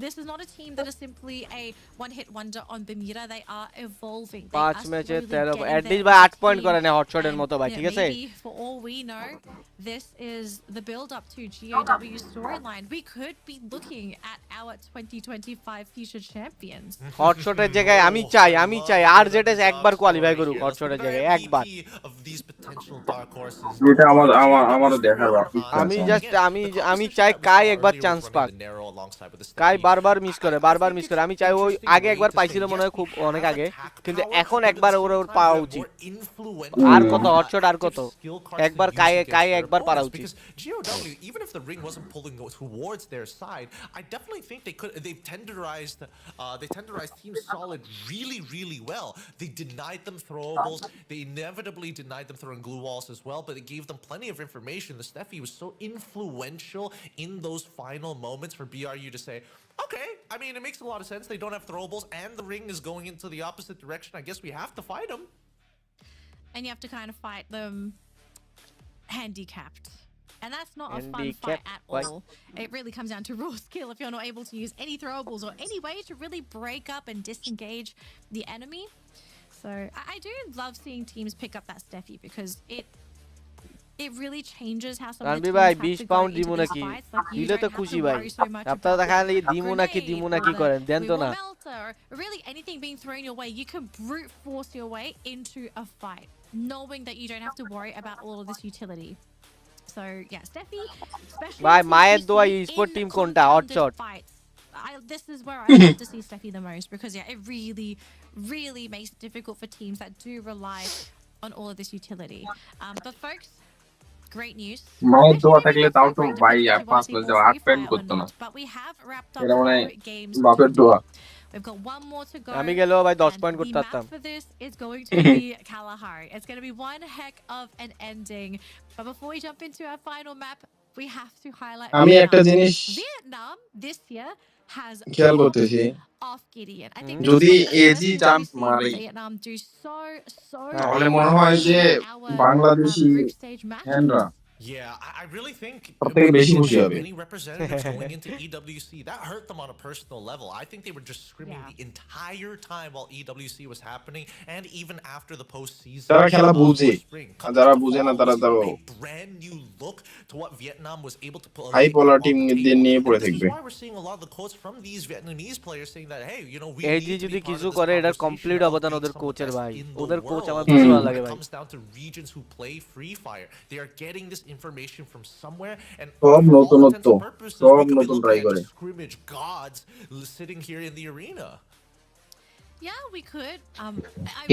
this is not a team that is simply a one-hit wonder on Bermuda. They are evolving. They are 5 ম্যাচে slowly 13 getting at their least ভাই 8 point team. করে না হটশটের মতো ভাই, ঠিক আছে? Maybe for all we know, this is the build-up to GOW storyline. We could be looking at our 2025 future champions. হটশটের জায়গায় আমি চাই আরজেডএস একবার কোয়ালিফাই করুক হটশটের জায়গায় একবার। এটা আমারও দেখার বাকি। আমি চাই কাই একবার চান্স পাক। কাই বারবার মিস করে। আমি চাই ওই আগে একবার পাইছিল মনে হয় খুব অনেক আগে, কিন্তু এখন একবার ওর পাওয়া উচিত। আর কত হটশট আর কত? একবার কাই একবার পারা উচিত। Because GOW, even if the ring wasn't pulling towards their side, I definitely think they've tenderized Team Solid really well. They denied them throwables. They inevitably denied them throwing glue walls as well, but it gave them plenty of information. The Steffi was so influential in those final moments for BRU to say, okay, I mean, it makes a lot of sense. They don't have throwables and the ring is going into the opposite direction. I guess we have to fight them. And you have to kind of fight them handicapped. And that's not a fun fight at all. It really comes down to raw skill if you're not able to use any throwables or any way to really break up and disengage the enemy. So I do love seeing teams pick up that Steffi because it really changes how some of the রানবি teams ভাই have 20 to go pound into দিমু these নাকি? fights. Like, you দিলে don't তো have খুশি to ভাই। worry so much আপনারা about দেখালে a দিমু grenade নাকি or করেন, দেন তো glue না। melter or really anything being thrown your way. You can brute force your way into a fight, knowing that you don't have to worry about all of this utility. So yeah, Steffi, especially ভাই since মায়ের we দোয়া see sport in team কোনটা? compounded hotshot. fights, this is where I love to see Steffi the most because yeah, it really makes it difficult for teams that do rely on all of this utility. But folks, great news. মায়ের দোয়া থাকলে তাও তো ভাই আর 5 match 8 point করতে না। But we have wrapped up এটা মানে 4 games. বাপের দোয়া। We've got one more to go. আমি গেলেও ভাই 10 and পয়েন্ট the করতে map পারতাম for this is going to be Kalahari. It's going to be one heck of an ending. But before we jump into our final map, we have to highlight আমি একটা জিনিস Vietnam this year has খেয়াল করতেছি off Gideon. I think যদি this is one of the AG first jump we've seen মারে Vietnam do so তাহলে মনে হয় যে Bangladeshi group stage matches. হ্যান্ডরা Yeah, I really think সবথেকে বেশি খুশি হবে any representatives going into EWC, that hurt them on a personal level. I think they were just screaming the entire time while EWC was happening, and even after the postseason. তারা খেলা বুঝে আর যারা বুঝে না তারা তো Brand new look to what Vietnam was able to put. হাই পোলার টিমদের নিয়ে পড়ে This is থাকবে why we're seeing a lot of the quotes from these Vietnamese players saying that, hey, you know, we AG need to যদি be part কিছু of this করে এটার conversation কমপ্লিট of অবদান being ওদের some of the কোচের best ভাই in the ওদের coach world. আমার বেশি ভালো When লাগে it ভাই comes down to regions who play Free Fire, they are getting this information from somewhere, and সব for all নতুনত্ব intents and purposes, সব we could be নতুন ট্রাই looking করে at scrimmage gods sitting here in the arena. Yeah, we could.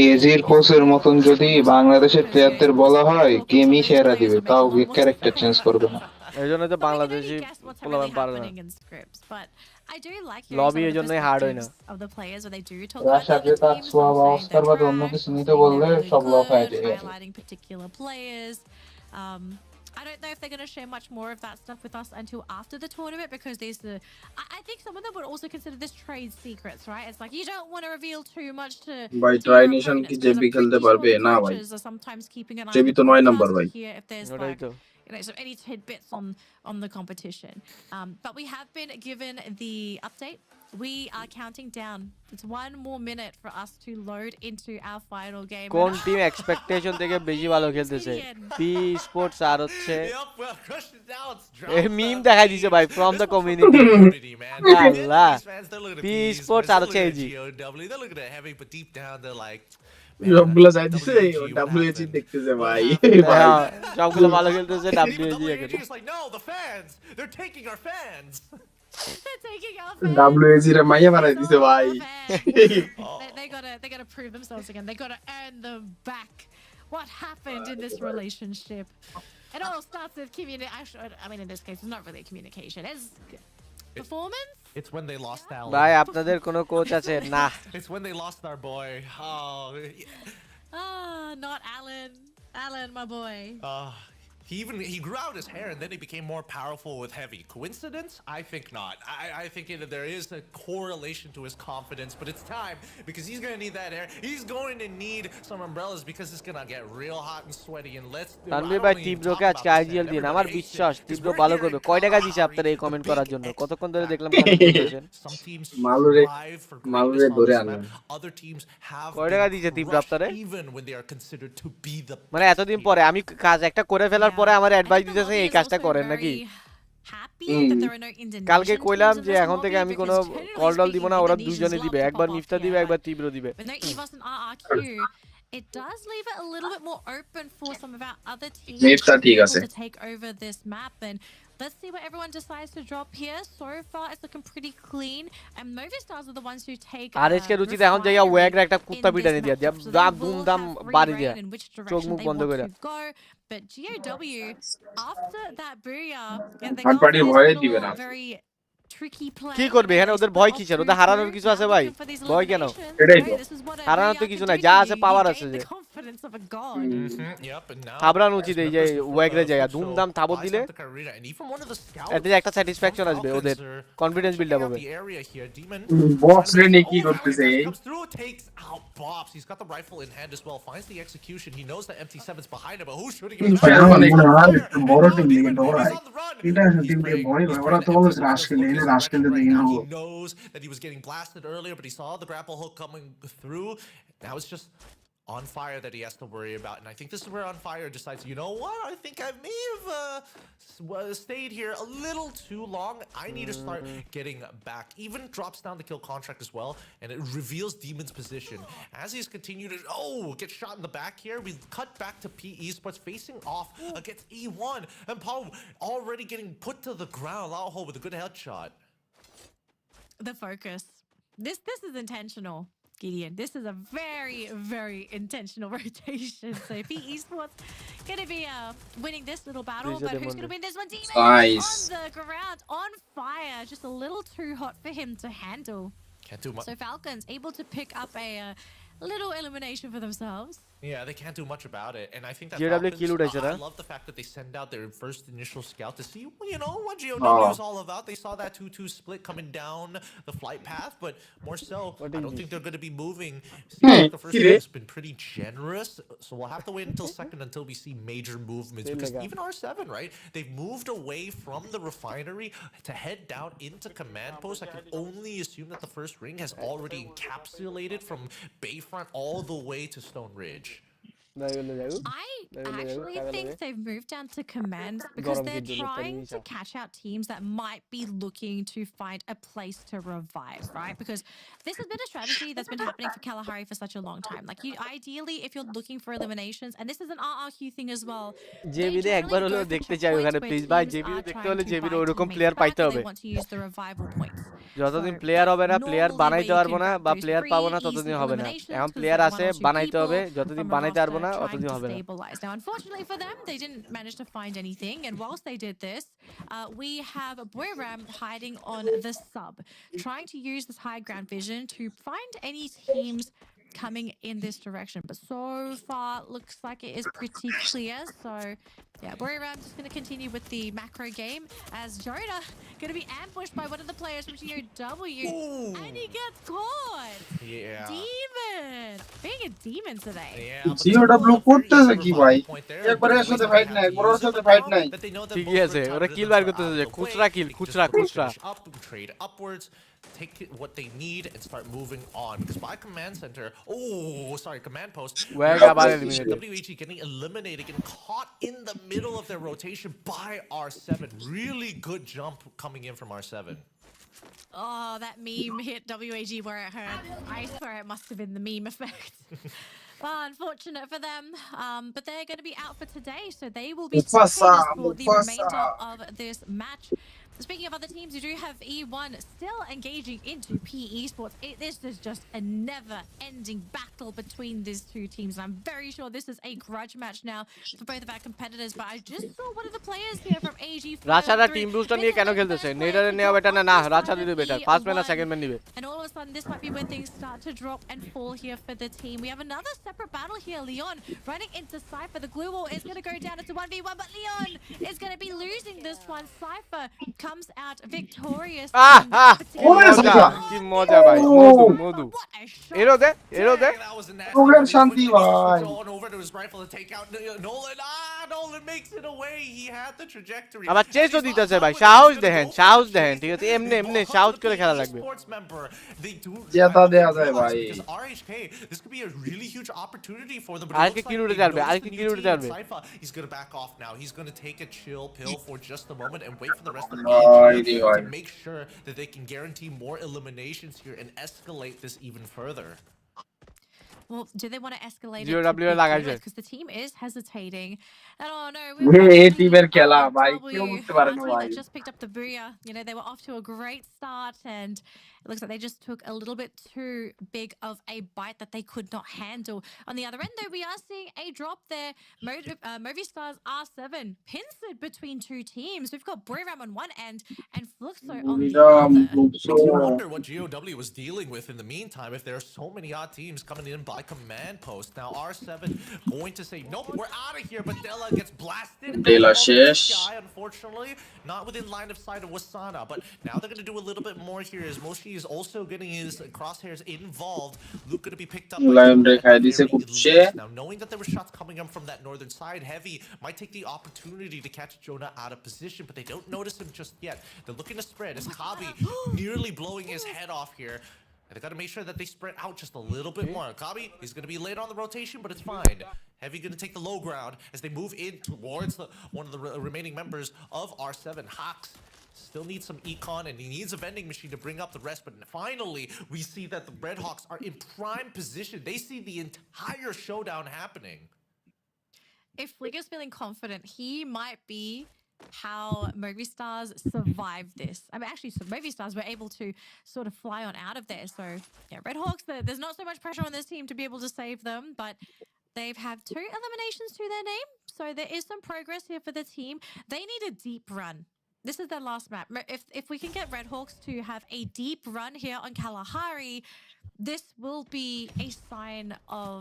এজির কোচের মতন যদি বাংলাদেশের প্লেয়ারদের বলা হয় গেমই সেরা দিবে তাও ক্যারেক্টার চেঞ্জ করবে না এই জন্য তো বাংলাদেশি পোলাপান পারে না happening in scripts, but I do like lobby hearing এই some of জন্যই the হার্ড হয় না perspectives of the players where they do talk about Russia the যে other তার teams, সোয়া some বা saying অস্কার they're বাদে অন্য trash, কিছু some নিতে saying বললে they're really সব লক হয়ে good, যায় highlighting particular players. I don't know if they're going to share much more of that stuff with us until after the tournament, because there's I think some of them would also consider this trade secrets, right? It's like you don't want to reveal too much to ভাই your try nation opponents, কি because I'm JB খেলতে pretty sure পারবে the না ভাই coaches are sometimes keeping an eye on JB the তো 9 broadcast number to ভাই hear if there's ওটাই like তো so any tidbits on the competition. But we have been given the update. We are counting down. It's one more minute for us to load into our final game. কোন team expectation থেকে বেশি ভালো খেলতেছে P sports আর হচ্ছে এই মিম দেখাই দিছে ভাই ফ্রম দ্য কমিউনিটি আল্লাহ পি স্পোর্টস আর হচ্ছে এজি সবগুলো চাইতেছে ডব্লিউএজি দেখতেছে ভাই ভাই সবগুলো ভালো খেলতেছে ডব্লিউএজি এখন They're taking our fans. ডব্লিউএজি রে মাইয়া বানাই দিছে ভাই They gotta prove themselves again. They gotta earn them back. What happened in this relationship? It all starts with communication. I mean, in this case, it's not really communication. It's performance. It's when they lost Alan. ভাই আপনাদের কোনো coach আছে না It's when they lost our boy. Not Alan. Alan, my boy. He grew out his hair and then he became more powerful with heavy. Coincidence? I think not. I think that there is a correlation to his confidence, but it's time because he's gonna need that hair. He's going to need some umbrellas because it's gonna get real hot and sweaty. And Tanvir ভাই তীব্রকে আজকে IGL দিন আমার বিশ্বাস তীব্র ভালো করবে কয় টাকা দিছে আপনারা এই কমেন্ট করার জন্য কতক্ষণ ধরে দেখলাম কমেন্ট করতেছেন মালুরে ধরে আনলেন কয় টাকা দিছে তীব্র আপনারে মানে এতদিন পরে আমি কাজ একটা করে ফেলার পরে আমার অ্যাডভাইস দিতেছে এই কাজটা করেন নাকি কালকে কইলাম যে এখন থেকে আমি কোনো কল ডল দিব না ওরা দুইজনে দিবে একবার মিফতা দিবে একবার তীব্র দিবে It does leave it a little bit more open for some of our other teams to take over this map, and let's see what everyone decides to drop here. So far, it's looking pretty clean, and Movistars are the ones who take. RSK রুচি এখন জায়গা ওয়াগরা একটা কুত্তা পিটানি দিয়া দাম দুম দাম বাড়ি দিয়া চোখ মুখ বন্ধ করে But GOW after that booyah, Watchparty ভয় দিবে না কি করবে এখানে ওদের ভয় কিসের ওদের হারানোর কিছু আছে ভাই ভয় কেন এটাই তো হারানোর তো কিছু নাই যা আছে পাওয়ার আছে যে থাবরান উচিত এই যে ওয়াগরে জায়গা ধুমধাম থাবত দিলে এতে একটা স্যাটিসফ্যাকশন আসবে ওদের কনফিডেন্স বিল্ড আপ হবে বক্স রেনে কি করতেছে He's got the rifle in hand as well, finds the execution. He knows that MT7's behind him, but who's shooting him? বড় টিম নিয়ে দৌড়ায় এটা টিমকে ভয় করে ওরা তো অলওয়েজ রাশ খেলে এনে রাশ খেলতে দেই না He knows that he was getting blasted earlier, but he saw the grapple hook coming through. Now it's just On Fire that he has to worry about, and I think this is where On Fire decides, you know what, I think I may have stayed here a little too long. I need to start getting back. Even drops down the kill contract as well, and it reveals Demon's position. As he's continued to, get shot in the back here, we cut back to PE Sports facing off against E1, and Paul already getting put to the ground, Lao with a good headshot. The focus. This is intentional. Gideon, this is a very, very intentional rotation. So PE Sports gonna be winning this little battle, but who's gonna win this one? Demon nice. on the ground, on fire, just a little too hot for him to handle. Can't do much. So Falcons able to pick up a little elimination for themselves. Yeah, they can't do much about it, and I think that JW Falcons, I love the fact that they send out their first initial scout to see, you know, what JOW is all about. They saw that 2-2 split coming down the flight path, but more so, I don't think they're going to be moving. Seems like the first game's been pretty generous, so we'll have to wait until second until we see major movements, because even R7, right, they've moved away from the refinery to head down into command post. I can only assume that the first ring has already encapsulated from Bayfront all the way to Stone Ridge. I actually think they've moved down to command because they're trying to catch out teams that might be looking to find a place to revive, right? Because this has been a strategy that's been happening for Kalahari for such a long time. Like, you ideally, if you're looking for eliminations, and this is an RRQ thing as well. JB তে একবার হলো দেখতে চাই ওখানে please ভাই JB দেখতে হলে JB এর ওরকম প্লেয়ার পাইতে হবে যতদিন প্লেয়ার হবে না প্লেয়ার বানাইতে পারবো না বা প্লেয়ার পাবো না ততদিন হবে না এখন প্লেয়ার আছে বানাইতে হবে যতদিন বানাইতে পারবো না অতদিন হবে না Now, unfortunately for them, they didn't manage to find anything. And whilst they did this, we have Boyram hiding on the sub, trying to use this high ground vision to find any teams coming in this direction. But so far, looks like it is pretty clear. So, yeah, Boyram just going to continue with the macro game as Jonah going to be ambushed by one of the players from GOW. And he gets caught. Yeah. Demon. Being a demon today. GOW করতেছে কি ভাই একবার এর সাথে fight নাই বড়র সাথে fight নাই ঠিকই আছে ওরা কিল বাইর করতেছে যে খুচরা কিল খুচরা up, trade upwards, take what they need and start moving on, because by command center, command post, WHE getting eliminated, getting caught in the middle of their rotation by R7. Really good jump coming in from R7. Oh, that meme hit WAG where it hurt. I swear it must have been the meme effect. Unfortunate for them, but they're going to be out for today, so they will be for the remainder of this match. Speaking of other teams, you do have E1 still engaging into PE Sports. This is just a never-ending battle between these two teams. And I'm very sure this is a grudge match now for both of our competitors. But I just saw one of the players here from AG. রাশারা team booster নিয়ে কেন খেলতেছে নেডারে নেওয়া better না রাশা দিতে better first man না সেকেন্ড ম্যান নিবে And all of a sudden, this might be when things start to drop and fall here for the team. We have another separate battle here. Leon running into Cypher. The glue wall is going to go down into 1v1, but Leon is going to be losing this one. Cypher comes out victorious. কি মজা ভাই মধু এরো দে programme শান্তি ভাই Going over to his rifle to take out Nolan. Nolan makes it away. He had the trajectory. আবার চেজও দিতেছে ভাই সাহস দেখেন ঠিক আছে এমনি সাহস করে খেলা লাগবে জেতা দেয়া যায় ভাই RHK, this could be a really huge opportunity for them. আজকে কি উড়ে যাবে He's going to back off now. He's going to take a chill pill for just a moment and wait for the rest of the game to make sure that they can guarantee more eliminations here and escalate this even further. Well, do they want to escalate it? Because the team is hesitating. And oh no, they just picked up the booyah. You know, they were off to a great start, and it looks like they just took a little bit too big of a bite that they could not handle. On the other end, though, we are seeing a drop there. Movistar's R7 pincered between two teams. We've got Boyram on one end and Fluxo on the other. I wonder what GOW was dealing with in the meantime if there are so many odd teams coming in by command post. Now R7 going to say, nope, we're out of here, but Dela gets blasted. Sky, unfortunately, not within line of sight of Wasana, but now they're going to do a little bit more here as Moshi is also getting his crosshairs involved. Luke going to be picked up now, knowing that there were shots coming up from that northern side. Heavy might take the opportunity to catch Jonah out of position, but they don't notice him just yet. They're looking to spread as Kavi nearly blowing his head off here. And they got to make sure that they spread out just a little bit more. Kabi, he's going to be late on the rotation, but it's fine. Heavy going to take the low ground as they move in towards one of the remaining members of R7. Hawx still needs some econ, and he needs a vending machine to bring up the rest. But finally, we see that the Red Hawks are in prime position. They see the entire showdown happening. If Fligger's feeling confident, he might be how Movistars survived this. I mean, actually, Movistars were able to sort of fly on out of there. So, yeah, Red Hawks, there's not so much pressure on this team to be able to save them, but they've had 2 eliminations to their name. So there is some progress here for the team. They need a deep run. this is their last map. If we can get Redhawks to have a deep run here on Kalahari, this will be a sign of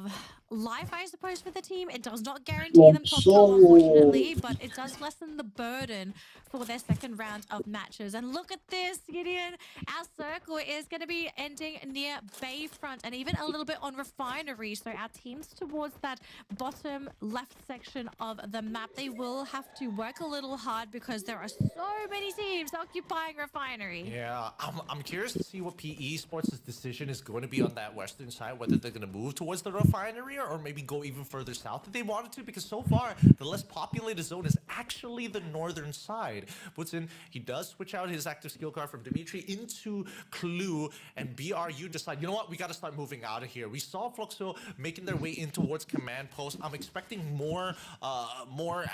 life, I suppose, for the team. It does not guarantee them top 12, unfortunately, but it does lessen the burden for their second round of matches. And look at this, Gideon. Our circle is going to be ending near Bayfront and even a little bit on Refinery. So our teams towards that bottom left section of the map, they will have to work a little hard because there are so many teams occupying Refinery. Yeah, I'm curious to see what PE Sports' decision is going to be on that western side, whether they're going to move towards the Refinery or maybe go even further south if they wanted to, because so far the less populated zone is actually the northern side. Puts in, he does switch out his active skill card from Dimitri into Clue, and BRU decide, you know what, we got to start moving out of here. We saw Fluxo making their way in towards command post. I'm expecting more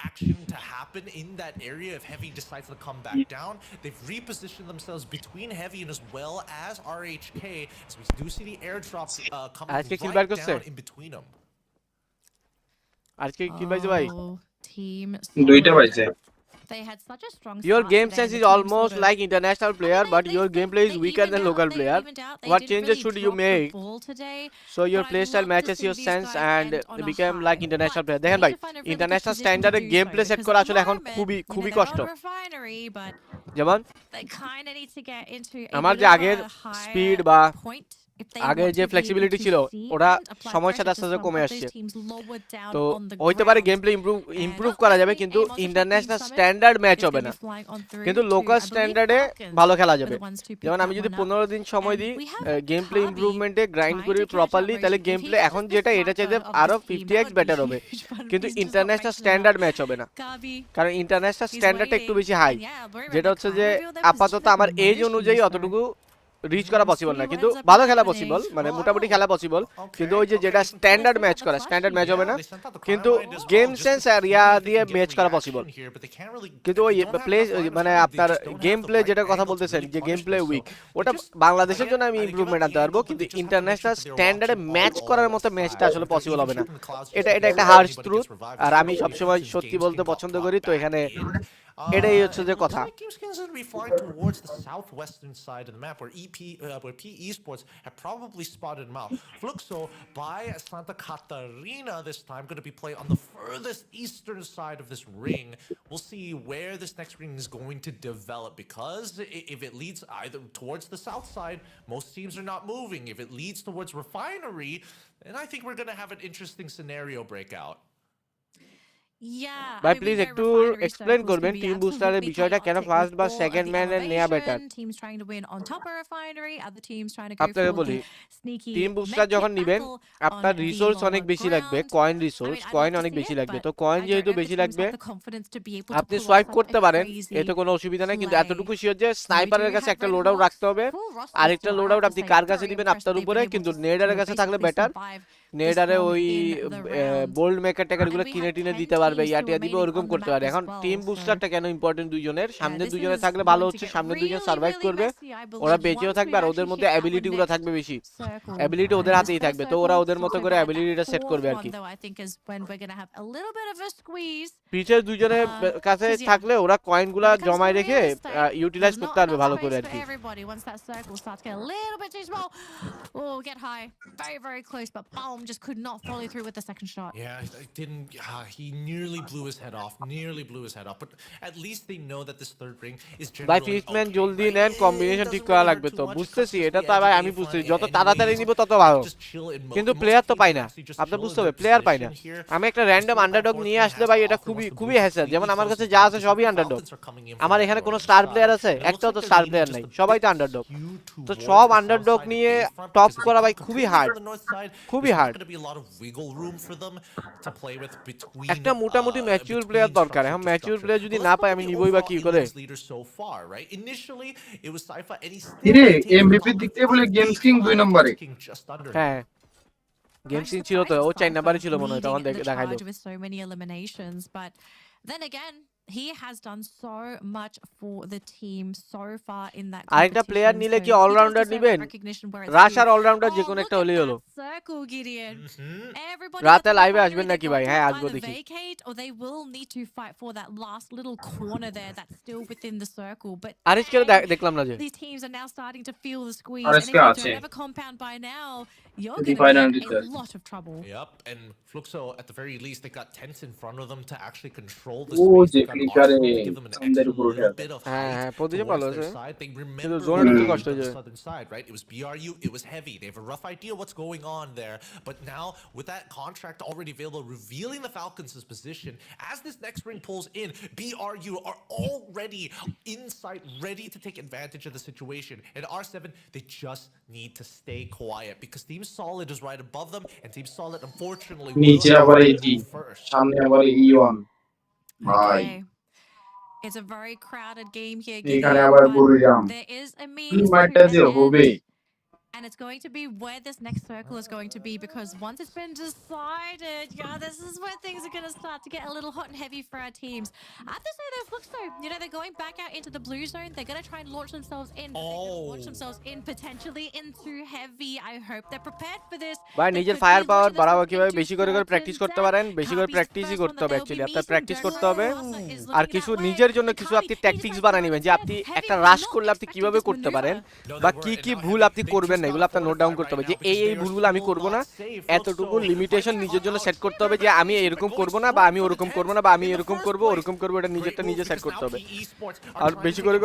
action to happen in that area if Heavy decides to come back down. They've repositioned themselves between Heavy and as well as RHK, so we do see the airdrops coming right down in between them. আজকে কি পাইছে ভাই? Team দুইটা পাইছে। They had such a strong Your start game today, sense the is team almost sort of- like international player, but your gameplay is weaker than local player. What changes should you make so your playstyle matches your sense and become like international player? দেখেন ভাই, international standard এ gameplay set করা আসলে এখন খুবই কষ্ট। যেমন আমার যে আগের স্পিড বা আগে যে ফ্লেক্সিবিলিটি ছিল ওটা সময়ের সাথে আস্তে আস্তে কমে আসছে, তো হইতে পারে গেমপ্লে ইমপ্রুভ করা যাবে কিন্তু ইন্টারন্যাশনাল স্ট্যান্ডার্ড ম্যাচ হবে না, কিন্তু লোকাল স্ট্যান্ডার্ডে ভালো খেলা যাবে। যেমন আমি যদি 15 দিন সময় দিই গেমপ্লে ইমপ্রুভমেন্টে গ্রাইন্ড করি প্রপারলি, তাহলে গেমপ্লে এখন যেটা এটা চাইতে আরো 50x বেটার হবে, কিন্তু ইন্টারন্যাশনাল স্ট্যান্ডার্ড ম্যাচ হবে না, কারণ ইন্টারন্যাশনাল স্ট্যান্ডার্ডটা একটু বেশি হাই, যেটা হচ্ছে যে আপাতত আমার এজ অনুযায়ী অতটুকু রিচ করা পসিবল না, কিন্তু ভালো খেলা পসিবল, মানে মোটামুটি খেলা পসিবল, কিন্তু ওই যে যেটা স্ট্যান্ডার্ড ম্যাচ করা স্ট্যান্ডার্ড ম্যাচ হবে না, কিন্তু গেম সেন্স আর ইয়া দিয়ে ম্যাচ করা পসিবল, কিন্তু ওই প্লে মানে আপনার গেম প্লে যেটা কথা বলতেছেন যে গেম প্লে উইক, ওটা বাংলাদেশের জন্য আমি ইমপ্রুভমেন্ট আনতে পারবো, কিন্তু ইন্টারন্যাশনাল স্ট্যান্ডার্ডে ম্যাচ করার মতো ম্যাচটা আসলে পসিবল হবে না, এটা একটা হার্শ ট্রুথ, আর আমি সবসময় সত্যি বলতে পছন্দ করি, তো এখানে এটাই হচ্ছে যে কথা। Game's going to be flying towards the southwestern side of the map where where PE Sports have probably spotted him out. Fluxo by Santa Catarina this time going to be playing on the furthest eastern side of this ring. We'll see where this next ring is going to develop, because if it leads either towards the south side, most teams are not moving. If it leads towards Refinery, then I think we're going to have an interesting scenario breakout. ভাই please একটু explain করবেন team বুস্টারের বিষয়টা, কেন first বা second ম্যানের নেওয়া better? আপনাকে বলি, টিম বুস্টার যখন নেবেন আপনার রিসোর্স অনেক বেশি লাগবে, কয়েন অনেক বেশি লাগবে, তো কয়েন যেহেতু বেশি লাগবে আপনি সোয়াইপ করতে পারেন, এতে কোনো অসুবিধা নেই, কিন্তু এতটুকু শিওর যে স্নাইপারের কাছে একটা লোড আউট রাখতে হবে, আরেকটা লোড আউট আপনি কার কাছে দিবেন আপনার উপরে, কিন্তু নেডারের কাছে থাকলে বেটার, নেডারে ওই বোল্ড মেকার টেকারগুলো কিনে টিনে দিতে পারবে, ইয়াটিয়া দিবে, ওরকম করতে পারে। এখন টিম বুস্টারটা কেন ইম্পর্টেন্ট দুইজনের, সামনে দুইজনের থাকলে ভালো হচ্ছে, সামনে দুইজন সার্ভাইভ করবে, ওরা বেঁচেও থাকবে, আর ওদের মধ্যে অ্যাবিলিটি গুলো থাকবে বেশি, অ্যাবিলিটি ওদের হাতেই থাকবে, তো ওরা ওদের মতো করে অ্যাবিলিটিটা সেট করবে আর কি। পিছের দুইজনের কাছে থাকলে ওরা কয়েনগুলা জমায় রেখে ইউটিলাইজ করতে পারবে ভালো করে আর কি। Just could not follow through with the second shot. Yeah, it didn't. He nearly blew his head off. But at least they know that this third ring is generally. ভাই ফিক্সম্যান জলদি নেন, কম্বিনেশন ঠিক করা লাগবে, তো বুঝতেছি এটা, তো ভাই আমি বুঝতেছি যত তাড়াতাড়ি নিব তত ভালো, কিন্তু প্লেয়ার তো পাই না, আপনি বুঝতে হবে প্লেয়ার পাই না। আমি একটা র্যান্ডম আন্ডারডগ নিয়ে আসলে ভাই এটা খুবই হ্যাসেল, যেমন আমার কাছে যা আছে সবই আন্ডারডগ, আমার এখানে কোনো স্টার প্লেয়ার আছে একটাও তো স্টার প্লেয়ার নাই, সবাই তো আন্ডারডগ, তো সব আন্ডারডগ নিয়ে টপ করা ভাই খুবই হার্ড। একটা মোটামুটি ম্যাচিউর প্লেয়ার দরকার, এখন ম্যাচিউর প্লেয়ার যদি না পাই আমি নিবই বা কি করে? এমভিপি দিক থেকে বলে গেমস কিং 2 নম্বরে, হ্যাঁ গেমস কিং ছিল তো, ও 4 নম্বরে ছিল মনে হয়, তখন দেখাইলো। With so many eliminations, but then again he has done so much for the team so far in that আরেকটা প্লেয়ার নিলে কি অলরাউন্ডার নিবেন? রাশ আর অলরাউন্ডার যে কোনো একটা হলেই হলো। circle, Gideon. Everybody রাতে লাইভে আসবেন নাকি ভাই? হ্যাঁ আসবো দেখি। vacate, or they will need to fight for that last little corner there that's still within the circle. But আরিশকে দেখলাম না যে। these teams are now starting to feel the squeeze. Arish And if you আছে। don't have a compound by now, you're going to be in a lot of trouble. Yep, and Fluxo, at the very least, they got tents in front of them to actually control the Oh, space. je They got flickare Arsenal to give them an extra little bit of হ্যাঁ height হ্যাঁ প্রতিটা ভালো towards আছে। their side. They কিন্তু remember জোনের একটু the কষ্ট হয়ে যায়। southern side, right? It was BRU, it was heavy. They have a rough idea what's going on there. But now, with that contract already available, revealing the Falcons' position, as this next ring pulls in, BRU are already inside, ready to take advantage of the situation. And R7, they just need to stay quiet because Team Solid is right above them, and Team Solid, unfortunately, নিচে আবার এই জি first. সামনে আবার E1 ভাই Okay. It's a very crowded game here, এখানে Gideon, আবার but বুড়িরাম there is a কি means to মাইটা an যে হবে end. And it's going to be where this next circle is going to be, because once it's been decided, yeah, this is where things are going to start to get a little hot and heavy for our teams. I have to say, though, Fluxo, they're going back out into the blue zone. They're going to try and launch themselves in. But they're going to launch themselves in potentially into heavy. I hope they're prepared for this. ভাই নিজের fire পাওয়ার বাড়াবো কিভাবে? বেশি করে practice করতে পারেন, বেশি করে প্র্যাকটিসই করতে হবে। অ্যাকচুয়ালি আপনার প্র্যাকটিস করতে হবে আর কিছু নিজের জন্য কিছু আপনি ট্যাকটিক্স বানিয়ে নেবেন, যে আপনি একটা রাশ করলে আপনি কিভাবে করতে পারেন বা কি কি ভুল আপনি করবেন না, এগুলো আপনার নোট ডাউন করতে হবে, যে এই ভুলগুলো আমি করব না, এতটুকু লিমিটেশন নিজের জন্য সেট করতে হবে, যে আমি এরকম করব না বা আমি ওরকম করব না বা আমি এরকম করব ওরকম করব, এটা নিজেরটা নিজে সেট করতে হবে। আর বেশি করে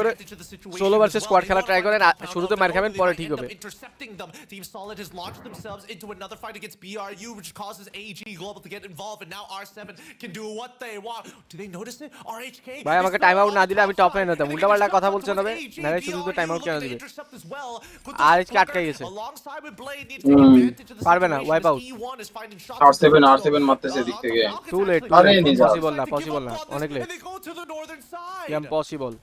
সোলো ভার্সেস স্কোয়াড খেলা ট্রাই করেন, শুরুতে মার খাবেন পরে ঠিক হবে। Intercepting them, Team Solid has launched themselves into another fight against BRU, which causes AG Global to get involved, and now R7 can do what they want. Do they notice it? RHK ভাই আমাকে time out না দিলে আমি top line হতাম, উল্টাপাল্টা কথা বলছেন হবে না, শুধু তো টাইম আউট কেন দিবে? আর এসকে আটকে গেছে, পারবে না, ওয়াইপ আউট। R7 মারতেছে দিক থেকে, টু লেট, আরে নিজা পসিবল না, অনেক late, impossible.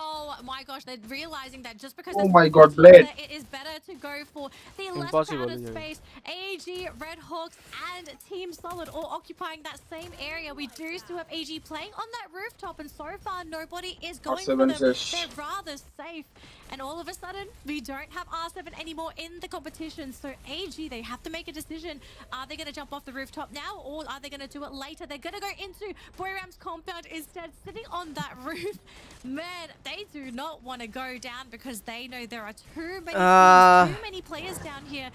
Oh my gosh, they're realizing that just because Oh my God, Blade. it is better to go for the less Impossible, crowded yeah. space. AG, Red Hawks, and Team Solid all occupying that same area. We do still have AG playing on that rooftop, and so far nobody is going for them. They're rather safe. And all of a sudden, we don't have R7 anymore in the competition. So AG, they have to make a decision. Are they going to jump off the rooftop now, or are they going to do it later? They're going to go into Boyram's compound instead, sitting on that roof. Man, they do not want to go down because they know there are too many players down here.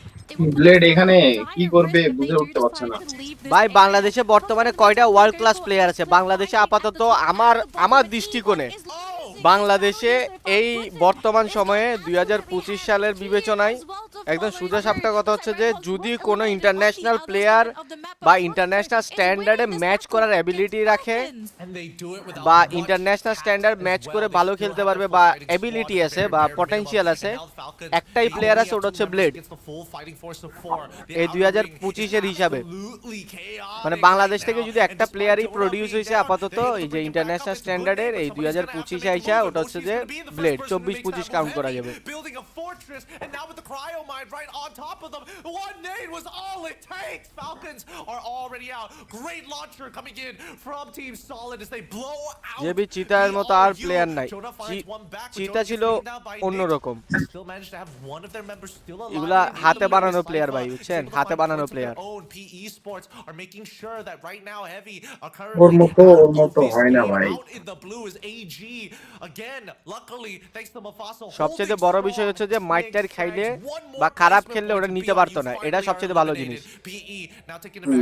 Blade এখানে কি করবে বুঝে উঠতে পারছে না। ভাই বাংলাদেশে বর্তমানে কয়টা ওয়ার্ল্ড ক্লাস প্লেয়ার আছে? বাংলাদেশে আপাতত আমার দৃষ্টিকোণে বাংলাদেশে এই বর্তমান সময়ে 2025 সালের বিবেচনায় একদম সোজা সাপটা কথা হচ্ছে যে যদি কোনো ইন্টারন্যাশনাল প্লেয়ার বা ইন্টারন্যাশনাল স্ট্যান্ডার্ডে ম্যাচ করার অ্যাবিলিটি রাখে বা ইন্টারন্যাশনাল স্ট্যান্ডার্ড ম্যাচ করে ভালো খেলতে পারবে বা অ্যাবিলিটি আছে বা পটেনশিয়াল আছে, একটাই প্লেয়ার আছে, ওটা হচ্ছে ব্লেড। এই 2025 এর হিসাবে মানে বাংলাদেশ থেকে যদি একটা প্লেয়ারই প্রডিউস হয়েছে আপাতত এই যে ইন্টারন্যাশনাল স্ট্যান্ডার্ডের এই 2025 আইসা, ওটা হচ্ছে যে ব্লেড। 24-25 কাউন্ট করা যাবে। And now with the cryo mine right on top of them, one nade was all it takes. Falcons are already out. Great launcher coming in from Team Solid as they blow out. JB চিতার মতো আর player নাই, চিতা ছিল অন্যরকম। এগুলা হাতে বানানো player ভাই, বুঝছেন, হাতে বানানো প্লেয়ার। ওর মতো হয় না ভাই। সবচেয়ে বড় বিষয় হচ্ছে যে মাইটার খাইলে বা খারাপ খেললে ওটা নিতে পারতো না, এটা সবচেয়ে ভালো জিনিস।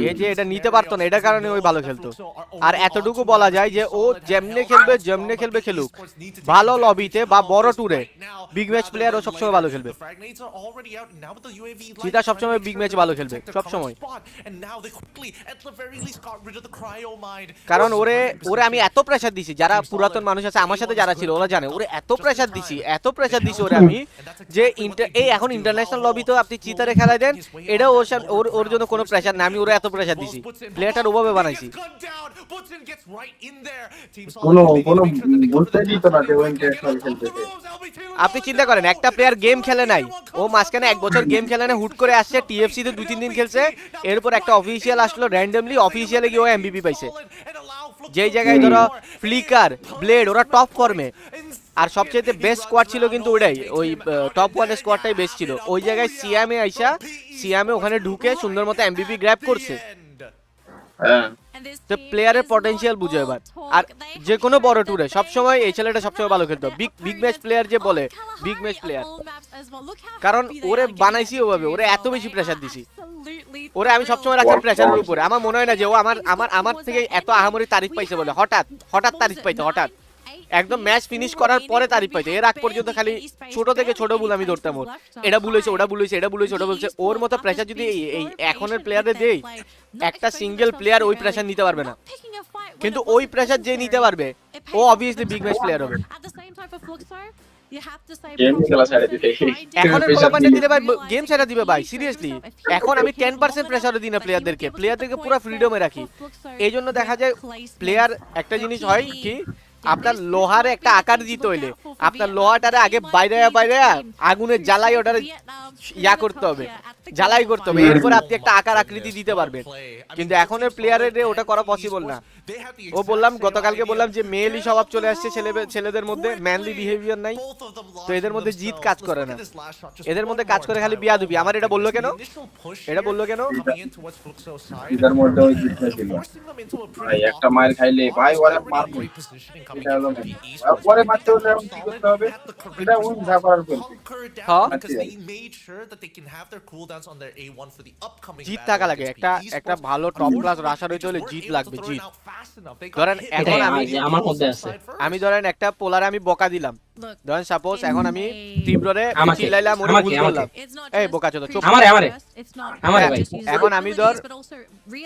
এই যে এটা নিতে পারতো না, এটার কারণে ওই ভালো খেলতো। আর এতটুকু বলা যায় যে ও যেমনে খেলবে খেলুক, ভালো লবিতে বা বড় টুরে বিগ ম্যাচ প্লেয়ার ও সবসময় ভালো খেলবে। চিতা সবসময় বিগ ম্যাচ ভালো খেলবে সবসময়, কারণ ওরে আমি এত প্রেসার দিছি, যারা পুরাতন মানুষ আছে আমার সাথে যারা ছিল ওরা জানে, ওরে এত প্রেসার দিছি ওরে আমি, যে এই এখন ইন্টারন্যাশনাল লবিতে আপনি চিতারে খেলাই দেন, এটা ওর জন্য কোনো প্রেসার না, আমি ওরে এত প্রেসার দিছি, প্লেয়ারটার ওভাবে বানাইছি। আপনি চিন্তা করেন একটা প্লেয়ার গেম খেলে নাই, ও মাঝখানে 1 বছর গেম খেলে না, হুট করে আসছে টিএফসি তে 2-3 দিন খেলছে, এরপর একটা অফিসিয়াল আসলো র্যান্ডমলি, অফিসিয়ালে গিয়ে ও এমবিপি পাইছে। যেই জায়গায় ধরো ফ্লিকার ব্লেড ওরা টপ ফর্মে, আর সবচেয়ে বেস্ট স্কোয়াড ছিল কিন্তু ওটাই, ওই টপ 1 স্কোয়াডটাই বেস্ট ছিল। ওই জায়গায় সিয়ামে আইসা সিয়ামে ওখানে ঢুকে সুন্দর মতো এমবিপি গ্র্যাব করছে। তো প্লেয়ারের পটেনশিয়াল বুঝো এবার। আর যে কোনো বড় ট্যুরে সবসময় এই ছেলেটা সবসময় ভালো খেলতো, বিগ ম্যাচ প্লেয়ার যে বলে, বিগ ম্যাচ প্লেয়ার, কারণ ওরে বানাইছি ওভাবে, ওরে এত বেশি প্রেসার দিছি, ওরে আমি সবসময় রাখতাম প্রেসারের উপরে। আমার মনে হয় না যে ও আমার থেকে এত আহামরি তারিফ পাইছে বলে, হঠাৎ তারিফ পাইতো, হঠাৎ একদম ম্যাচ ফিনিশ করার পরে তারিফ পাইতো। এর আগ পর্যন্ত খালি ছোট থেকে ছোট ভুল আমি ধরতাম, ওর এটা ভুল হয়েছে, ওটা ভুল হয়েছে, এটা ভুল হয়েছে, ওটা বলছে। ওর মতো প্রেসার যদি এই এখনের প্লেয়ারদের দেই, একটা সিঙ্গেল প্লেয়ার ওই প্রেসার নিতে পারবে না, কিন্তু ওই প্রেসার যে নিতে পারবে ও অবভিয়াসলি বিগ ম্যাচ প্লেয়ার হবে। গেম ছেড়ে দিবে ভাই, সিরিয়াসলি। এখন আমি 10% প্রেসারও দিই না প্লেয়ারদেরকে পুরো ফ্রিডমে রাখি। এই জন্য দেখা যায় প্লেয়ার একটা জিনিস হয় কি, আপনার লোহার একটা আকার দিতে হইলে আপনার লোহাটারে আগে বাইরে আগুনে জ্বালাই ওটারে ইয়া করতে হবে, জ্বালাই করতে হবে, এরপরে আপনি একটা আকার আকৃতি দিতে পারবেন। কিন্তু এখনের প্লেয়ারের ওটা করা পসিবল না। ও বললাম গতকালকে বললাম যে মেয়েলি স্বভাব চলে আসছে ছেলেদের মধ্যে, ম্যানলি বিহেভিয়ার নাই, তো এদের মধ্যে জিত কাজ করে না, এদের মধ্যে কাজ করে খালি বিয়াদুবি। আমার এটা বললো কেন, এটা বললো কেন, এদের মধ্যে ওই জিতটা ছিল ভাই, একটা মার খাইলে ভাই ওরে মারবো, এটা হলো পরে মারতে হলে কি করতে হবে, এটা ওই যা করার করবে। হ্যাঁ cooldowns on their A1 for the upcoming জিত থাকা লাগে, একটা ভালো টপ ক্লাস রাশার হইতে হলে জিত লাগবে, জিত। ধরেন এখন আমার মধ্যে আছে, আমি ধরেন একটা পোলারে আমি বকা দিলাম, ধরেন সাপোজ এখন আমি তীব্ররে চিল্লাইলাম, ওরে ভুল করলাম, এই বোকাচোদা চুপ, আমারে ভাই। এখন আমি ধর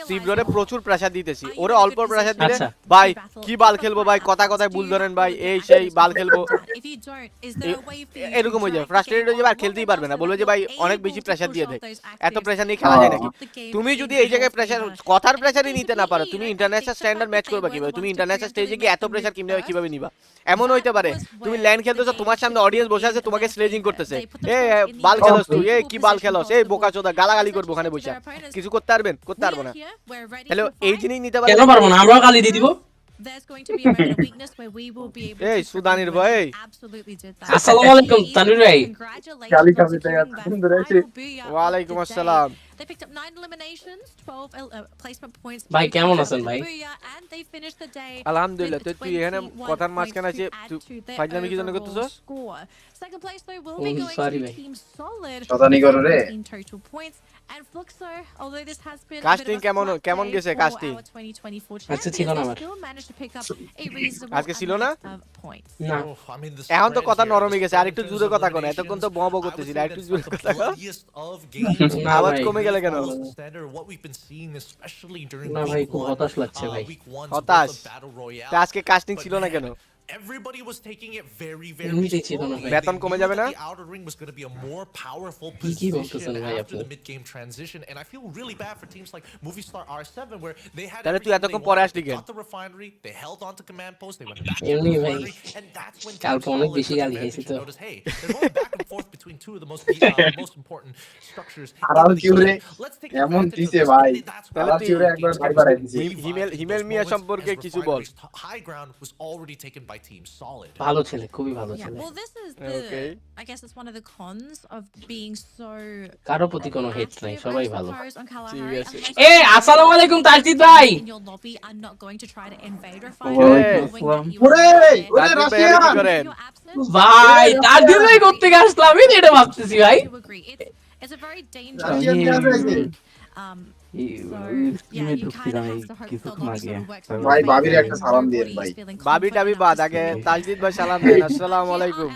তীব্ররে প্রচুর প্রেসার দিতেছি, ওরে অল্প প্রেসার দিলে ভাই কি বাল খেলবো ভাই, কথায় ভুল ধরেন ভাই, এই সেই বাল খেলবো, এরকম হয়ে যাবে, ফ্রাস্ট্রেটেড হয়ে যাবে, আর খেলতেই পারবে না, বলবে যে ভাই অনেক বেশি প্রেসার দিয়ে দেয়, এত প্রেসার নিয়ে খেলা যায় নাকি। তুমি যদি এই জায়গায় প্রেসার, কথার প্রেসারই নিতে না পারো, তুমি ইন্টারন্যাশনাল স্ট্যান্ডার্ড ম্যাচ করবে কিভাবে, তুমি ইন্টারন্যাশনাল স্টেজে গিয়ে এত প্রেসার কিভাবে নিবা। এমন হইতে পারে তুমি ল্যান্ড খেলতেছো, তোমার সামনে অডিয়েন্স বসে আছে, তোমাকে স্লেজিং করতেছে, এ বাল খেলোস তুই, এ কি বাল খেলোস, এই বোকাচোদা, গালাগালি করবো ওখানে বসে, কিছু করতে পারবেন? করতে পারবো না। তাহলে এই জিনিস নিতে পারবে, কেন পারবো না, আমরাও গালি দিয়ে দিব। এই সুদানির ভাই, আসসালামু আলাইকুম তানভীর ভাই। গালি খাবি তাই সুন্দর আছে। ওয়ালাইকুম আসসালাম ভাই, কেমন আছেন ভাই? আলহামদুলিল্লাহ। তুই এখানে কথার মাঝখানে আছে, ফাইজলামি কি জন্য করতেছস? সরি ভাই, শতানি করো রে। কাস্টিং কেমন গেছে কাস্টিং? আচ্ছা ছিল না আমার, আজকে ছিল না? না এখন তো কথা নরম হয়ে গেছে, আর একটু জোরে কথা কর, এতক্ষণ তো বব করতেছিল, আর একটু জোরে কথা কর, আওয়াজ কমে গেল কেন? না ভাই, খুব হতাশ লাগছে ভাই, হতাশ। আজকে কাস্টিং ছিল না কেন? Everybody was taking it very বেতন কমে যাবে না? The outer ring was going to be a more powerful কি position ভাই after the mid game transition, and I feel really bad for teams like Movistar R7 where they had তাহলে তুই এতক্ষণ পরে আসলি কেন? got the refinery, they held on to command post, they went back to এমনি the ভাই, refinery, and that's when কালকে অনেক বেশি গালি খেয়েছি তো। notice, hey, they're going back and forth between two of the most important structures. আরাল কিউরে এমন দিছে ভাই, আরাল কিউরে একবার ভাই বাড়াই দিছে। হিমেল মিয়া সম্পর্কে কিছু বল। High ground was already taken by team Solid. ভালো ছেলে, খুবই ভালো ছেলে। Well, this is I guess it's one of the cons of being so কারো প্রতি কোনো হেট নাই, সবাই ভালো। এ আসসালামু আলাইকুম তাজদিদ ভাই। ভাই তাজদিদ ভাই করতে আসলাম, আমি এটা ভাবতেছি ভাই। It's a very dangerous ভাই ভাবির একটা সালাম দিন ভাই। ভাবি টাবি বাদ, আগে তাজদিদ ভাই সালাম দেন। আসসালামু আলাইকুম।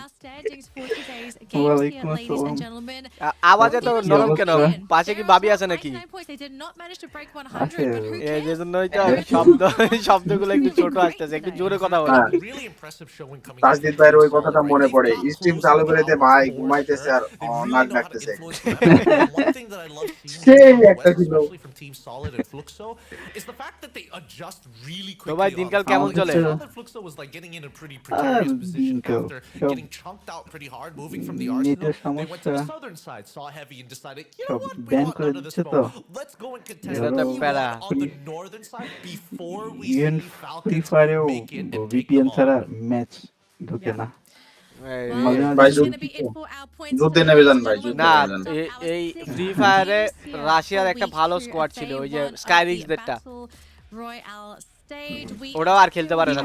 ওয়ালাইকুম আসসালাম। আওয়াজ এত নরম কেন? পাশে কি ভাবি আছে নাকি? আছে, এই যে জন্যই তো শব্দগুলো একটু ছোট আসতেছে, একটু জোরে কথা বলো। তাজদিদ ভাইয়ের ওই কথাটা মনে পড়ে, স্ট্রিম চালু করে দে ভাই, ঘুমাইতেছে আর নাক ডাকতেছে। সেই একটা ছিল from Team Solid and Fluxo is the fact that they adjust really quickly. তো ভাই দিনকাল কেমন চলে? Fluxo was like getting in a pretty precarious position after getting chunked out pretty hard, moving from the Arsenal. They went to the southern side, saw Heavy, and decided, you know what, we want none of this smoke. Let's go and contest on the northern side before we see Falcons make it and take them on. Match ঢোকে না যুদ্ধে নেমে যান ভাই, যুদ্ধে না নেমে যান। এই ফ্রি ফায়ারে রাশিয়ার একটা ভালো স্কোয়াড ছিল, ওই যে স্কাইরিক্সদেরটা, ওরাও আর খেলতে পারে না।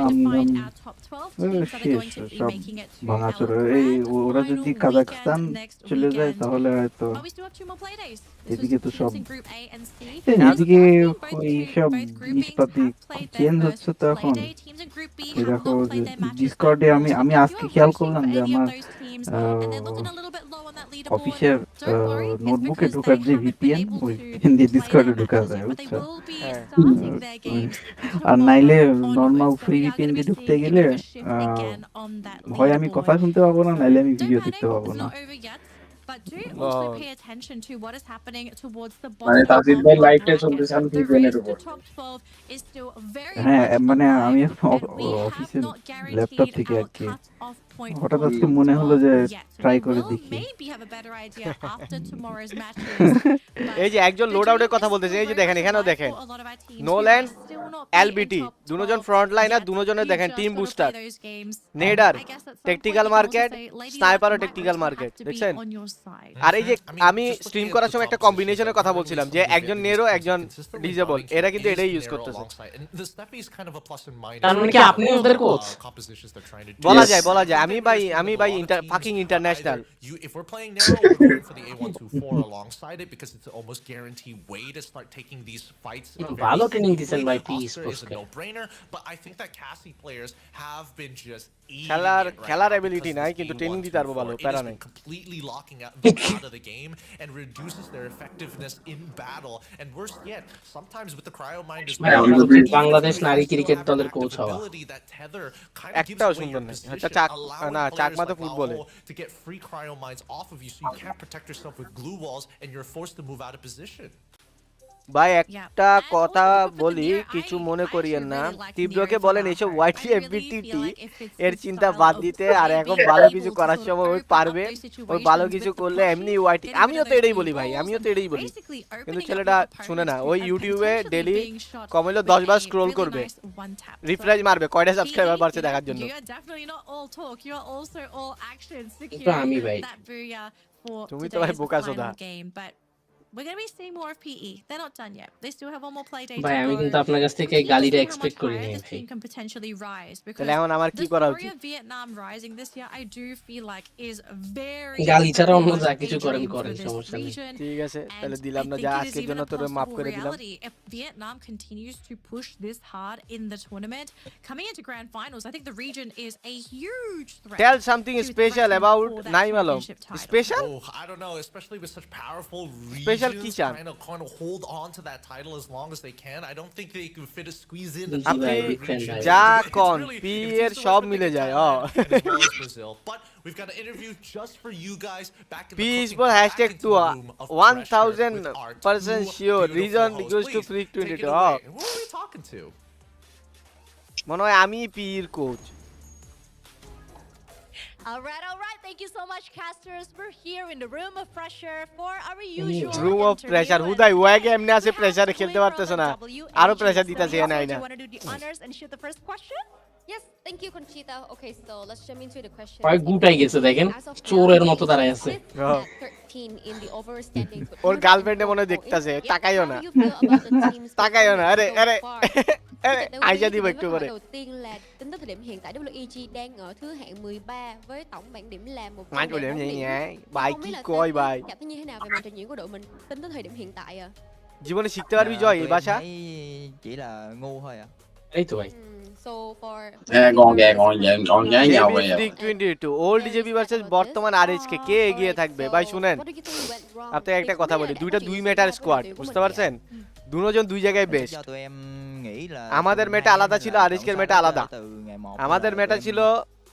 ভাঙাচোরা এই ওরা যদি কাজাখস্তান চলে যায় তাহলে হয়তো এদিকে তো সব এদিকে এইসব জিনিসপাতি চেঞ্জ হচ্ছে তো এখন। দেখো ডিসকর্ডে আমি আজকে খেয়াল করলাম যে আমার অফিসের নোটবুকে ঢোকার যে ভিপিএন, ওই ভিপিএন দিয়ে ডিসকর্ডে ঢোকা যায়, বুঝছো? আর নাইলে নর্মাল ফ্রি ভিপিএন দিয়ে ঢুকতে গেলে হয় আমি কথা শুনতে পাবো না, নাইলে আমি ভিডিও দেখতে পাবো না। মানে তাজিদ ভাই লাইভটা চলতেছে আমি ভিপিএনের উপর। হ্যাঁ মানে আমি অফিসের ল্যাপটপ থেকে আর কি হঠাৎ আজকে মনে হলো যে ট্রাই করে দেখি। এই যে একজন লোড আউটের কথা বলতেছে, এই যে দেখেন এখানেও দেখেন নোল্যান্ড এলবিটি দুজন ফ্রন্ট লাইনার, দুজনের দেখেন টিম বুস্টার, নেডার টেকটিক্যাল মার্কেট, স্নাইপার ও টেকটিক্যাল মার্কেট, দেখছেন? আর এই যে আমি স্ট্রিম করার সময় একটা কম্বিনেশনের কথা বলছিলাম যে একজন নেরো একজন ডিজেবল, এরা কিন্তু এটাই ইউজ করতেছে। তার মানে কি আপনি ওদের কোচ? বলা যায় আমি ভাই fucking international. If we're playing narrow, we're going for the A124 alongside it because it's almost guaranteed way to start taking these fights. ভালো ট্রেনিং দিবেন ভাই piece is a no-brainer, but I think that Cassie players have been just খেলার ability নাই কিন্তু training দিতে পারবো ভালো, প্যারা নাই। completely locking out of the game and reduces their effectiveness in battle. And worse yet, sometimes with the cryo mind is Bangladesh নারী cricket দলের কোচ হওয়া একটাও সুন্দর না, এটা চাকমা তো ফুটবলে। to get free cryo mines off of you so you can't protect yourself with glue walls and you're forced to move out of position. ভাই একটা কথা বলি, কিছু মনে করিয়েন না, তীব্রকে বলেন এইসব ওয়াইটি এফবিটিটি এর চিন্তা বাদ দিতে, আর এখন ভালো কিছু করার সময় ওই পারবে, ওই ভালো কিছু করলে এমনি ওয়াইটি। আমিও তো এটাই বলি ভাই, আমিও তো এটাই বলি, কিন্তু ছেলেটা শুনে না। ওই ইউটিউবে ডেলি কমইলো 10 বার স্ক্রল করবে, রিফ্রেশ মারবে কয়টা সাবস্ক্রাইবার বাড়ছে দেখার জন্য। আমি ভাই তুমি তো ভাই বোকা সোদা। We're going to be seeing more of PE. They're not done yet. They still have one more play day. ভাই আমি কিন্তু আপনার কাছ থেকে গালিটা এক্সপেক্ট করি না ভাই। Team can potentially rise because তাহলে এখন আমার কি করা উচিত? Vietnam rising this year I do feel like is very গালি ছাড়া অন্য যা কিছু করেন সমস্যা নেই। ঠিক আছে তাহলে দিলাম না, যা আজকের জন্য তোরে মাফ করে দিলাম। If Vietnam continues to push this hard in the tournament coming into grand finals, I think the region is a huge threat. Tell something special about Naim Alam. Special? Oh, I don't know, especially with such powerful Special কি চান? trying to kind of hold on to that title as long as they can. I don't think they can fit a squeeze in. আপনি যা কোন P এর সব মিলে যায়। But we've got an interview just for you guys back in the Peace for hashtag to 1000% sure reason equals to freak22. Who are we talking to? মনে হয় আমি পি এর coach. All right. Thank you so much, casters. We're here in the room of pressure for our usual room of pressure. হুদাই ওয়াগে এমনি আছে প্রেসারে খেলতে পারতেছ না, আরো প্রেসার দিতেছে না। Do you want to do the honors and shoot the first question? Yes, thank you, Conchita. Okay, so let's jump into the question. ভাই গুটাই গেছে দেখেন, চোরের মতো দাঁড়ায় আছে। 13 in the overall standings. ওর গার্লফ্রেন্ডে মনে দেখতাছে, তাকাইও না, তাকাইও না। আরে আইজা দিব একটু পরে। Đầu tiên là tính tới thời điểm hiện tại WEG đang ở thứ hạng 13 với tổng bảng điểm là 1. Điểm vậy nhé. Bài কি কই ভাই? Cảm thấy như thế nào về màn trình diễn của đội mình tính tới thời điểm hiện tại ạ? জীবনে শিখতে পারবি জয় এই ভাষা? Chỉ là ngu thôi ạ. এই তো ভাই। So for ngon vậy. JBFREAK22 old GB versus বর্তমান আরএইচকে কে এগিয়ে থাকবে? ভাই শুনেন, আপনাকে একটা কথা বলি, দুইটা 2 মেটার স্কোয়াড, বুঝতে পারছেন? দুজন দুই জায়গায় বেস্ট। আমাদের মেটা আলাদা ছিল, আরএইচকের মেটা আলাদা। আমাদের মেটা ছিল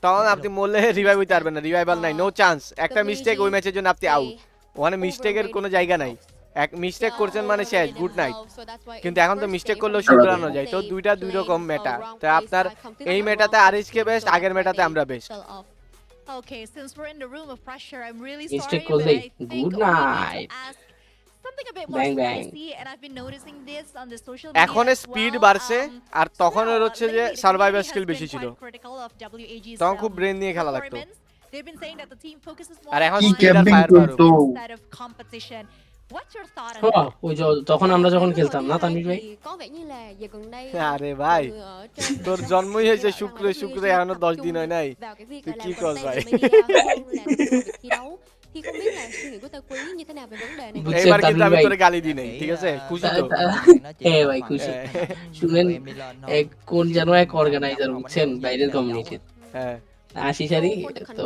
তখন আপনি মরলে রিভাইভ হইতে পারবেন না, রিভাইভাল নাই, নো চান্স। একটা মিস্টেক ওই ম্যাচের জন্য আপনি আউট, ওখানে মিস্টেকের কোনো জায়গা নাই। এক মিস্টেক করছেন মানে শেষ, গুড নাইট। কিন্তু এখন তো মিস্টেক করলেও শুধরানো যায়, তো দুইটা দুই রকম মেটা। তো আপনার এই মেটাতে আরিজকে বেস্ট, আগের মেটাতে আমরা best. Okay, since we're in the room of pressure, I'm really Mistake sorry, but করলেই I think good we need night. to ask something a bit more Bang, bang. spicy, and I've been noticing this on the social media এখন as speed well. বাড়ছে, আর তখন Still, হচ্ছে যে lately, the survival community skill has বেশি been ছিল, quite critical of WAG's, তখন খুব brain নিয়ে খেলা লাগতো। performance. They've been saying that the team focuses more আর এখন on স্পিড আর fire power instead of competition. What's your thought on that? ওই যে তখন আমরা যখন খেলতাম না তানভীর ভাই, Có vẻ như là giờ gần đây আরে ভাই mọi người ở trên তোর জন্মই হয়েছে শুক্রে শুক্রে, এখনো 10 দিন হয় নাই, vào cái việc তুই là কি làm কর content ভাই? của media hơn là việc thi đấu. Thì không biết là suy nghĩ của Tơ Quý như thế nào về vấn đề này? বুঝছেন এইবার কিন্তু তানভীর আমি ভাই? তোরে গালি দিই নাই, ঠিক আছে? খুশি তো? হ্যাঁ ভাই খুশি। শুনেন, এক কোন যেন এক অর্গানাইজার বুঝছেন বাইরের কমিউনিটির, হ্যাঁ আশিসারি, তো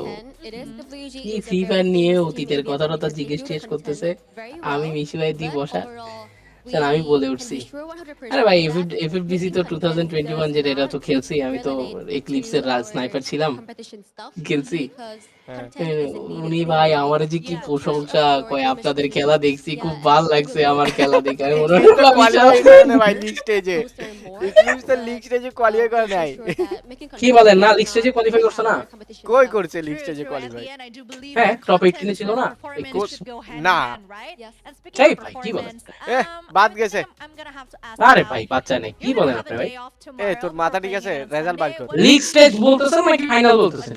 কি ফ্রি ফায়ার নিয়ে অতীতের কথা টথা জিজ্ঞেস করতেছে, আমি মিশি ভাই দি বসা, আমি বলে উঠছি আরে ভাই এফএফবিসি তো 2021 যেটা, এটা তো খেলছি আমি, তো এক্লিপসের রাজ স্নাইপার ছিলাম, খেলছি। উনি ভাই আমার যে কি প্রশংসা কয়, আপনাদের খেলা দেখছি খুব ভালো লাগছে, আমার খেলা দেখে আমি মনে ভাই লিগ স্টেজে এক্লিপস তো লিগ স্টেজে কোয়ালিফাই করে নাই। কি বলেন না, লিগ স্টেজে কোয়ালিফাই করছে না? কই করছে লিগ স্টেজে কোয়ালিফাই? হ্যাঁ টপ 18 এ ছিল না? না এই ভাই কি বলেন, বাদ গেছে। আরে ভাই বাচ্চা নেই, কি বলেন আপনি ভাই? এ তোর মাথা ঠিক আছে? রেজাল্ট বার কর। লিগ স্টেজ বলতেছেন নাকি ফাইনাল বলতেছেন?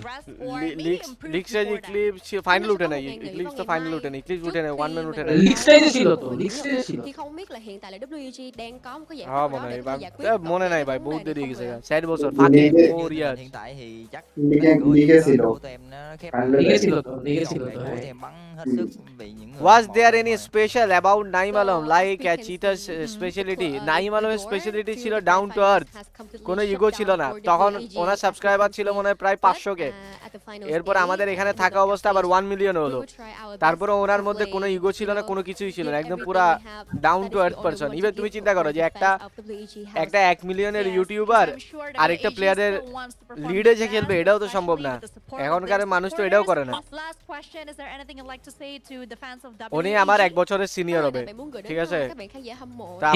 লিগ স্টেজ এক্লিপস ফাইনাল উঠে নাই, এক্লিপস তো ফাইনাল উঠে নাই, এক্লিপস উঠে নাই, ওয়ান ম্যান উঠে নাই। লিগ স্টেজে ছিল তো, লিগ স্টেজে ছিল। Thì không biết là hiện tại là WG đang có một cái giải হ্যাঁ pháp মনে đó নাই, để có thể giải quyết মনে নাই ভাই, বহুত vấn đề দেরি không গেছে, được. 4 বছর ফাকিং 4 ইয়ার। Hiện tại thì chắc লিগে ছিল লিগে ছিল তো, লিগে ছিল তো। của em bắn hết sức vì những người Was hâm there mộ any rồi. special about Naeem Alam like Cheetah's speciality? Naeem Alam's speciality ছিল ডাউন টু আর্থ, কোনো ইগো ছিল না। তখন ওনার সাবস্ক্রাইবার ছিল মনে হয় প্রায় 500 কে, এরপর আমাদের এখানে থাকা অবস্থা আবার 1 মিলিয়ন হলো। তারপরে ওনার মধ্যে কোনো ইগো ছিল না, কোনো কিছুই ছিল না, একদম পুরা down to earth person. Even তুমি চিন্তা করো যে একটা 1 মিলিয়নের ইউটিউবার আরেকটা প্লেয়ারের লিডে যে খেলবে, এটাও তো সম্ভব না। এখনকার মানুষ তো এটাও করে না। Last question, is there anything you'd like to say to the fans of উনি আমার 1 বছরের সিনিয়র হবে, ঠিক আছে?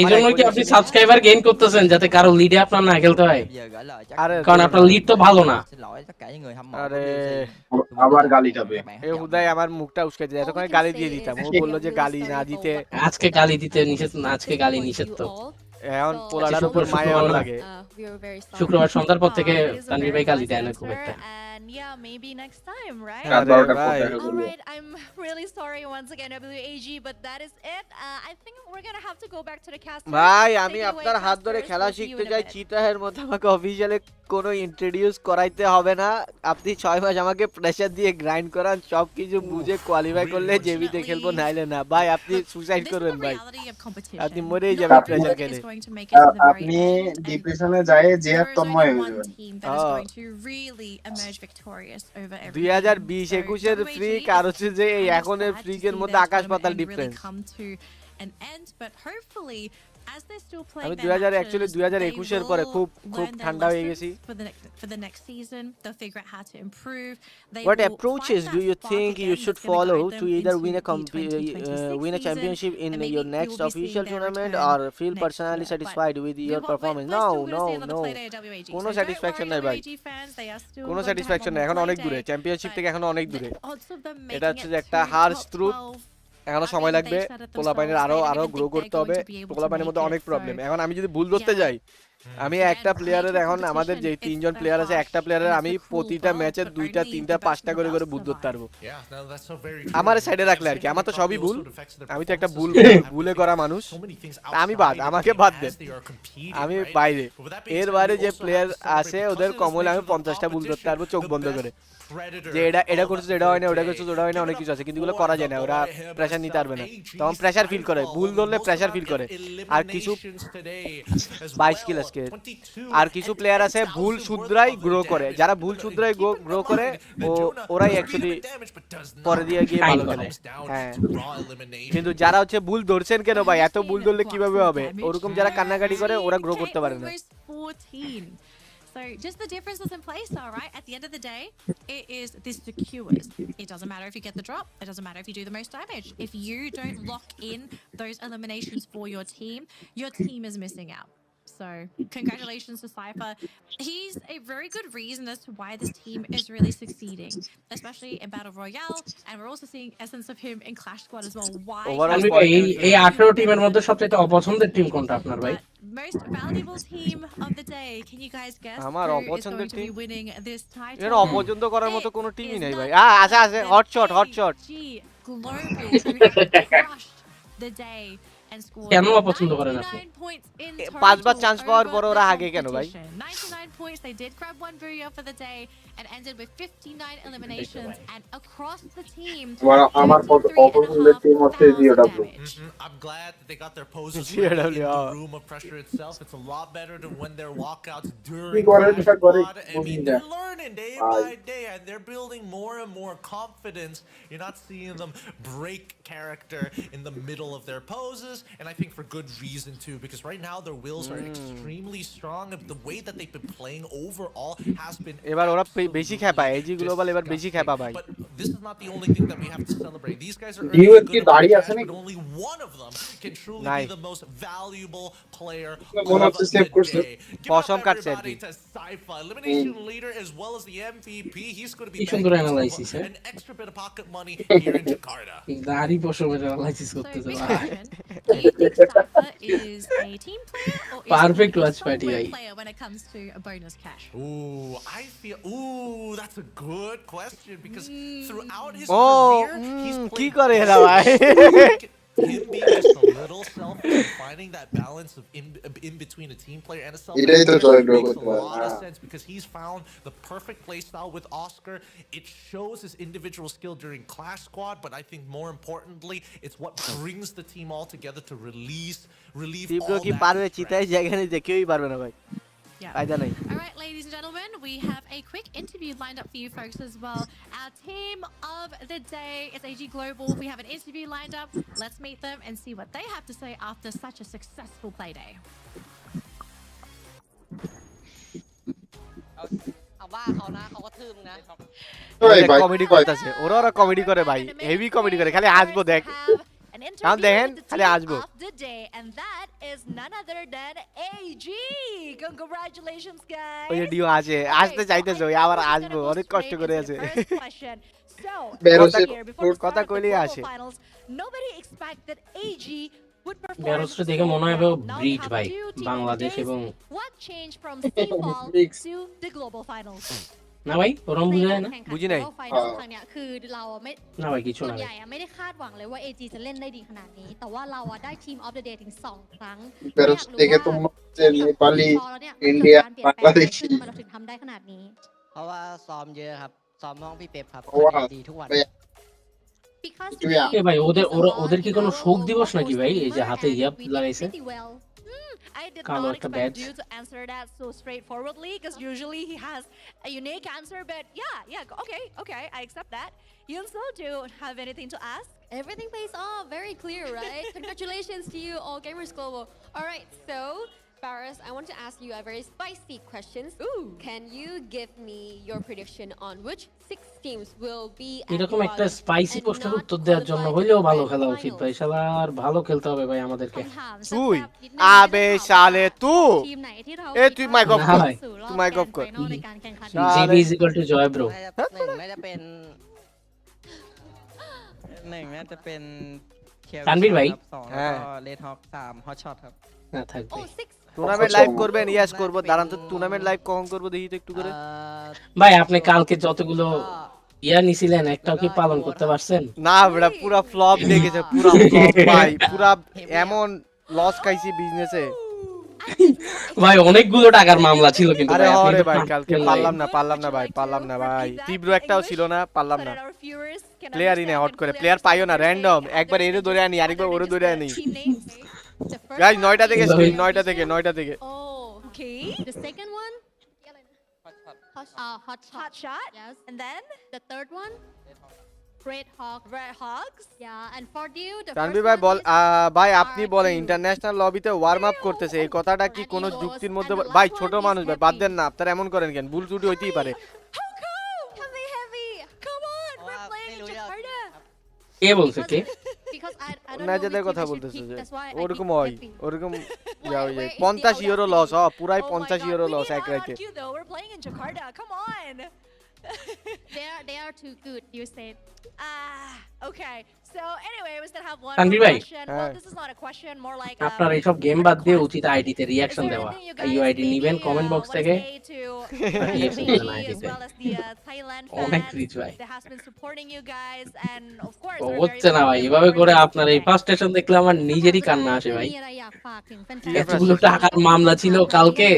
এইজন্য কি আপনি সাবস্ক্রাইবার গেইন করতেছেন যাতে কারো লিডে আপনার না খেলতে হয়? Giờ gửi lời chắc আরে কারণ আপনার লিড তো ভালো না। xin lỗi tất cả những người hâm mộ আরে আবার গালি যাবে। এ হুদাই আমার মুখটা উস্কে দিয়েছে, এতক্ষণ গালি দিয়ে দিতাম। ও বললো যে গালি না দিতে, আজকে গালি দিতে নিষেধ না, আজকে গালি নিষেধ তো। এখন পোলাটার উপর মায়াও লাগে। শুক্রবার সন্ধ্যার পর থেকে তানভীর ভাই গালি দেয় না খুব একটা। And yeah, maybe next time, right? আরে ভাই Alright, I'm really sorry once again, WAG, but that is it. I think we're gonna have to go back to the cast. ভাই আমি আপনার হাত ধরে খেলা শিখতে চাই, চিতাহের মতো আমাকে অফিশিয়ালি কোনো ইন্ট্রোডিউস করাইতে হবে না। আপনি 6 মাস আমাকে প্রেসার দিয়ে গ্রাইন্ড করান, সব কিছু বুঝে কোয়ালিফাই করলে জেবিতে খেলবো, নাইলে না। ভাই আপনি সুসাইড করবেন ভাই, আপনি মরেই যাবেন প্রেসার খেলে। আপনি ডিপ্রেশনে যায় যে আর তন্ময় হয়ে যাবেন। 2020-21 এর ফ্রিক আর হচ্ছে যে এই এখনের ফ্রিকের মধ্যে আকাশ পাতাল ডিফারেন্স। আমি 2021 এর পরে খুব ঠান্ডা হয়ে গেছি। What approaches do you think you should follow to either win a championship in your next official tournament or feel personally satisfied with your performance? No. কোনো স্যাটিসফ্যাকশন নাই ভাই, কোনো স্যাটিসফ্যাকশন নাই, এখন অনেক দূরে, চ্যাম্পিয়নশিপ থেকে এখন অনেক দূরে। এটা হচ্ছে যে একটা হার্শ ট্রুথ, এখনো সময় লাগবে। পোলাপাইনের আরো গ্রো করতে হবে, পোলাপাইনের মধ্যে অনেক প্রবলেম। এখন আমি যদি ভুল ধরতে যাই, আমি একটা প্লেয়ারের, এখন আমাদের যে 3 জন প্লেয়ার আছে, একটা প্লেয়ারের আমি প্রতিটা ম্যাচে 2টা 3টা 5টা করে ভুল ধরতে পারবো। আমার সাইডে রাখলে আর কি, আমার তো সবই ভুল, আমি তো একটা ভুলে করা মানুষ, আমি আমাকে বাদ দেন, আমি বাইরে। এর বাইরে যে প্লেয়ার আছে ওদের কমল আমি 50টা ভুল ধরতে পারবো চোখ বন্ধ করে, যে এটা করছো এটা হয় না, ওটা করছো ওটা হয় না, অনেক কিছু আছে, কিন্তু এগুলো করা যায় না। ওরা প্রেসার নিতে পারবে না, তখন প্রেসার ফিল করে, ভুল ধরলে প্রেসার ফিল করে। আর কিছু 22 কিল আজকে, আর কিছু প্লেয়ার আছে ভুল শুধরাই গ্রো করে, যারা ভুল শুধরাই গ্রো করে ওরাই অ্যাকচুয়ালি পরে দিয়ে গিয়ে ভালো খেলে। হ্যাঁ, কিন্তু যারা হচ্ছে ভুল ধরছেন কেন ভাই, এত ভুল ধরলে কিভাবে হবে, ওরকম যারা কান্নাকাটি করে ওরা গ্রো করতে পারে না। So just the differences in play style, right? At the end of the day, it is this secures. It doesn't matter if you get the drop. It doesn't matter if you do the most damage. If you don't lock in those eliminations for your team is missing out. So congratulations to Cypher. He's a very good reason as to why this team is really succeeding, especially in Battle Royale. And we're also seeing essence of him in Clash Squad as well. Why? এই 18 টিমের মধ্যে সবচেয়ে অপছন্দের team কোনটা আপনার ভাই? Most valuable team of the day. Can you guys guess আমার who is অপছন্দের going to be team winning this title? এর অপছন্দ করার মতো কোনো টিমই নাই ভাই। আছে আছে hotshot Global who have crushed the day and scored কেন অপছন্দ করেন আপনি? 5 বার চান্স পাওয়ার পর ওরা আগে কেন ভাই? 99 points. They did grab one booyah for the day and ended with 59 eliminations and across the team. আমার অপছন্দের টিম হচ্ছে জিওডব্লিউ। I'm glad that they got their poses ready in the room of pressure itself. It's a lot better than when their walkouts during Clash Squad. I mean, they're learning day by day and they're building more and more confidence. You're not seeing them break character in the middle of their poses, and I think for good reason too, because right now their wills are extremely strong and the way that they've been playing overall has been এবার ওরা বেশি খেপা AG global এবার বেশি খেপা ভাই। But this is not the only thing that we have to celebrate. These guys are earning good cash, but only one of them can truly be the most valuable player of the day. Give up everybody to Cypher, elimination leader as well as the MVP. He's going to be an extra bit of pocket money here in Jakarta. দাড়ি পশমের analysis করতেছে ভাই। Cypher is a team player or is Perfect he a Watchparty software player when it comes to a bonus cash? I feel that's a good question because throughout his career he's কি করে এরা ভাই? him being just a little selfish, finding that balance of in between a team player and a selfish player makes a lot of sense because he's found the perfect play style with Oscar. It shows his individual skill during Clash Squad, but I think more importantly, it's what brings the team all together to relieve all কি that পারবে চিতাই জায়গা নেই যে কেউই পারবে না ভাই। Yeah. All right, ladies and gentlemen, we have a quick interview lined up for you folks as well. Our team of the day is AG Global. We have an interview lined up. Let's meet them and see what they have to say after such a successful play day. Comedy করতেছে ওরা comedy করে ভাই heavy comedy করে খালি হাসবো দেখ নাম দেখেন খালি হাসবো and that is none other than AG. Congratulations guys. ওই ডিও আছে আসতে চাইতেছে ওই আবার আসবো অনেক কষ্ট করে আছে কথা কইলি আসে nobody expected AG would perform বেরোসটা দেখে মনে হয় ব্রিজ ভাই বাংলাদেশ এবং what changed from Seafall to the global finals. না ভাই ওরম বুঝায় না বুঝি নাই ครั้งเนี้ยคือเราไม่ না ভাই কিছু ส่ว না นใหญ่อะไม่ได้คาดหวังเลยว่า AG จะเล่นได้ดีขนาดนี้แต่ว่าเราอะได้ทีมออฟเดอะเดย์ถึง2ครั้ง pero দেখে তো নেপালি ইন্ডিয়া বাংলাদেশি ทำไมเราถึงทำได้ขนาดนี้ เพราะว่าซ้อมเยอะครับซ้อมห้องพี่เป๊ปครับ ดีทุกวัน because এ ভাই ওদের কি কোনো শোক দিবস নাকি ভাই এই যে হাতে ইয়াপ লাগাইছে I did not expect you to answer that so straightforwardly because usually he has a unique answer, but yeah, okay, I accept that. Yunso, do you have anything to ask? everything plays off very clear, right? Congratulations to you all Gamers Global. All right, so Faris, I want to ask you a very spicy questions. Can you give me your prediction on which 6 teams will be এরকম একটা spicy প্রশ্নের উত্তর দেওয়ার জন্য হইলেও ভালো খেলা উচিত ভাই শালার ভালো খেলতে হবে ভাই আমাদেরকে তুই আবে শালে তুই এ তুই মাইক অফ কর তুই মাইক অফ কর JB = জয় ব্রো น่าจะเป็นน่าจะเป็น তানভীর ভাই 2 রেড হক 3 হট শটครับ না থাকবে টুর্নামেন্ট লাইভ করবেন ইয়েস করব দাঁড়ান তো টুর্নামেন্ট লাইভ কখন করব দেখি তো একটু করে ভাই আপনি কালকে যতগুলো ইয়া নিছিলেন একটাও কি পালন করতে পারছেন না বড় পুরো ফ্লপ দেখেছে পুরো ফ্লপ ভাই পুরো এমন লস খাইছি বিজনেসে ভাই অনেকগুলো টাকার মামলা ছিল কিন্তু আরে আরে ভাই কালকে পারলাম না ভাই তীব্র একটাও ছিল না পারলাম না প্লেয়ারই না হট করে প্লেয়ার পাইও না র‍্যান্ডম একবার এরে ধরে আনি আরেকবার ওরে ধরে আনি গাইস 9টা থেকে স্ক্রিন 9টা থেকে okay the second one hot shot yes and then the third one Red Hogs. Yeah, and for you, the Tanvir first ভাই one বল is ভাই আপনি বলেন ইন্টারন্যাশনাল লবিতে ওয়ার্ম আপ করতেছে এই কথাটা কি কোনো যুক্তির মধ্যে ভাই ছোট মানুষ ভাই বাদ দেন না আপনারা এমন করেন কেন ভুল ত্রুটি হইতেই পারে Heavy. Come on, we're playing in Jakarta. কে বলছে কে Because I don't know ম্যাচের which কথা team I should বলতেছে pick, যে that's why I ওরকম picked হয় Happy. ওরকম Where is the 50 euro loss পুরাই Oh my 50 God, euro we loss need এক রাতে RRQ though. We're playing in Jakarta. Come on. they are too good, you said. Okay. So anyway, we still have one Tanvir more ভাই question. Well, this is not a question, more like আপনার এইসব game বাদ দিয়ে উচিত আইডিতে reaction is there দেওয়া anything you you guys ID নিবেন maybe comment box want থেকে to say to reaction PG দেবেন as আইডিতে well as the Thailand অনেক fans রিচ ভাই that has been supporting you guys, and of course ও we're very হচ্ছে না ভাই proud এভাবে for করে this আপনার এই today. ফার্স্ট স্টেশন দেখলে আমার নিজেরই কান্না আসে ভাই มีอะไรอยากฝากถึงแฟน এতগুলো টাকার মামলা ছিল কালকে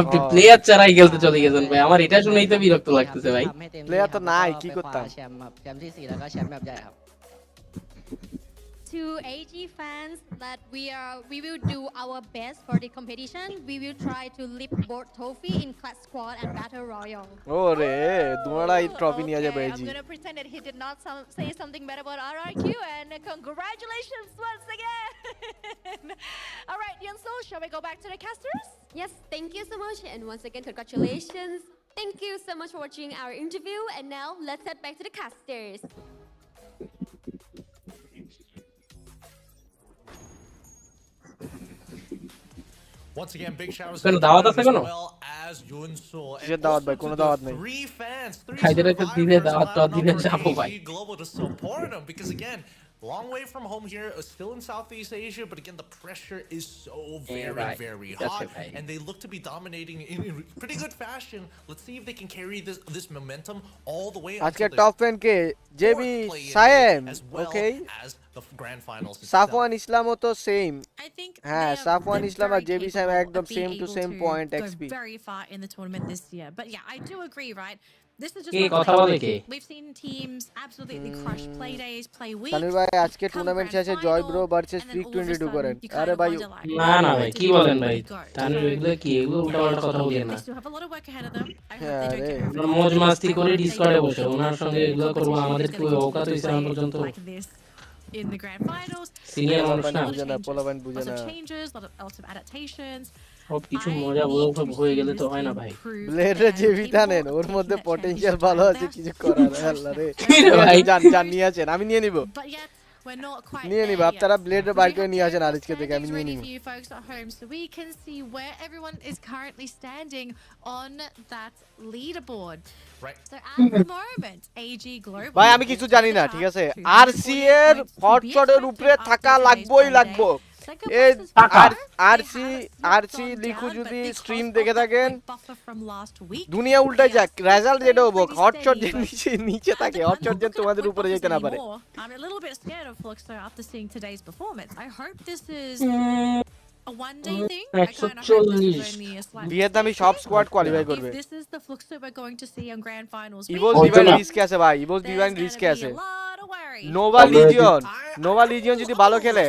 আপনি প্লেয়ার ছাড়াই খেলতে চলে গেছেন ভাই আমার এটা শুনেই তো বিরক্ত লাগতেছে ভাই প্লেয়ার তো নাই কি করতামแชมป์ครับแชมป์ที่ 4 แล้วก็แชมป์แบบใหญ่ครับ to AG fans that we will do our best for the competition. We will try to lift both trophy in class squad and battle royal. ওরে দুমাড়াই ট্রফি নিয়ে যাবে Okay, AG I'm gonna pretend that he did not say something bad about RRQ, and congratulations once again. All right, Yunso, shall we go back to the casters? Yes, thank you so much, and once again, congratulations. Thank you so much for watching our interview, and now let's head back to the casters. Once again, big shout out কোনো দাওয়াত আছে as কোনো well as Yunso. কিসের দাওয়াত ভাই কোনো দাওয়াত নেই Three fans, three খাইদের একটা দিনে survivors দাওয়াত allowed দিনে for যাবো ভাই AG Global to support them because again, long way from home here, still in Southeast Asia, but again, the pressure is so very That's hot, it, right. and they look to be dominating in pretty good fashion. Let's see if they can carry this momentum all the way আজকে until the top 10 কে JB fourth play-in Sayem as well okay as the grand finals itself. Safwan ইসলামও তো same I think হ্যাঁ they're Safwan Islam আর very JB Sayem capable একদম of same being to able same to point go XP very far in the tournament this year. But yeah, I do agree, right? This is just K one কথা play. বলে কে We've seen teams absolutely crush play days, play weeks. Tanvir ভাই আজকে tournament শেষে জয় bro versus freak 22 করেন আরে ভাই না না ভাই কি বলেন ভাই তানভীর এগুলো কি এগুলো উল্টাপাল্টা কথা বলিয়েন না They still have a lot of work ahead of them. I hope হ্যাঁ they রে don't get আমরা মজ মাস্তি করে ডিসকর্ডে বসে ওনার সঙ্গে এগুলো করবো আমাদের কি অকাত হইছে এখন পর্যন্ত like this in the grand finals. Senior মানুষ না বুঝে না পোলাবান বুঝে Lots না of changes, lots of adaptations. সব কিছু মজা হয়ে গেলে তো হয় না ভাই ব্লেডে জেবি টানেন ওর মধ্যে পটেনশিয়াল ভালো আছে কিছু করার আল্লাহ রে ভাই জান নিয়ে আসেন আমি নিয়ে নিব But yet we're not quite নিয়ে নিব there আপনারা yet. ব্লেডে We বাইর have করে নিয়ে the আসেন আজকে থেকে আমি standings নিয়ে ready নিব for you folks at home so we can see where everyone is currently standing on that leaderboard. Right. So at the moment, AG Global ভাই আমি কিছু জানি না ঠিক আছে আরসি এর হটশটের উপরে থাকা লাগবেই লাগবো এই আরসি লিখু যদি স্ট্রিম দেখে থাকেন দুনিয়া উল্টাই যাক রেজাল্ট যেটা হবে হটশট যে নিচে থাকে হটশট যে তোমাদের উপরে যেতে না পারে I'm a little bit scared of Fluxo after seeing today's performance. I hope this is a one-day thing. I kind of hope this is only a slight ভিয়েতনামি সব স্কোয়াড কোয়ালিফাই করবে If this is the Fluxo we're going to see on grand finals Evos week, Divine রিস্কে আছে ভাই Evos Divine there's রিস্কে gonna আছে be a lot of worry. Nova Legion যদি ভালো খেলে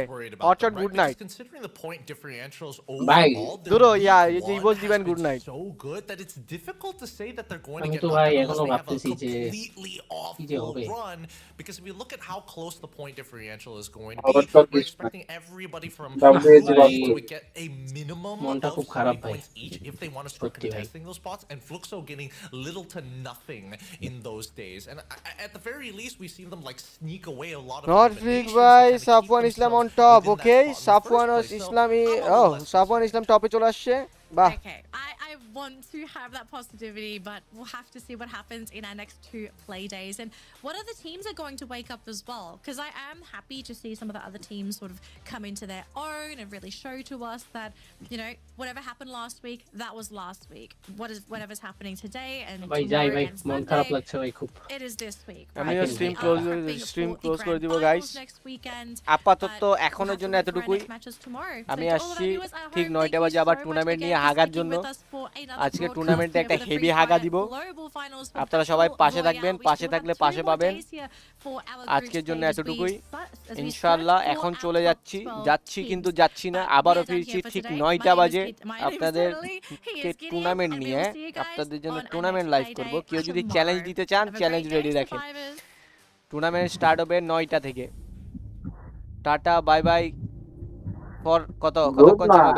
hotshot good night Considering the point differentials ভাই overall, দুরো ইয়া Evos Divine good night so good that it's difficult to say that they're going to আমি get তো knocked ভাই out এখনো unless they have a ভাবতেছি যে completely off কি যে হবে run. Because if we look at how close the point differential is going to আবার be, সব we're expecting everybody from ভাই to get a minimum মনটা of খুব 30 খারাপ ভাই points each if they want to start সত্যি ভাই contesting those spots, and Fluxo getting little to nothing in those days. And at the very least, we've seen them like sneak away a lot of Not Freak by Safwan Islam on top, okay? Safwan Islam Safwan Islam tope chole আসছে বাহ Okay, I want to have that positivity, but we'll have to see what happens in our next 2 play days and what other teams are going to wake up as well. Because I am happy to see some of the other teams sort of come into their own and really show to us that, you know, whatever happened last week, that was last week. Whatever's happening today and ভাই যাই tomorrow ভাই and মন খারাপ Sunday, লাগছে ভাই খুব it is this week. আমি right? Stream We close are prepping stream for the close করে grand দিব finals গাইস next weekend, আপাতত but এখনের we'll জন্য have to wait for our এতটুকুই next matches tomorrow. So আমি to all of our আসছি viewers at ঠিক home, 9টা thank you বাজে so আবার much টুর্নামেন্ট again নিয়ে for হাগার sticking জন্য with us for another আজকে broadcast টুর্নামেন্টে here একটা with the হেভি Free হাগা Fire দিব Global Finals for আপনারা Battle সবাই পাশে Royale. থাকবেন We পাশে still থাকলে have 2 পাশে more পাবেন days here for our আজকের group জন্য stage. এতটুকুই As we ইনশাআল্লাহ search এখন for চলে our যাচ্ছি top 12 যাচ্ছি teams. কিন্তু যাচ্ছি না But we আবারও are done ফিরছি here for ঠিক today. 9টা My name is বাজে my name is আপনাদের Lily. He is Gideon, tournament and we নিয়ে will see you guys আপনাদের জন্য on our tournament next live play করব day কেউ যদি tomorrow. চ্যালেঞ্জ দিতে চান Have a challenge great ready day, রাখেন survivors. টুর্নামেন্ট স্টার্ট হবে 9টা থেকে। Tata bye bye. ফর কতক্ষণ সময় বাকি?